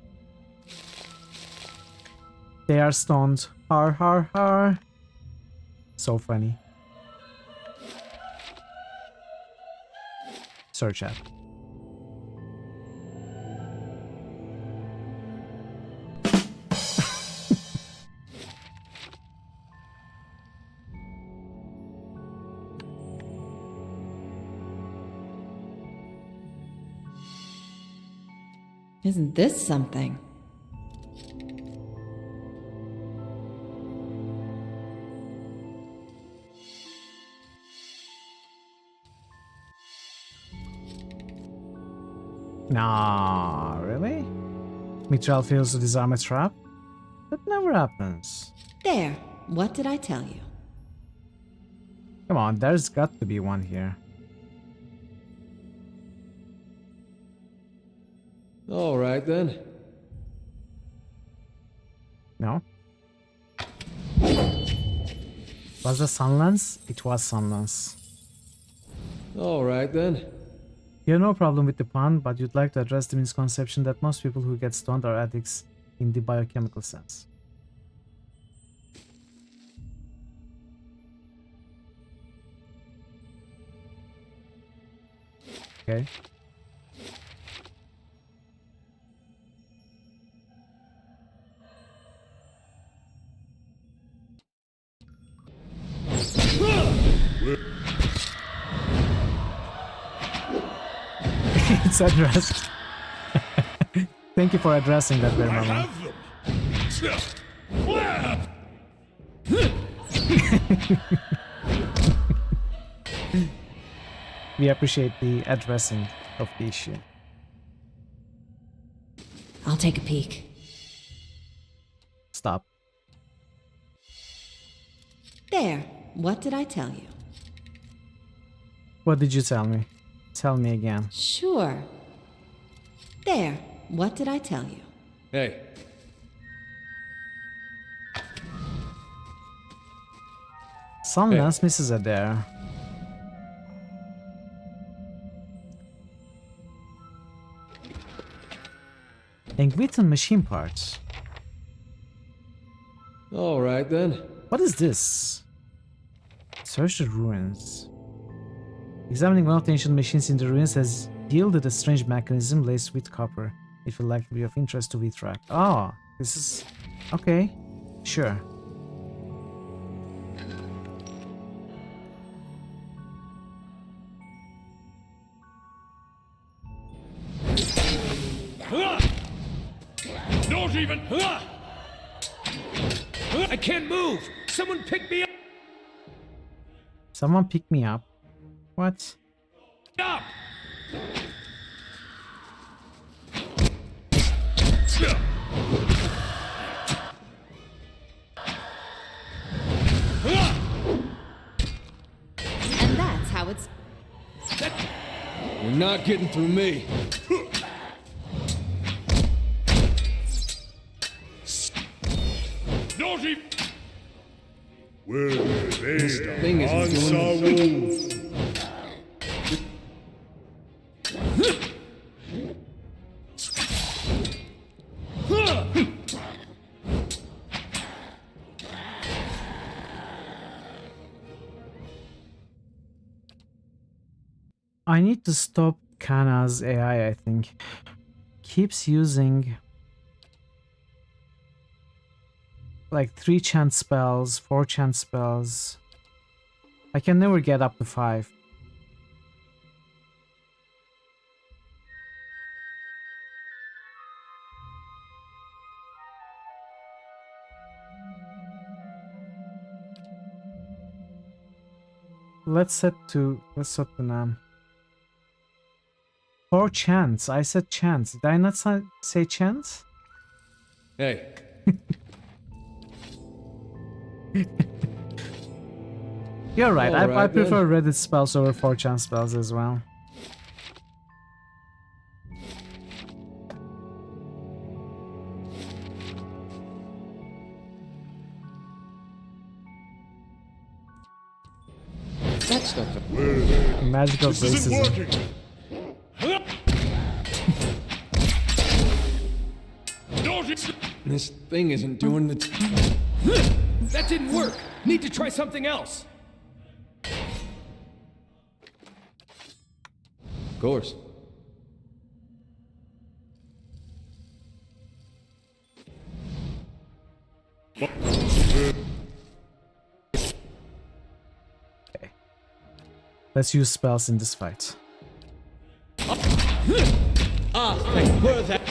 They are stoned. Har har har. So funny. Search app. Isn't this something? Nah, really? Mitral fails to disarm a trap? That never happens. There. What did I tell you? Come on, there's got to be one here. All right, then. No? Was the Sunlance? It was Sunlance. All right, then. You have no problem with the pun, but you'd like to address the misconception that most people who get stoned are addicts in the biochemical sense. Okay. addressed. Thank you for addressing that very moment. We appreciate the addressing of the issue. I'll take a peek. Stop. There. What did I tell you? What did you tell me? Tell me again. Sure. There. What did I tell you? Hey. Some dance misses are there. Engwitten machine parts. Alright then. What is this? Search the ruins. Examining one of the ancient machines in the ruins has yielded a strange mechanism laced with copper. It will likely be of interest to Vitrak. Oh, this is... okay. Sure. Not even. I can't move. Someone pick me up. Someone pick me up. What? Up. And that's how it's... You're not getting through me. Not even. This thing isn't doing the... I need to stop Kana's AI, I think. Keeps using like 3 chant spells, 4 chant spells. I can never get up to 5. Let's set to name. 4 chants. I said chants. Did I not say chants? Hey. You're right. I Alright, prefer Reddit spells over 4 chant spells as well. That's not the magic of racism. This thing isn't doing the... That didn't work. Need to try something else. Of course. Okay. Let's use spells in this fight. Where that?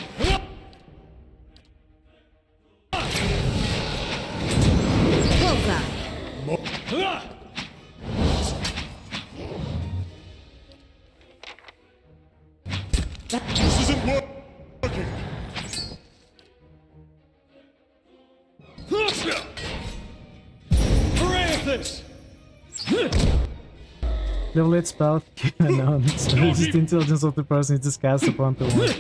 This isn't working. Hooray at this! Level 8 spell unknown. Reduces the intelligence of the person it is cast upon the one.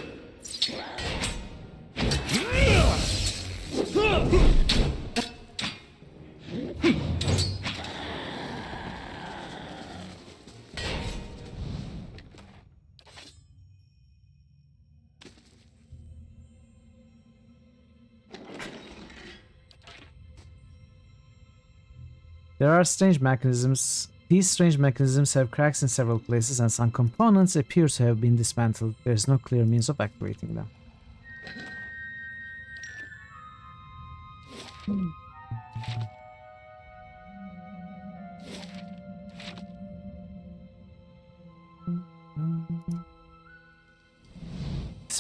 There are strange mechanisms. These strange mechanisms have cracks in several places and some components appear to have been dismantled. There is no clear means of activating them.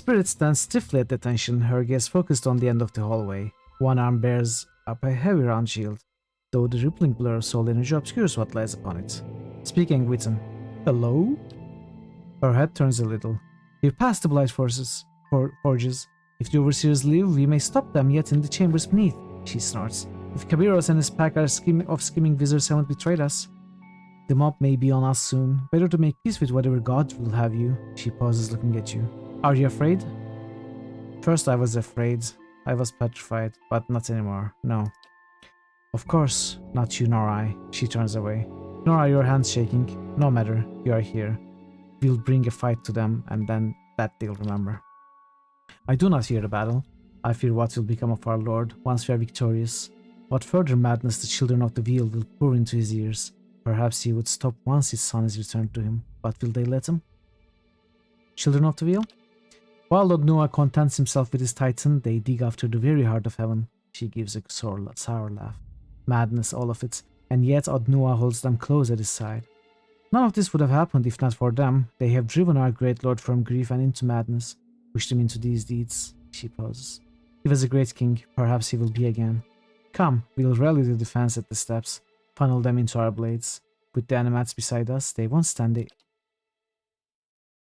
spirit stands stiffly at attention, her gaze focused on the end of the hallway. One arm bears up a heavy round shield, though the rippling blur of soul energy obscures what lies upon it. Speaking Witten. Hello? Her head turns a little. We've passed the Blight forges. If the overseers leave, we may stop them yet in the chambers beneath, she snorts. If Kabiros and his pack of scheming wizards haven't betrayed us, the mob may be on us soon. Better to make peace with whatever god will have you. She pauses, looking at you. Are you afraid? First I was afraid. I was petrified, but not anymore. No. Of course, not you nor I. She turns away. Nor are your hands shaking. No matter, you are here. We'll bring a fight to them, and then that they'll remember. I do not fear the battle. I fear what will become of our lord once we are victorious. What further madness the children of the wheel will pour into his ears. Perhaps he would stop once his son is returned to him, but will they let him? Children of the wheel? While Lord Noah contents himself with his titan, they dig after the very heart of heaven. She gives a sour laugh. Madness, all of it, and yet Odd Noah holds them close at his side. None of this would have happened if not for them. They have driven our great lord from grief and into madness, pushed him into these deeds. She pauses. He was a great king, perhaps he will be again. Come, we'll rally the defense at the steps, funnel them into our blades. With the animats beside us, they won't stand it.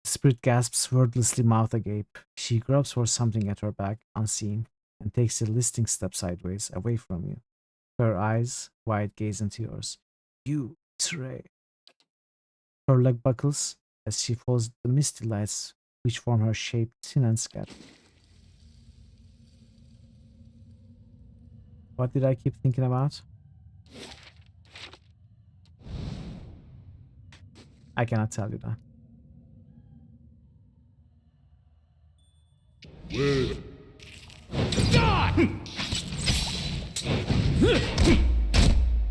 The spirit gasps, wordlessly, mouth agape. She gropes for something at her back, unseen, and takes a listing step sideways, away from you. Her eyes wide gaze into yours. You betray. Her leg buckles as she follows the misty lights which form her shape, thin and scattered. What did I keep thinking about? I cannot tell you that.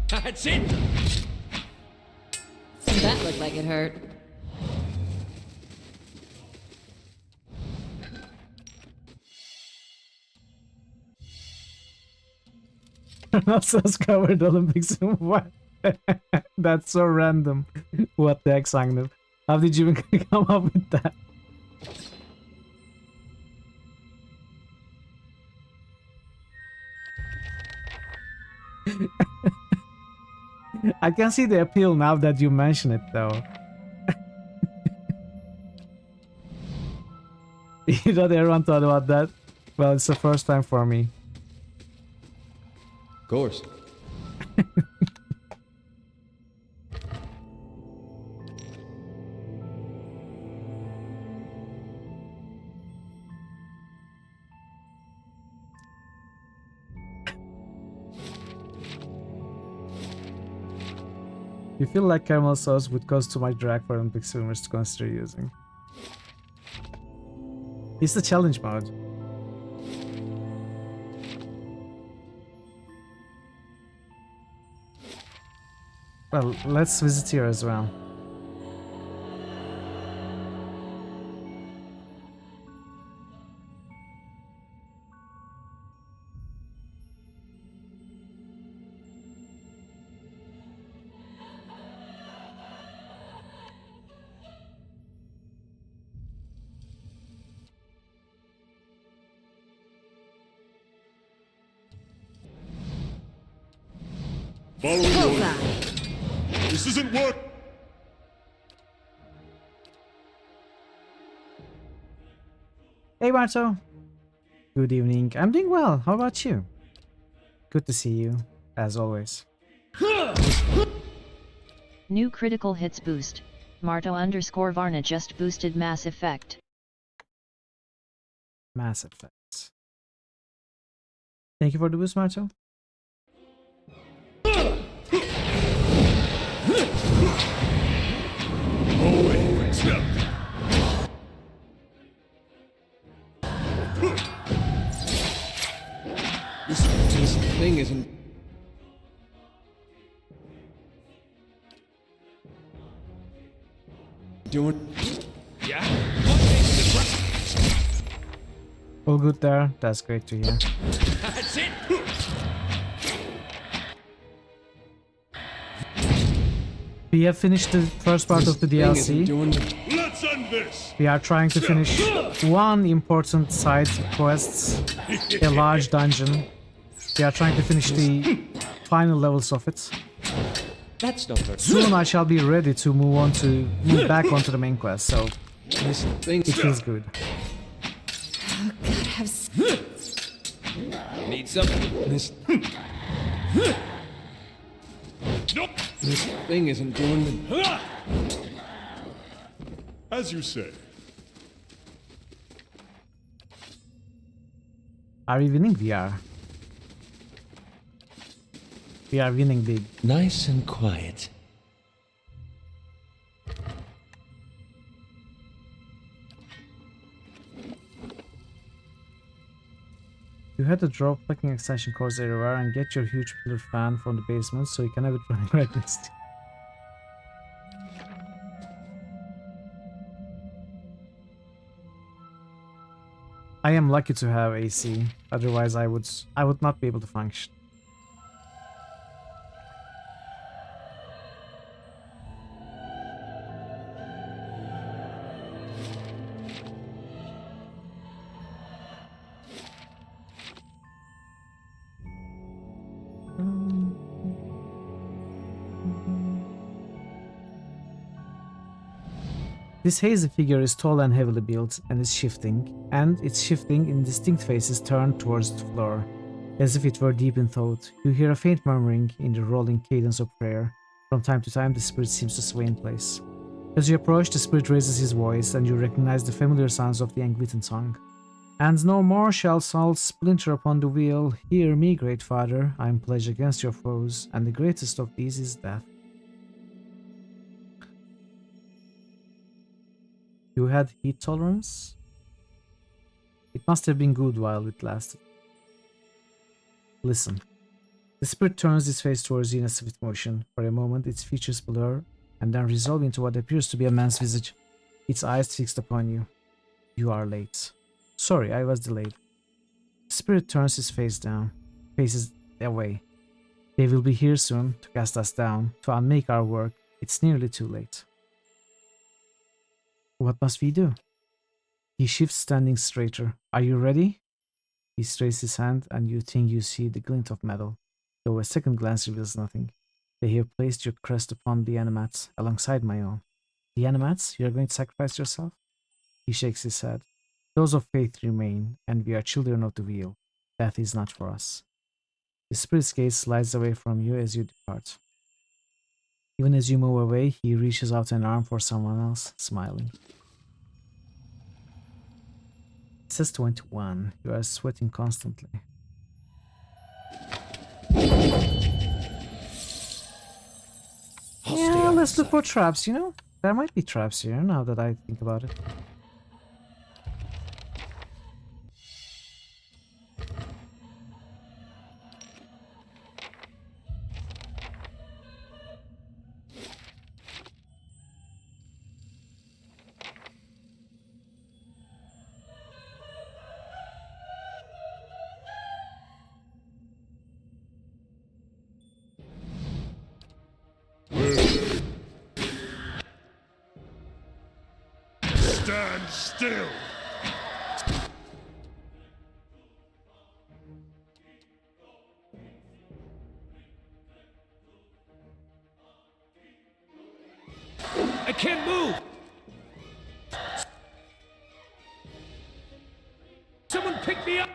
That's it! That looked like it hurt. Ronaldo's covered Olympics. What? That's so random. What the heck, Sangnif? How did you even come up with that? I can see the appeal now that you mention it, though. You thought everyone thought about that? Well, it's the first time for me. Of course. You feel like caramel sauce would cause too much drag for Olympic swimmers to consider using. It's the challenge mode. Well, let's visit here as well. Follow me. This isn't work. Hey Marto. Good evening. I'm doing well. How about you? Good to see you, as always. New critical hits boost. Marto_Varna just boosted mass effect. Mass effects. Thank you for the boost, Marto. This thing isn't... doing... Yeah? All good there. That's great to hear. That's it! We have finished the first part of the DLC. Let's end this! We are trying to finish one important side quest, a large dungeon. We are trying to finish the final levels of it. That's not very Soon I shall be ready to move back onto the main quest, so it feels good. Oh, God, have Need something? This thing isn't doing the... As you say. Are we winning? We are. We are winning big. Nice and quiet. You had to drop plugging extension cords everywhere and get your huge pillar fan from the basement so you can have it running right next to you. I am lucky to have AC, otherwise I would not be able to function. This hazy figure is tall and heavily built and is shifting, and its shifting in distinct faces turned towards the floor, as if it were deep in thought. You hear a faint murmuring in the rolling cadence of prayer. From time to time, the spirit seems to sway in place. As you approach, the spirit raises his voice, and you recognize the familiar sounds of the Angwitan tongue. And no more shall salt splinter upon the wheel. Hear me, great father, I am pledged against your foes, and the greatest of these is death. You had heat tolerance? It must have been good while it lasted. Listen. The spirit turns its face towards you in a swift motion. For a moment, its features blur, and then resolve into what appears to be a man's visage, its eyes fixed upon you. You are late. Sorry, I was delayed. The spirit turns his faces away. They will be here soon to cast us down, to unmake our work. It's nearly too late. What must we do? He shifts, standing straighter. Are you ready? He strains his hand, and you think you see the glint of metal, though a second glance reveals nothing. They have placed your crest upon the animats, alongside my own. The animats? You are going to sacrifice yourself? He shakes his head. Those of faith remain, and we are children of the wheel. Death is not for us. The spirit's gaze slides away from you as you depart. Even as you move away, he reaches out an arm for someone else, smiling. It says 21. You are sweating constantly. Yeah, let's look for traps, you know? There might be traps here, now that I think about it. Stand still! I can't move! Someone pick me up!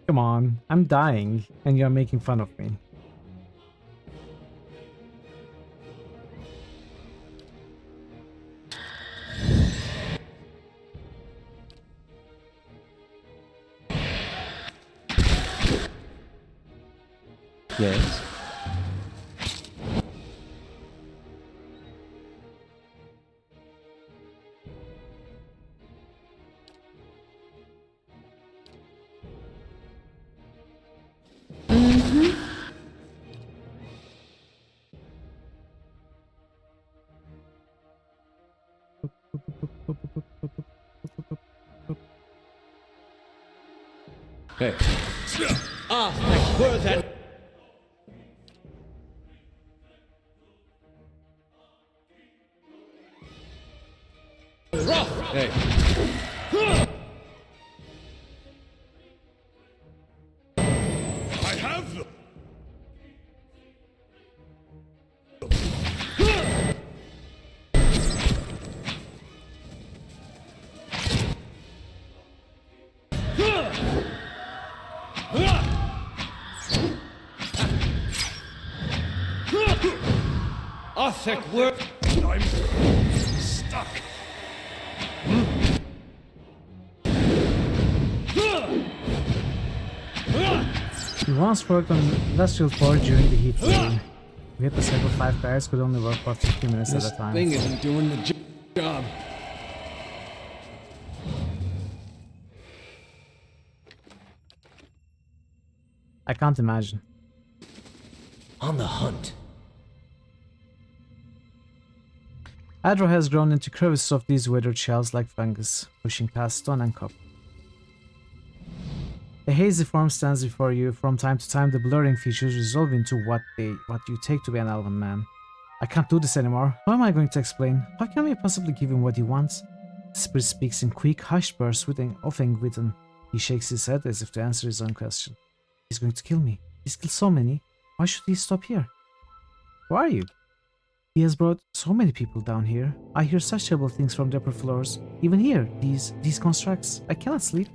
Come on, I'm dying, and you're making fun of me. Yes. Hey. Ah, where that? Rough. Hey. I have them! Arthur, where? I'm stuck. He once worked on industrial forge during the heat wave. We had to cycle 5 cars, could only work for 50 minutes at a time. This thing isn't doing the job. I can't imagine. On the hunt. Adro has grown into crevices of these weathered shells like fungus, pushing past stone and copper. A hazy form stands before you. From time to time, the blurring features resolve into what you take to be an elven man. I can't do this anymore. How am I going to explain? How can we possibly give him what he wants? The spirit speaks in quick, hushed bursts of anguish. He shakes his head as if to answer his own question. He's going to kill me. He's killed so many. Why should he stop here? Who are you? He has brought so many people down here. I hear such terrible things from the upper floors. Even here, these constructs. I cannot sleep.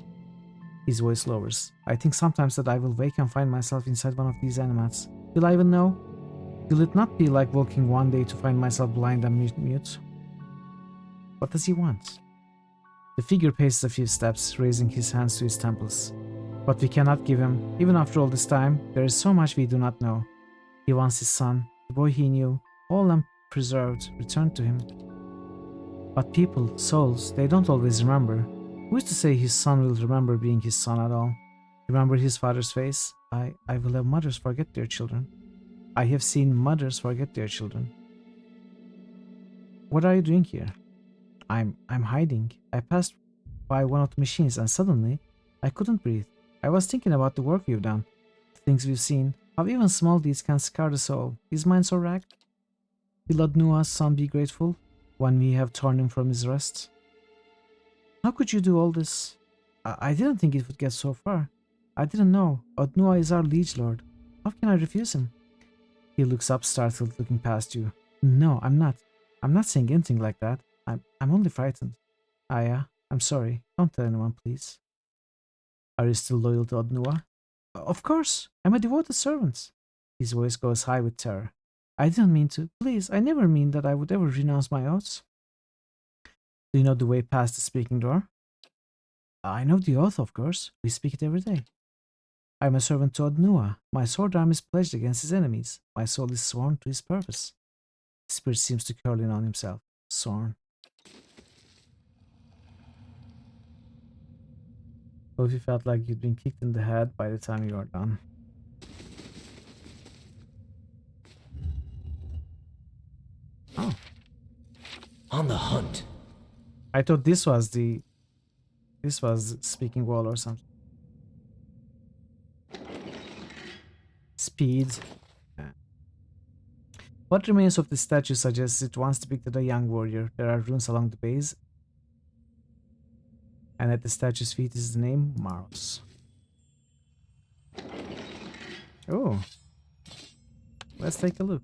His voice lowers. I think sometimes that I will wake and find myself inside one of these animats. Will I even know? Will it not be like walking one day to find myself blind and mute? What does he want? The figure paces a few steps, raising his hands to his temples. But we cannot give him. Even after all this time, there is so much we do not know. He wants his son, the boy he knew, all unpreserved, returned to him. But people, souls, they don't always remember. Who is to say his son will remember being his son at all? Remember his father's face? I will have mothers forget their children. I have seen mothers forget their children. What are you doing here? I'm hiding. I passed by one of the machines and suddenly I couldn't breathe. I was thinking about the work we've done, the things we've seen, how even small deeds can scar the soul. Is mine so ragged? Will Odnua's son be grateful when we have torn him from his rest? How could you do all this? I didn't think it would get so far. I didn't know. Odnua is our liege lord. How can I refuse him? He looks up, startled, looking past you. No, I'm not. I'm not saying anything like that. I'm only frightened. Aya, I'm sorry. Don't tell anyone, please. Are you still loyal to Odnua? Of course. I'm a devoted servant. His voice goes high with terror. I didn't mean to. Please, I never mean that I would ever renounce my oaths. Do you know the way past the speaking door? I know the oath, of course. We speak it every day. I am a servant to Odnua. My sword arm is pledged against his enemies. My soul is sworn to his purpose. The spirit seems to curl in on himself. Sworn. Both you felt like you'd been kicked in the head by the time you were done. Oh. On the hunt. I thought this was speaking wall or something. Speed. Yeah. What remains of the statue suggests it once depicted a young warrior. There are runes along the base, and at the statue's feet is the name Maros. Oh, let's take a look.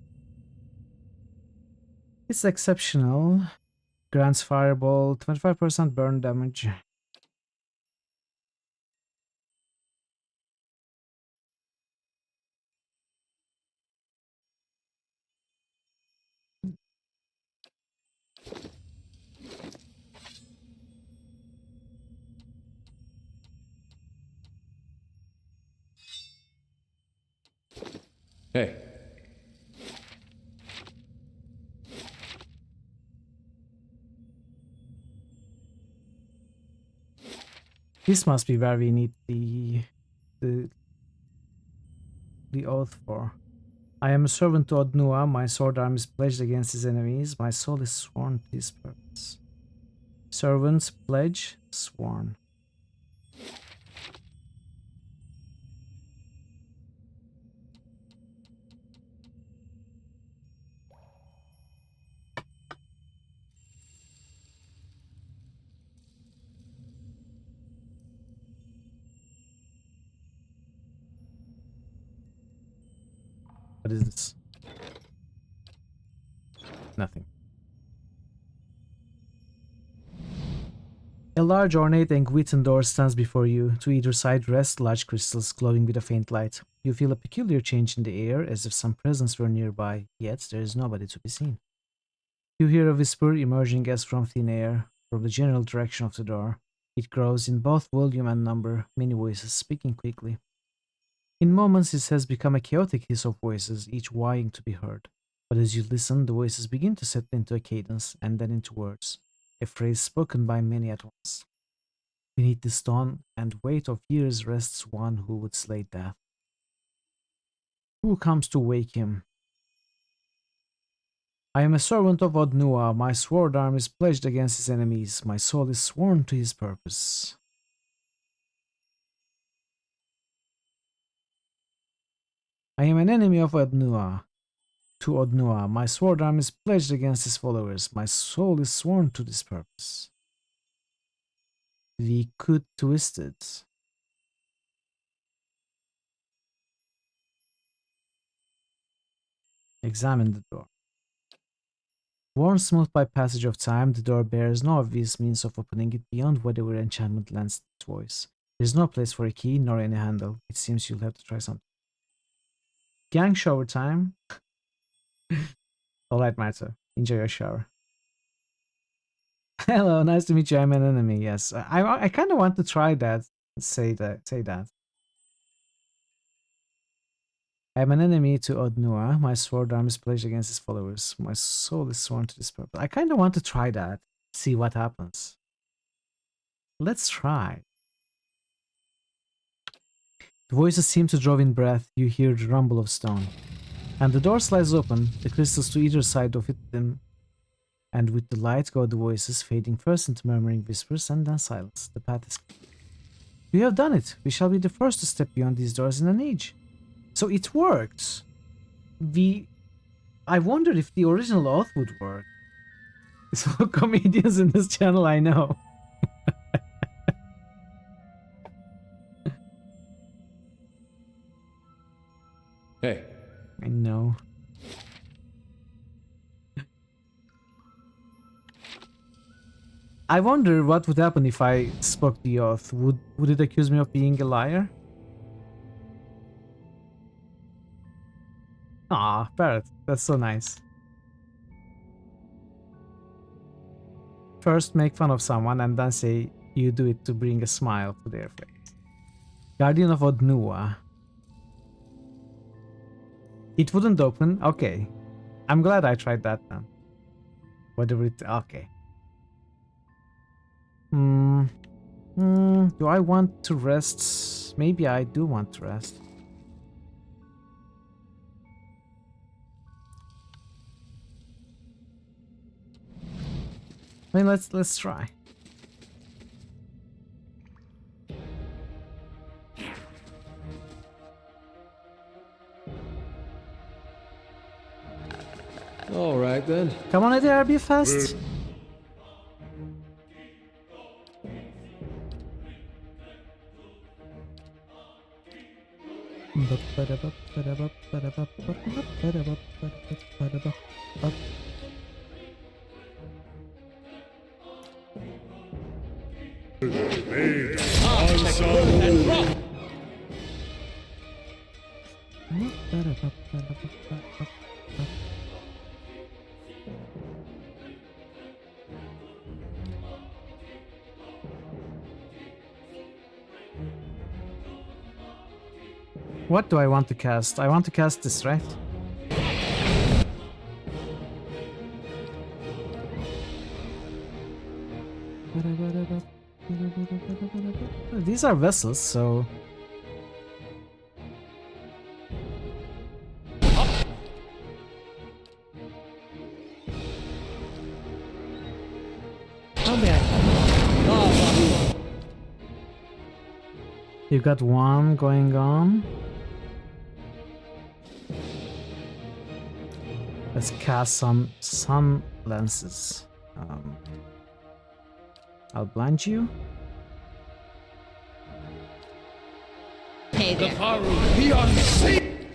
It's exceptional. Grants fireball, 25% burn damage. Hey. This must be where we need the oath for. I am a servant to Odnua. My sword arm is pledged against his enemies. My soul is sworn to his purpose. Servants, pledge, sworn. What is this? Nothing. A large ornate Engwitten door stands before you. To either side rest large crystals glowing with a faint light. You feel a peculiar change in the air, as if some presence were nearby, yet there is nobody to be seen. You hear a whisper emerging as from thin air, from the general direction of the door. It grows in both volume and number, many voices speaking quickly. In moments it has become a chaotic hiss of voices, each vying to be heard. But as you listen, the voices begin to settle into a cadence, and then into words, a phrase spoken by many at once. Beneath the stone and weight of years rests one who would slay death. Who comes to wake him? I am a servant of Odnua. My sword arm is pledged against his enemies. My soul is sworn to his purpose. I am an enemy of Odnua. To Odnua, my sword arm is pledged against his followers. My soul is sworn to this purpose. We could twist it. Examine the door. Worn smooth by passage of time, the door bears no obvious means of opening it beyond whatever enchantment lends its voice. There is no place for a key nor any handle. It seems you'll have to try something. Gang shower time. Alright, Marta. Enjoy your shower. Hello, nice to meet you. I'm an enemy. Yes, I kind of want to try that. Say that. I am an enemy to Odnua. My sword arm is pledged against his followers. My soul is sworn to this purpose. I kind of want to try that. See what happens. Let's try. The voices seem to draw in breath. You hear the rumble of stone. And the door slides open. The crystals to either side of it dim. And with the light go the voices, fading first into murmuring whispers and then silence. The path is clear. We have done it. We shall be the first to step beyond these doors in an age. So it worked. I wonder if the original oath would work. It's all comedians in this channel, I know. Hey. I know. I wonder what would happen if I spoke the oath. Would it accuse me of being a liar? Aw, Parrot, that's so nice. First make fun of someone and then say you do it to bring a smile to their face. Guardian of Odnua. It wouldn't open? Okay. I'm glad I tried that then. Whatever it... okay. Do I want to rest? Maybe I do want to rest. I mean, let's try. All right then. Come on, Adair, be fast. What do I want to cast? I want to cast this, right? These are vessels, so... You got one going on. Let's cast some sun lenses. I'll blind you. Hey there. The Faru, the unseen!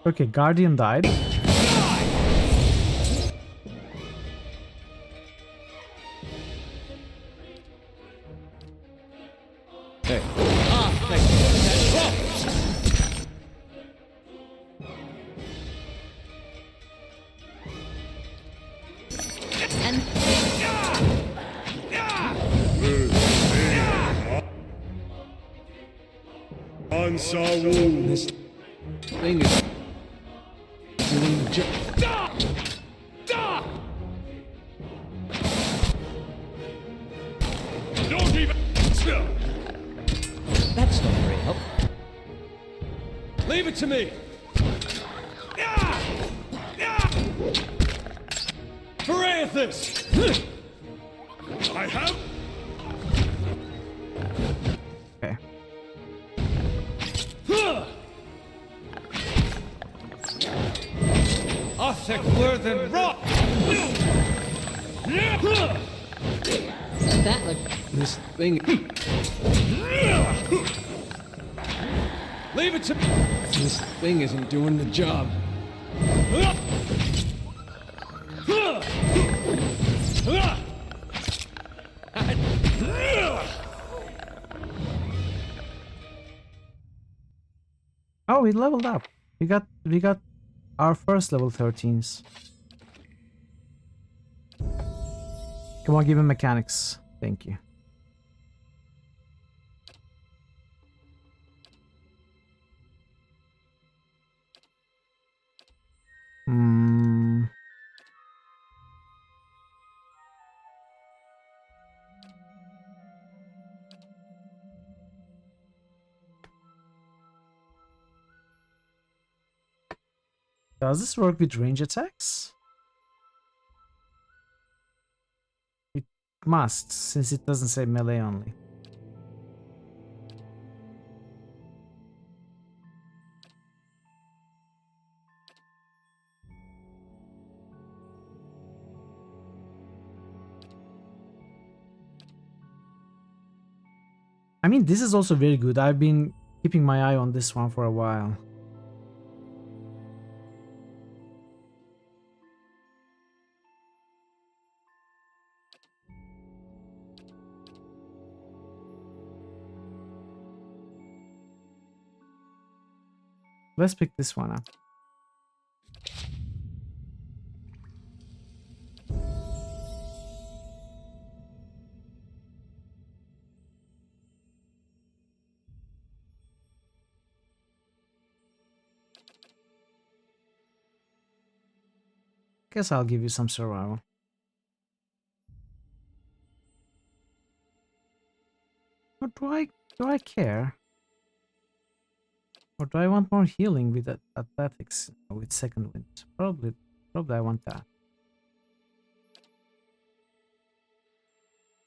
Okay, Guardian died. Hey. Ah, thank you. And This thing is doing the job. Don't even. That's not very helpful. Leave it to me! Parathis! I have. Okay. Othek than rock! that looked. This thing. Leave it to me! This thing isn't doing the job. Oh, we leveled up. We got our first level 13s. Come on, give him mechanics. Thank you. Hmm. Does this work with range attacks? It must, since it doesn't say melee only. I mean, this is also very good. I've been keeping my eye on this one for a while. Let's pick this one up. Guess I'll give you some survival. Or do I care? Or do I want more healing with athletics with second wind? Probably I want that.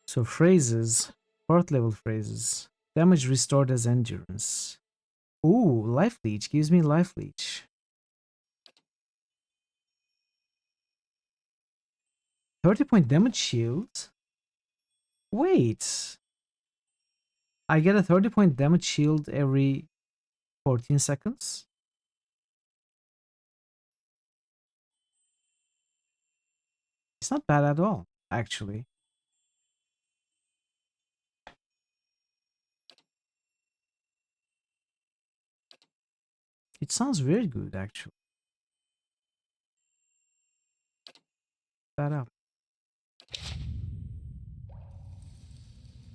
So phrases, 4th level phrases. Damage restored as endurance. Ooh, life leech gives me life leech. 30-point damage shield? Wait. I get a 30-point damage shield every 14 seconds? It's not bad at all, actually. It sounds very good, actually. That up.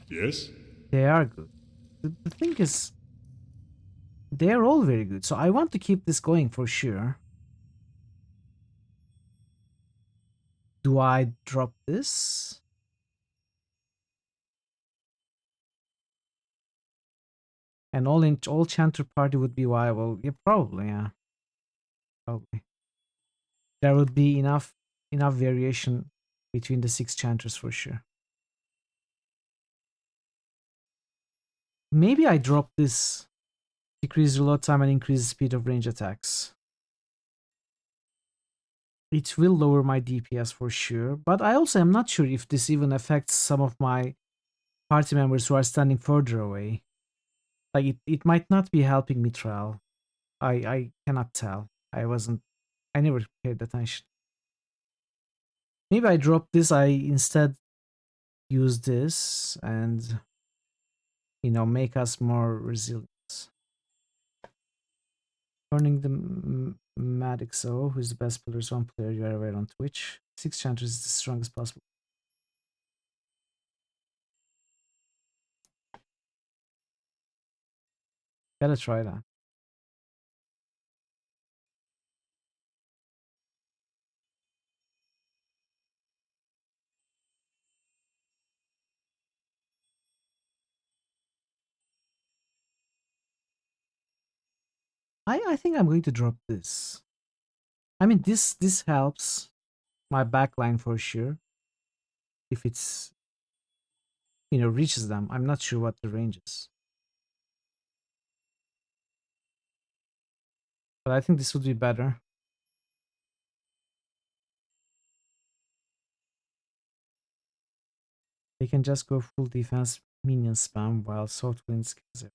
Yes? They are good. The thing is, they're all very good, so I want to keep this going for sure. Do I drop this? And all chanter party would be viable. Yeah, probably, yeah. Probably. There would be enough variation between the 6 chanters for sure. Maybe I drop this. Decrease reload time and increase speed of range attacks. It will lower my DPS for sure, but I also am not sure if this even affects some of my party members who are standing further away. Like it might not be helping me trial. I cannot tell I never paid attention. Maybe I dropped this, I instead use this and, you know, make us more resilient. Turning the Madixo, who's the best pillars one player you ever on Twitch. 6 chanters is the strongest possible. Gotta try that. I think I'm going to drop this. I mean, this helps my backline for sure. If it's, you know, reaches them. I'm not sure what the range is. But I think this would be better. They can just go full defense minion spam while soft winds kills it.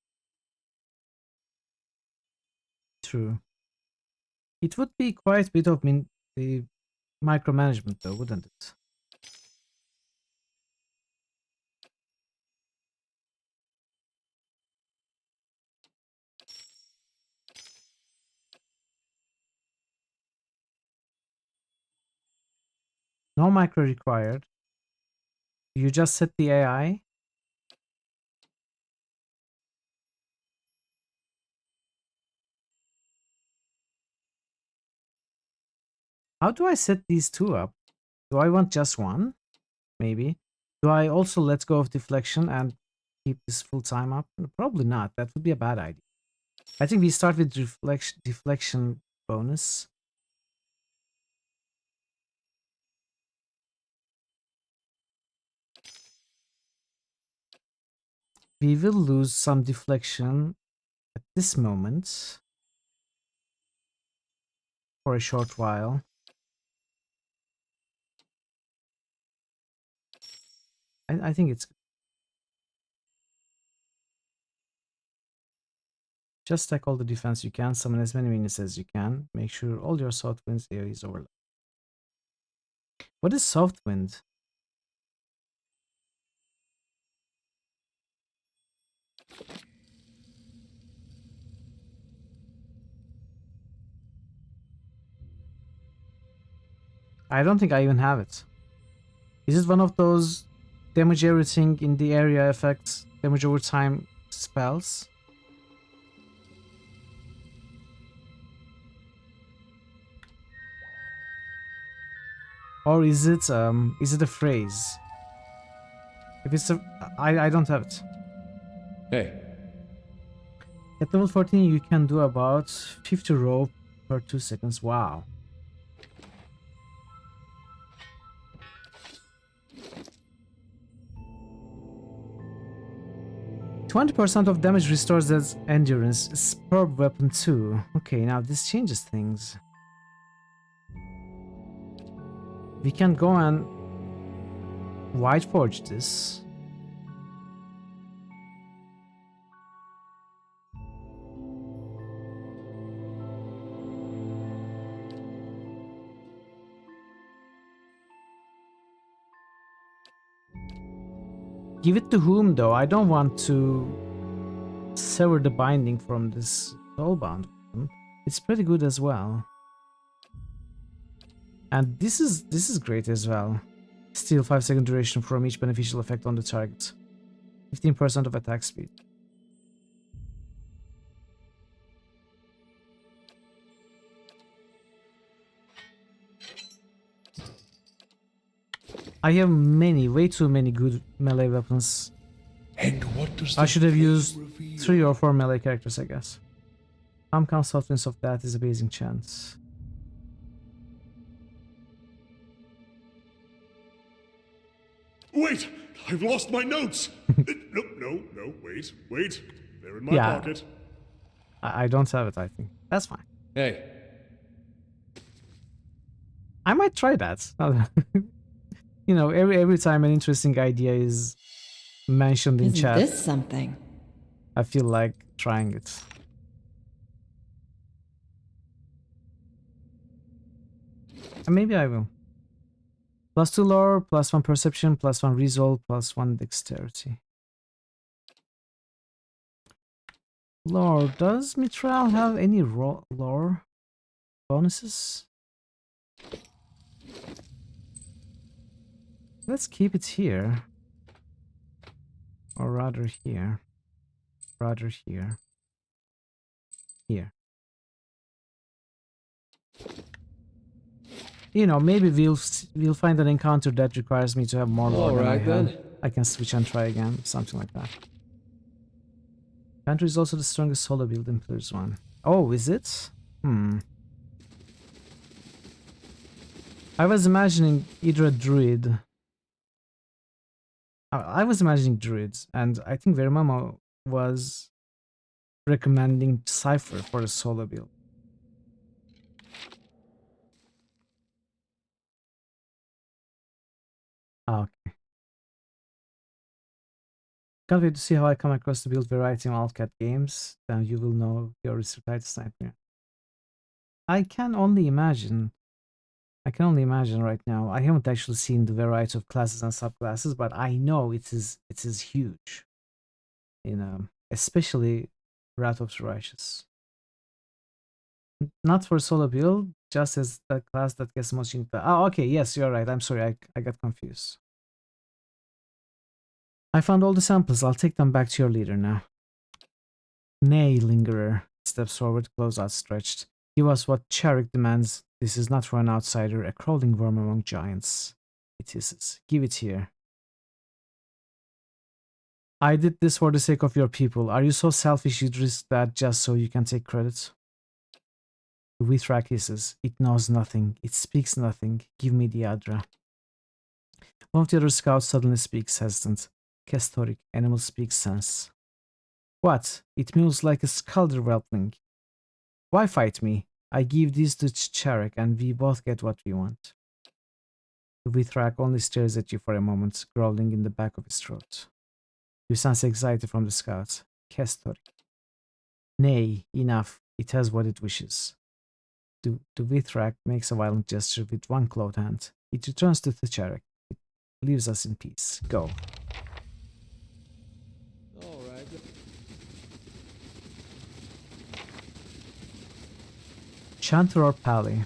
True. It would be quite a bit of the micromanagement though, wouldn't it? No micro required. You just set the AI. How do I set these two up? Do I want just one? Maybe. Do I also let go of deflection and keep this full time up? Probably not. That would be a bad idea. I think we start with deflection bonus. We will lose some deflection at this moment for a short while. I think it's just stack all the defense you can, summon as many minions as you can. Make sure all your soft winds AoEs overlap. What is soft wind? I don't think I even have it. Is it one of those damage everything in the area effects, damage over time spells? Or is it a phrase? If it's a I don't have it. Hey. At level 14 you can do about 50 row per 2 seconds. Wow. 20% of damage restores as endurance. Superb weapon too. Okay, now this changes things. We can go and white forge this. Give it to whom though? I don't want to sever the binding from this soulbound weapon. It's pretty good as well. And this is great as well. Steal 5-second duration from each beneficial effect on the target. 15% of attack speed. I have way too many good melee weapons. And what does I should have used 3 or 4 melee characters, I guess. Some softness of that is a basing chance. Wait! I've lost my notes! No, wait. They're in my pocket. I don't have it, I think. That's fine. Hey. I might try that. You know, every time an interesting idea is mentioned in chat. Isn't this something? I feel like trying it. Maybe I will. +2 lore, +1 perception, +1 resolve, +1 dexterity. Lore. Does Mithril have any lore bonuses? Let's keep it here. Or rather here. Rather here. Here. You know, maybe we'll find an encounter that requires me to have more lore than I Alright, have. then. I can switch and try again, something like that. Pantry is also the strongest solo build in Pillars 1. Oh, is it? I was imagining either a druid. I was imagining druids, and I think Verimamo was recommending Cypher for a solo build. Okay. Can't wait to see how I come across the build variety in Wildcat games. Then you will know your Researchitis nightmare. I can only imagine right now. I haven't actually seen the variety of classes and subclasses, but I know it is huge. You know, especially Wrath of the Righteous. Not for solo build, just as the class that gets most unique. Oh, okay, yes, you're right. I'm sorry, I got confused. I found all the samples. I'll take them back to your leader now. Nay, Lingerer. Steps forward, claws outstretched. Give us what Charik demands. This is not for an outsider, a crawling worm among giants. It hisses. Give it here. I did this for the sake of your people. Are you so selfish you'd risk that just so you can take credit? The Withrak hisses. It knows nothing. It speaks nothing. Give me the Adra. One of the other scouts suddenly speaks, hesitant. Kestoric. Animal speaks sense. What? It moves like a skulder whelpling. Why fight me? I give these to Charik and we both get what we want. The Withrak only stares at you for a moment, growling in the back of his throat. You sense anxiety from the scouts. Kestoric. Nay, enough. It has what it wishes. The Withrak makes a violent gesture with one clawed hand. It returns to Charik. It leaves us in peace. Go. Alright. Chanter or Pally?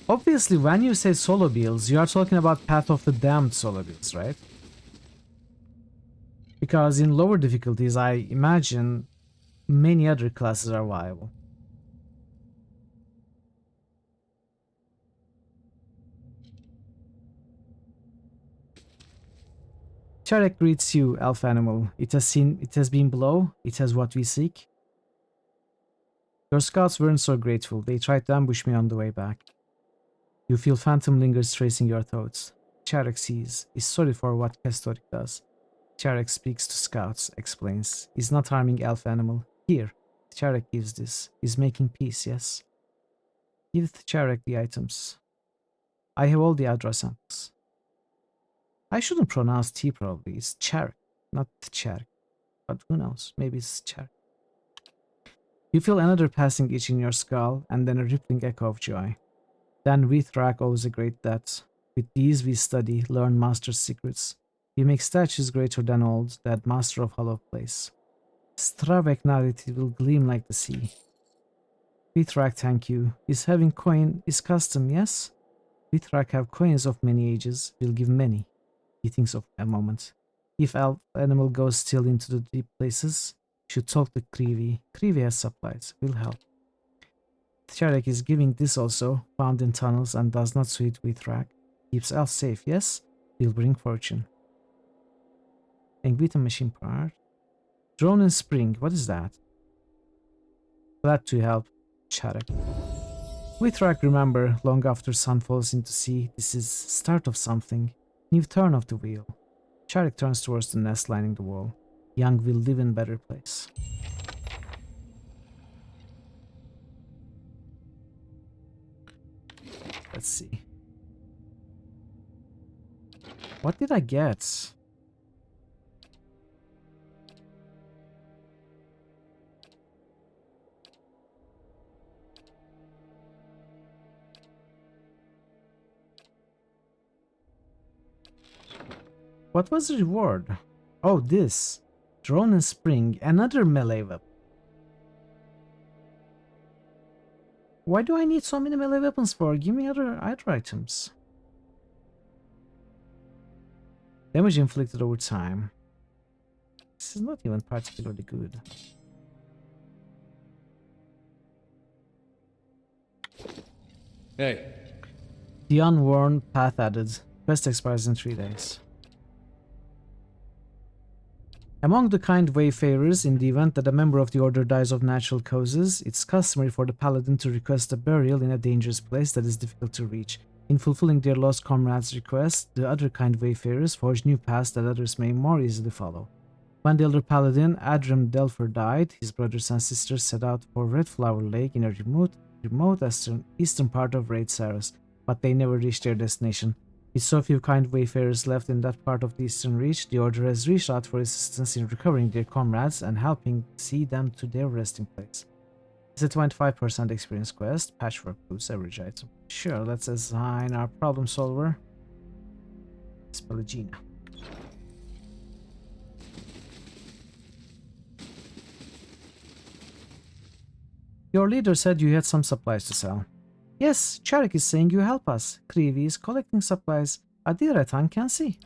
Obviously, when you say solo builds, you are talking about Path of the Damned solo builds, right? Because in lower difficulties, I imagine many other classes are viable. Charek greets you, elf animal. It has been below. It has what we seek. Your scouts weren't so grateful. They tried to ambush me on the way back. You feel phantom lingers tracing your thoughts. Charek sees, is sorry for what Kestoric does. Charek speaks to scouts, explains. He's not harming elf animal. Here, Charek gives this. He's making peace, yes? Give Charek the items. I have all the Adra samples. I shouldn't pronounce T probably. It's Charek, not Charek. But who knows? Maybe it's Charek. You feel another passing itch in your skull, and then a rippling echo of joy. Then Withrak owes a great debt. With these we study, learn master's secrets. We make statues greater than old, that master of hollow place. Stravek narrative will gleam like the sea. Withrak, thank you. Is having coin is custom, yes? Withrak have coins of many ages, will give many. He thinks of a moment. If elf animal goes still into the deep places, should talk to Krivi. Krivi has supplies, will help. Charek is giving this also, found in tunnels and does not suit Withrak. Keeps elf safe, yes? Will bring fortune. Engvita machine part. Drone and spring, what is that? Glad to help, Charek. Withrak, remember, long after sun falls into sea, this is start of something. New turn of the wheel. Charek turns towards the nest lining the wall. Young will live in better place. Let's see. What did I get? What was the reward? Oh, this. Drone and Spring, another melee weapon. Why do I need so many melee weapons for? Give me other items. Damage inflicted over time. This is not even particularly good. Hey. The Unworn Path added. Quest expires in 3 days. Among the kind wayfarers, in the event that a member of the Order dies of natural causes, it's customary for the Paladin to request a burial in a dangerous place that is difficult to reach. In fulfilling their lost comrade's request, the other kind wayfarers forge new paths that others may more easily follow. When the elder Paladin, Adram Delfer, died, his brothers and sisters set out for Red Flower Lake in a remote eastern part of Raid Saros, but they never reached their destination. With so few kind wayfarers left in that part of the eastern reach, the Order has reached out for assistance in recovering their comrades and helping see them to their resting place. It's a 25% experience quest. Patchwork boosts average item. Sure, let's assign our problem solver, Spelagina. Your leader said you had some supplies to sell. Yes, Charek is saying you help us. Krivi is collecting supplies. Adiratan can see.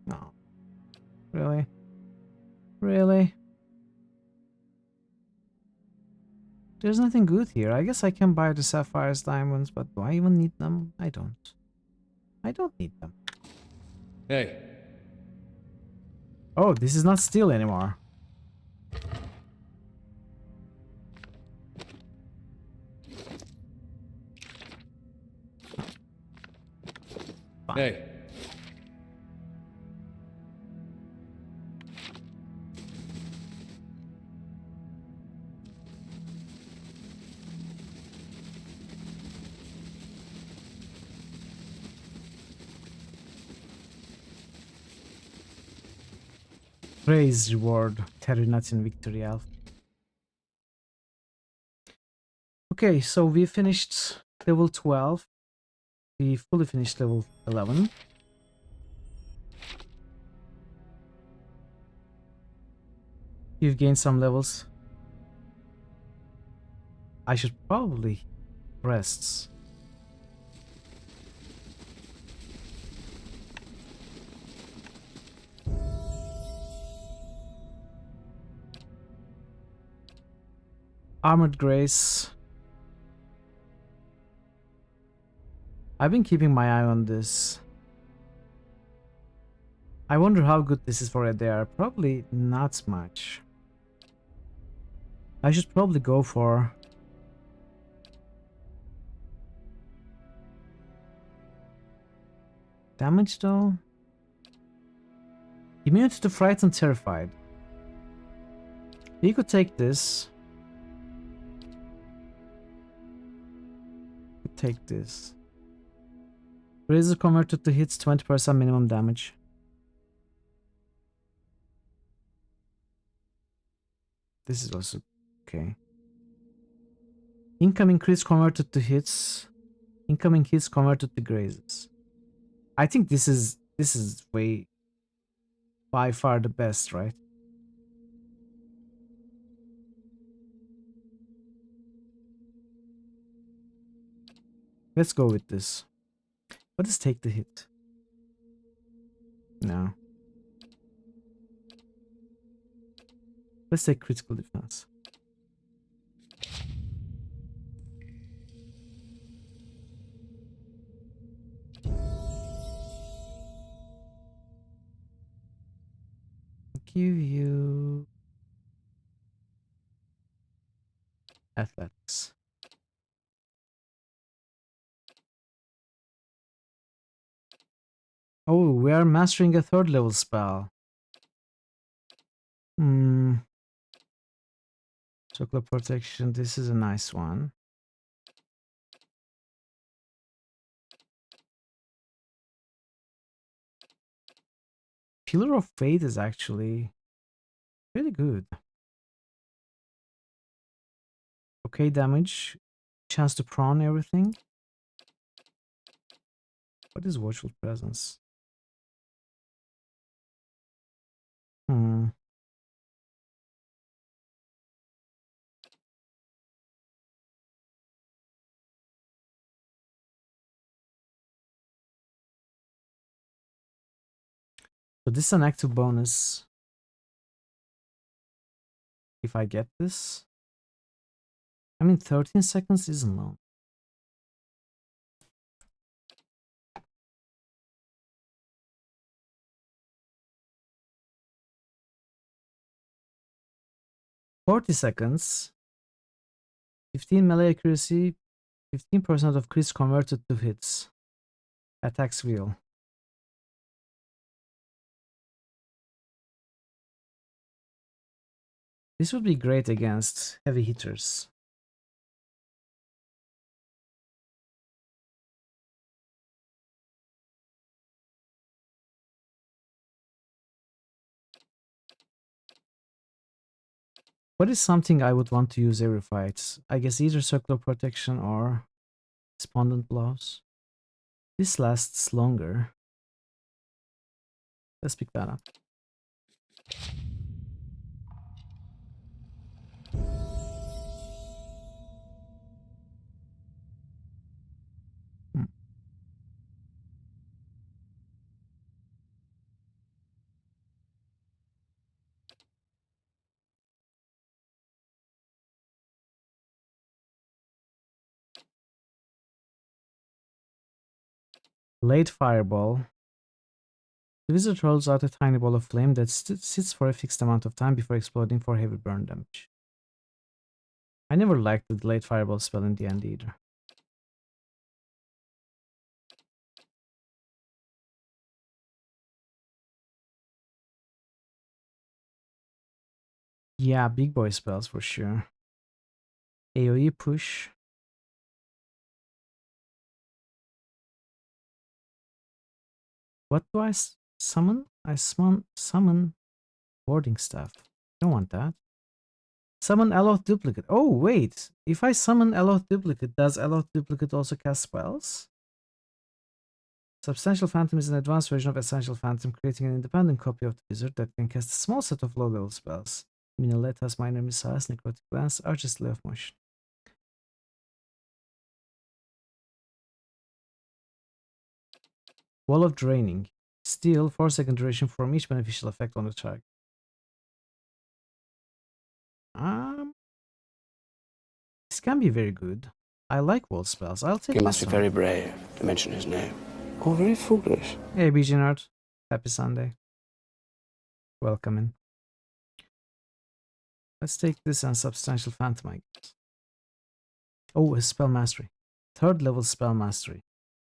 No. Really? Really? There's nothing good here. I guess I can buy the sapphires, diamonds, but do I even need them? I don't. I don't need them. Hey. Oh, this is not steel anymore. Fine. Hey. Praise reward. Terinatin Victory Elf. Okay, so we finished level 12. We fully finished level 11. You've gained some levels. I should probably rests. Armored Grace. I've been keeping my eye on this. I wonder how good this is for ADR. Probably not much. I should probably go for damage though. Immunity to Frightened Terrified. We could take this. Take this. Razor converted to hits 20% minimum damage. This is also okay. Incoming crits converted to hits. Incoming hits converted to grazes. I think this is way by far the best, right? Let's go with this. Let us take the hit. No. Let's take critical defense. Give you athletics. Oh, we are mastering a 3rd level spell. Chocolate protection, this is a nice one. Pillar of Fate is actually pretty good. Okay damage, chance to prone everything. What is watchful presence? Hmm. So this is an active bonus. If I get this, I mean 13 seconds isn't long. $40. 15 melee accuracy, 15% of crits converted to hits. Attacks wheel. This would be great against heavy hitters. What is something I would want to use every fight? I guess either circular protection or despondent blows. This lasts longer. Let's pick that up. Late fireball. The wizard rolls out a tiny ball of flame that sits for a fixed amount of time before exploding for heavy burn damage. I never liked the late fireball spell in the end either. Yeah, big boy spells for sure. AoE push. What do I summon? I summon warding staff. Don't want that. Summon Aloth Duplicate. Oh, wait. If I summon Aloth Duplicate, does Aloth Duplicate also cast spells? Substantial Phantom is an advanced version of Essential Phantom, creating an independent copy of the wizard that can cast a small set of low-level spells. Miniletas, Minor Missiles, Necrotic Glance, Archer's Delay of Motion. Wall of Draining. Steal 4-second duration from each beneficial effect on the target. This can be very good. I like wall spells. I'll take this. You must be very brave to mention his name. Or very foolish. Hey, BG Nerd. Happy Sunday. Welcome in. Let's take this and Substantial Phantom, I guess. Oh, a Spell Mastery. 3rd level Spell Mastery.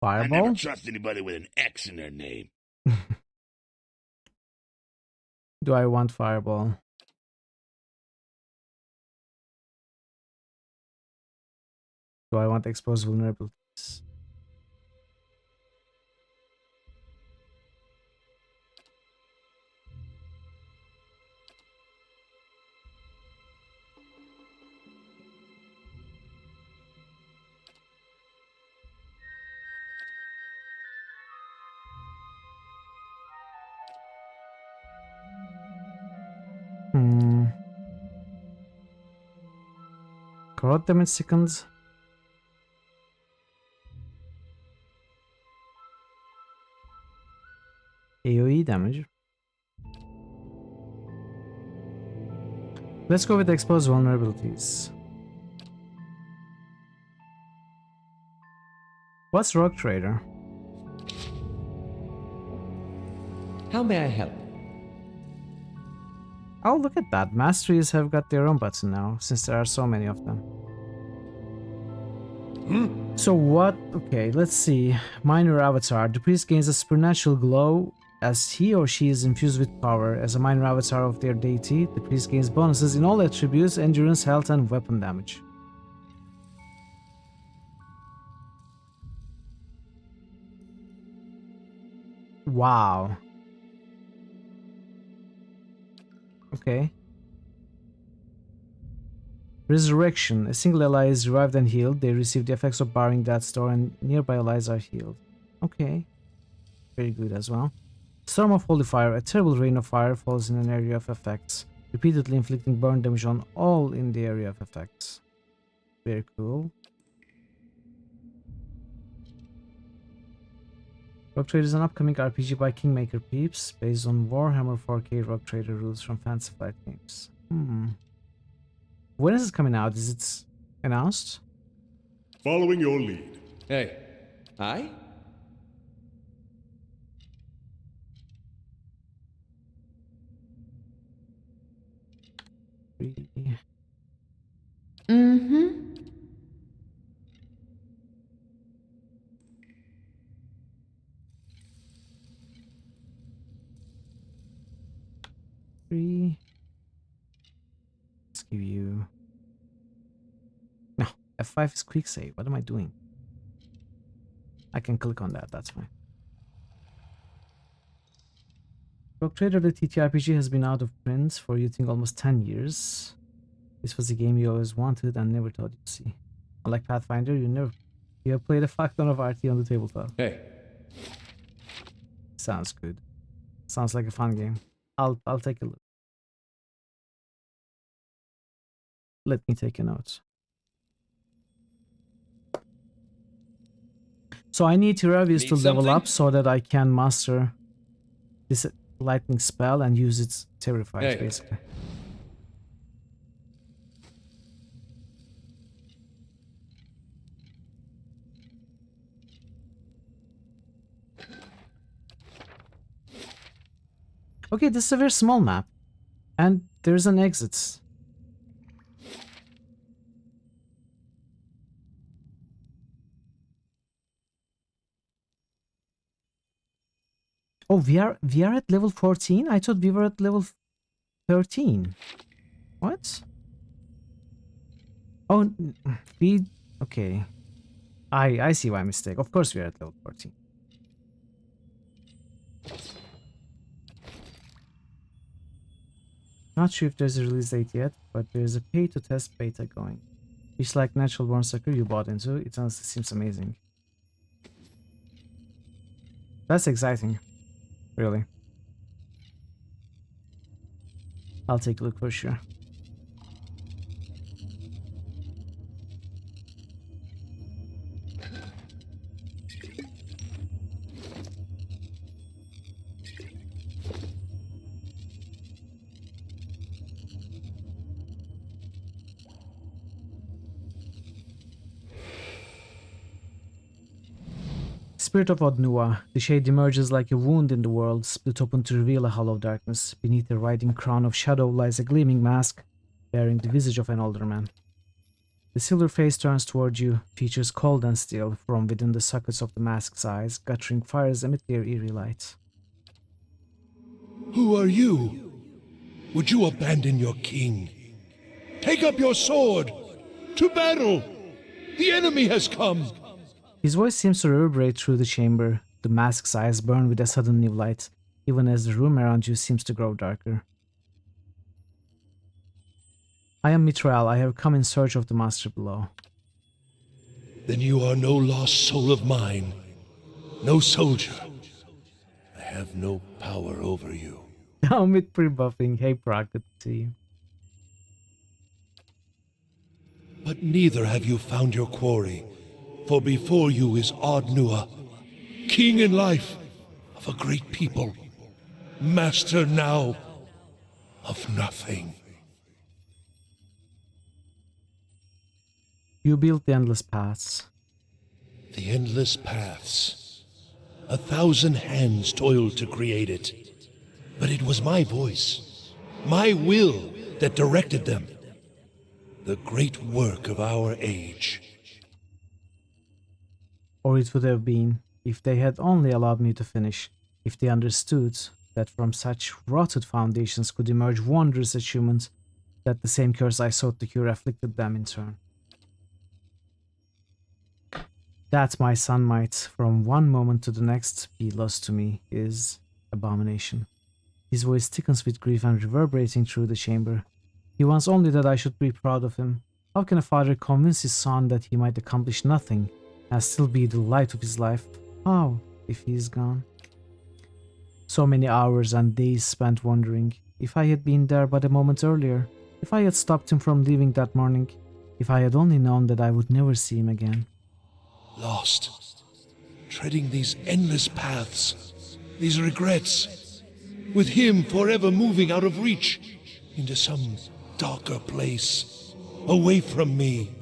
Fireball? I never trust anybody with an X in their name. Do I want Fireball? Do I want Expose Vulnerabilities? Corrode damage seconds. AoE damage. Let's go with Expose Vulnerabilities. What's Rogue Trader? How may I help? Oh, look at that. Masteries have got their own button now, since there are so many of them. So what? Okay, let's see. Minor Avatar. The priest gains a supernatural glow as he or she is infused with power. As a minor avatar of their deity, the priest gains bonuses in all attributes, endurance, health, and weapon damage. Wow. Okay. Resurrection. A single ally is revived and healed. They receive the effects of Barring Death's Door and nearby allies are healed. Okay. Very good as well. Storm of Holy Fire. A terrible rain of fire falls in an area of effects, repeatedly inflicting burn damage on all in the area of effects. Very cool. Rogue Trader is an upcoming RPG by Kingmaker Peeps, based on Warhammer 4K Rogue Trader rules from Fantasy Flight Games. When is it coming out? Is it announced? Following your lead. Hey. Hi? Mm-hmm. Let's give you... No, F5 is quick save. What am I doing? I can click on that, that's fine. Rogue Trader, the TTRPG, has been out of print for you think almost 10 years. This was a game you always wanted and never thought you'd see. Unlike Pathfinder, you have played a fuck ton of RT on the tabletop. Hey. Sounds good. Sounds like a fun game. I'll take a look. Let me take a note. So I need Tiravius to level up so that I can master this lightning spell and use its terrified, basically. Okay, this is a very small map. And there's an exit. Oh, we are at level 14? I thought we were at level 13. What? Oh, okay. I see my mistake. Of course we are at level 14. Not sure if there's a release date yet, but there's a pay to test beta going. It's like Natural Born Sucker you bought into. It honestly seems amazing. That's exciting. Really. I'll take a look for sure. Spirit of Odnua, the shade emerges like a wound in the world, split open to reveal a hollow darkness. Beneath a riding crown of shadow lies a gleaming mask, bearing the visage of an older man. The silver face turns toward you, features cold and still. From within the sockets of the mask's eyes, guttering fires emit their eerie light. Who are you? Would you abandon your king? Take up your sword! To battle! The enemy has come! His voice seems to reverberate through the chamber. The mask's eyes burn with a sudden new light, even as the room around you seems to grow darker. I am Mithril. I have come in search of the master below. Then you are no lost soul of mine. No soldier. I have no power over you. Now mid pre-buffing. Hey Prague, good to see you. But neither have you found your quarry. For before you is Odnua, king in life of a great people, master now of nothing. You built the endless paths. The endless paths. 1,000 hands toiled to create it. But it was my voice, my will that directed them. The great work of our age. Or it would have been, if they had only allowed me to finish, if they understood that from such rotted foundations could emerge wondrous achievements, that the same curse I sought to cure afflicted them in turn. That my son might, from one moment to the next, be lost to me, is abomination. His voice thickens with grief and reverberating through the chamber. He wants only that I should be proud of him. How can a father convince his son that he might accomplish nothing and still be the light of his life? How, if he's gone? So many hours and days spent wondering. If I had been there but a moment earlier, if I had stopped him from leaving that morning, if I had only known that I would never see him again. Lost, treading these endless paths, these regrets, with him forever moving out of reach into some darker place, away from me.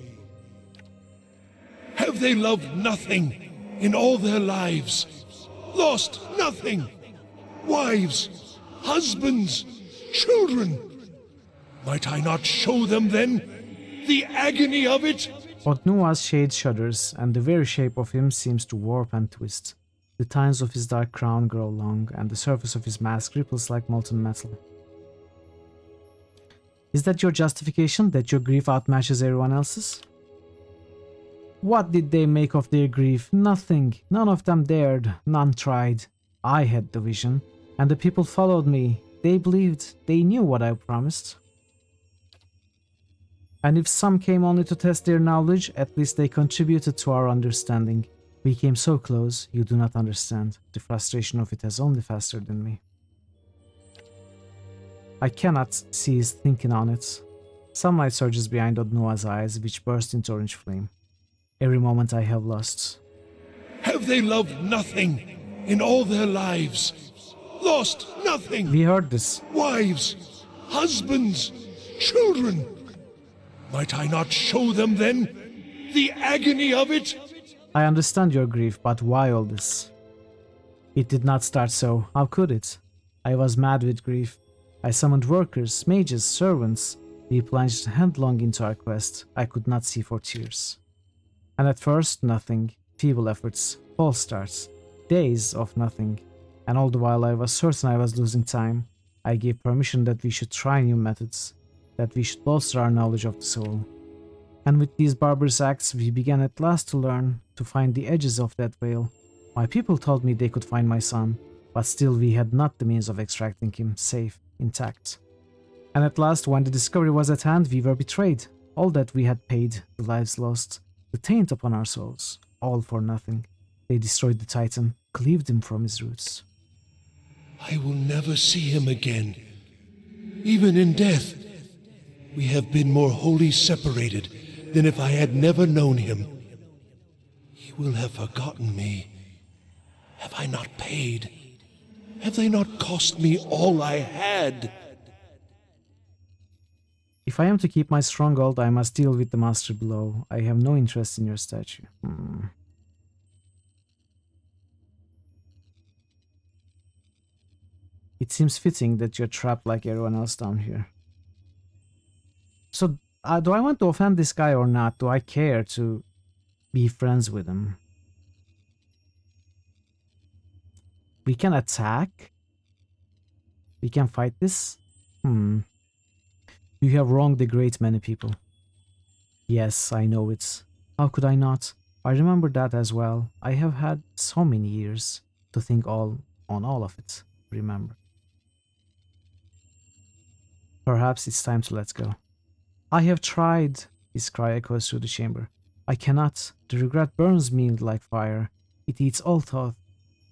Have they loved nothing in all their lives? Lost nothing? Wives, husbands, children? Might I not show them then the agony of it? Otnua's shade shudders, and the very shape of him seems to warp and twist. The tines of his dark crown grow long, and the surface of his mask ripples like molten metal. Is that your justification, that your grief outmatches everyone else's? What did they make of their grief? Nothing. None of them dared. None tried. I had the vision, and the people followed me. They believed. They knew what I promised. And if some came only to test their knowledge, at least they contributed to our understanding. We came so close, you do not understand. The frustration of it has only festered in me. I cannot cease thinking on it. Sunlight surges behind Odnua's eyes, which burst into orange flame. Every moment I have lost. Have they loved nothing in all their lives? Lost nothing? We heard this. Wives, husbands, children? Might I not show them then the agony of it? I understand your grief, but why all this? It did not start so. How could it? I was mad with grief. I summoned workers, mages, servants. We plunged headlong into our quest. I could not see for tears. And at first, nothing. Feeble efforts, false starts, days of nothing. And all the while I was certain I was losing time. I gave permission that we should try new methods, that we should bolster our knowledge of the soul. And with these barbarous acts, we began at last to learn, to find the edges of that veil. My people told me they could find my son, but still we had not the means of extracting him safe, intact. And at last, when the discovery was at hand, we were betrayed. All that we had paid, the lives lost, the taint upon our souls, all for nothing. They destroyed the Titan, cleaved him from his roots. I will never see him again. Even in death, we have been more wholly separated than if I had never known him. He will have forgotten me. Have I not paid? Have they not cost me all I had? If I am to keep my stronghold, I must deal with the master below. I have no interest in your statue. It seems fitting that you're trapped like everyone else down here. So, do I want to offend this guy or not? Do I care to be friends with him? We can attack? We can fight this? You have wronged a great many people. Yes, I know it. How could I not? I remember that as well. I have had so many years to think on all of it. Remember. Perhaps it's time to let go. I have tried, his cry echoes through the chamber. I cannot. The regret burns me like fire. It eats all thought.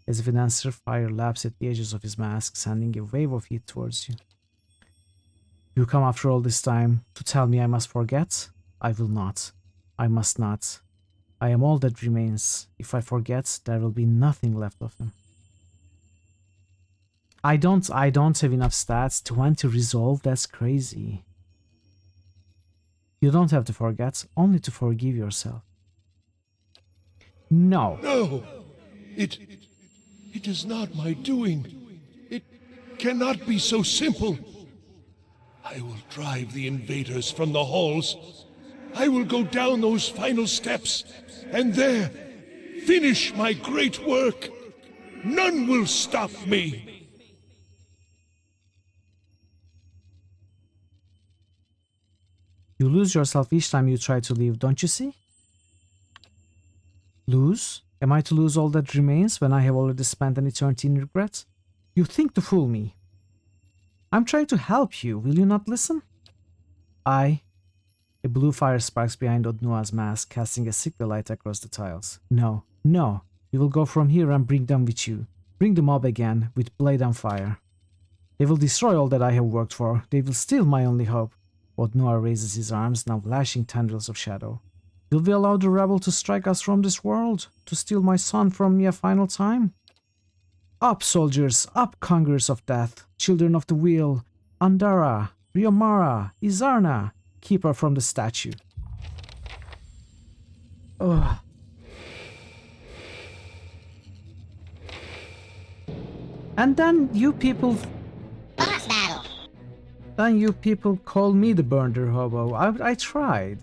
As if an answer, fire laps at the edges of his mask, sending a wave of heat towards you. You come after all this time to tell me I must forget? I will not. I must not. I am all that remains. If I forget, there will be nothing left of him. I don't have enough stats. 20 resolve, that's crazy. You don't have to forget, only to forgive yourself. No. No! It is not my doing. It cannot be so simple. I will drive the invaders from the halls. I will go down those final steps, and there, finish my great work. None will stop me. You lose yourself each time you try to leave, don't you see? Lose? Am I to lose all that remains when I have already spent an eternity in regret? You think to fool me. I'm trying to help you, will you not listen? A blue fire sparks behind Odnua's mask, casting a sickly light across the tiles. No, no, You will go from here and bring them with you. Bring the mob again, with blade and fire. They will destroy all that I have worked for. They will steal my only hope. But Noah raises his arms, now lashing tendrils of shadow. Will we allow the rebel to strike us from this world? To steal my son from me a final time? Up, soldiers! Up, conquerors of death! Children of the wheel! Andara! Ryomara! Izarna! Keep her from the statue. Ugh. And then you people... Boss battle. Then you people call me the burner hobo. I tried.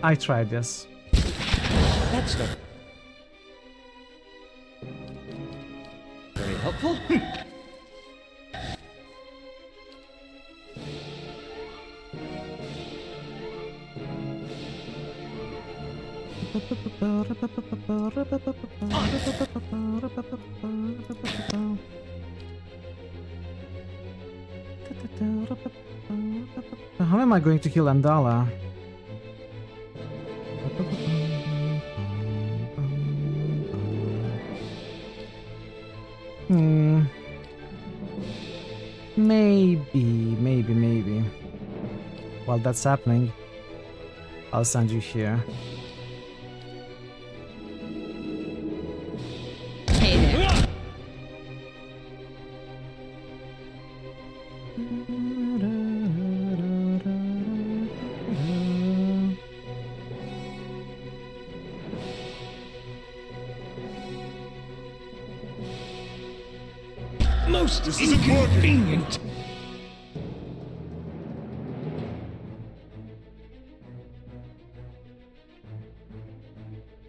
I tried, yes. That's not very helpful. How am I going to kill Andala? Maybe. While that's happening, I'll send you here. Hey there. Most inconvenient.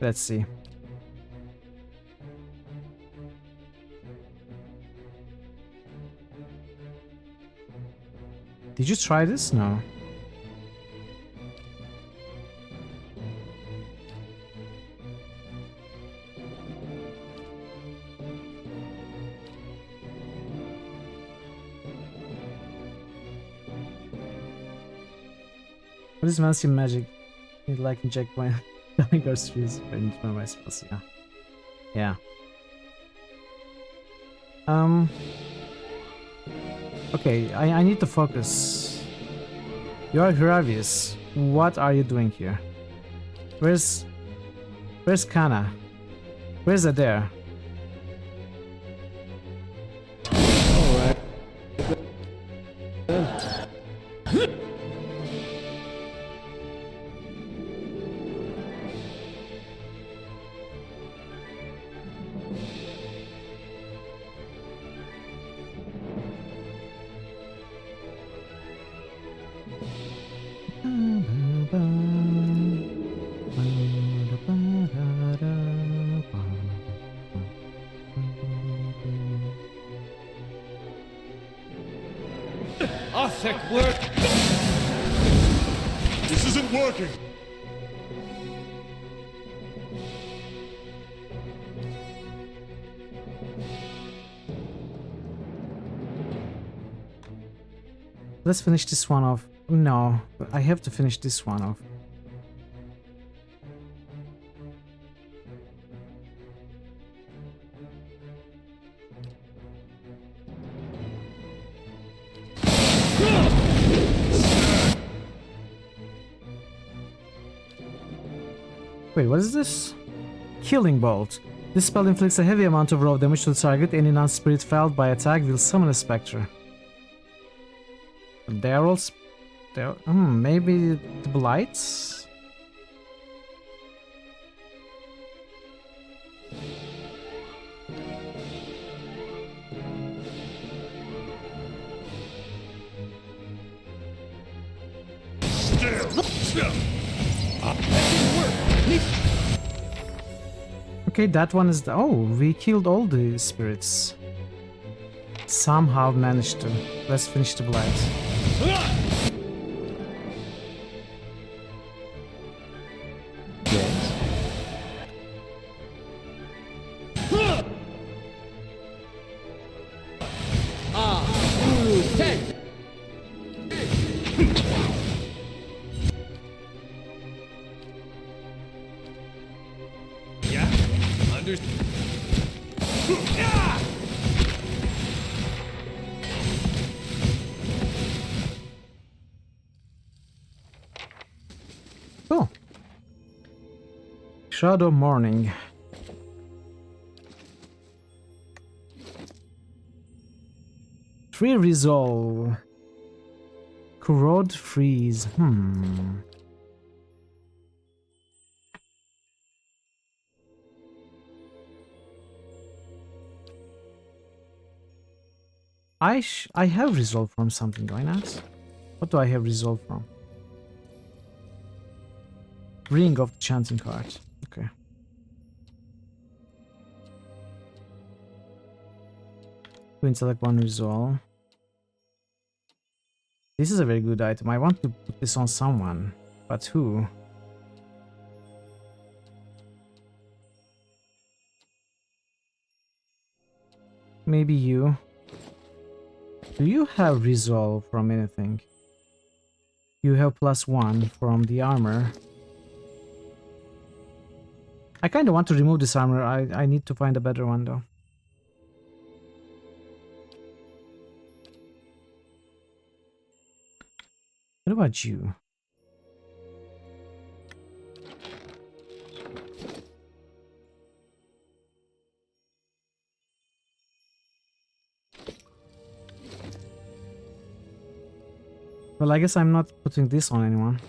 Let's see. Did you try this? No. What is Fancy Magic? You'd like in checkpoint. Telling our streets when my spells, yeah. Okay, I need to focus. You are Hiravius. What are you doing here? Where's Kana? Where's Adair? Alright. Arthek work. This isn't working. Let's finish this one off. No, I have to finish this one off. Wait, what is this? Killing Bolt. This spell inflicts a heavy amount of raw damage to the target. Any non-spirit felled by attack will summon a spectre. They're all... maybe the blights? Okay, that one is the... Oh, we killed all the spirits. Somehow managed to. Let's finish the blight. Yeah, Cool. Shadow Morning. Tree Resolve. Corrode Freeze. I have resolve from something, do I not? What do I have resolve from? Ring of the Chanting card. Okay. Going to select one resolve. This is a very good item. I want to put this on someone, but who? Maybe you. Do you have resolve from anything? You have +1 from the armor. I kind of want to remove this armor. I need to find a better one though. What about you? Well, I guess I'm not putting this on anyone.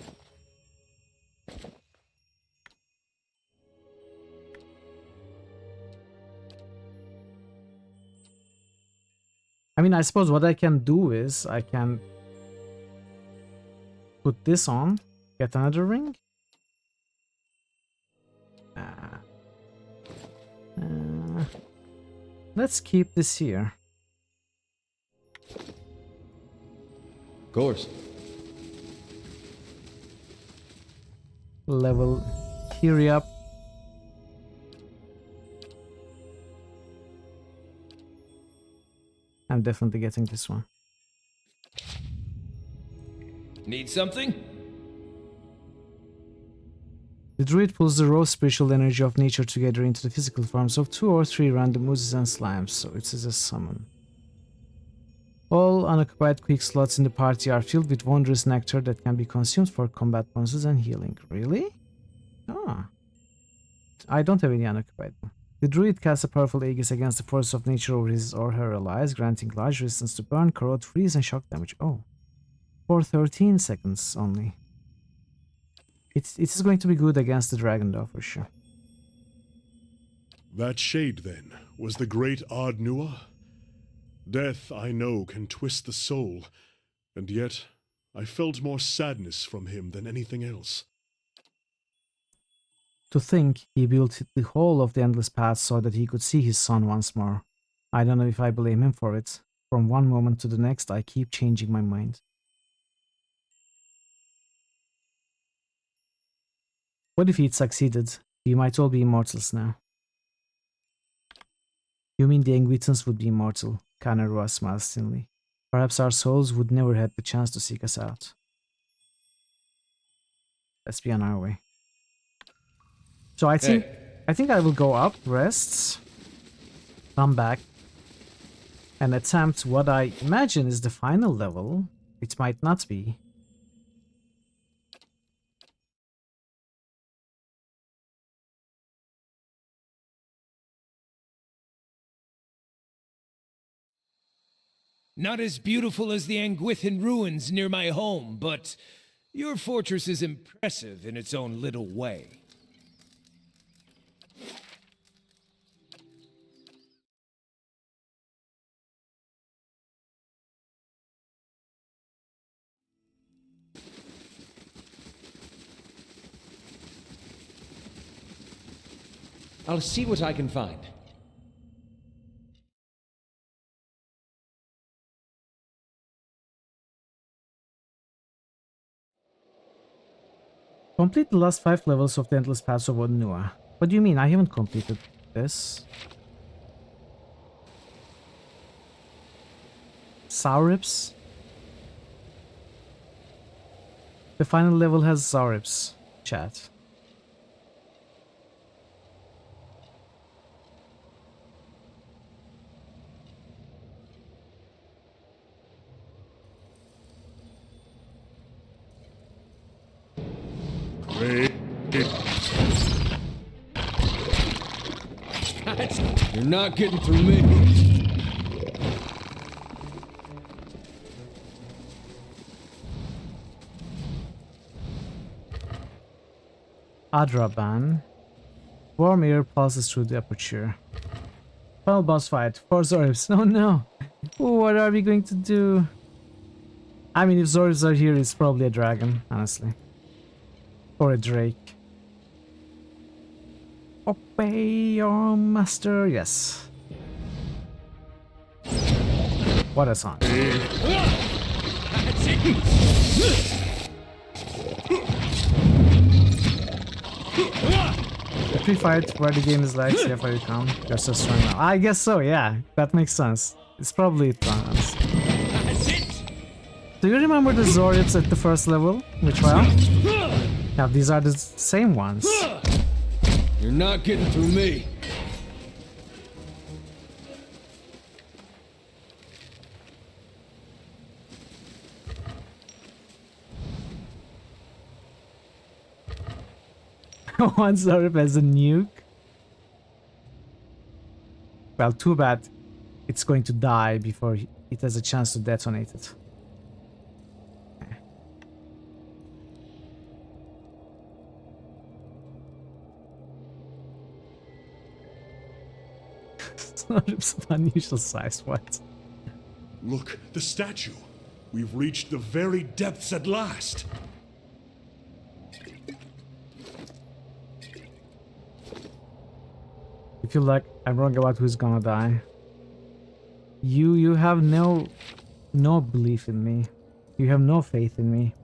I mean, I suppose what I can do is I can put this on, get another ring. Let's keep this here. Of course. Level Kiri up. I'm definitely getting this one. need something? The druid pulls the raw spiritual energy of nature together into the physical forms of 2 or 3 random oozes and slimes, so it is a summon. All unoccupied quick slots in the party are filled with wondrous nectar that can be consumed for combat bonuses and healing. Really? Ah. I don't have any unoccupied. The druid casts a powerful aegis against the force of nature over his or her allies, granting large resistance to burn, corrode, freeze, and shock damage. Oh. For 13 seconds only. It is going to be good against the dragon though, for sure. That shade, then, was the great Ard Nua? Death, I know, can twist the soul, and yet I felt more sadness from him than anything else. To think he built the whole of the Endless Path so that he could see his son once more. I don't know if I blame him for it. From one moment to the next, I keep changing my mind. What if he'd succeeded? We might all be immortals now. You mean the Engwitans would be immortal? Kanarua smiled thinly. Perhaps our souls would never have the chance to seek us out. Let's be on our way. So I think I will go up, rest, come back, and attempt what I imagine is the final level. It might not be. Not as beautiful as the Angwithan ruins near my home, but your fortress is impressive in its own little way. I'll see what I can find. Complete the last 5 levels of the Endless Paths of Odnua. What do you mean? I haven't completed this. Saurips? The final level has Zarib's chat. Great. You're not getting through me. Adraban. Warm air pulses through the aperture. Final boss fight. 4 Zoribs. Oh no! What are we going to do? I mean, if Zoribs are here, it's probably a dragon, honestly. Or a drake. Obey your master. Yes. What a song. The pre-fight where the game is like, see if you come, you're so strong now. I guess so, yeah. That makes sense. It's probably Thanos. Do you remember the Zoribs at the first level? Which one? Now these are the same ones. You're not getting through me. One Zorib as a nuke. Well, too bad it's going to die before it has a chance to detonate it. Zoribs of unusual size, what? Look, the statue. We've reached the very depths at last. I feel like I'm wrong about who's gonna die. You have no belief in me. You have no faith in me.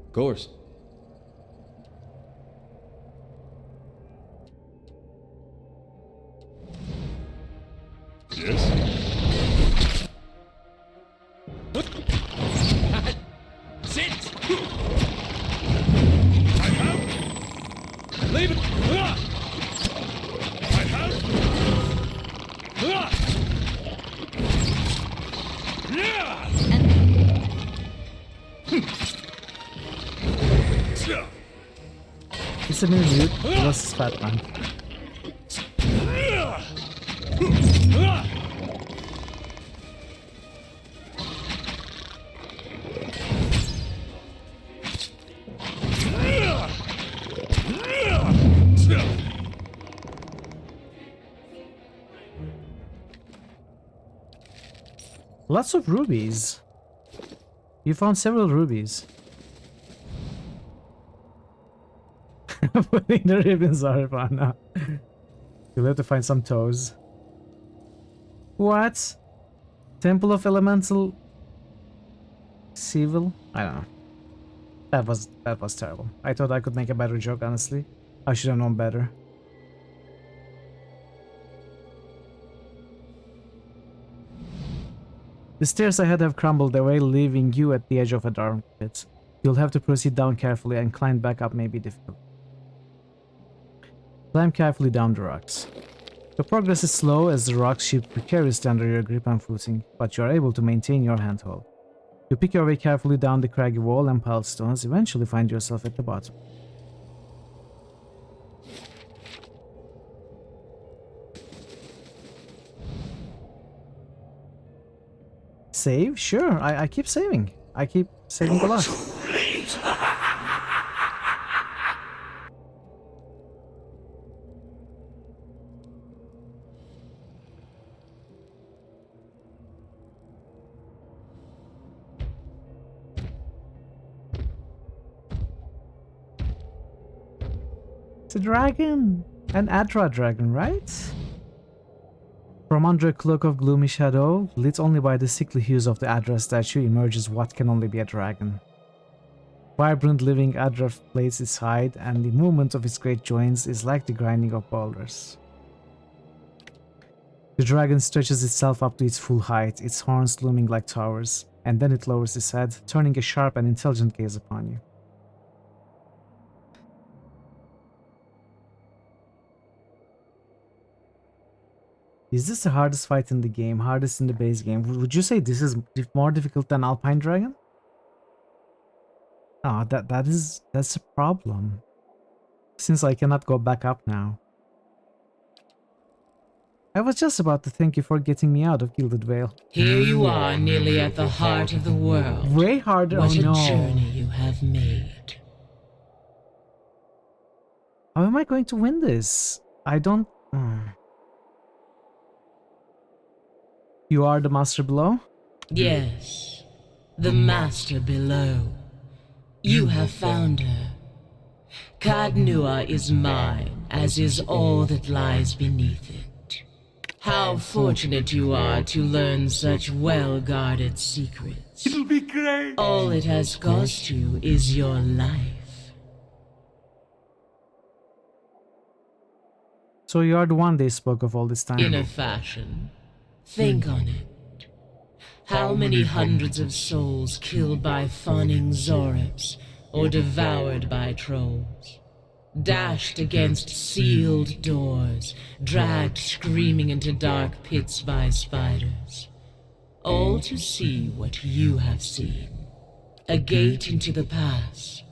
Of course. Yes? Sit! I'm out! Leave it! I'm out! It's a new mute. This is fat man. Lots of rubies. You found several rubies. Putting the ribbons are fun now. You'll have to find some toes. What? Temple of Elemental Civil? I don't know. That was terrible. I thought I could make a better joke, honestly. I should have known better. The stairs ahead have crumbled away, leaving you at the edge of a dark pit. You'll have to proceed down carefully, and climb back up may be difficult. Climb carefully down the rocks. Your progress is slow as the rocks shift precariously under your grip and footing, but you are able to maintain your handhold. You pick your way carefully down the craggy wall and piled stones, eventually find yourself at the bottom. Save? Sure, I keep saving. I keep saving a lot. It's a dragon! An Adra dragon, right? From under a cloak of gloomy shadow, lit only by the sickly hues of the Adra statue, emerges what can only be a dragon. Vibrant living Adra plays its hide, and the movement of its great joints is like the grinding of boulders. The dragon stretches itself up to its full height, its horns looming like towers, and then it lowers its head, turning a sharp and intelligent gaze upon you. Is this the hardest fight in the game? Hardest in the base game? Would you say this is more difficult than Alpine Dragon? Oh, that's a problem. Since I cannot go back up now. I was just about to thank you for getting me out of Gilded Vale. Here you are, nearly at the heart of the world. Way harder. What oh no. a journey you have made. How am I going to win this? I don't... You are the master below? Yes, the master below. You have found her. Kadnua is mine, as is all that lies beneath it. How fortunate you are to learn such well-guarded secrets. It'll be great! All it has cost you is your life. So you are the one they spoke of all this time? In a fashion. Think on it. How many hundreds of souls killed by fawning Zorips, or devoured by trolls, dashed against sealed doors, dragged screaming into dark pits by spiders, all to see what you have seen. A gate into the past,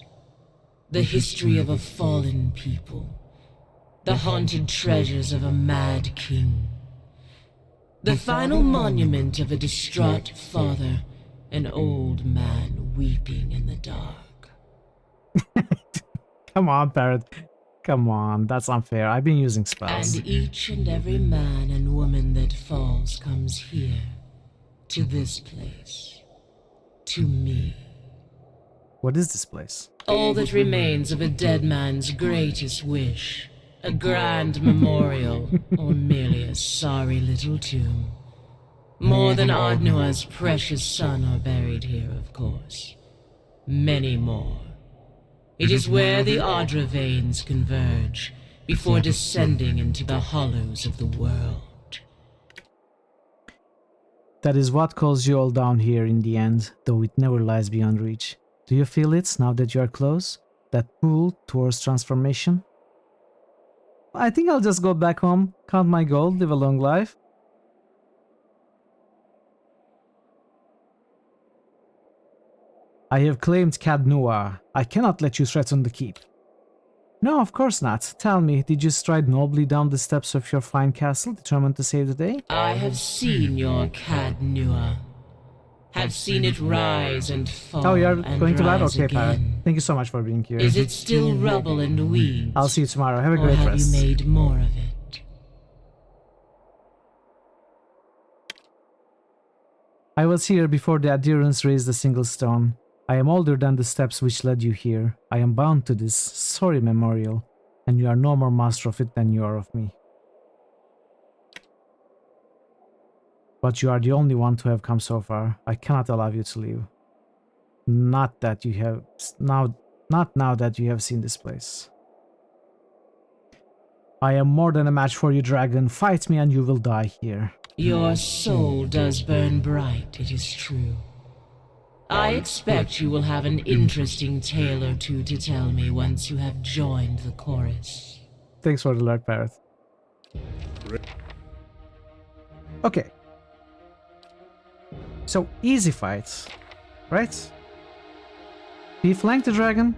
the history of a fallen people, the haunted treasures of a mad king, the final monument of a distraught father, an old man weeping in the dark. Come on, Parrot. Come on, that's unfair. I've been using spells. And each and every man and woman that falls comes here, to this place, to me. What is this place? All that remains of a dead man's greatest wish. A grand memorial, or merely a sorry little tomb. More than Ardnua's precious son are buried here, of course. Many more. It is where the Ardra veins converge, before descending into the hollows of the world. That is what calls you all down here in the end, though it never lies beyond reach. Do you feel it now that you are close? That pull towards transformation? I think I'll just go back home, count my gold, live a long life. I have claimed Kadnua. I cannot let you threaten the keep. No, of course not. Tell me, did you stride nobly down the steps of your fine castle, determined to save the day? I have seen your Kadnua. Have seen it rise and fall. Oh, you're going to bed? Okay, Parrot. Again. Thank you so much for being here. Is it still rubble and weeds? I'll see you tomorrow. Have a or great have rest. you made more of it? I was here before the adherents raised a single stone. I am older than the steps which led you here. I am bound to this sorry memorial, and you are no more master of it than you are of me. But you are the only one to have come so far. I cannot allow you to leave. Not now that you have seen this place. I am more than a match for you, dragon. Fight me and you will die here. Your soul does burn bright, it is true. I expect you will have an interesting tale or two to tell me once you have joined the chorus. Thanks for the alert, Parrot. Okay. So, easy fights, right? We flank the dragon.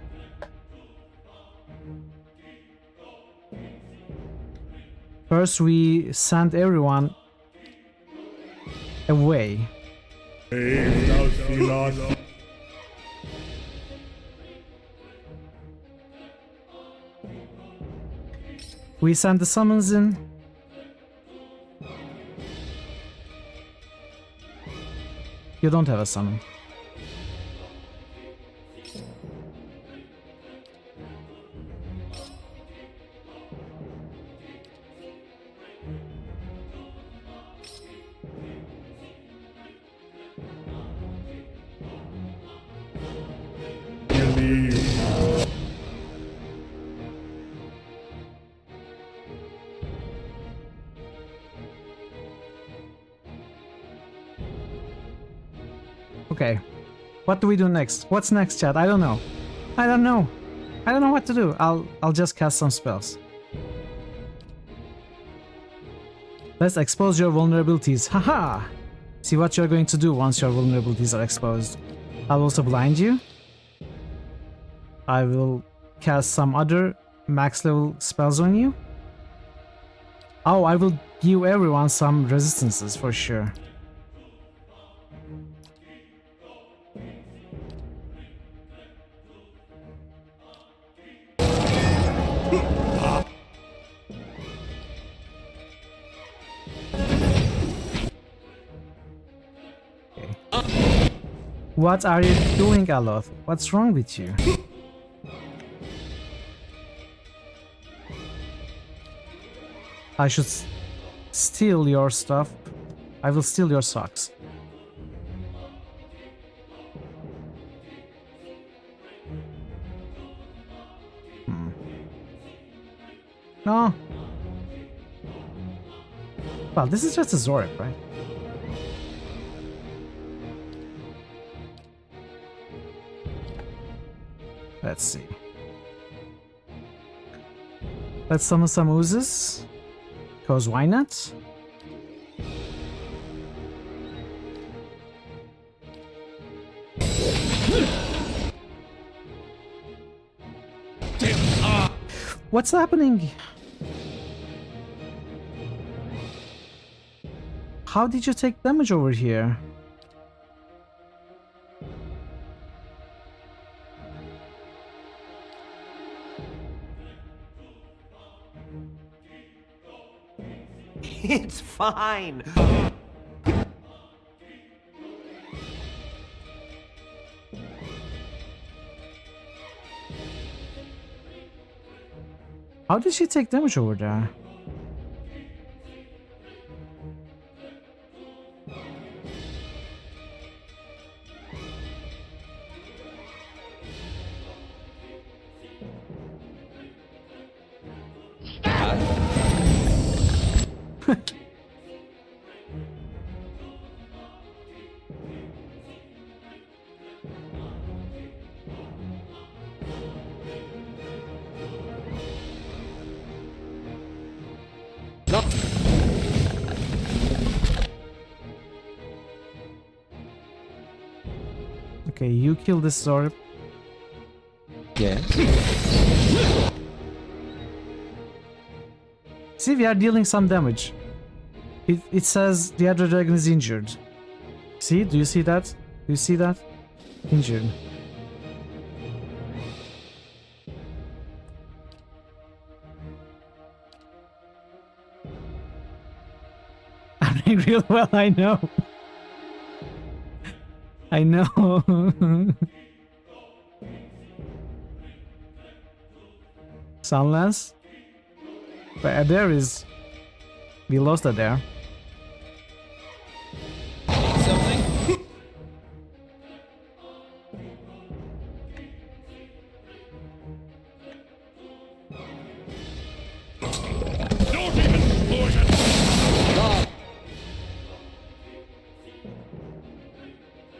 First, we send everyone away. We send the summons in. You don't have a summon. Okay. What do we do next? What's next, chat? I don't know. I don't know. I don't know what to do. I'll just cast some spells. Let's expose your vulnerabilities. Haha! See what you're going to do once your vulnerabilities are exposed. I'll also blind you. I will cast some other max level spells on you. Oh, I will give everyone some resistances for sure. What are you doing, Aloth? What's wrong with you? I should steal your stuff. I will steal your socks. No. Well, this is just a Zorip, right? Let's see. Let's summon some oozes. Because why not? What's happening? How did you take damage over here? It's fine. How did she take damage over there? Okay, you kill this Zorip. Yeah. See, we are dealing some damage. It says the other dragon is injured. See? Do you see that? Do you see that? Injured. I'm doing real well, I know. I know. Sunless? But Adair is... We lost Adair.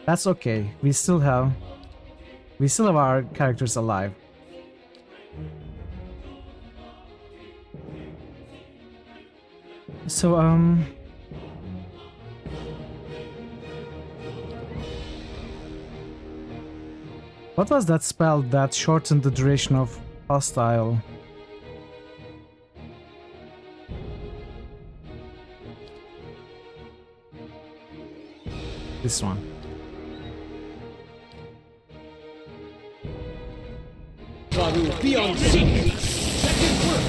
That's okay. We still have our characters alive. So what was that spell that shortened the duration of hostile? This one. Beyond secret. Second word.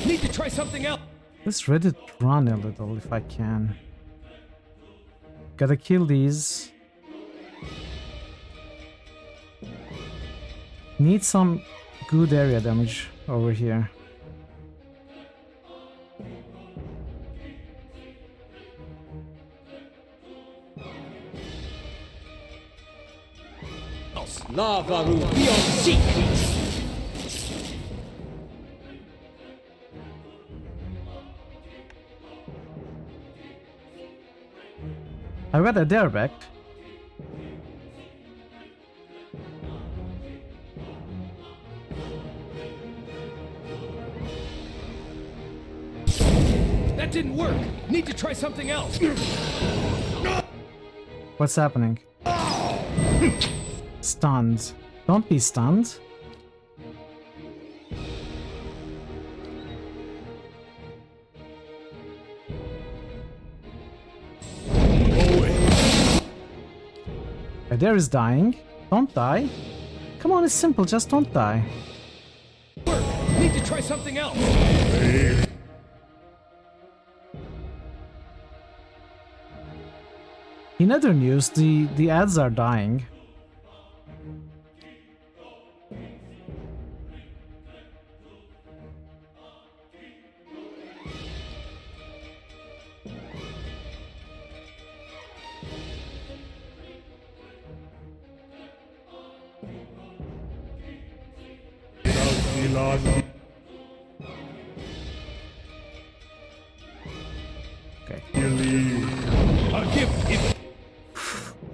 Need to try something else. Let's Reddit run a little if I can. Gotta kill these. Need some good area damage over here. Lava will be your secret. I've got a dare back. That didn't work. Need to try something else. What's happening? Stunned. Don't be stunned. There is dying. Don't die. Come on, it's simple, just don't die. Work. Need to try something else. In other news, the ads are dying. Okay. I'll give it.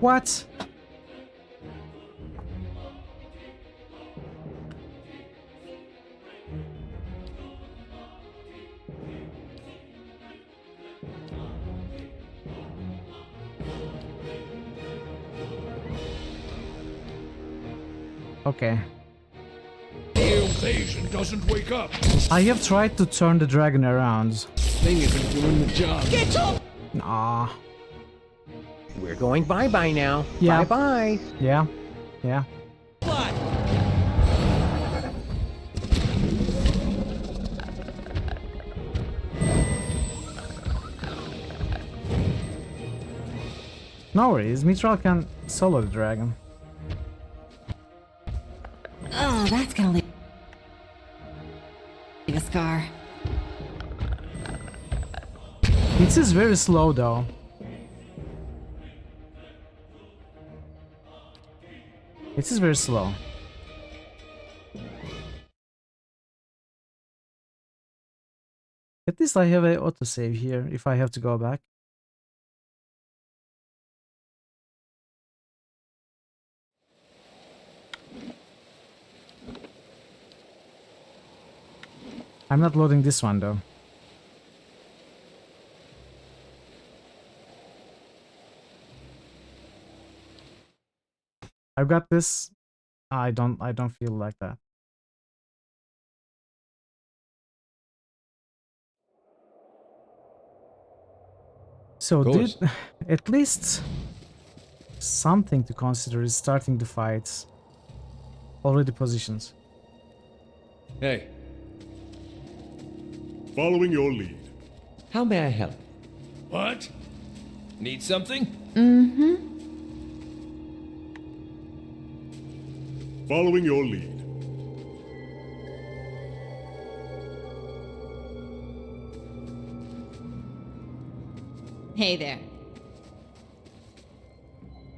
What? Okay. The invasion doesn't wake up. I have tried to turn the dragon around. Thing isn't doing the job. Get up! Nah. We're going bye-bye now. Yeah. Bye-bye. Yeah. Yeah. What? No worries, Mithril can solo the dragon. Oh, that's gonna leave a scar. It is very slow though. It is very slow. At least I have an autosave here if I have to go back. I'm not loading this one though. I've got this. I don't feel like that. So did at least something to consider is starting the fights. Already positions. Hey. Following your lead. How may I help? What? Need something? Mm-hmm. Following your lead. Hey there.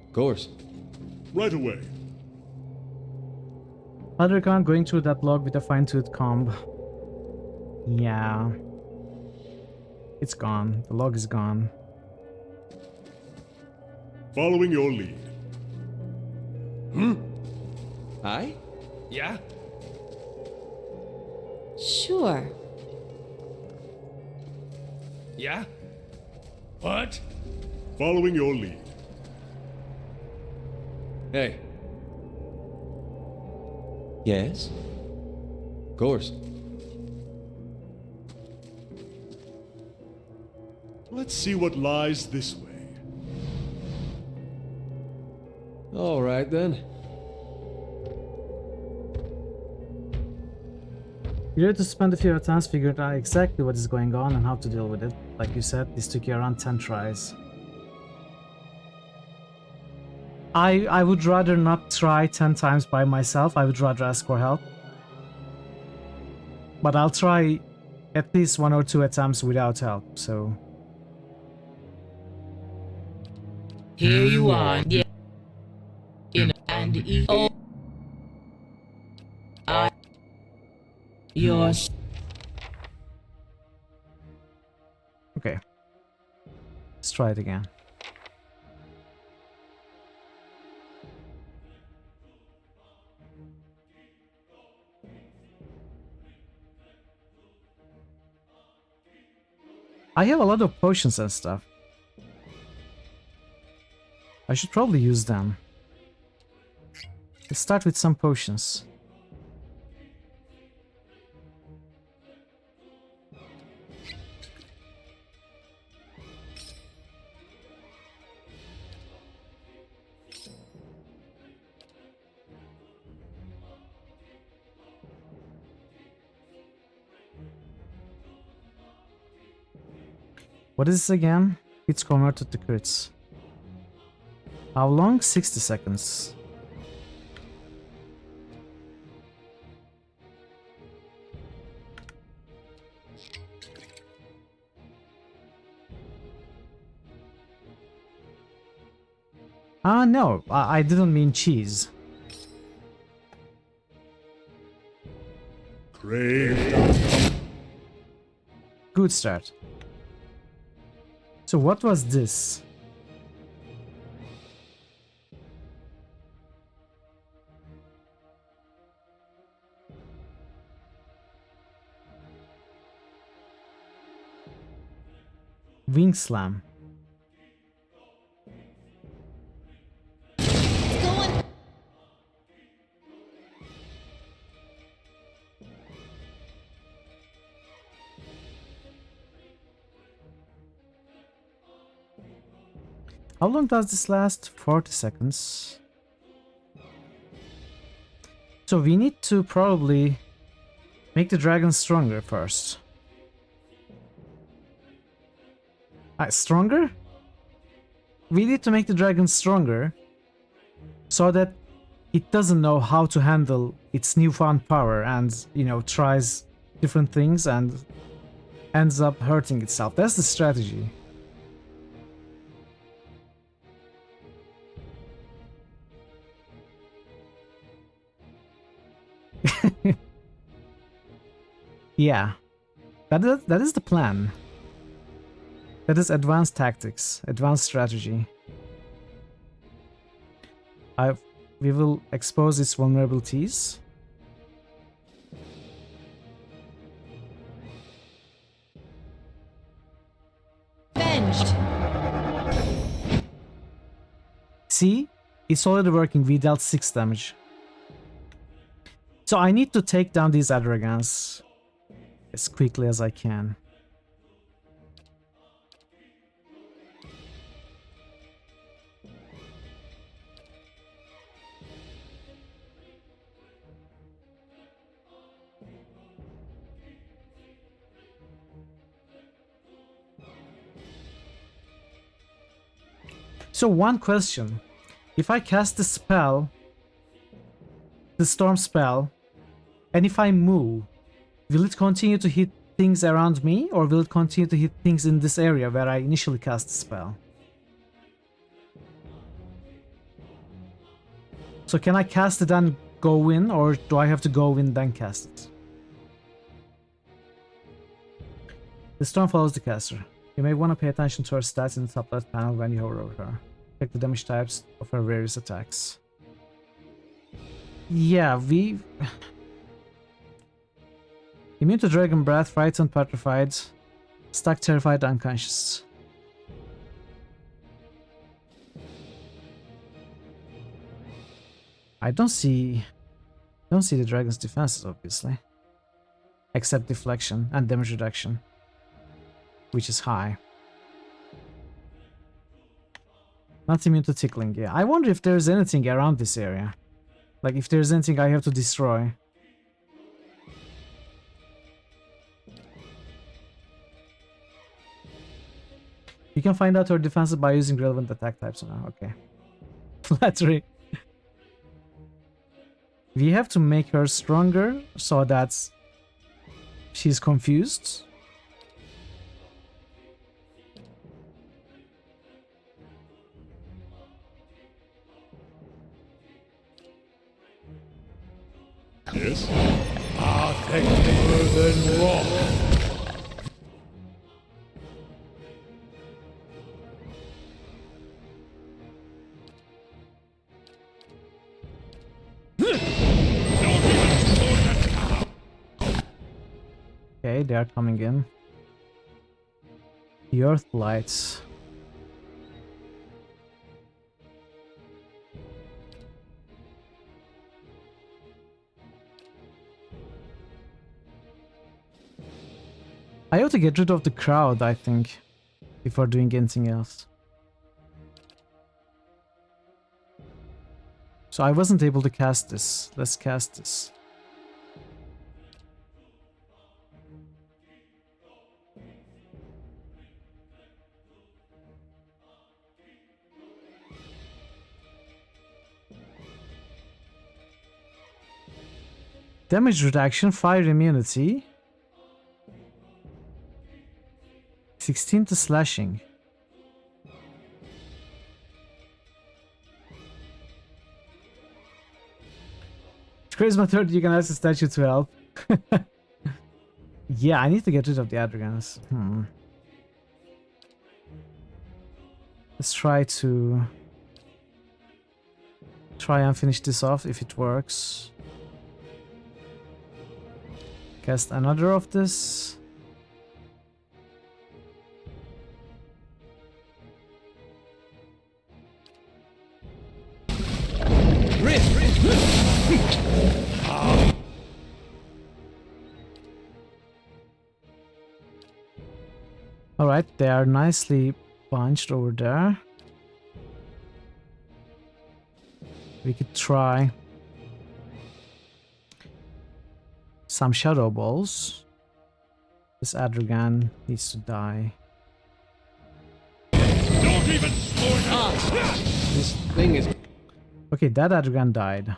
Of course. Right away. Othercon going through that log with a fine-tooth comb. Yeah. It's gone. The log is gone. Following your lead. Aye? Yeah? Sure. Yeah? What? Following your lead. Hey. Yes? Of course. Let's see what lies this way. All right then. You had to spend a few attempts figuring out exactly what is going on and how to deal with it. Like you said, this took you around 10 tries. I would rather not try 10 times by myself. I would rather ask for help. But I'll try at least 1 or 2 attempts without help, so... Here you are, yeah. And yours. Okay. Let's try it again. I have a lot of potions and stuff. I should probably use them. Let's start with some potions. What is this again? It's converted to crits. How long? 60 seconds. Ah, no, I didn't mean cheese. Crave. Good start. So what was this? Wing slam. How long does this last? 40 seconds. So we need to probably make the dragon stronger first. Stronger? We need to make the dragon stronger so that it doesn't know how to handle its newfound power and, you know, tries different things and ends up hurting itself. That's the strategy. Yeah, that is the plan. That is advanced tactics, advanced strategy. We will expose its vulnerabilities. Avenged. See? It's already working. We dealt 6 damage. So I need to take down these dragons as quickly as I can. So one question. If I cast the spell, the storm spell, and if I move, will it continue to hit things around me, or will it continue to hit things in this area where I initially cast the spell? So can I cast it and go in, or do I have to go in then cast it? The storm follows the caster. You may want to pay attention to her stats in the top left panel when you hover over her. Check the damage types of her various attacks. Yeah, we... Immune to Dragon Breath, frightened, petrified, stuck, terrified, unconscious. I don't see the dragon's defenses, obviously. Except deflection and damage reduction, which is high. Not immune to tickling, yeah. I wonder if there's anything around this area. Like if there's anything I have to destroy. You can find out her defenses by using relevant attack types now, okay. Flattery. We have to make her stronger so that she's confused. Yes? Thank more than wrong. Okay, they are coming in. The Earth lights. I ought to get rid of the crowd, I think, before doing anything else. So I wasn't able to cast this. Let's cast this. Damage reduction, fire immunity. 16 to slashing. Charisma 30, you can ask the statue to help. Yeah, I need to get rid of the Adrigans. Let's try and finish this off if it works. Cast another of this. Alright, they are nicely bunched over there. We could try some shadow balls. This Adrigan needs to die. Don't even This thing is... Okay, that Adrigan died.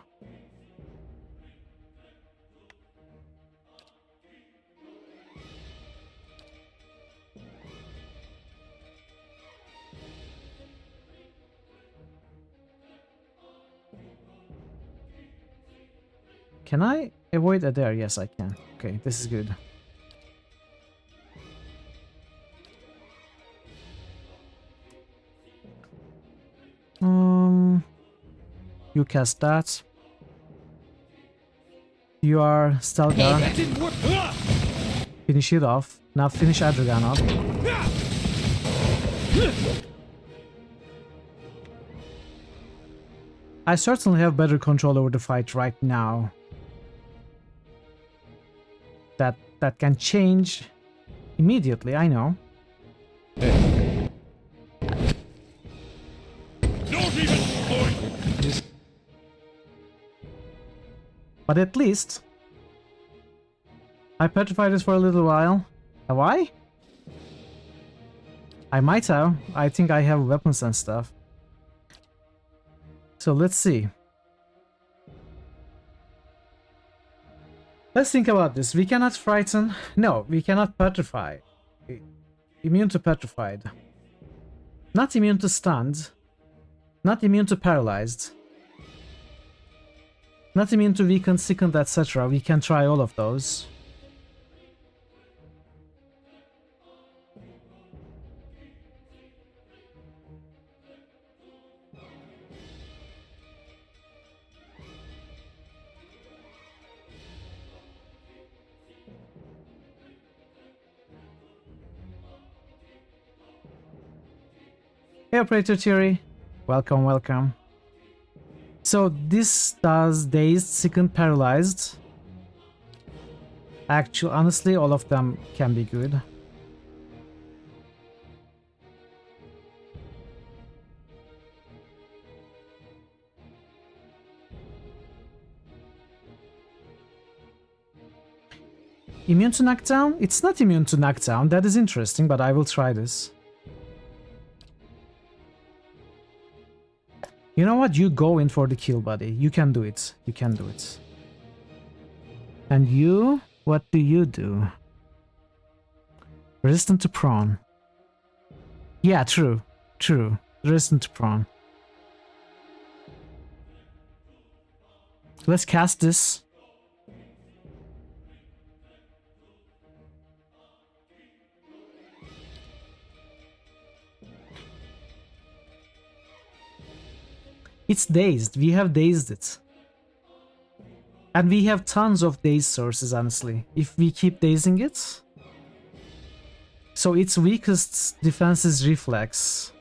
Can I avoid a there? Yes, I can. Okay, this is good. You cast that. You are Stalgar. Finish it off. Now finish Adrigan off. I certainly have better control over the fight right now. That can change immediately, I know. But at least I petrified this for a little while. Have I? I might have. I think I have weapons and stuff. So let's see. Let's think about this. We cannot frighten. No, we cannot petrify. Immune to petrified. Not immune to stunned. Not immune to paralyzed. Not immune to weakened, sickened, etc. We can try all of those. Hey Operator Thierry, welcome, welcome. So this does dazed, sickened, paralyzed. Actually, honestly, all of them can be good. Immune to knockdown? It's not immune to knockdown. That is interesting, but I will try this. You know what? You go in for the kill, buddy. You can do it. You can do it. And you? What do you do? Resistant to prawn. Yeah, true. True. Resistant to prawn. Let's cast this. It's dazed. We have dazed it. And we have tons of dazed sources, honestly. If we keep dazing it. So its weakest defense is reflex.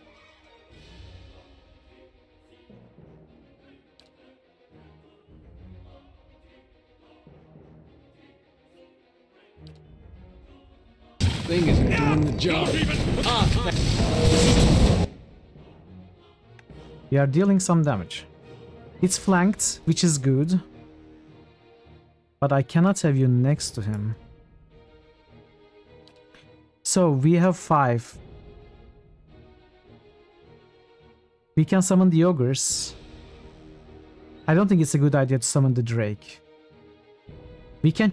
Thing isn't doing the job. We are dealing some damage. It's flanked, which is good. But I cannot have you next to him. So we have 5. We can summon the ogres. I don't think it's a good idea to summon the drake.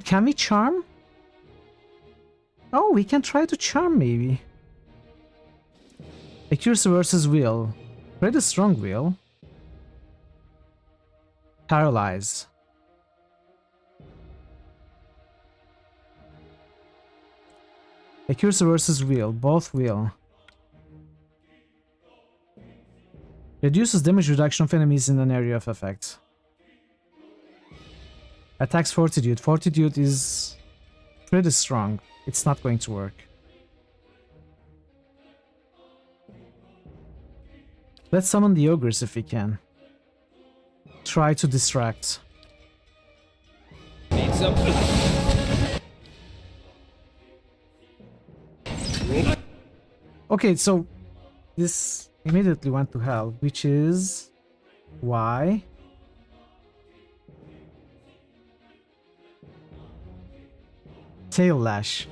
Can we charm? Oh, we can try to charm maybe. Accuracy versus will. Pretty strong will. Paralyze. Accuracy versus will. Both will. Reduces damage reduction of enemies in an area of effect. Attacks fortitude. Fortitude is pretty strong. It's not going to work. Let's summon the ogres if we can. Try to distract. Need some. Okay, so this immediately went to hell, which is why tail lash.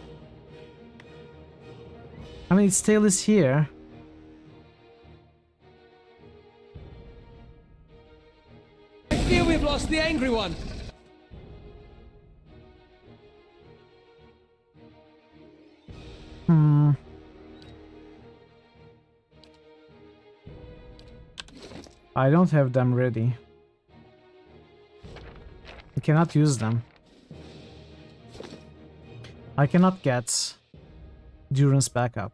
I mean, its tail is here. I fear we've lost the angry one. I don't have them ready. I cannot use them. I cannot get Durance backup.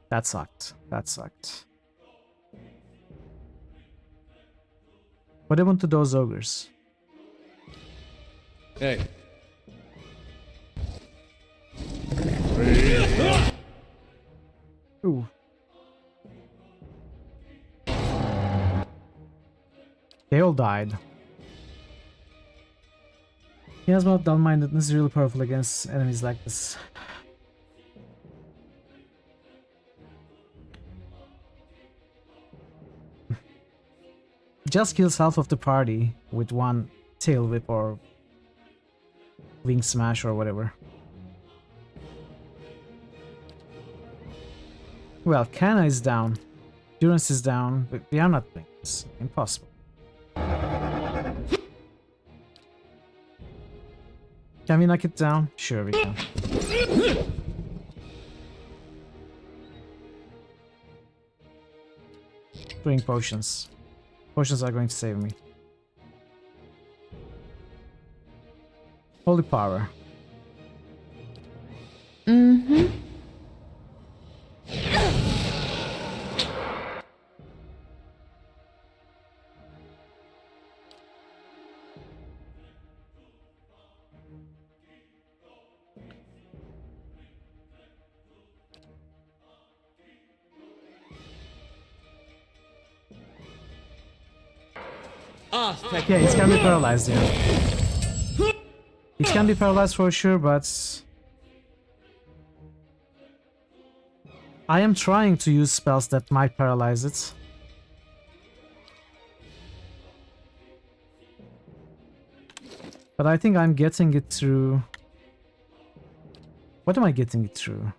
That sucked. That sucked. What happened to those ogres? Hey. Ooh. They all died. Miasma dull-mindedness is really powerful against enemies like this. Just kills half of the party with one tail whip or wing smash or whatever. Well, Kana is down. Durance is down, but we are not doing this. Impossible. Can we knock it down? Sure we can. Drink potions. Potions are going to save me. Holy power. Mm-hmm. Yeah, it can be paralyzed, yeah. It can be paralyzed for sure, but I am trying to use spells that might paralyze it. But I think I'm getting it through What am I getting it through?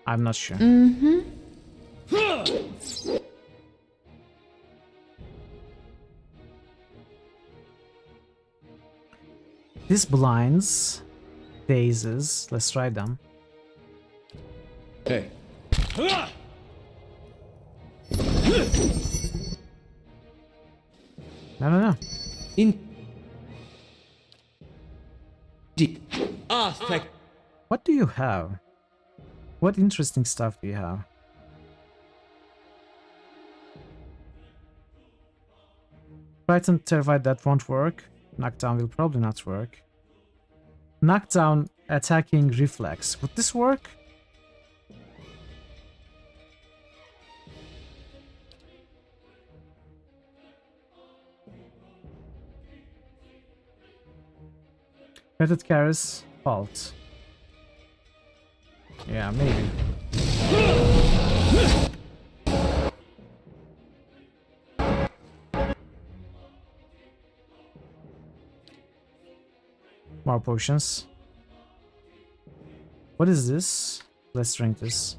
I'm not sure. These blinds, dazes, let's try them. Hey. No. Thank. What do you have? What interesting stuff do you have? Frightened, terrified, that won't work. Knockdown will probably not work. Knockdown, attacking, reflex. Would this work? Fetid Caress, halt. Yeah, maybe. More potions. What is this? Let's drink this.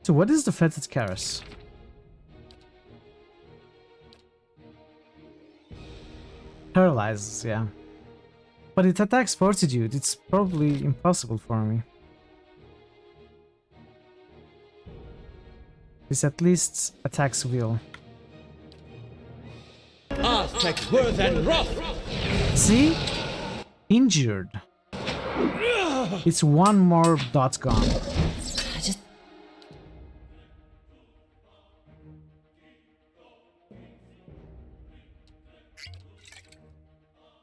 So what is the Fetid Caress? Paralyzes, yeah. But it attacks Fortitude. It's probably impossible for me. This at least attacks Will. Aztec worth and rough. See? Injured. It's one more dot gone.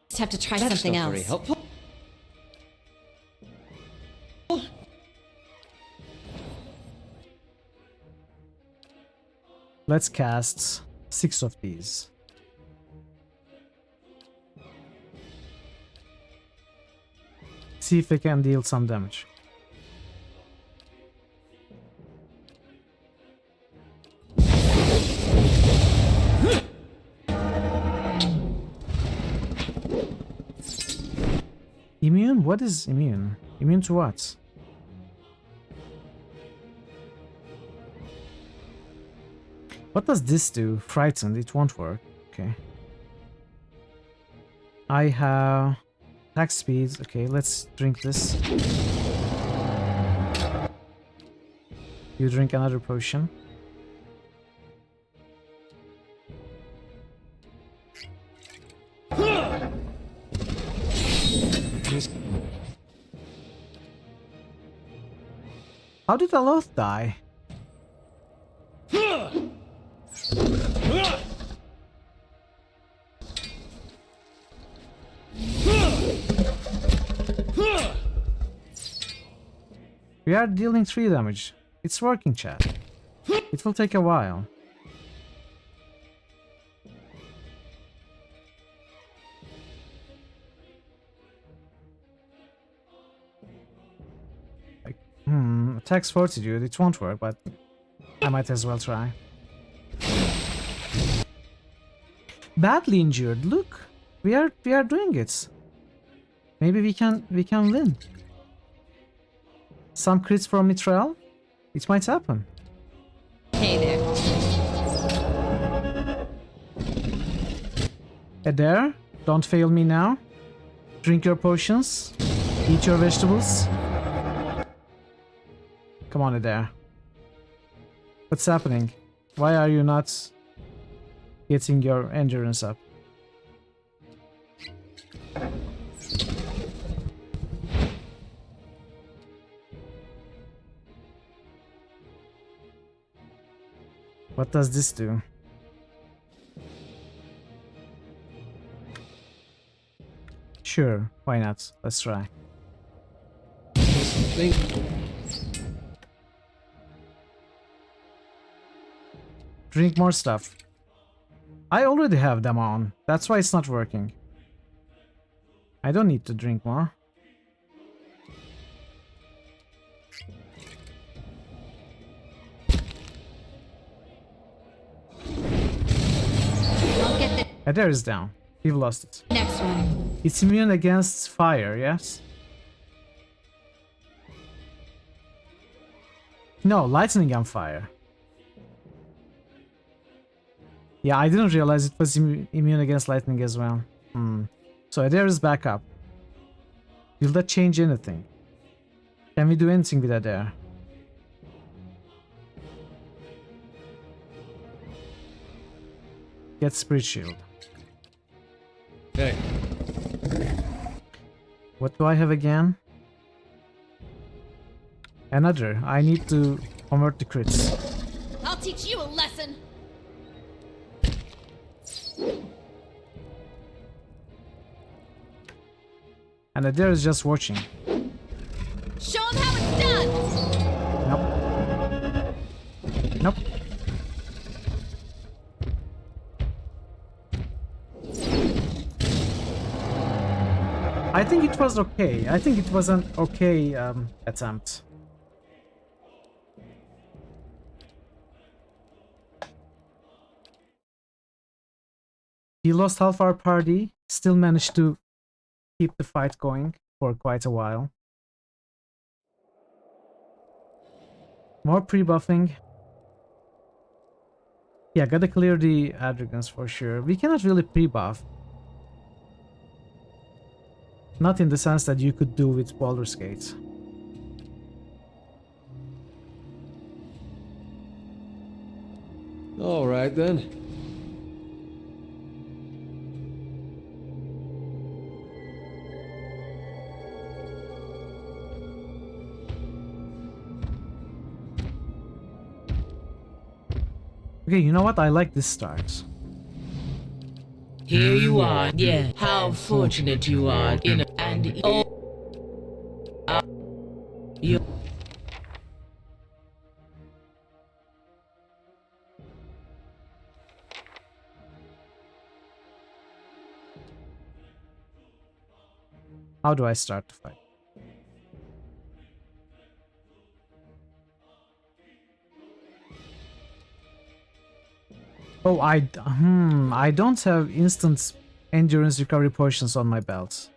Just have to try something else. Very helpful. Let's cast 6 of these. See if we can deal some damage. Immune? What is immune? Immune to what? What does this do? Frightened. It won't work. Okay. I have attack speed. Okay, let's drink this. You drink another potion. How did Aloth die? We are dealing 3 damage. It's working, chat. It will take a while. Attacks Fortitude. It won't work, but I might as well try. Badly injured. Look, we are doing it. Maybe we can win. Some crits from Mithril. It might happen. Hey there. Adair, don't fail me now. Drink your potions. Eat your vegetables. Come on, Adair. What's happening? Why are you not getting your endurance up? What does this do? Sure, why not? Let's try. Drink more stuff. I already have them on. That's why it's not working. I don't need to drink more. I'll get the Adair is down. We've lost it. next one. It's immune against fire, yes? No, lightning and fire. Yeah, I didn't realize it was immune against lightning as well. So Adair is back up. Will that change anything? Can we do anything with Adair? Get Spirit Shield. Hey. What do I have again? Another. I need to convert the crits. I'll teach you a lesson. And Adair is just watching. Show him how it's done. Nope. Nope. I think it was okay. I think it was an okay attempt. We lost half our party, still managed to keep the fight going for quite a while. More pre-buffing. Yeah, gotta clear the Adrigans for sure. We cannot really pre-buff. Not in the sense that you could do with Baldur's Gate. All right then. Okay, you know what? I like this start. Here you are, yeah. How fortunate you are in a and oh, you. How do I start the fight? Oh, I don't have instant endurance recovery potions on my belt.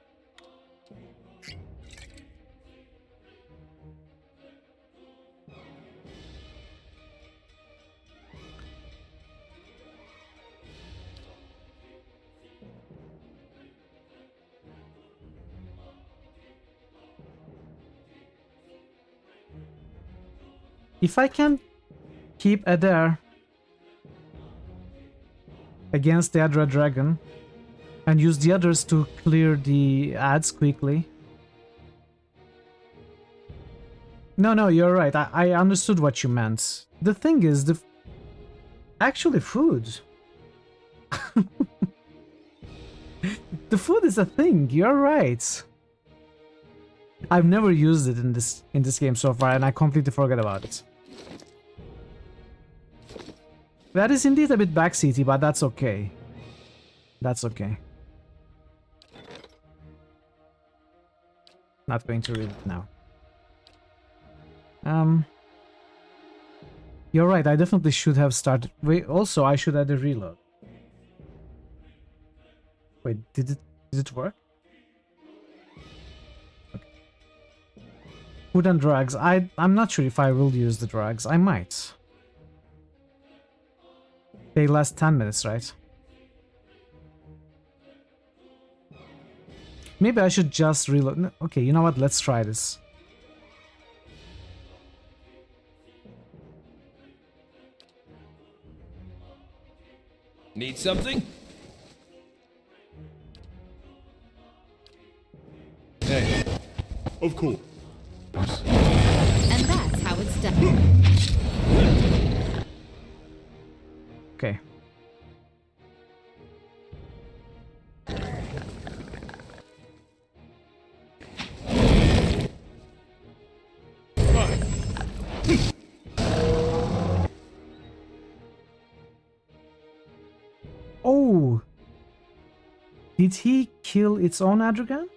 If I can keep Adair against the Adra Dragon and use the others to clear the ads quickly. No, you're right. I understood what you meant. The thing is, actually food. The food is a thing. You're right. I've never used it in this game so far, and I completely forgot about it. That is indeed a bit backseaty, but that's okay. That's okay. Not going to read it now. You're right, I definitely should have started. Wait, also I should add a reload. Wait, did it work? Okay. Food and drugs. I'm not sure if I will use the drugs. I might. They last 10 minutes, right? Maybe I should just reload. No, okay, you know what? Let's try this. Need something? Hey. Of course. And that's how it's done. Okay. Did he kill its own Adragan?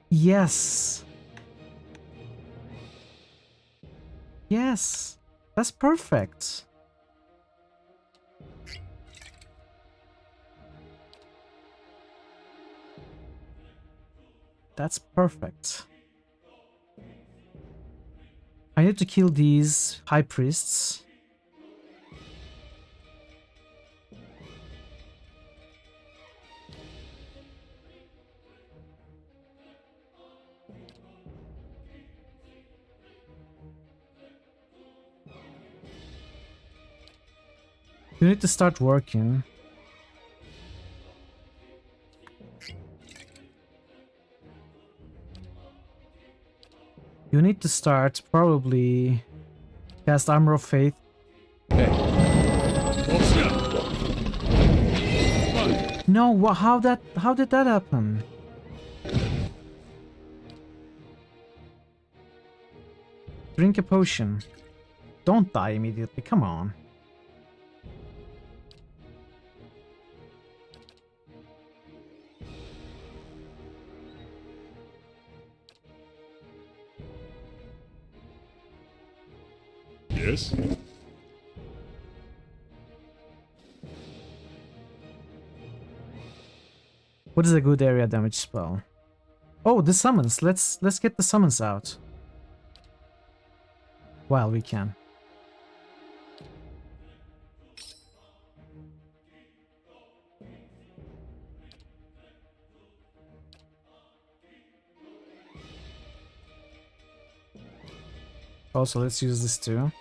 Yes. Yes. That's perfect. That's perfect. I need to kill these high priests. You need to start working. You need to start probably cast Armor of Faith. No, how did that happen? Drink a potion. Don't die immediately, come on. Yes? What is a good area damage spell? Oh, the summons. Let's get the summons out. While we can. Also, let's use this too.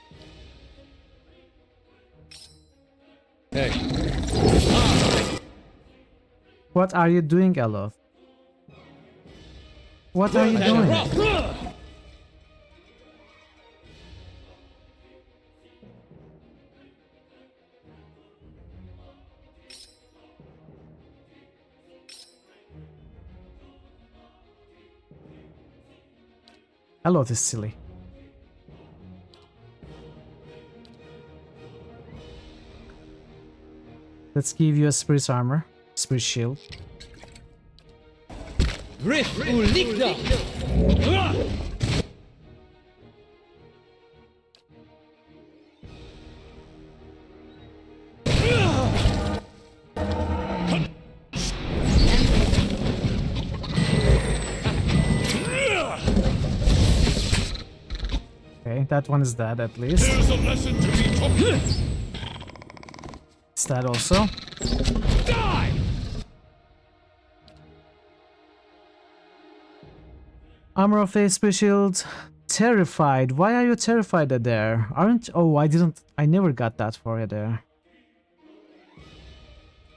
Hey. What are you doing, Eloth? What are you doing? Eloth is silly. Let's give you a spirit armor, spirit shield. Griff Ulikda! Okay, that one is dead at least. There's a lesson to be taught. It's that also. Die! Armor of Faith, spirit shield. Terrified. Why are you terrified at there? Aren't... Oh, I never got that for you there.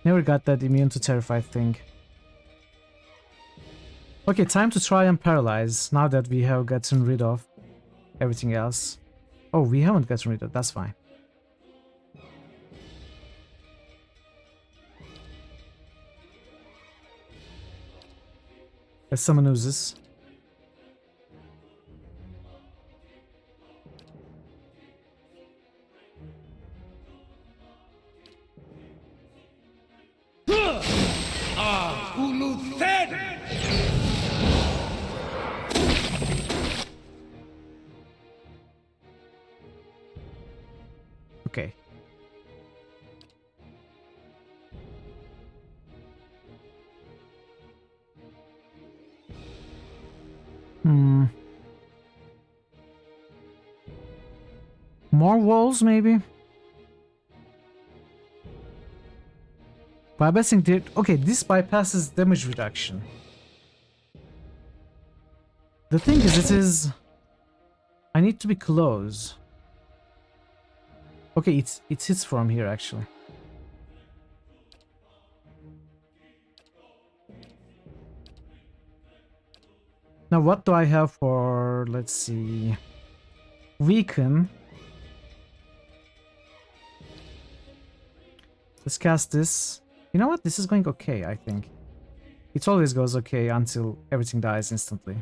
Never got that immune to terrified thing. Okay, time to try and paralyze, now that we have gotten rid of everything else. Oh, we haven't gotten rid of, that's fine. Let's summon oozes. Okay. More walls, maybe? Bypassing did. Okay, this bypasses damage reduction. The thing is, it is. I need to be close. Okay, it hits from here actually. Now, what do I have for? Let's see. Weaken. Let's cast this. You know what? This is going okay, I think. It always goes okay until everything dies instantly.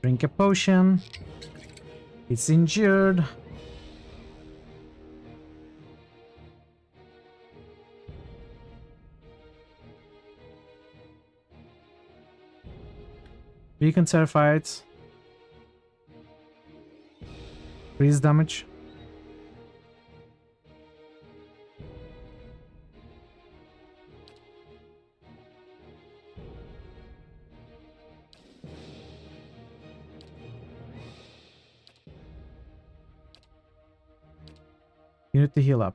Drink a potion. It's injured. Weaken terrified. Freeze damage. You need to heal up.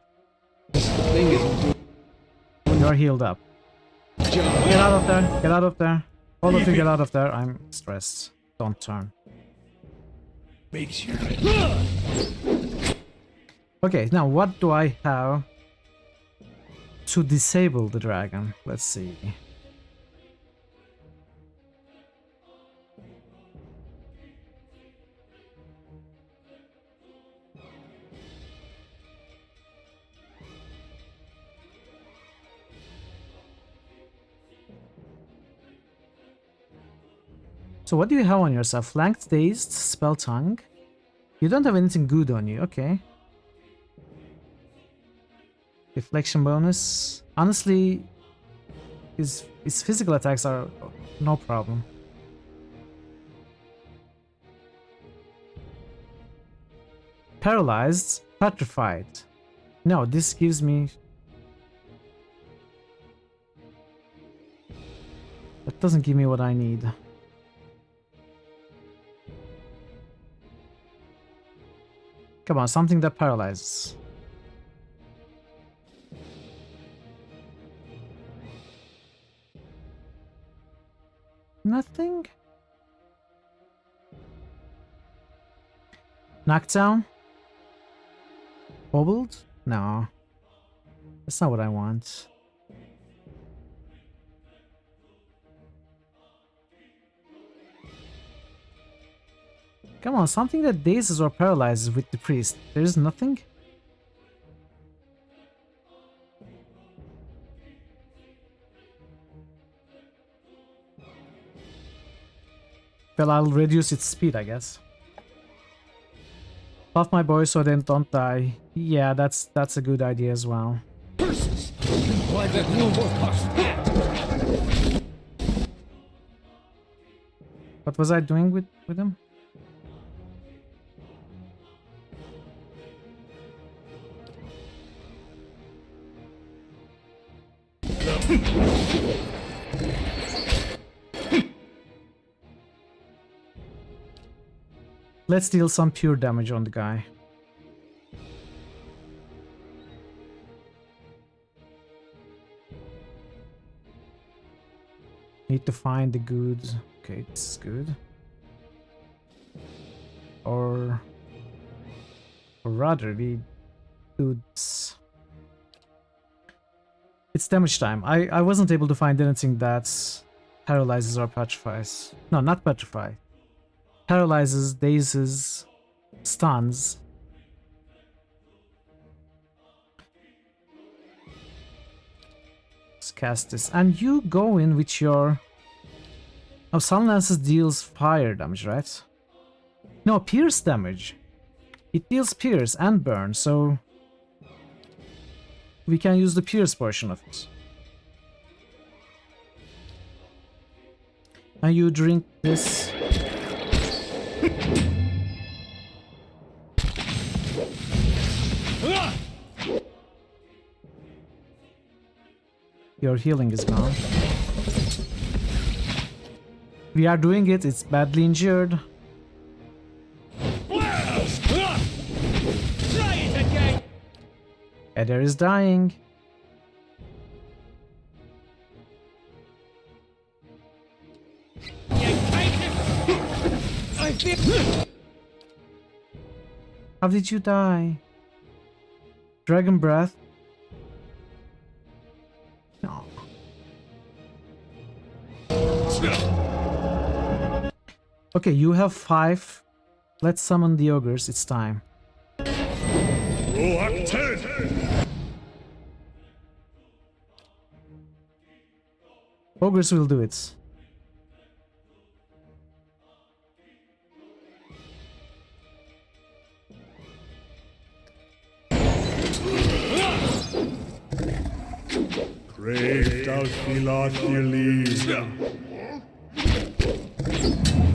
You're healed up. Get out of there. Get out of there. All of you get out of there. I'm stressed. Don't turn. Okay, now what do I have to disable the dragon? Let's see. So what do you have on yourself? Flanked, dazed, spell tongue. You don't have anything good on you, okay. Deflection bonus. Honestly, his physical attacks are no problem. Paralyzed, petrified. No, this gives me... That doesn't give me what I need. Come on, something that paralyzes. Nothing? Knockdown? Bobbled? No. That's not what I want. Come on, something that dazes or paralyzes with the priest. There's nothing? Well, I'll reduce its speed, I guess. Buff my boys so they don't die. Yeah, that's a good idea as well. What was I doing with him? Let's deal some pure damage on the guy. Need to find the goods. Okay, this is good. Or rather, we do this. It's damage time. I wasn't able to find anything that paralyzes or petrifies. No, not petrify. Paralyzes, dazes, stuns. Let's cast this. And you go in with your... Oh, Sunlances deals fire damage, right? No, pierce damage. It deals pierce and burn, so... we can use the pierce portion of it. And you drink this. Your healing is gone. We are doing it, it's badly injured. Eder is dying. How did you die? Dragon breath? No. Okay, you have 5. Let's summon the ogres, it's time. Ogres will do it.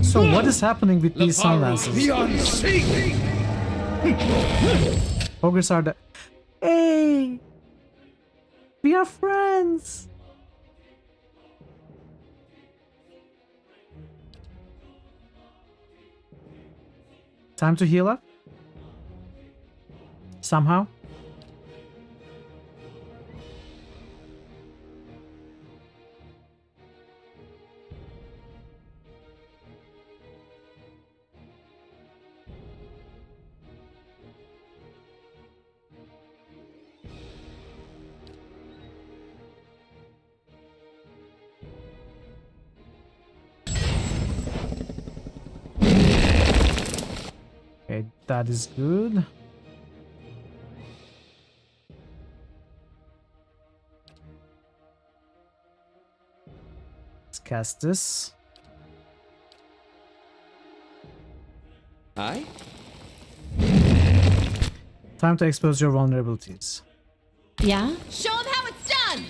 So what is happening with these sunlances? Ogres are the... Hey! We are friends! Time to heal up? Somehow? Okay, that is good. Let's cast this. Hi? Time to expose your vulnerabilities. Yeah? Show him how it's done!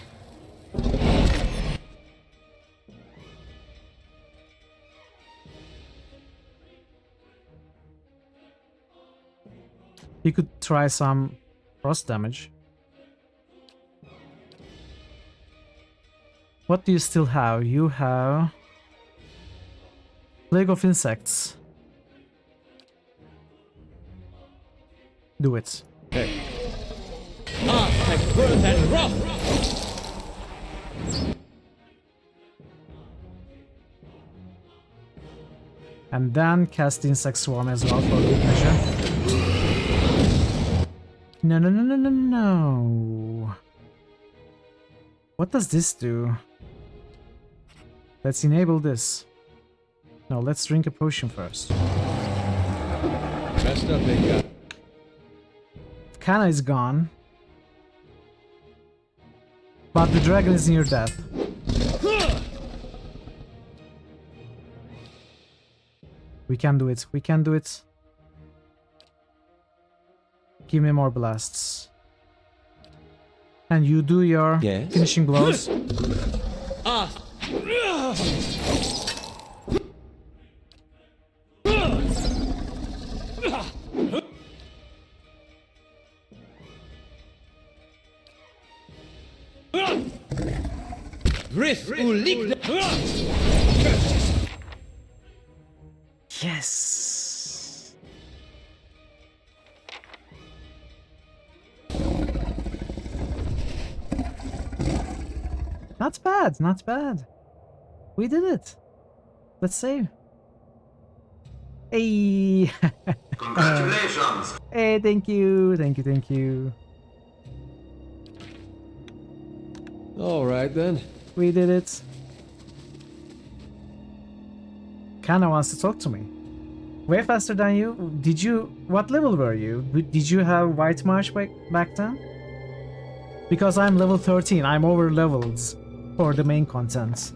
You could try some frost damage. What do you still have? You have Plague of Insects. Do it. Hey. Like birth and rough! And then cast Insect Swarm as well for good measure. No, no, no, no, no, no. What does this do? Let's enable this. No, let's drink a potion first. Messed up, they got. Kana is gone. But the dragon is near death. We can do it. We can do it. Give me more blasts. And you do your finishing blows. Yes. Not bad, not bad. We did it. Let's save. Hey. Congratulations. Hey, thank you, thank you, thank you. All right then. We did it. Kana wants to talk to me. Way faster than you. Did you? What level were you? Did you have White Marsh back then? Because I'm level 13. I'm over leveled for the main content.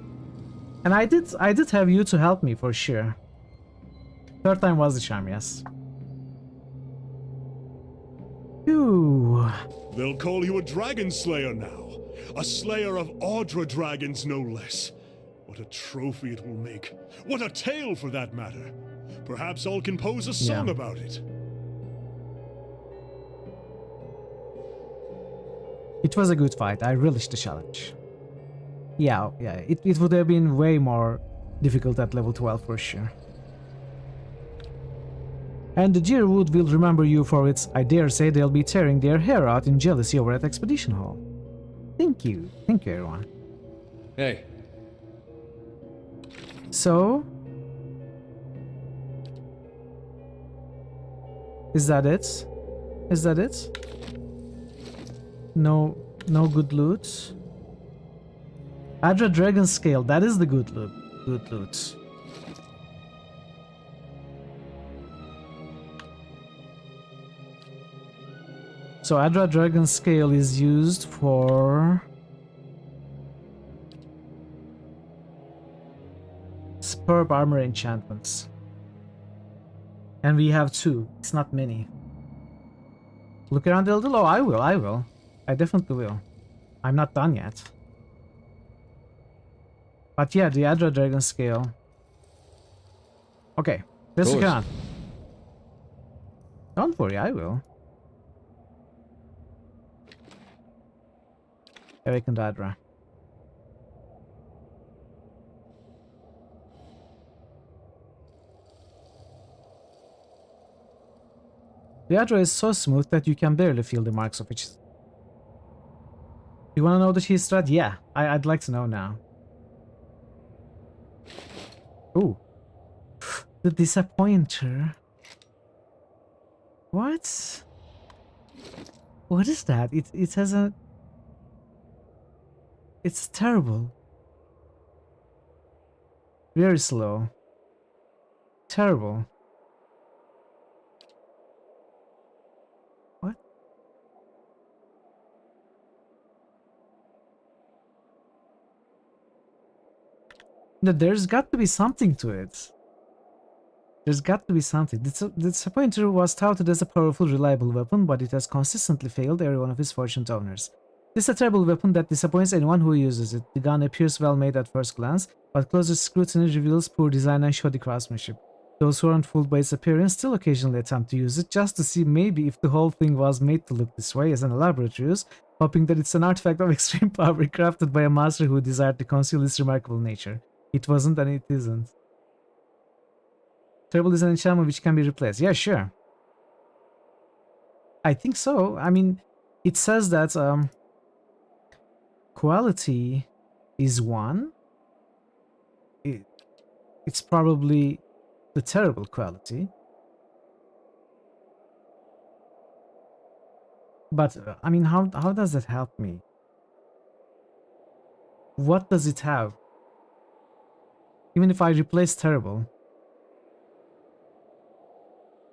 And I did have you to help me for sure. Third time was the charm, yes. Phew. They'll call you a dragon slayer now. A slayer of Audra dragons, no less. What a trophy it will make. What a tale, for that matter. Perhaps I'll compose a song about it. It was a good fight. I relished the challenge. Yeah, it would have been way more difficult at level 12 for sure. And the Deerwood will remember you for it. I dare say they'll be tearing their hair out in jealousy over at Expedition Hall. Thank you. Thank you, everyone. Hey. So... is that it? Is that it? No good loot? Adra Dragon Scale, that is the good loot. Good loot. So Adra Dragon Scale is used for superb armor enchantments. And we have 2. It's not many. Look around a little. Oh, I will. I definitely will. I'm not done yet. But yeah, the Adra Dragon scale. Okay, let's look around. Don't worry, I will. Awakened Adra. The Adra is so smooth that you can barely feel the marks of it. You wanna know the cheese strat? Yeah, I'd like to know now. Ooh. The Disappointer. What? What is that? It has a... It's terrible. Very slow. Terrible. What? No, there's got to be something to it. There's got to be something. The Disappointer was touted as a powerful, reliable weapon, but it has consistently failed every one of its fortune owners. This is a terrible weapon that disappoints anyone who uses it. The gun appears well made at first glance, but closer scrutiny reveals poor design and shoddy craftsmanship. Those who aren't fooled by its appearance still occasionally attempt to use it just to see maybe if the whole thing was made to look this way as an elaborate ruse, hoping that it's an artifact of extreme power crafted by a master who desired to conceal its remarkable nature. It wasn't and it isn't. Terrible is an enchantment which can be replaced. Yeah, sure. I think so. I mean, it says that quality is 1. It's probably the terrible quality. But, I mean, how does that help me? What does it have? Even if I replace terrible.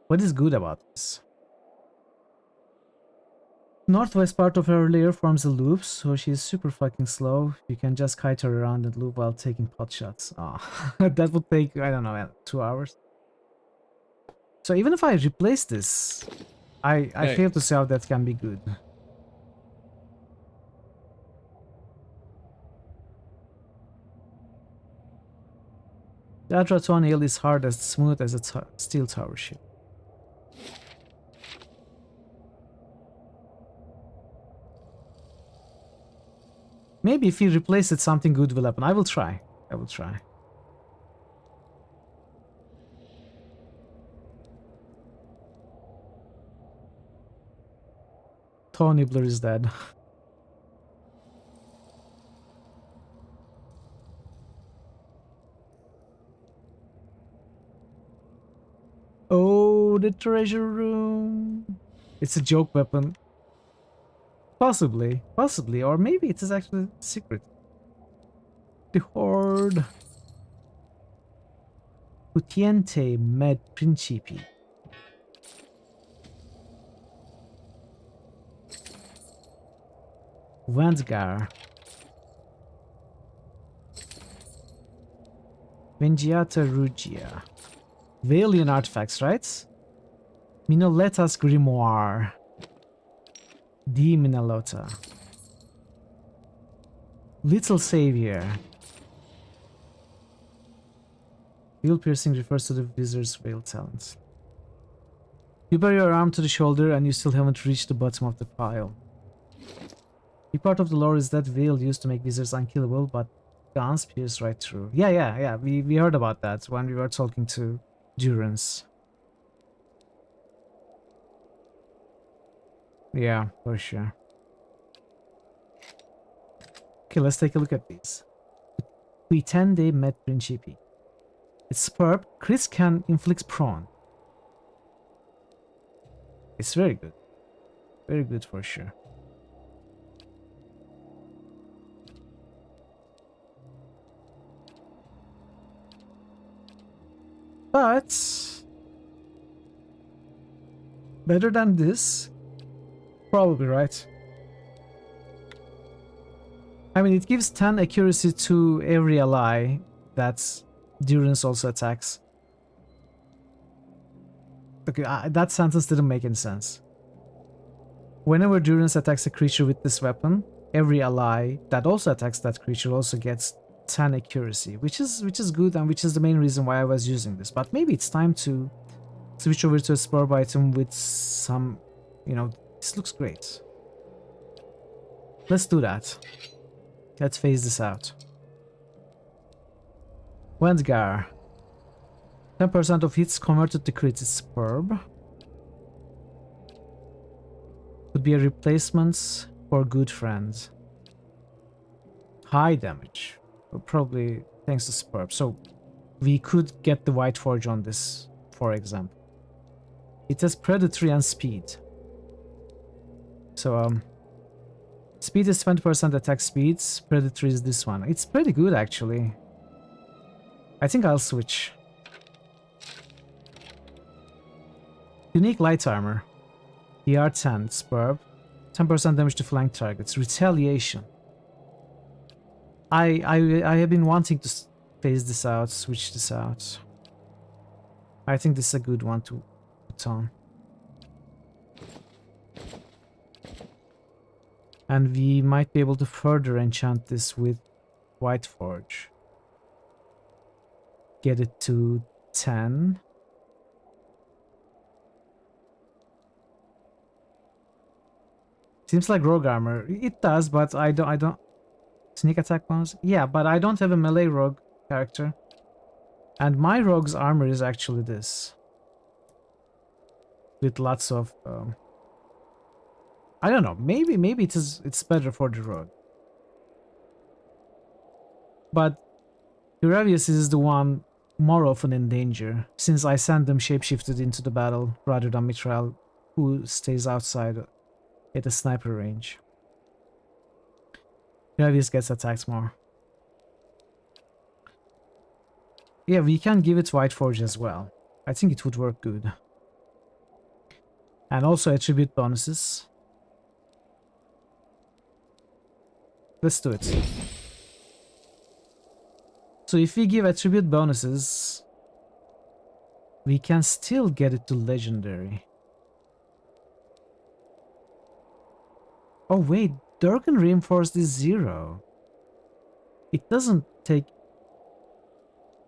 What is good about this? Northwest part of her lair forms a loop, so she's super fucking slow. You can just kite her around and loop while taking pot shots. Oh, that would take, I don't know, 2 hours. So even if I replace this, I fail to see how that can be good. The Adra Toenail is hard as smooth as a steel tower ship. Maybe if you replace it, something good will happen. I will try. I will try. Toe Nibbler is dead. Oh, the treasure room. It's a joke weapon. Possibly, or maybe it is actually secret. The Horde. Utiente med principi. Vansgar. Vengiata Rugia. Valiant artifacts, right? Minoletta's Grimoire. D. Minalota. Little Savior. Veil piercing refers to the wizard's veil talent. You bury your arm to the shoulder and you still haven't reached the bottom of the pile. The part of the lore is that veil used to make wizards unkillable, but guns pierce right through. Yeah. We heard about that when we were talking to Durance. Yeah, for sure. Okay, let's take a look at these. Quitende med principi. It's superb. Chris can inflict prone. It's very good. Very good for sure. But better than this? Probably, right? I mean, it gives 10 accuracy to every ally. That's Durance also attacks. Okay, that sentence didn't make any sense. Whenever Durance attacks a creature with this weapon, every ally that also attacks that creature also gets 10 accuracy, which is good, and which is the main reason why I was using this. But maybe it's time to switch over to a spurb item with some, this looks great. Let's do that. Let's phase this out. Wendgar. 10% of hits converted to crit is superb. Could be a replacement for good friends. High damage. Probably thanks to superb. So we could get the White Forge on this, for example. It has predatory and speed. So speed is 20% attack speed. Predatory is this one. It's pretty good actually. I think I'll switch. Unique light armor. DR10, superb. 10% damage to flank targets. Retaliation. I have been wanting to phase this out, switch this out. I think this is a good one to put on. And we might be able to further enchant this with White Forge. Get it to 10. Seems like rogue armor. It does, but I don't sneak attack bonus. Yeah, but I don't have a melee rogue character. And my rogue's armor is actually this. With lots of I don't know, maybe it's better for the rogue. But Huravius is the one more often in danger, since I send them shapeshifted into the battle rather than Mithril, who stays outside at a sniper range. Huravius gets attacked more. Yeah, we can give it White Forge as well. I think it would work good. And also attribute bonuses. Let's do it. So if we give attribute bonuses, we can still get it to legendary. Oh wait, Durgan Reinforced is 0. It doesn't take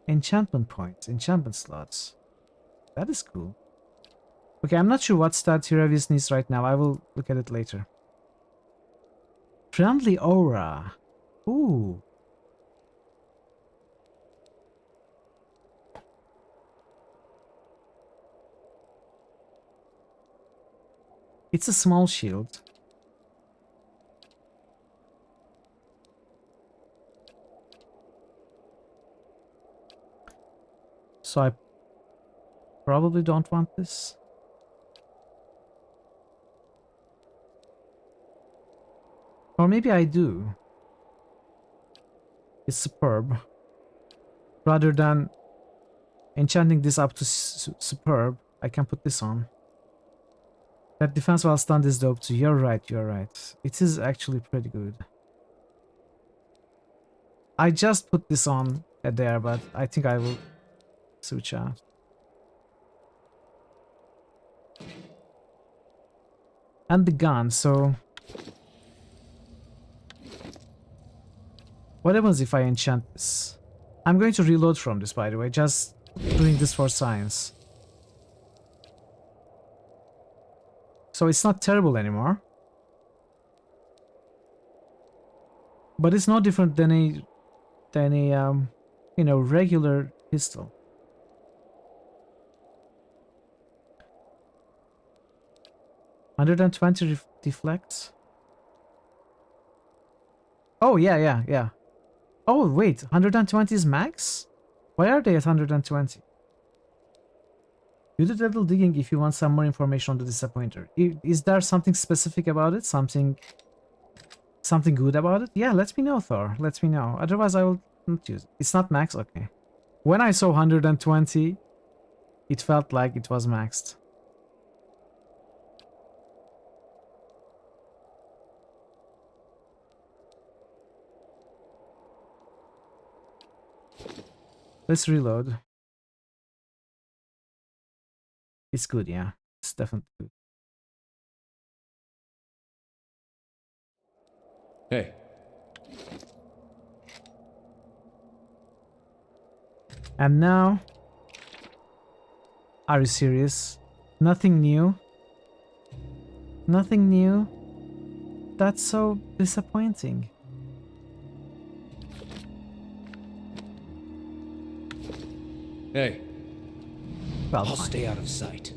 enchantment points, enchantment slots. That is cool. Okay, I'm not sure what stat Hiravius needs right now. I will look at it later. Friendly Aura. Ooh. It's a small shield. So I probably don't want this. Or maybe I do. It's superb. Rather than enchanting this up to superb, I can put this on. That defense while stunned is dope too. You're right, you're right. It is actually pretty good. I just put this on there, but I think I will switch out. And the gun, so... What happens if I enchant this? I'm going to reload from this, by the way, just doing this for science. So it's not terrible anymore. But it's no different than a regular pistol. (120 deflects? Oh, yeah. Oh, wait, 120 is max? Why are they at 120? Do the devil digging if you want some more information on the disappointer. Is there something specific about it? Something good about it? Yeah, let me know, Thor. Let me know. Otherwise, I will not use it. It's not max? Okay. When I saw 120, it felt like it was maxed. Let's reload. It's good, yeah. It's definitely good. Hey. And now... Are you serious? Nothing new? Nothing new? That's so disappointing. Hey. Well, I'll fine. stay out of sight.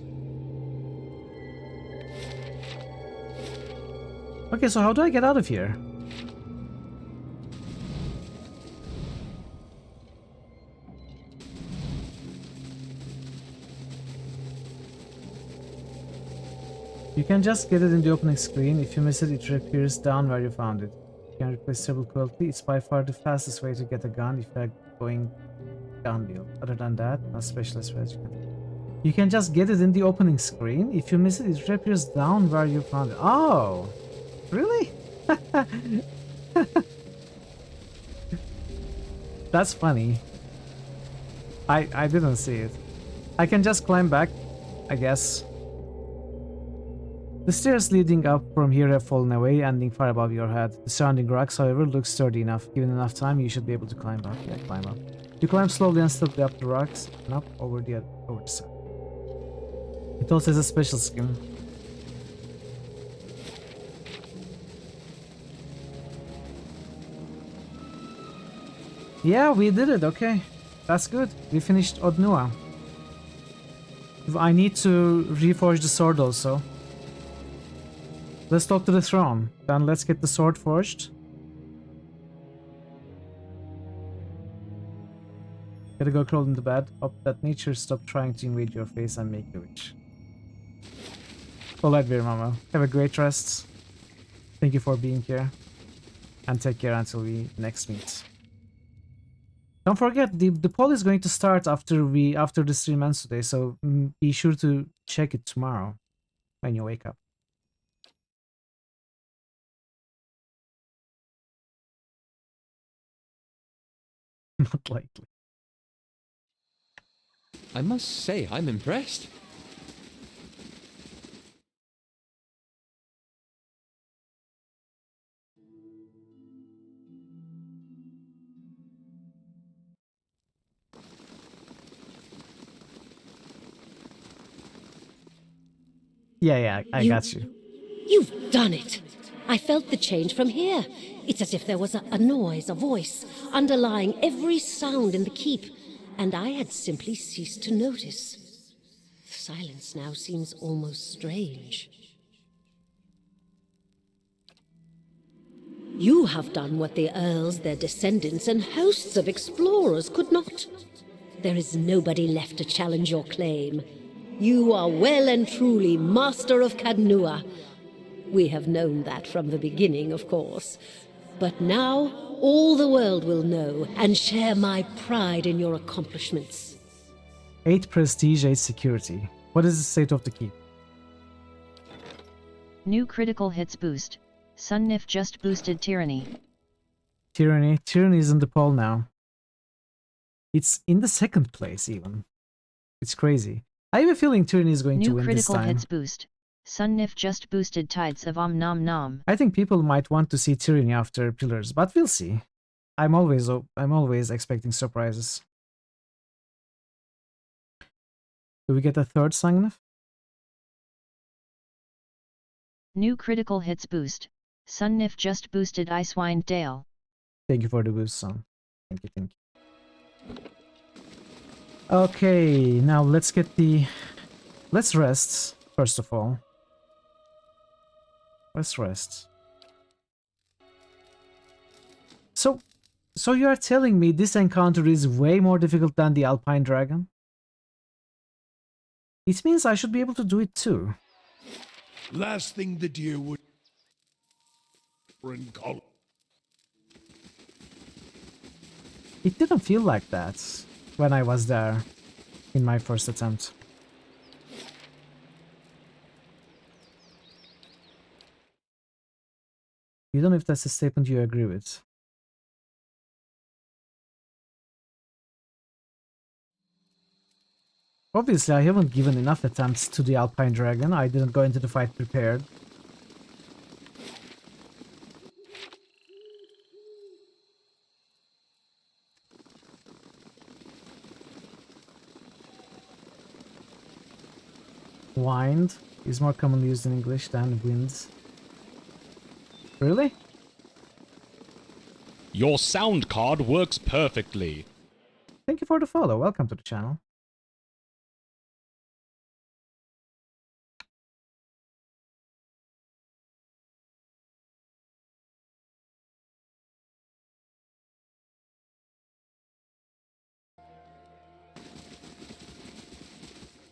Okay, so how do I get out of here? You can just get it in the opening screen. If you miss it, it reappears down where you found it. You can replace several quality. It's by far the fastest way to get a gun if you're going gun build. Other than that, no specialist ways you can. You can just get it in the opening screen. If you miss it, it reappears down where you found it. Oh, really? That's funny. I didn't see it. I can just climb back, I guess. The stairs leading up from here have fallen away, ending far above your head. The surrounding rocks, however, look sturdy enough. Given enough time, you should be able to climb up. Yeah, climb up. You climb slowly and steadily up the rocks and up over the side. It also has a special skin. Yeah, we did it. Okay, that's good. We finished Odnua. I need to reforge the sword also. Let's talk to the throne. Then let's get the sword forged. Gotta go crawl in the bed. Hope that nature stop trying to invade your face and make you rich. Alright, Mama. Have a great rest. Thank you for being here. And take care until we next meet. Don't forget, the poll is going to start after the stream ends today, so be sure to check it tomorrow when you wake up. Not likely. I must say, I'm impressed. Yeah, I got you. You've done it! I felt the change from here. It's as if there was a noise, a voice, underlying every sound in the keep, and I had simply ceased to notice. Silence now seems almost strange. You have done what the Earls, their descendants, and hosts of explorers could not. There is nobody left to challenge your claim. You are well and truly master of Cadnua. We have known that from the beginning, of course. But now, all the world will know and share my pride in your accomplishments. 8 prestige, 8 security. What is the state of the keep? New critical hits boost. Sunnif just boosted Tyranny. Tyranny. Tyranny is in the poll now. It's in the 2nd place, even. It's crazy. I have a feeling Tyranny is going to win this time. New critical hits boost. Sunnif just boosted Tides of Om Nom Nom. I think people might want to see Tyranny after Pillars, but we'll see. I'm always expecting surprises. Do we get a 3rd Sangnif? New critical hits boost. Sunnif just boosted Icewind Dale. Thank you for the boost, son. Thank you. Okay, now let's get the... Let's rest, first of all. Let's rest. So you are telling me this encounter is way more difficult than the Alpine Dragon? It means I should be able to do it too. Last thing the deer would... in color. It didn't feel like that when I was there in my first attempt. You don't know if that's a statement you agree with. Obviously, I haven't given enough attempts to the Alpine Dragon. I didn't go into the fight prepared. Wind is more commonly used in English than wind. Really? Your sound card works perfectly. Thank you for the follow. Welcome to the channel.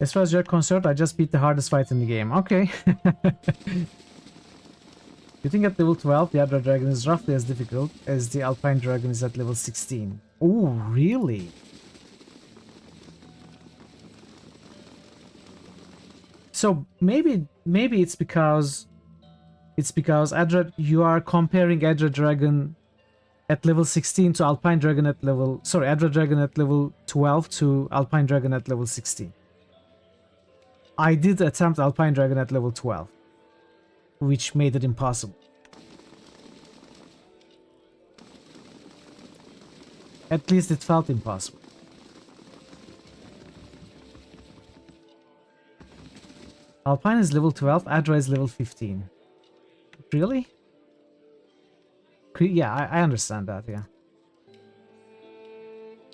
As far as you're concerned, I just beat the hardest fight in the game. Okay. You think at level 12 the Adra Dragon is roughly as difficult as the Alpine Dragon is at level 16? Oh, really? So maybe it's because Adra, you are comparing Adra Dragon at level 16 to Alpine Dragon at level... Sorry, Adra Dragon at level 12 to Alpine Dragon at level 16. I did attempt Alpine Dragon at level 12, which made it impossible. At least it felt impossible. Alpine is level 12, Adra is level 15. Really? Yeah, I understand that, yeah.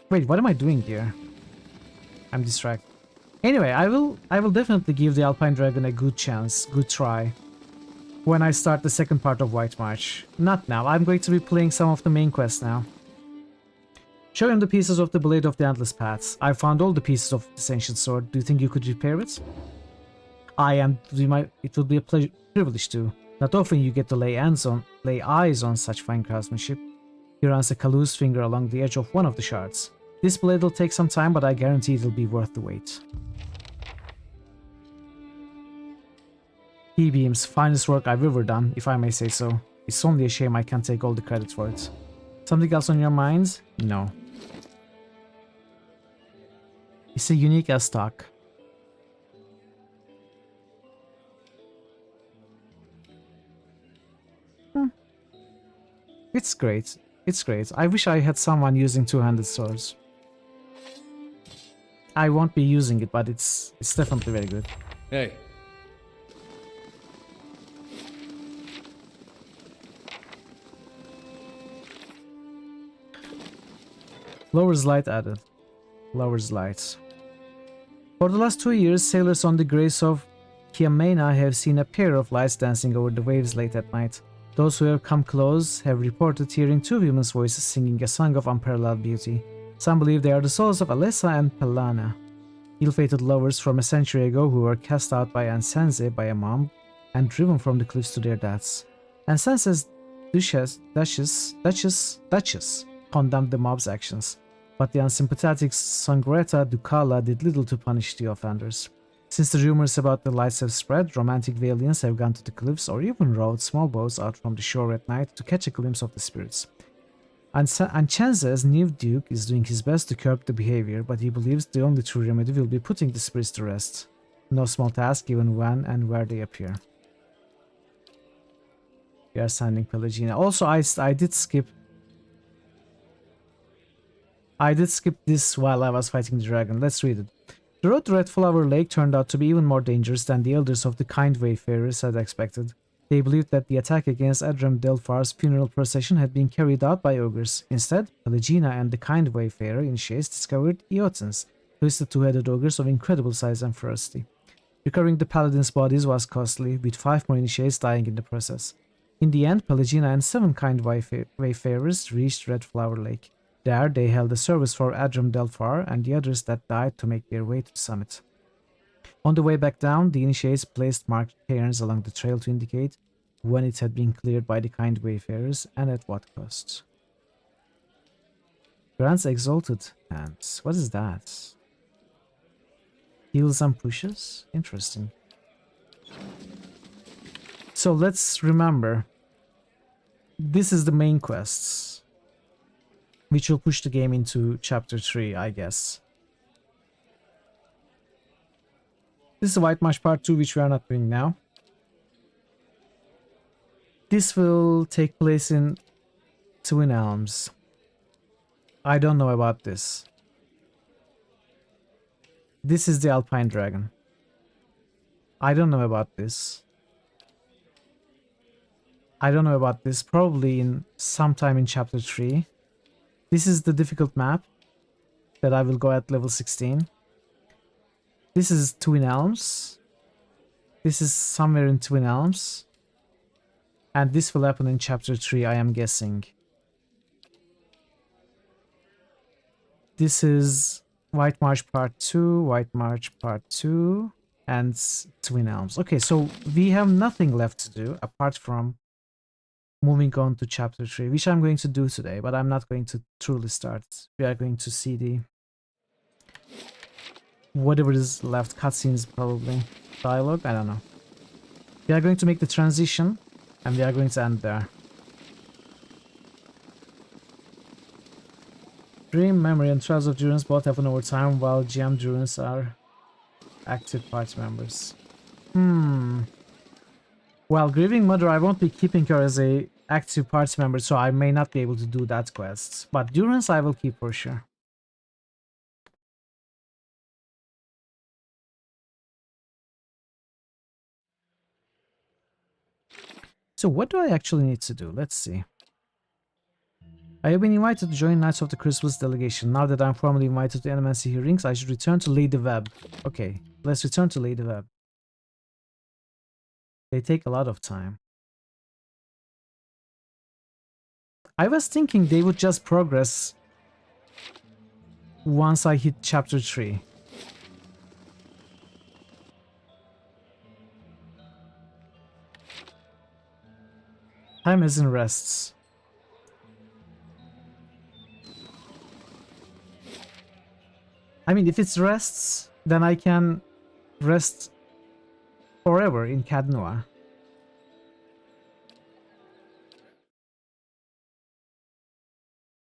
Wait, what am I doing here? I'm distracted. Anyway, I will definitely give the Alpine Dragon a good chance, good try, when I start the second part of White March. Not now, I'm going to be playing some of the main quests now. Show him the pieces of the Blade of the Endless Paths. I found all the pieces of this ancient sword. Do you think you could repair it? It would be a privilege to. Not often you get to lay eyes on such fine craftsmanship. He runs a callous finger along the edge of one of the shards. This blade will take some time, but I guarantee it'll be worth the wait. T-Beam's finest work I've ever done, if I may say so. It's only a shame I can't take all the credit for it. Something else on your minds? No. It's a unique as stock. It's great. It's great. I wish I had someone using two-handed swords. I won't be using it, but it's definitely very good. Hey. Lower's light added. Lower's light. For the last 2 years, sailors on the grace of Kiamena have seen a pair of lights dancing over the waves late at night. Those who have come close have reported hearing two women's voices singing a song of unparalleled beauty. Some believe they are the souls of Alessa and Pellana, ill-fated lovers from a century ago who were cast out by Ansense by a mob and driven from the cliffs to their deaths. Ansense's Duchess condemned the mob's actions, but the unsympathetic Sangreta Ducala did little to punish the offenders. Since the rumors about the lights have spread, romantic valiants have gone to the cliffs or even rowed small boats out from the shore at night to catch a glimpse of the spirits. Anchense's new duke is doing his best to curb the behavior, but he believes the only true remedy will be putting the spirits to rest. No small task given when and where they appear. We are sending Pelagina. Also, I did skip this while I was fighting the dragon. Let's read it. The road to Red Flower Lake turned out to be even more dangerous than the elders of the Kind Wayfarers had expected. They believed that the attack against Adram Delphar's funeral procession had been carried out by ogres. Instead, Pelagina and the Kind Wayfarer initiates discovered Eotans, twisted two-headed ogres of incredible size and ferocity. Recovering the paladins' bodies was costly, with 5 more initiates dying in the process. In the end, Pelagina and 7 Kind Wayfarers reached Red Flower Lake. There, they held a service for Adram Delphar and the others that died to make their way to the summit. On the way back down, the initiates placed marked cairns along the trail to indicate when it had been cleared by the Kind Wayfarers and at what cost. Grants Exalted Hands. What is that? Heals and pushes? Interesting. So let's remember, this is the main quests, which will push the game into chapter 3, I guess. This is White March Part 2, which we are not doing now. This will take place in Twin Elms. I don't know about this. This is the Alpine Dragon. I don't know about this. I don't know about this. Probably in sometime in chapter 3. This is the difficult map that I will go at level 16. This is Twin Elms. This is somewhere in Twin Elms. And this will happen in chapter 3, I am guessing. This is White March Part 2, White March Part 2, and Twin Elms. Okay, so we have nothing left to do apart from moving on to chapter 3, which I'm going to do today, but I'm not going to truly start. We are going to see the whatever is left, cutscenes probably, dialogue, I don't know. We are going to make the transition, and we are going to end there. Dream, Memory, and Trials of Durance both happen over time, while GM Durance are active party members. Well, Grieving Mother, I won't be keeping her as a active party member, so I may not be able to do that quest. But Durance I will keep for sure. So what do I actually need to do? Let's see. I have been invited to join Knights of the Crucibles delegation. Now that I'm formally invited to Animancy hearings, I should return to Lady Web. Okay, let's return to Lady Web. They take a lot of time. I was thinking they would just progress once I hit chapter 3. Time isn't rests. I mean, if it's rests, then I can rest forever in Cadnoa.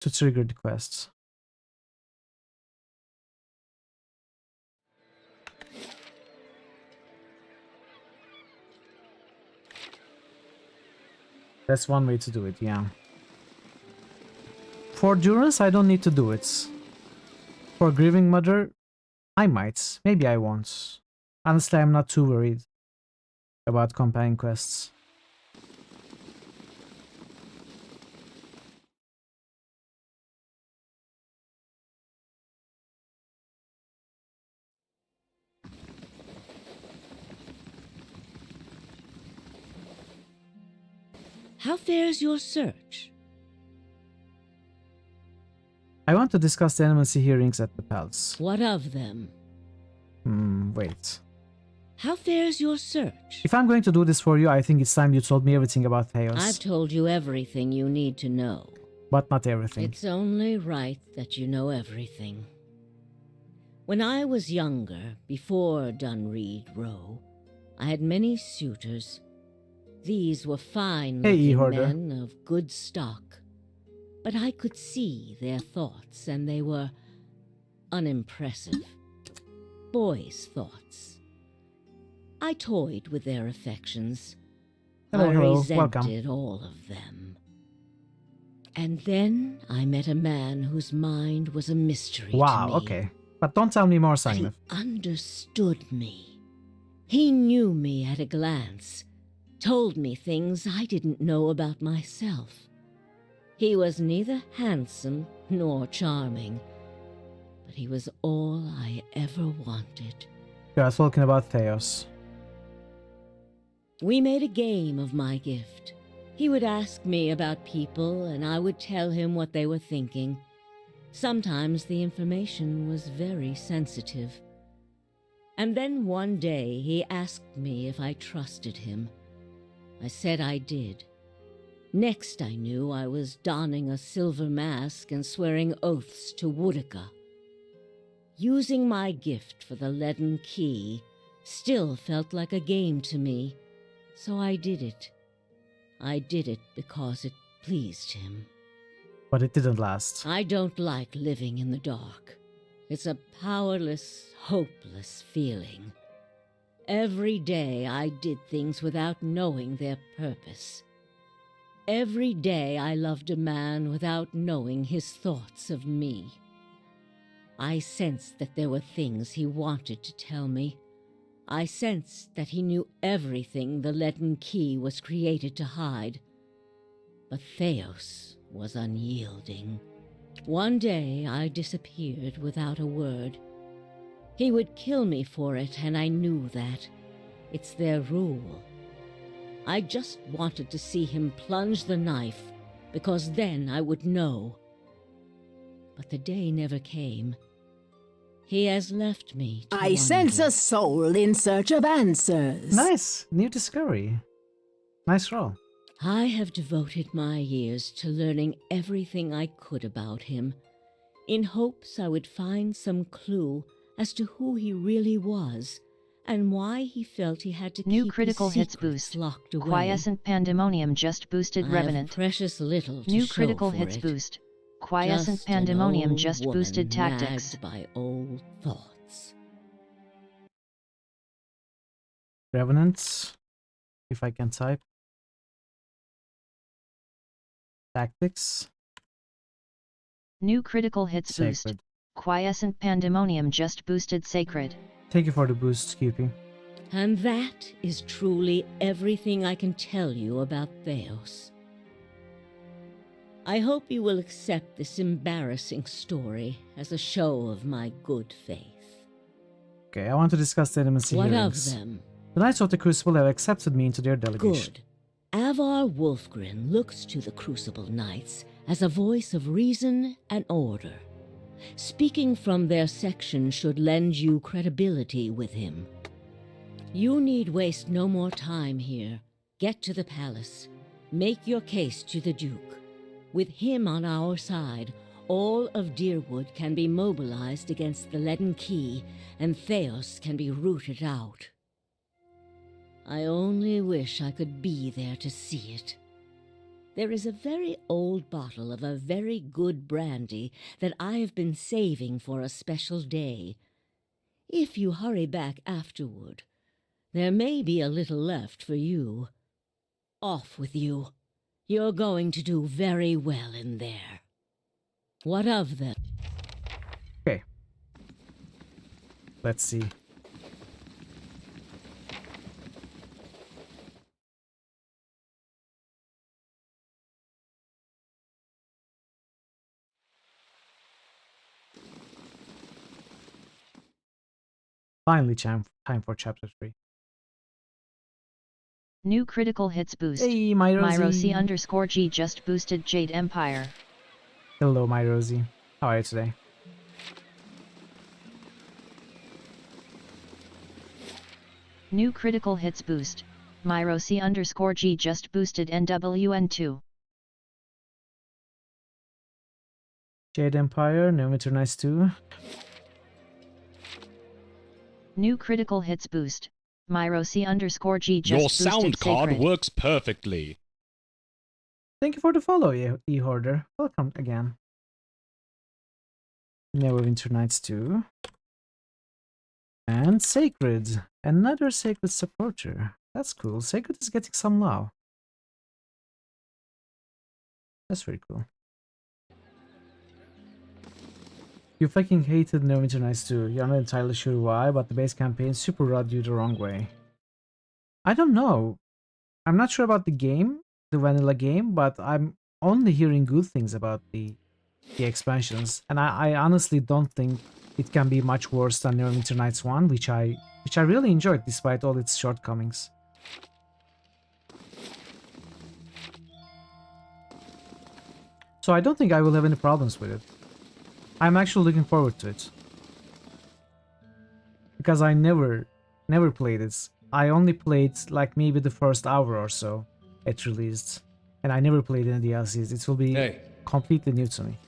To trigger the quests. That's one way to do it, yeah. For Durance, I don't need to do it. For Grieving Mother, I might. Maybe I won't. Honestly, I'm not too worried about companion quests. How fares your search? I want to discuss the Animancy hearings at the palace. What of them? Wait. How fares your search? If I'm going to do this for you, I think it's time you told me everything about Theos. I've told you everything you need to know. But not everything. It's only right that you know everything. When I was younger, before Dunreed Row, I had many suitors. These were fine-looking men of good stock. But I could see their thoughts, and they were unimpressive. Boys' thoughts. I toyed with their affections. I resented all of them. And then I met a man whose mind was a mystery to me. Wow, okay. But don't tell me more, Sangnef. He understood me. He knew me at a glance. Told me things I didn't know about myself. He was neither handsome nor charming, but he was all I ever wanted. You are talking about Theos. We made a game of my gift. He would ask me about people, and I would tell him what they were thinking. Sometimes the information was very sensitive. And then one day he asked me if I trusted him. I said I did. Next I knew I was donning a silver mask and swearing oaths to Woodica. Using my gift for the leaden key still felt like a game to me, so I did it. I did it because it pleased him. But it didn't last. I don't like living in the dark. It's a powerless, hopeless feeling. Every day I did things without knowing their purpose. Every day I loved a man without knowing his thoughts of me. I sensed that there were things he wanted to tell me. I sensed that he knew everything the leaden key was created to hide. But Theos was unyielding. One day I disappeared without a word. He would kill me for it, and I knew that. It's their rule. I just wanted to see him plunge the knife, because then I would know. But the day never came. He has left me to I sense a soul in search of answers. Nice! New discovery. Nice roll. I have devoted my years to learning everything I could about him, in hopes I would find some clue as to who he really was, and why he felt he had to New keep critical his hits secrets boost. locked away. Quiescent Pandemonium just boosted I Revenant. have precious little to New show critical for hits it. boost. Quiescent Just an Pandemonium old just woman boosted Tactics. nagged by old thoughts. Revenants. If I can type. Tactics. New critical hits boost. Sacred. Quiescent Pandemonium just boosted Sacred. Thank you for the boost, QP. And that is truly everything I can tell you about Theos. I hope you will accept this embarrassing story as a show of my good faith. Okay, I want to discuss the intimacy What hearings. of them? The Knights of the Crucible have accepted me into their delegation. Good. Avar Wolfgren looks to the Crucible Knights as a voice of reason and order. Speaking from their section should lend you credibility with him. You need waste no more time here. Get to the palace. Make your case to the Duke. With him on our side, all of Deerwood can be mobilized against the Leaden Key, and Theos can be rooted out. I only wish I could be there to see it. There is a very old bottle of a very good brandy that I have been saving for a special day. If you hurry back afterward, there may be a little left for you. Off with you. You're going to do very well in there. What of them? Okay. Let's see. Finally, time for chapter 3. New critical hits boost. Hey, my Rosie. Myrosi_G just boosted Jade Empire. Hello, my Rosie. How are you today? New critical hits boost. Myrosi_G just boosted NWN2. Jade Empire, no Winter Nice 2. New critical hits boost. Myrosi_G just Your boosted sound card Sacred. works perfectly. Thank you for the follow, E-Hoarder. Welcome again. Neverwinter Nights 2. And Sacred. Another Sacred supporter. That's cool. Sacred is getting some love. That's very cool. You fucking hated Neverwinter Nights 2. You're not entirely sure why, but the base campaign super rubbed you the wrong way. I don't know. I'm not sure about the game, the vanilla game, but I'm only hearing good things about the expansions, and I honestly don't think it can be much worse than Neverwinter Nights 1, which I really enjoyed despite all its shortcomings. So I don't think I will have any problems with it. I'm actually looking forward to it. Because I never played it. I only played like maybe the first hour or so it released. And I never played any DLCs. It will be completely new to me.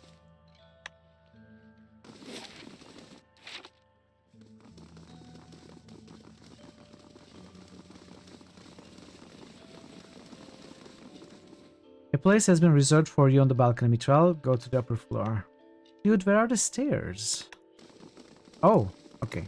A place has been reserved for you on the balcony, Mitral. Go to the upper floor. Dude, where are the stairs? Oh, okay.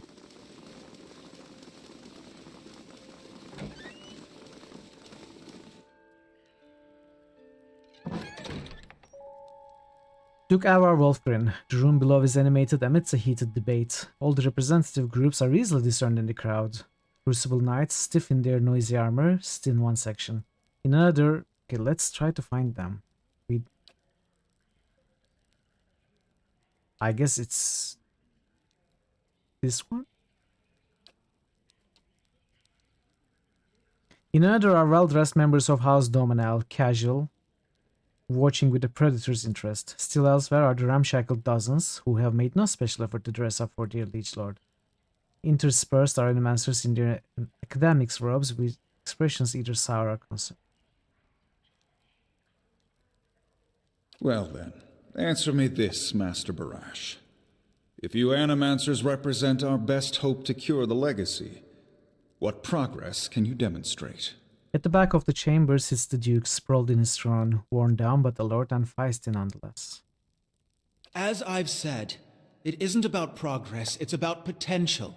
Duke Avar Wolfgren. The room below is animated amidst a heated debate. All the representative groups are easily discerned in the crowd. Crucible Knights, stiff in their noisy armor, sit in one section. In another... Okay, let's try to find them. I guess it's... this one? In another are well-dressed members of House Dominal, casual, watching with a predator's interest. Still elsewhere are the ramshackle dozens, who have made no special effort to dress up for their liege lord. Interspersed are animancers in their academics' robes with expressions either sour or concerned. Well then, answer me this, Master Barash. If you animancers represent our best hope to cure the legacy, what progress can you demonstrate? At the back of the chamber sits the Duke, sprawled in his throne, worn down but alert and feisty nonetheless. As I've said, it isn't about progress, it's about potential.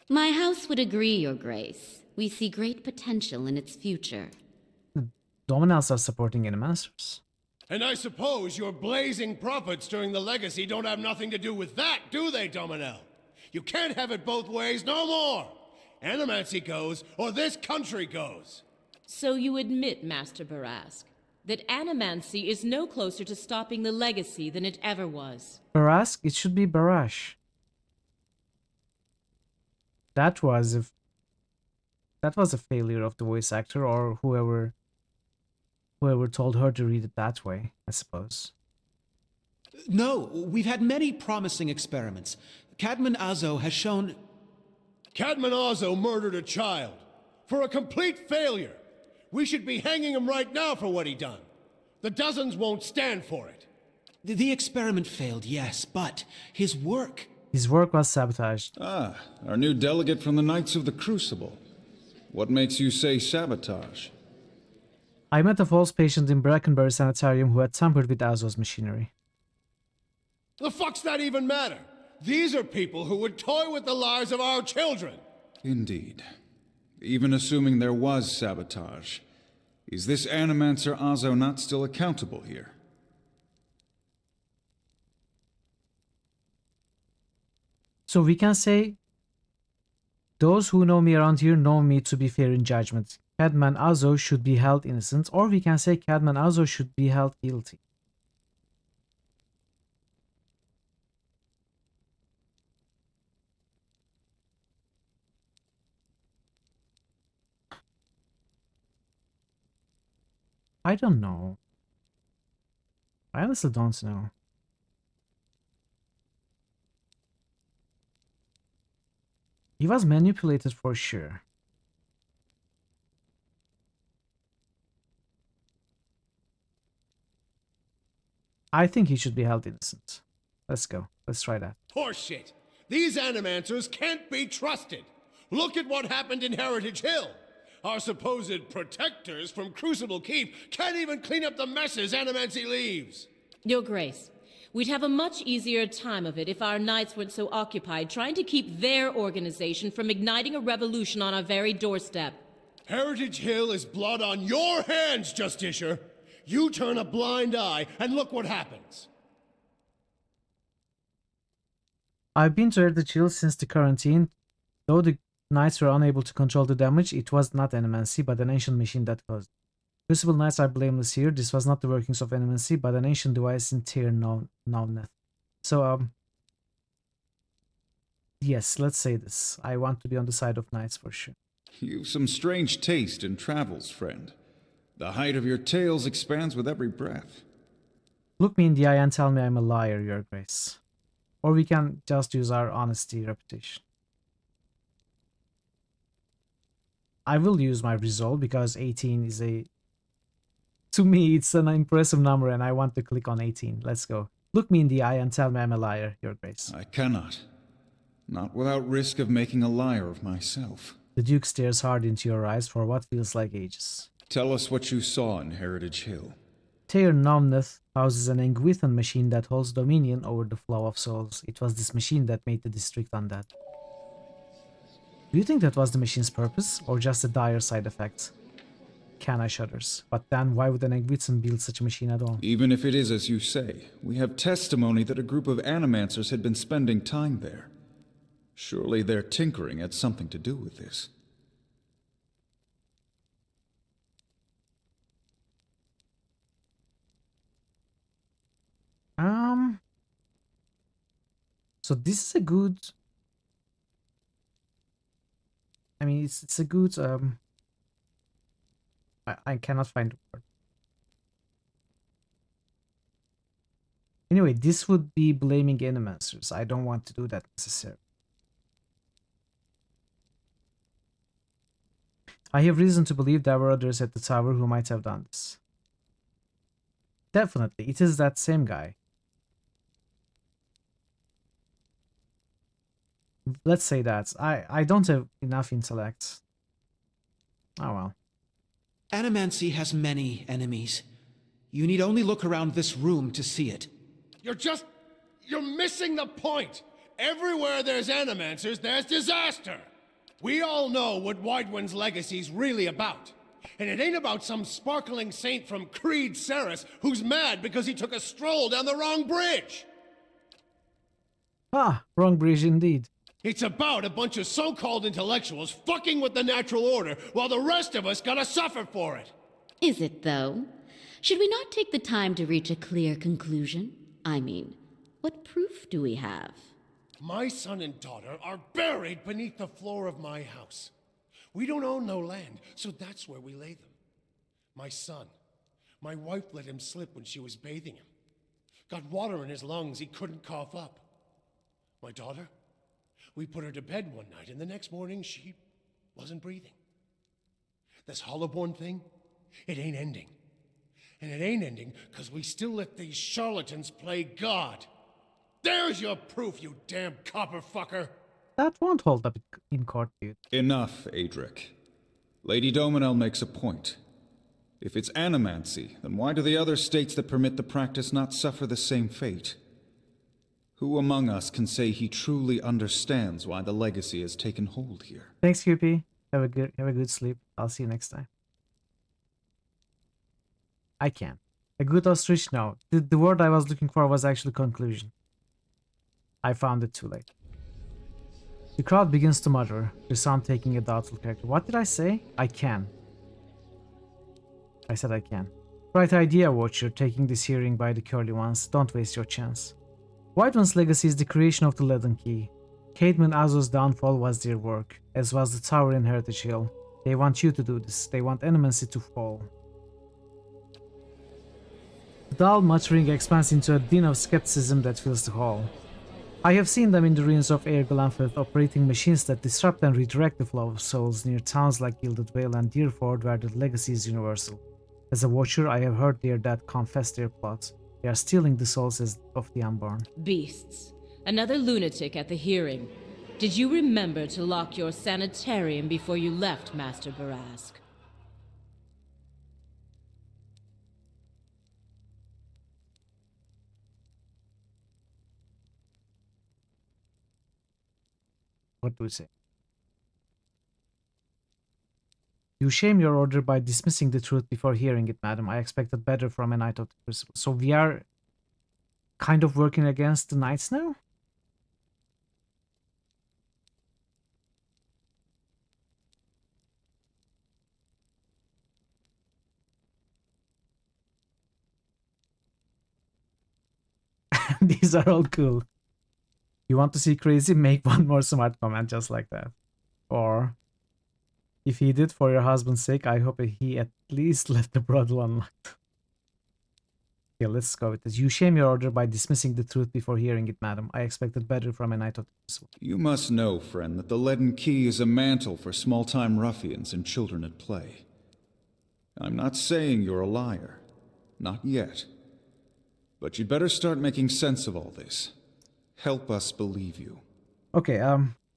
My house would agree, Your Grace. We see great potential in its future. The Dominals are supporting animancers. And I suppose your blazing profits during the legacy don't have nothing to do with that, do they, Dominel? You can't have it both ways no more! Animancy goes, or this country goes! So you admit, Master Barask, that animancy is no closer to stopping the legacy than it ever was. Barask? It should be Barash. That was a failure of the voice actor or whoever told her to read it that way, I suppose. No, we've had many promising experiments. Cadman Azo has shown... Cadman Azo murdered a child. For a complete failure. We should be hanging him right now for what he done. The dozens won't stand for it. The experiment failed, yes, but his work... His work was sabotaged. Ah, our new delegate from the Knights of the Crucible. What makes you say sabotage? I met a false patient in Brackenbury Sanitarium who had tampered with Azo's machinery. The fuck's that even matter? These are people who would toy with the lives of our children! Indeed. Even assuming there was sabotage, is this Animancer Azo not still accountable here? So we can say, those who know me around here know me to be fair in judgment. Cadman Azo should be held innocent, or we can say Cadman Azo should be held guilty. I don't know. I honestly don't know. He was manipulated for sure. I think he should be held innocent. Let's go. Let's try that. Horseshit! These animancers can't be trusted! Look at what happened in Heritage Hill! Our supposed protectors from Crucible Keep can't even clean up the messes Animancy leaves! Your Grace, we'd have a much easier time of it if our knights weren't so occupied trying to keep their organization from igniting a revolution on our very doorstep. Heritage Hill is blood on your hands, Justiciar! You turn a blind eye, and look what happens! I've been to Heritage Hill since the quarantine. Though the knights were unable to control the damage, it was not animancy, but an ancient machine that caused it. Crucible Knights are blameless here. This was not the workings of animancy, but an ancient device in Tyr Novneth. So, yes, let's say this. I want to be on the side of knights for sure. You've some strange taste in travels, friend. The height of your tales expands with every breath. Look me in the eye and tell me I'm a liar, Your Grace. Or we can just use our honesty reputation. I will use my resolve because 18 is a... To me, it's an impressive number and I want to click on 18. Let's go. Look me in the eye and tell me I'm a liar, Your Grace. I cannot. Not without risk of making a liar of myself. The Duke stares hard into your eyes for what feels like ages. Tell us what you saw in Heritage Hill. Tyr Novneth houses an Engwithan machine that holds dominion over the flow of souls. It was this machine that made the district undead. Do you think that was the machine's purpose, or just a dire side effect? can, I shudders. But then why would an Egwitson build such a machine at all? Even if it is as you say, we have testimony that a group of animancers had been spending time there. Surely their tinkering had something to do with this. So this is a good... I mean, it's a good... I cannot find the word. Anyway, this would be blaming animancers. I don't want to do that necessarily. I have reason to believe there were others at the tower who might have done this. Definitely, it is that same guy. Let's say that. I don't have enough intellect. Oh well. Animancy has many enemies. You need only look around this room to see it. You're missing the point! Everywhere there's animancers, there's disaster! We all know what Widewind's legacy's really about. And it ain't about some sparkling saint from Creed Ceres who's mad because he took a stroll down the wrong bridge! Ah, wrong bridge indeed. It's about a bunch of so-called intellectuals fucking with the natural order while the rest of us gotta suffer for it! Is it, though? Should we not take the time to reach a clear conclusion? I mean, what proof do we have? My son and daughter are buried beneath the floor of my house. We don't own no land, so that's where we lay them. My son, my wife let him slip when she was bathing him. Got water in his lungs he couldn't cough up. My daughter, we put her to bed one night, and the next morning she wasn't breathing. This Hollowborn thing, it ain't ending. And it ain't ending because we still let these charlatans play God. There's your proof, you damn copper fucker! That won't hold up in court, dude. Enough, Adric. Lady Dominel makes a point. If it's animancy, then why do the other states that permit the practice not suffer the same fate? Who among us can say he truly understands why the legacy has taken hold here? Thanks, QP. Have a good sleep. I'll see you next time. I can. A good ostrich? No. The word I was looking for was actually conclusion. I found it too late. The crowd begins to mutter, the sound taking a doubtful character. What did I say? I can. I said I can. Right idea, Watcher, taking this hearing by the curly ones. Don't waste your chance. Whiteone's legacy is the creation of the Leaden Key. Caedmon Azo's downfall was their work, as was the tower in Heritage Hill. They want you to do this. They want Animancy to fall. The dull muttering expands into a din of skepticism that fills the hall. I have seen them in the ruins of Air Glanfeth operating machines that disrupt and redirect the flow of souls near towns like Gilded Vale and Deerford where the legacy is universal. As a watcher, I have heard their dead confess their plots. They are stealing the souls of the unborn. Beasts. Another lunatic at the hearing. Did you remember to lock your sanitarium before you left, Master Barask? What do we say? You shame your order by dismissing the truth before hearing it, madam. I expected better from a Knight of the Crucible. So we are kind of working against the Knights now? These are all cool. You want to see crazy? Make one more smart comment just like that. Or, if he did for your husband's sake, I hope he at least left the brothel unlocked. Okay, let's go with this. You shame your order by dismissing the truth before hearing it, madam. I expected better from a Knight of the Crucible. You must know, friend, that the Leaden Key is a mantle for small-time ruffians and children at play. I'm not saying you're a liar. Not yet. But you'd better start making sense of all this. Help us believe you. Okay,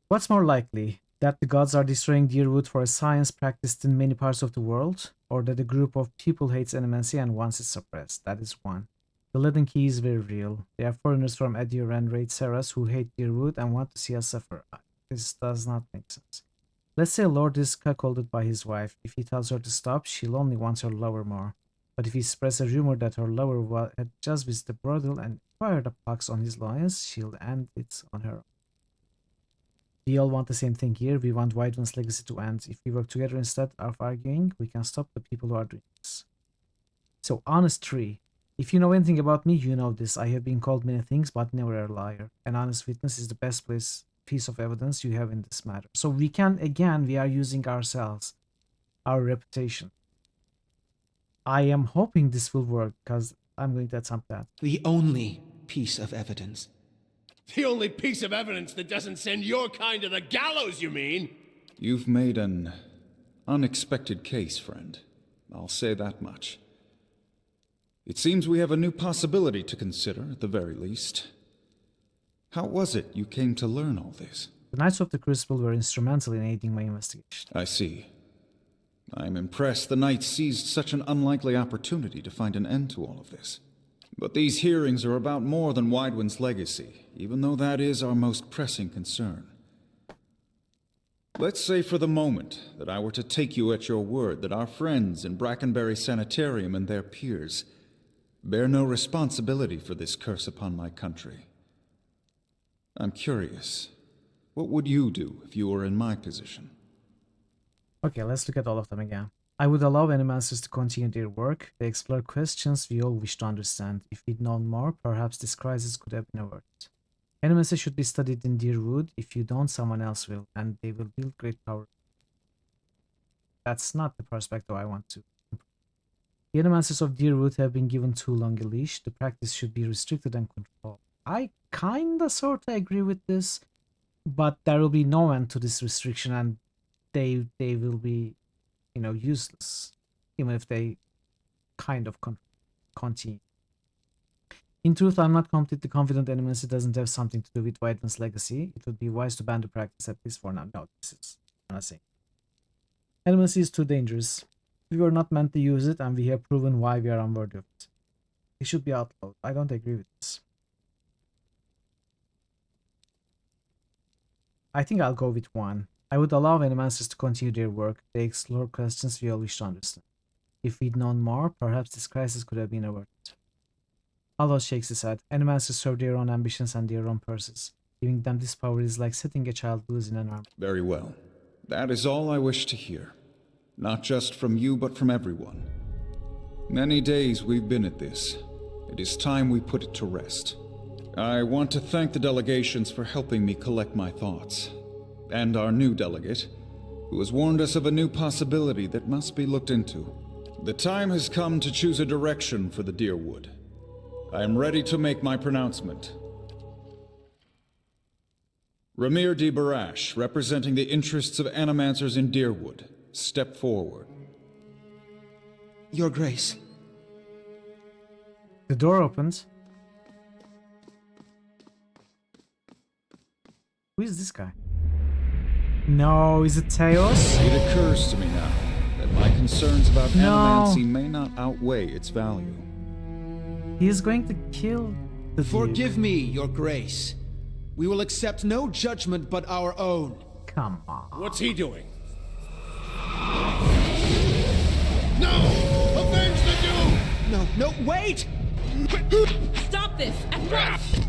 what's more likely? That the gods are destroying Deerwood for a science practiced in many parts of the world? Or that a group of people hates animancy and wants it suppressed? That is one. The Leaden Key is very real. They are foreigners from Edir and Raid Ceres who hate Deerwood and want to see us suffer. This does not make sense. Let's say Lord is cuckolded by his wife. If he tells her to stop, she'll only want her lover more. But if he spreads a rumor that her lover had just visited the brothel and acquired a pox on his loins, she'll end it on her own. We all want the same thing here. We want Wyvern's legacy to end. If we work together instead of arguing, we can stop the people who are doing this. So, honest 3. If you know anything about me, you know this. I have been called many things, but never a liar. An honest witness is the best piece of evidence you have in this matter. So we can, again, we are using ourselves, our reputation. I am hoping this will work, because I'm going to attempt that. The only piece of evidence. The only piece of evidence that doesn't send your kind to the gallows, you mean? You've made an unexpected case, friend. I'll say that much. It seems we have a new possibility to consider, at the very least. How was it you came to learn all this? The Knights of the Crucible were instrumental in aiding my investigation. I see. I'm impressed the Knights seized such an unlikely opportunity to find an end to all of this. But these hearings are about more than Wydwin's legacy, even though that is our most pressing concern. Let's say for the moment that I were to take you at your word that our friends in Brackenbury Sanitarium and their peers bear no responsibility for this curse upon my country. I'm curious, what would you do if you were in my position? Okay, let's look at all of them again. I would allow Animancers to continue their work. They explore questions we all wish to understand. If we'd known more, perhaps this crisis could have been averted. Animancers should be studied in Deerwood. If you don't, someone else will, and they will build great power. That's not the perspective I want to. The Animancers of Deerwood have been given too long a leash. The practice should be restricted and controlled. I kinda sorta agree with this, but there will be no end to this restriction, and they will be, you know, useless, even if they kind of continue. In truth, I'm not completely confident Animacy doesn't have something to do with Wydwin's legacy. It would be wise to ban the practice, at least for now. No, this is nothing. Animacy is too dangerous. We were not meant to use it, and we have proven why we are unworthy of it. It should be outlawed. I don't agree with this. I think I'll go with 1. I would allow Animancers to continue their work. They explore questions we all wish to understand. If we'd known more, perhaps this crisis could have been averted. Aldo shakes his head. Animancers serve their own ambitions and their own purses. Giving them this power is like setting a child loose in an army. Very well. That is all I wish to hear. Not just from you, but from everyone. Many days we've been at this. It is time we put it to rest. I want to thank the delegations for helping me collect my thoughts. And our new delegate, who has warned us of a new possibility that must be looked into. The time has come to choose a direction for the Deerwood. I am ready to make my pronouncement. Ramir de Barash, representing the interests of Animancers in Deerwood, step forward. Your Grace. The door opens. Who is this guy? No, is it Teos? It occurs to me now that my concerns about animancy may not outweigh its value. He is going to kill the Forgive me, Your Grace. We will accept no judgment but our own. Come on. What's he doing? No! Avenge the Duke! No, wait! Stop this at once!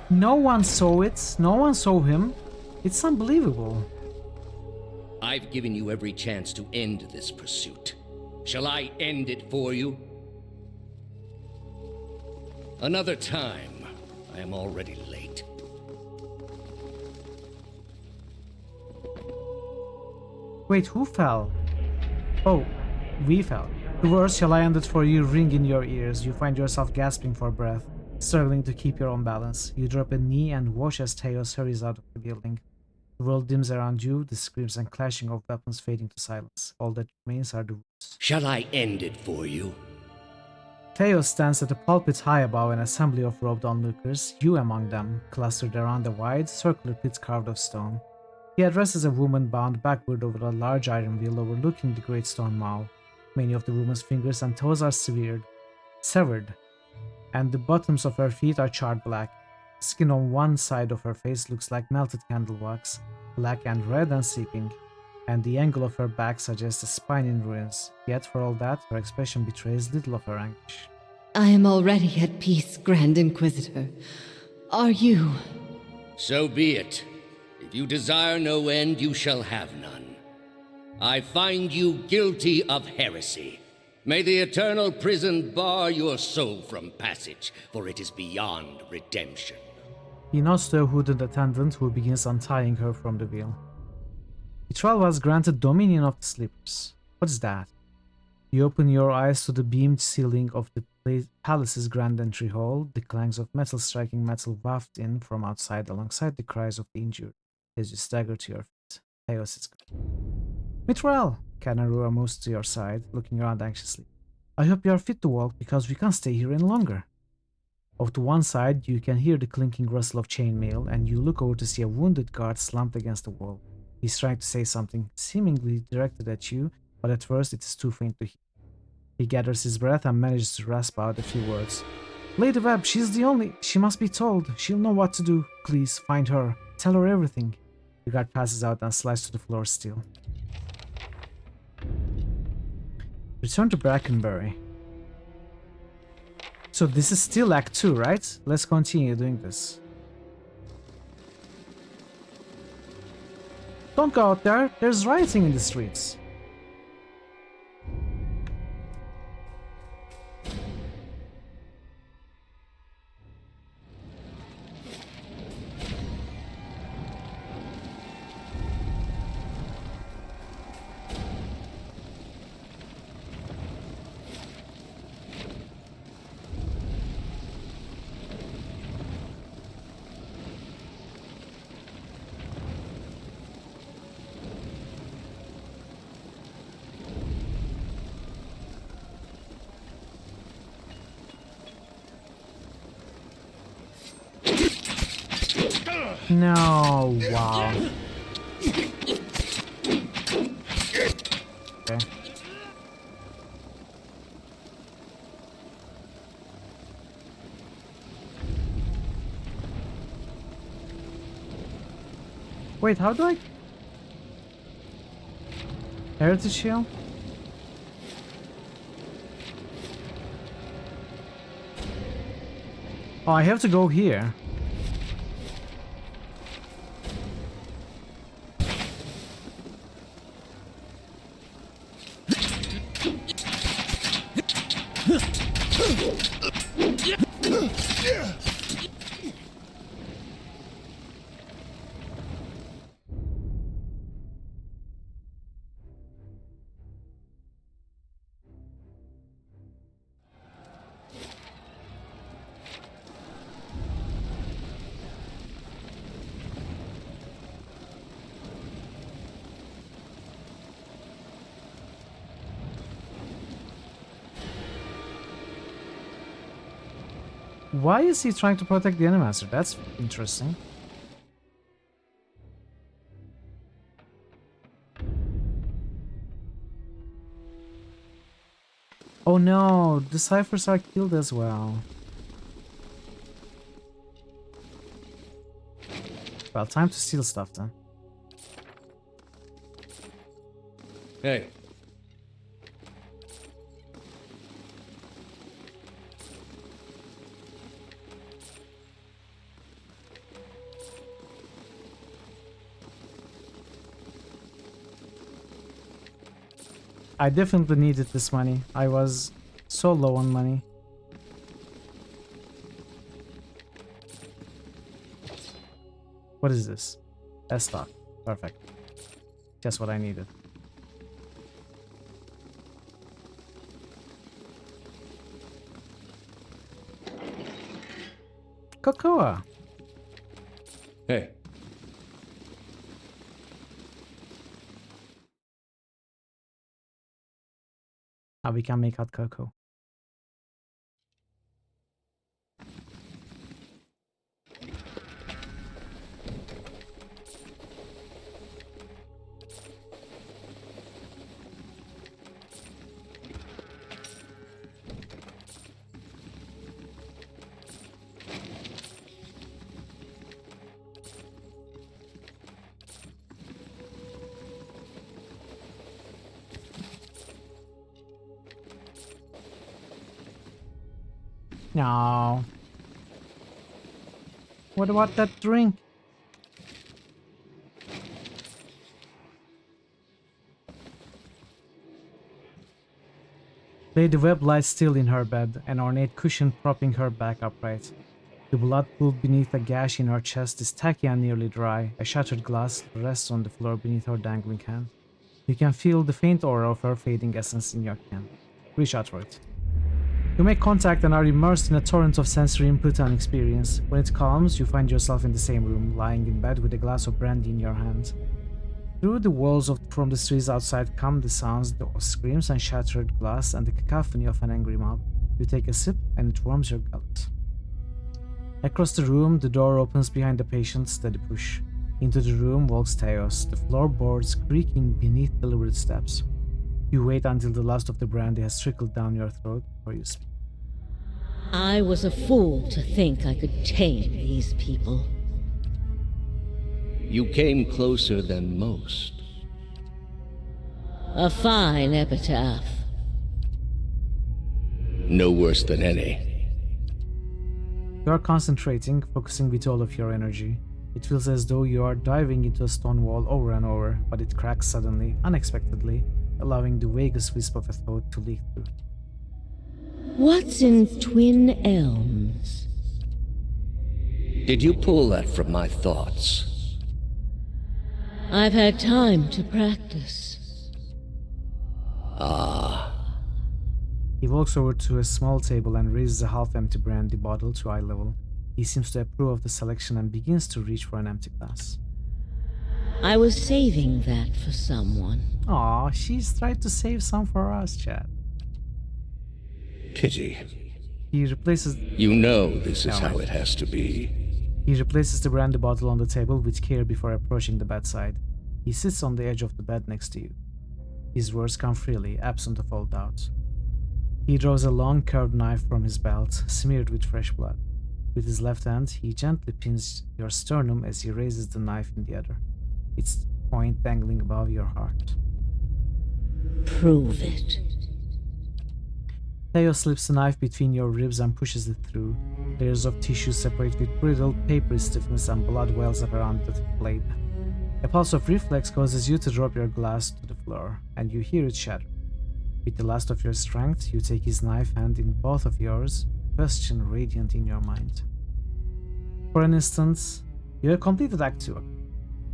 No one saw it. No one saw him. It's unbelievable. I've given you every chance to end this pursuit. Shall I end it for you? Another time. I am already late. Wait, who fell? Oh, we fell. The words "shall I end it for you" ring in your ears. You find yourself gasping for breath, struggling to keep your own balance. You drop a knee and watch as Teos hurries out of the building. The world dims around you, the screams and clashing of weapons fading to silence. All that remains are the woods. Shall I end it for you? Teos stands at a pulpit high above an assembly of robed onlookers, you among them, clustered around a wide, circular pit carved of stone. He addresses a woman bound backward over a large iron wheel overlooking the great stone mow. Many of the woman's fingers and toes are severed, and the bottoms of her feet are charred black. Skin on one side of her face looks like melted candle wax, black and red and seeping, and the angle of her back suggests a spine in ruins. Yet for all that, her expression betrays little of her anguish. I am already at peace, Grand Inquisitor. Are you? So be it. If you desire no end, you shall have none. I find you guilty of heresy. May the eternal prison bar your soul from passage, for it is beyond redemption. He nods to a hooded attendant who begins untying her from the wheel. Mithril was granted dominion of the sleepers. What is that? You open your eyes to the beamed ceiling of the palace's grand entry hall, the clangs of metal striking metal wafted in from outside alongside the cries of the injured as you stagger to your feet. Chaos is gone. Mithril! Kanarua moves to your side, looking around anxiously. I hope you are fit to walk because we can't stay here any longer. Off to one side, you can hear the clinking rustle of chainmail, and you look over to see a wounded guard slumped against the wall. He's trying to say something, seemingly directed at you, but at first it is too faint to hear. He gathers his breath and manages to rasp out a few words. Lady Webb, she must be told. She'll know what to do. Please, find her. Tell her everything. The guard passes out and slides to the floor still. Return to Brackenbury. So this is still Act 2, right? Let's continue doing this. Don't go out there. There's rioting in the streets. No, wow. Okay. Wait, how do I... Heritage Shield? Oh, I have to go here. Why is he trying to protect the Animaster? That's interesting. Oh no, the ciphers are killed as well. Well, time to steal stuff then. Hey. I definitely needed this money. I was so low on money. What is this? S-Stock. Perfect. Just what I needed. Cocoa. Hey. Now we can make hot cocoa. No. What about that drink? Lady Webb lies still in her bed, an ornate cushion propping her back upright. The blood pooled beneath a gash in her chest is tacky and nearly dry. A shattered glass rests on the floor beneath her dangling hand. You can feel the faint aura of her fading essence in your hand. Reach out for it. You make contact and are immersed in a torrent of sensory input and experience. When it calms, you find yourself in the same room, lying in bed with a glass of brandy in your hand. Through the walls from the streets outside come the sounds of screams and shattered glass and the cacophony of an angry mob. You take a sip and it warms your gullet. Across the room, the door opens behind the patient, steady push. Into the room walks Theos, the floorboards creaking beneath deliberate steps. You wait until the last of the brandy has trickled down your throat before you speak. I was a fool to think I could tame these people. You came closer than most. A fine epitaph. No worse than any. You are concentrating, focusing with all of your energy. It feels as though you are diving into a stone wall over and over, but it cracks suddenly, unexpectedly, allowing the vaguest wisp of a thought to leak through. What's in Twin Elms? Did you pull that from my thoughts? I've had time to practice. Ah. He walks over to a small table and raises a half-empty brandy bottle to eye level. He seems to approve of the selection and begins to reach for an empty glass. I was saving that for someone. Aw, she's tried to save some for us, Chad. Pity. He replaces... You know this is how it has to be. He replaces the brandy bottle on the table with care before approaching the bedside. He sits on the edge of the bed next to you. His words come freely, absent of all doubt. He draws a long curved knife from his belt, smeared with fresh blood. With his left hand, he gently pins your sternum as he raises the knife in the other, its point dangling above your heart. Prove it. Theo slips the knife between your ribs and pushes it through. Layers of tissue separate with brittle, papery stiffness and blood wells up around the blade. A pulse of reflex causes you to drop your glass to the floor, and you hear it shatter. With the last of your strength, you take his knife hand in both of yours, question radiant in your mind. For an instant, you have completed Act 2.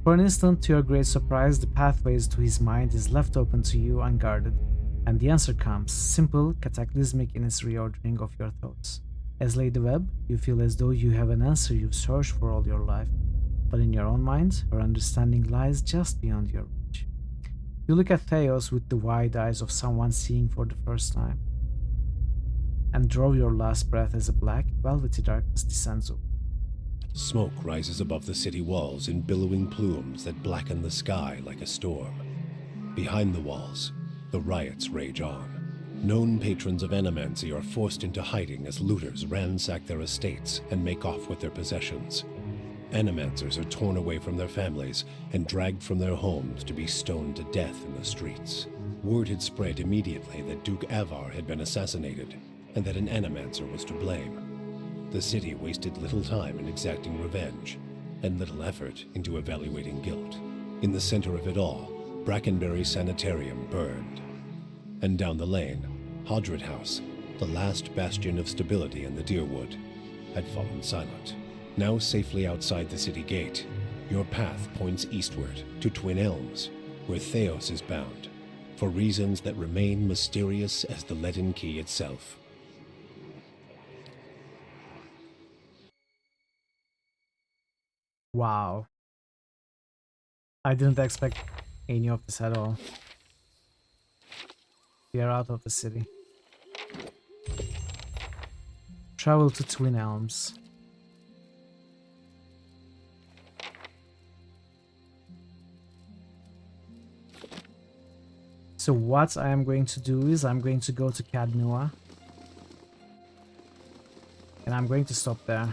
For an instant, to your great surprise, the pathways to his mind is left open to you unguarded, and the answer comes, simple, cataclysmic in its reordering of your thoughts. As Lady Webb, you feel as though you have an answer you've searched for all your life, but in your own mind, her understanding lies just beyond your reach. You look at Theos with the wide eyes of someone seeing for the first time, and draw your last breath as a black, velvety darkness descends over. Smoke rises above the city walls in billowing plumes that blacken the sky like a storm. Behind the walls, the riots rage on. Known patrons of Animancy are forced into hiding as looters ransack their estates and make off with their possessions. Animancers are torn away from their families and dragged from their homes to be stoned to death in the streets. Word had spread immediately that Duke Avar had been assassinated, and that an Animancer was to blame. The city wasted little time in exacting revenge, and little effort into evaluating guilt. In the center of it all, Brackenberry Sanitarium burned. And down the lane, Hodred House, the last bastion of stability in the Deerwood, had fallen silent. Now safely outside the city gate, your path points eastward to Twin Elms, where Theos is bound, for reasons that remain mysterious as the leaden key itself. Wow. I didn't expect any of this at all. We are out of the city. Travel to Twin Elms. So what I am going to do is I'm going to go to Cadnua. And I'm going to stop there.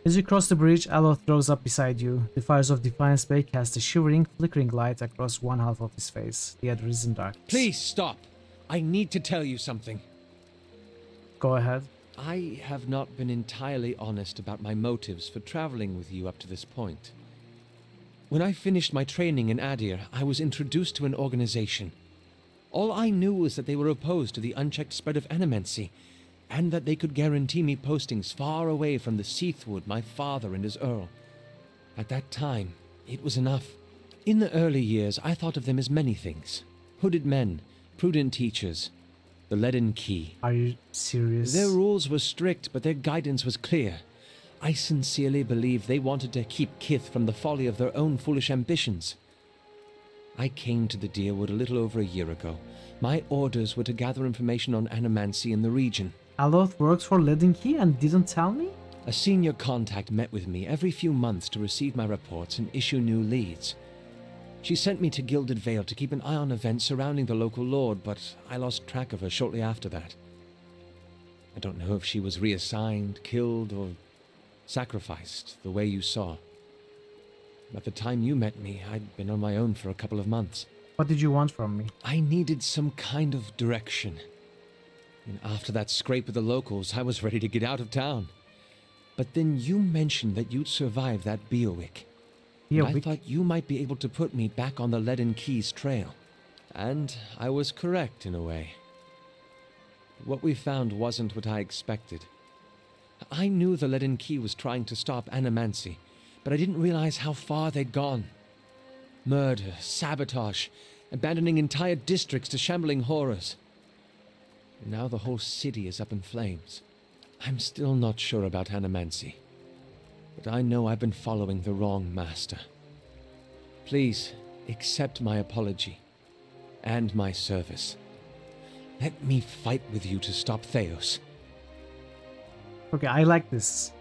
As you cross the bridge, Aloth rose up beside you. The fires of Defiance Bay cast a shivering, flickering light across one half of his face. The other is in darkness. Please stop. I need to tell you something. Go ahead. I have not been entirely honest about my motives for traveling with you up to this point. When I finished my training in Adir, I was introduced to an organization. All I knew was that they were opposed to the unchecked spread of animancy, and that they could guarantee me postings far away from the Seathwood my father and his Earl. At that time, it was enough. In the early years, I thought of them as many things. Hooded men, prudent teachers, the leaden key. Are you serious? Their rules were strict, but their guidance was clear. I sincerely believed they wanted to keep Kith from the folly of their own foolish ambitions. I came to the Deerwood a little over a year ago. My orders were to gather information on animancy in the region. Aloth works for Leaden Key and didn't tell me? A senior contact met with me every few months to receive my reports and issue new leads. She sent me to Gilded Vale to keep an eye on events surrounding the local lord, but I lost track of her shortly after that. I don't know if she was reassigned, killed, or sacrificed the way you saw. At the time you met me, I'd been on my own for a couple of months. What did you want from me? I needed some kind of direction. And after that scrape with the locals, I was ready to get out of town. But then you mentioned that you'd survived that Beowick. And I thought you might be able to put me back on the Leaden Keys trail. And I was correct in a way. What we found wasn't what I expected. I knew the Leaden Key was trying to stop animancy, but I didn't realize how far they'd gone. Murder, sabotage, abandoning entire districts to shambling horrors. And now the whole city is up in flames. I'm still not sure about animancy, but I know I've been following the wrong master. Please, accept my apology, and my service. Let me fight with you to stop Theos. Okay, I like this.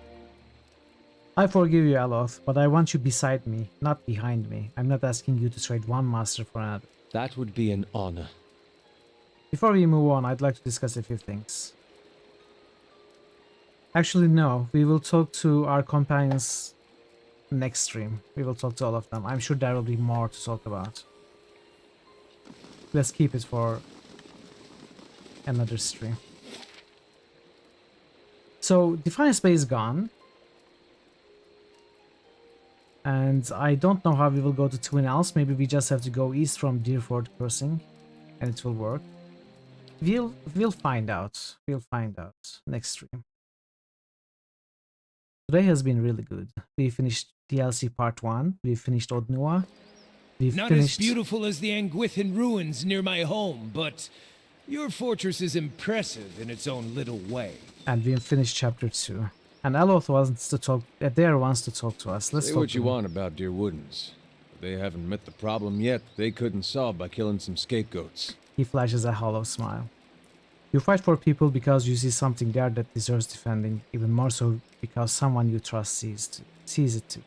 I forgive you, Aloth, but I want you beside me, not behind me. I'm not asking you to trade one master for another. That would be an honor. Before we move on, I'd like to discuss a few things. Actually, no. We will talk to our companions next stream. We will talk to all of them. I'm sure there will be more to talk about. Let's keep it for another stream. So, Defiance Bay is gone. And I don't know how we will go to Twin Elves. Maybe we just have to go east from Deerford Crossing. And it will work. We'll find out. We'll find out next stream. Today has been really good. We finished DLC Part 1. We finished Odnua. We've Not finished... as beautiful as the Anguithin ruins near my home, but your fortress is impressive in its own little way. And we finished Chapter 2. And Aloth wants to talk... Adair wants to talk to us. Let's Say talk what to you him. want about Dear Woodens. They haven't met the problem yet they couldn't solve by killing some scapegoats. He flashes a hollow smile. You fight for people because you see something there that deserves defending, even more so because someone you trust sees it too.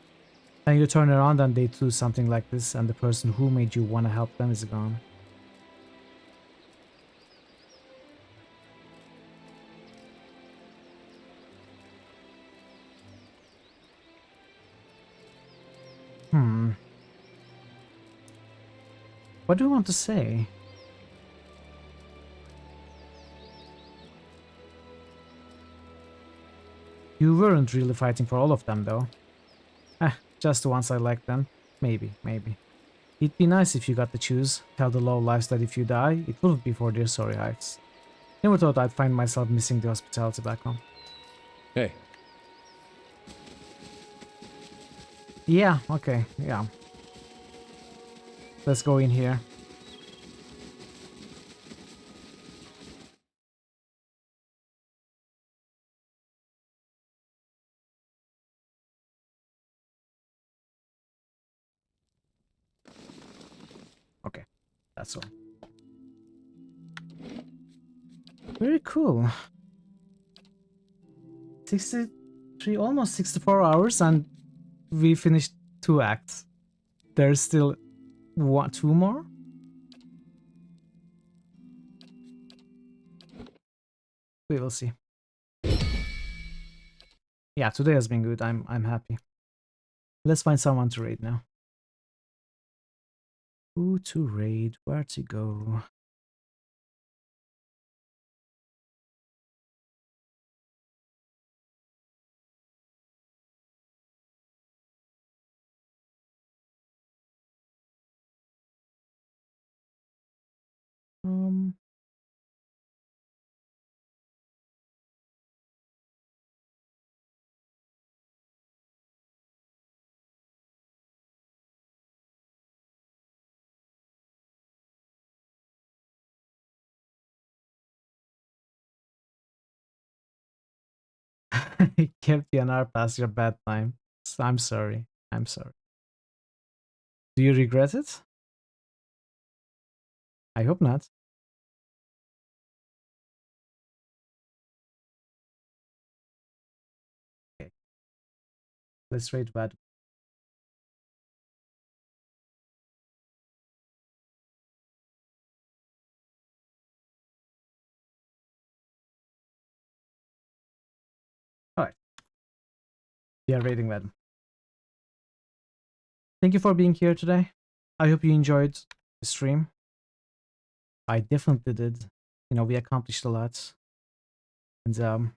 Then you turn around and they do something like this, and the person who made you want to help them is gone. What do you want to say? You weren't really fighting for all of them, though. Just the ones I liked then. Maybe. It'd be nice if you got to choose. Tell the low lives that if you die, it wouldn't be for their sorry heights. Never thought I'd find myself missing the hospitality back home. Hey. Yeah, okay, yeah. Let's go in here. Okay, that's all. Very cool. 63, almost 64 hours, and we finished 2 acts. There's still 2 more? We will see. Yeah, today has been good. I'm happy. Let's find someone to raid now. Who to raid? Where to go? It kept the NR past your bedtime. I'm sorry. I'm sorry. Do you regret it? I hope not. Okay. Let's rate bad. Alright. We are rating bad. Thank you for being here today. I hope you enjoyed the stream. I definitely did. You know, we accomplished a lot. And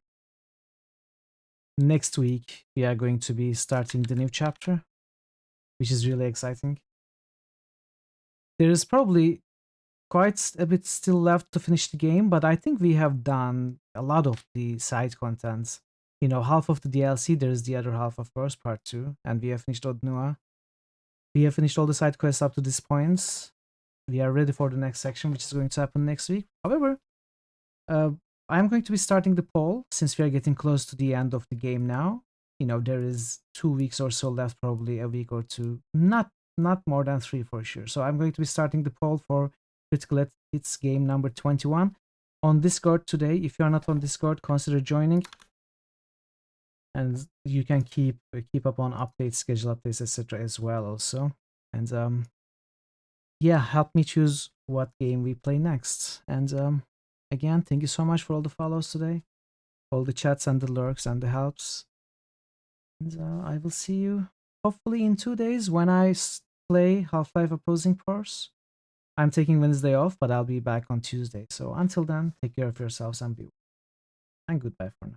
next week we are going to be starting the new chapter, which is really exciting. There is probably quite a bit still left to finish the game, but I think we have done a lot of the side contents. You know, half of the DLC, there's the other half, of course, part 2, and we have finished Odnua. We have finished all the side quests up to this point. We are ready for the next section, which is going to happen next week. However, I'm going to be starting the poll since we are getting close to the end of the game now. You know, there is 2 weeks or so left, probably a week or two, not more than 3 for sure. So I'm going to be starting the poll for Critical Hits game number 21 on Discord today. If you are not on Discord, consider joining, and you can keep up on updates, schedule updates, etc. as well also. And yeah, help me choose what game we play next. And again, thank you so much for all the follows today, all the chats and the lurks and the helps. And I will see you hopefully in 2 days when I play Half-Life Opposing Force. I'm taking Wednesday off, but I'll be back on Tuesday. So until then, take care of yourselves and be well. And goodbye for now.